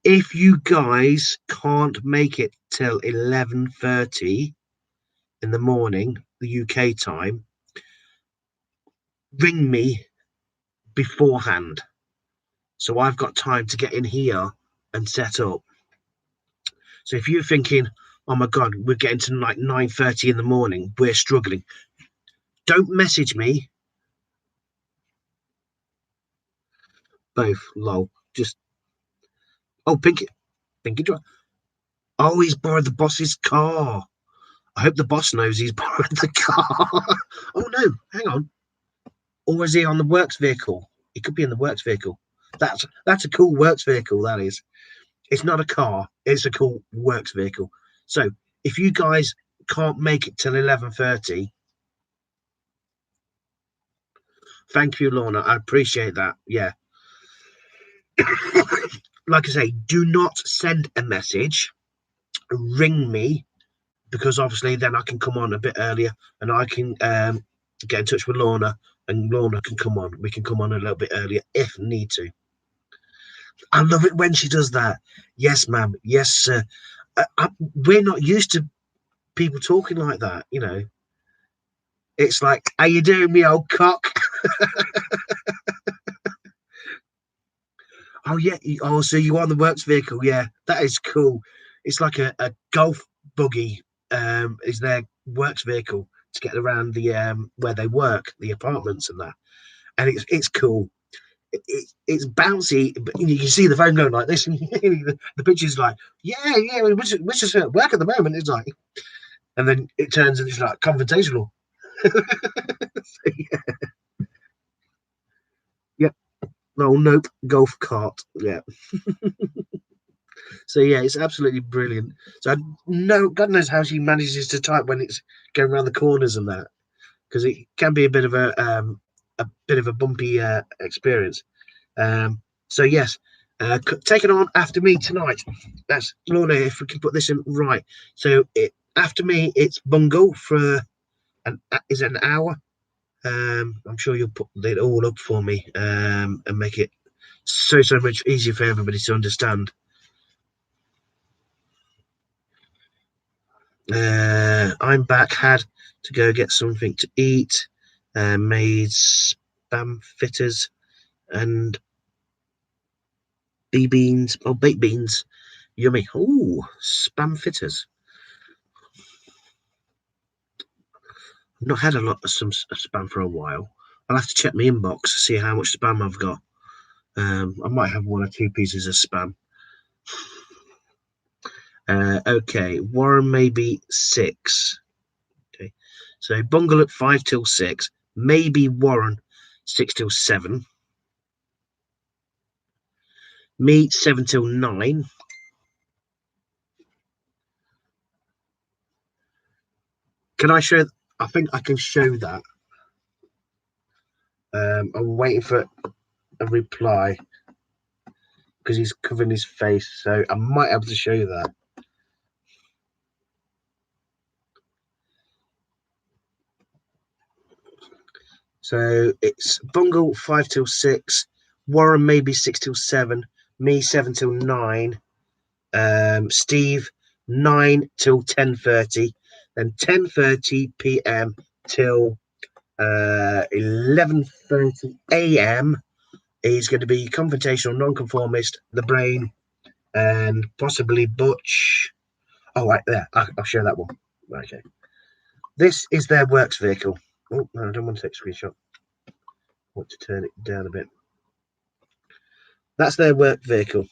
if you guys can't make it till 11:30 in the morning, the UK time, ring me beforehand. So I've got time to get in here and set up. So if you're thinking, oh my God, we're getting to like 9:30 in the morning, we're struggling, don't message me. Both, lol. Just, oh, Pinky, oh, he's borrowed the boss's car. I hope the boss knows he's borrowed the car. Oh no, hang on. Or is he on the works vehicle? He could be in the works vehicle. That's a cool works vehicle, that is. It's not a car, it's a cool works vehicle. So if you guys can't make it till 11:30, thank you, Lorna. I appreciate that. Yeah. Like I say, do not send a message. Ring me, because obviously then I can come on a bit earlier and I can get in touch with Lorna, and Lorna can come on. We can come on a little bit earlier if need to. I love it when she does that. Yes, ma'am. Yes, sir. We're not used to people talking like that, you know. It's like, how you doing, me old cock? Oh yeah. Oh, so you on the works vehicle? Yeah, that is cool. It's like a golf buggy. Is their works vehicle to get around the where they work, the apartments and that. And it's cool. It's bouncy, but you can see the phone going like this, and the picture's like, yeah, we're just at work at the moment. It's like, and then it turns and it's like confrontational. So, yeah, no, nope, golf cart, yeah. So yeah, it's absolutely brilliant. So I know, God knows how she manages to type when it's going around the corners and that, because it can be a bit of a bumpy experience. So yes, taking on after me tonight. That's Lorna. If we can put this in right. So after me, it's Bungle for an hour. I'm sure you'll put it all up for me and make it so much easier for everybody to understand. I'm back. Had to go get something to eat. Made spam fitters and beans. Oh, baked beans. Yummy. Oh, spam fitters. I've not had a lot of some spam for a while. I'll have to check my inbox to see how much spam I've got. I might have one or two pieces of spam. Okay, Warren maybe 6. Okay, so Bungle at 5 till 6. Maybe Warren 6 till 7. Me 7 till 9. Can I show? I think I can show that. I'm waiting for a reply because he's covering his face, so I might be able to show you that. So it's Bungle 5 till 6, Warren maybe 6 till 7, me 7 till 9, Steve 9 till 10:30, then 10:30 p.m. till 11:30 a.m. is going to be confrontational, non-conformist, the brain, and possibly Butch. Oh, right there. I'll show that one. Okay. This is their works vehicle. Oh, no, I don't want to take a screenshot. I want to turn it down a bit. That's their work vehicle.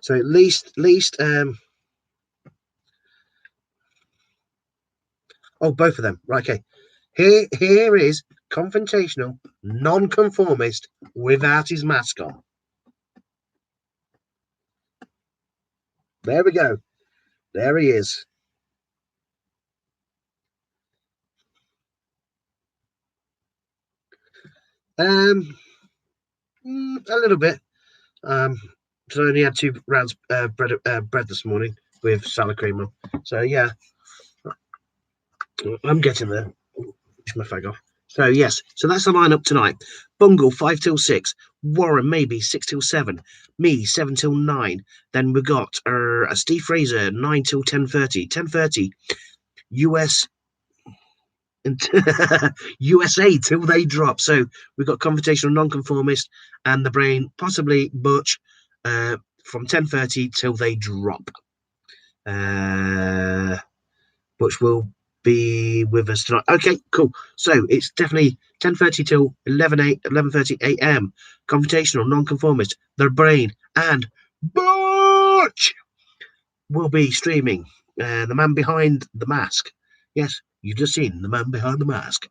So at least, oh, both of them. Right, okay. Here is confrontational, non-conformist without his mask on. There we go. There he is. A little bit. So I only had 2 rounds bread this morning with salad cream on. So yeah, I'm getting there. Push my fag off. So yes, so that's the lineup tonight. Bungle 5 till 6, Warren maybe 6 till 7, me 7 till 9. Then we got Steve Fraser 9 till 10:30, 10:30 US and USA till they drop. So we've got Confrontational Nonconformist and The Brain, possibly Butch, from 10:30 till they drop. Butch will be with us tonight. Okay, cool. So it's definitely 10:30 till 11:30 a.m. Confrontational Nonconformist, The Brain, and Butch will be streaming. The Man Behind the Mask. Yes, you've just seen The Man Behind the Mask.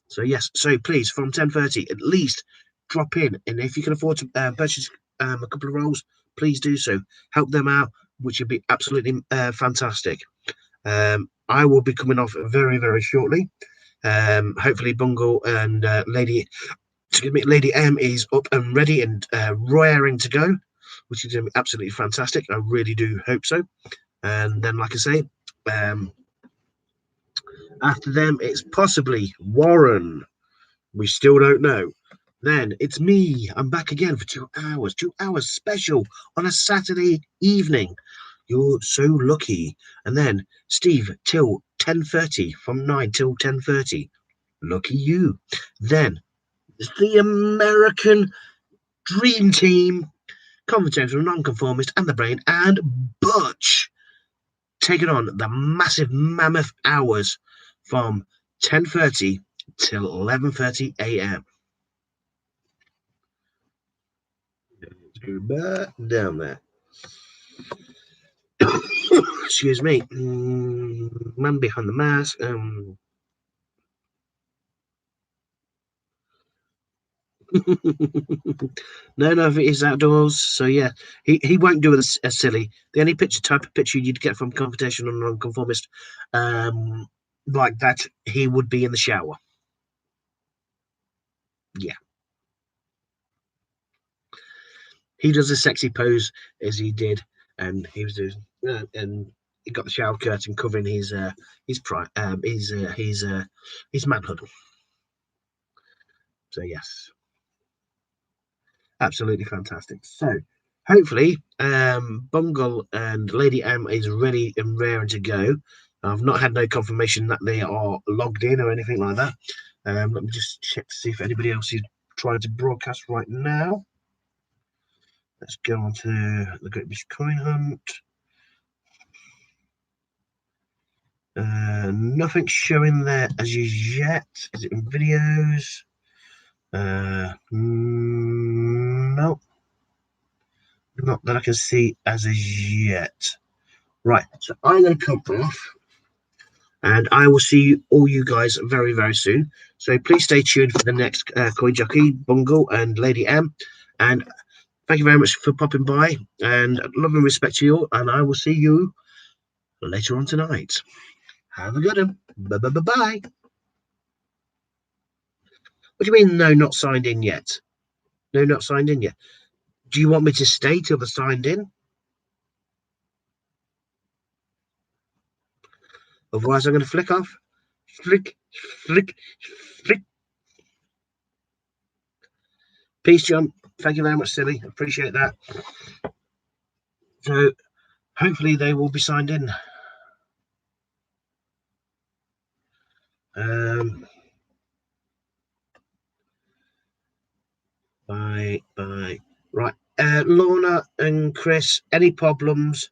So yes, so please from 10:30 at least drop in, and if you can afford to purchase a couple of rolls, please do so. Help them out, which would be absolutely fantastic. I will be coming off very, very shortly. Hopefully Bungle and Lady M is up and ready and raring to go, which is going to be absolutely fantastic. I really do hope so. And then, like I say, after them, it's possibly Warren. We still don't know. Then it's me. I'm back again for 2 hours. 2 hours special on a Saturday evening. You're so lucky. And then Steve till 10:30, from 9 till 10:30. Lucky you. Then the American Dream Team, Confrontational Nonconformist, and The Brain, and Butch taking on the massive mammoth hours from 10:30 till 11:30 a.m. Down there. Excuse me. Man Behind the Mask. No, it is outdoors. So yeah, he won't do a silly. The only type of picture you'd get from Confrontational Nonconformist, like that, he would be in the shower. Yeah, he does a sexy pose as he did, and he was doing, and he got the shower curtain covering his manhood. So yes, absolutely fantastic. So hopefully, Bungle and Lady M is ready and raring to go. I've not had no confirmation that they are logged in or anything like that. Let me just check to see if anybody else is trying to broadcast right now. Let's go on to the Great British Coin Hunt. Nothing showing there as yet. Is it in videos? No, not that I can see as yet. Right, so I'm going to come off, and I will see all you guys very, very soon. So please stay tuned for the next Coin Jockey, Bungle, and Lady M. And thank you very much for popping by, and love and respect to you all, and I will see you later on tonight. Have a good one. Bye. What do you mean, no, not signed in yet? No, not signed in yet. Do you want me to stay till they're signed in? Otherwise, I'm going to flick off. Flick. Peace, John. Thank you very much, Silly. Appreciate that. So, hopefully, they will be signed in. Bye. Right. Lorna and Chris, any problems,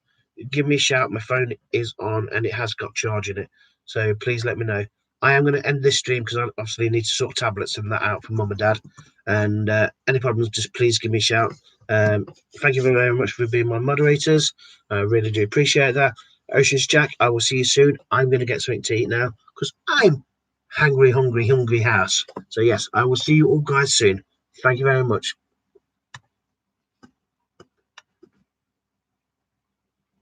give me a shout. My phone is on and it has got charge in it. So please let me know. I am going to end this stream because I obviously need to sort tablets and that out for mum and dad. And any problems, just please give me a shout. Thank you very much for being my moderators. I really do appreciate that. Oceans Jack, I will see you soon. I'm going to get something to eat now because I'm hungry house. So yes, I will see you all guys soon. Thank you very much.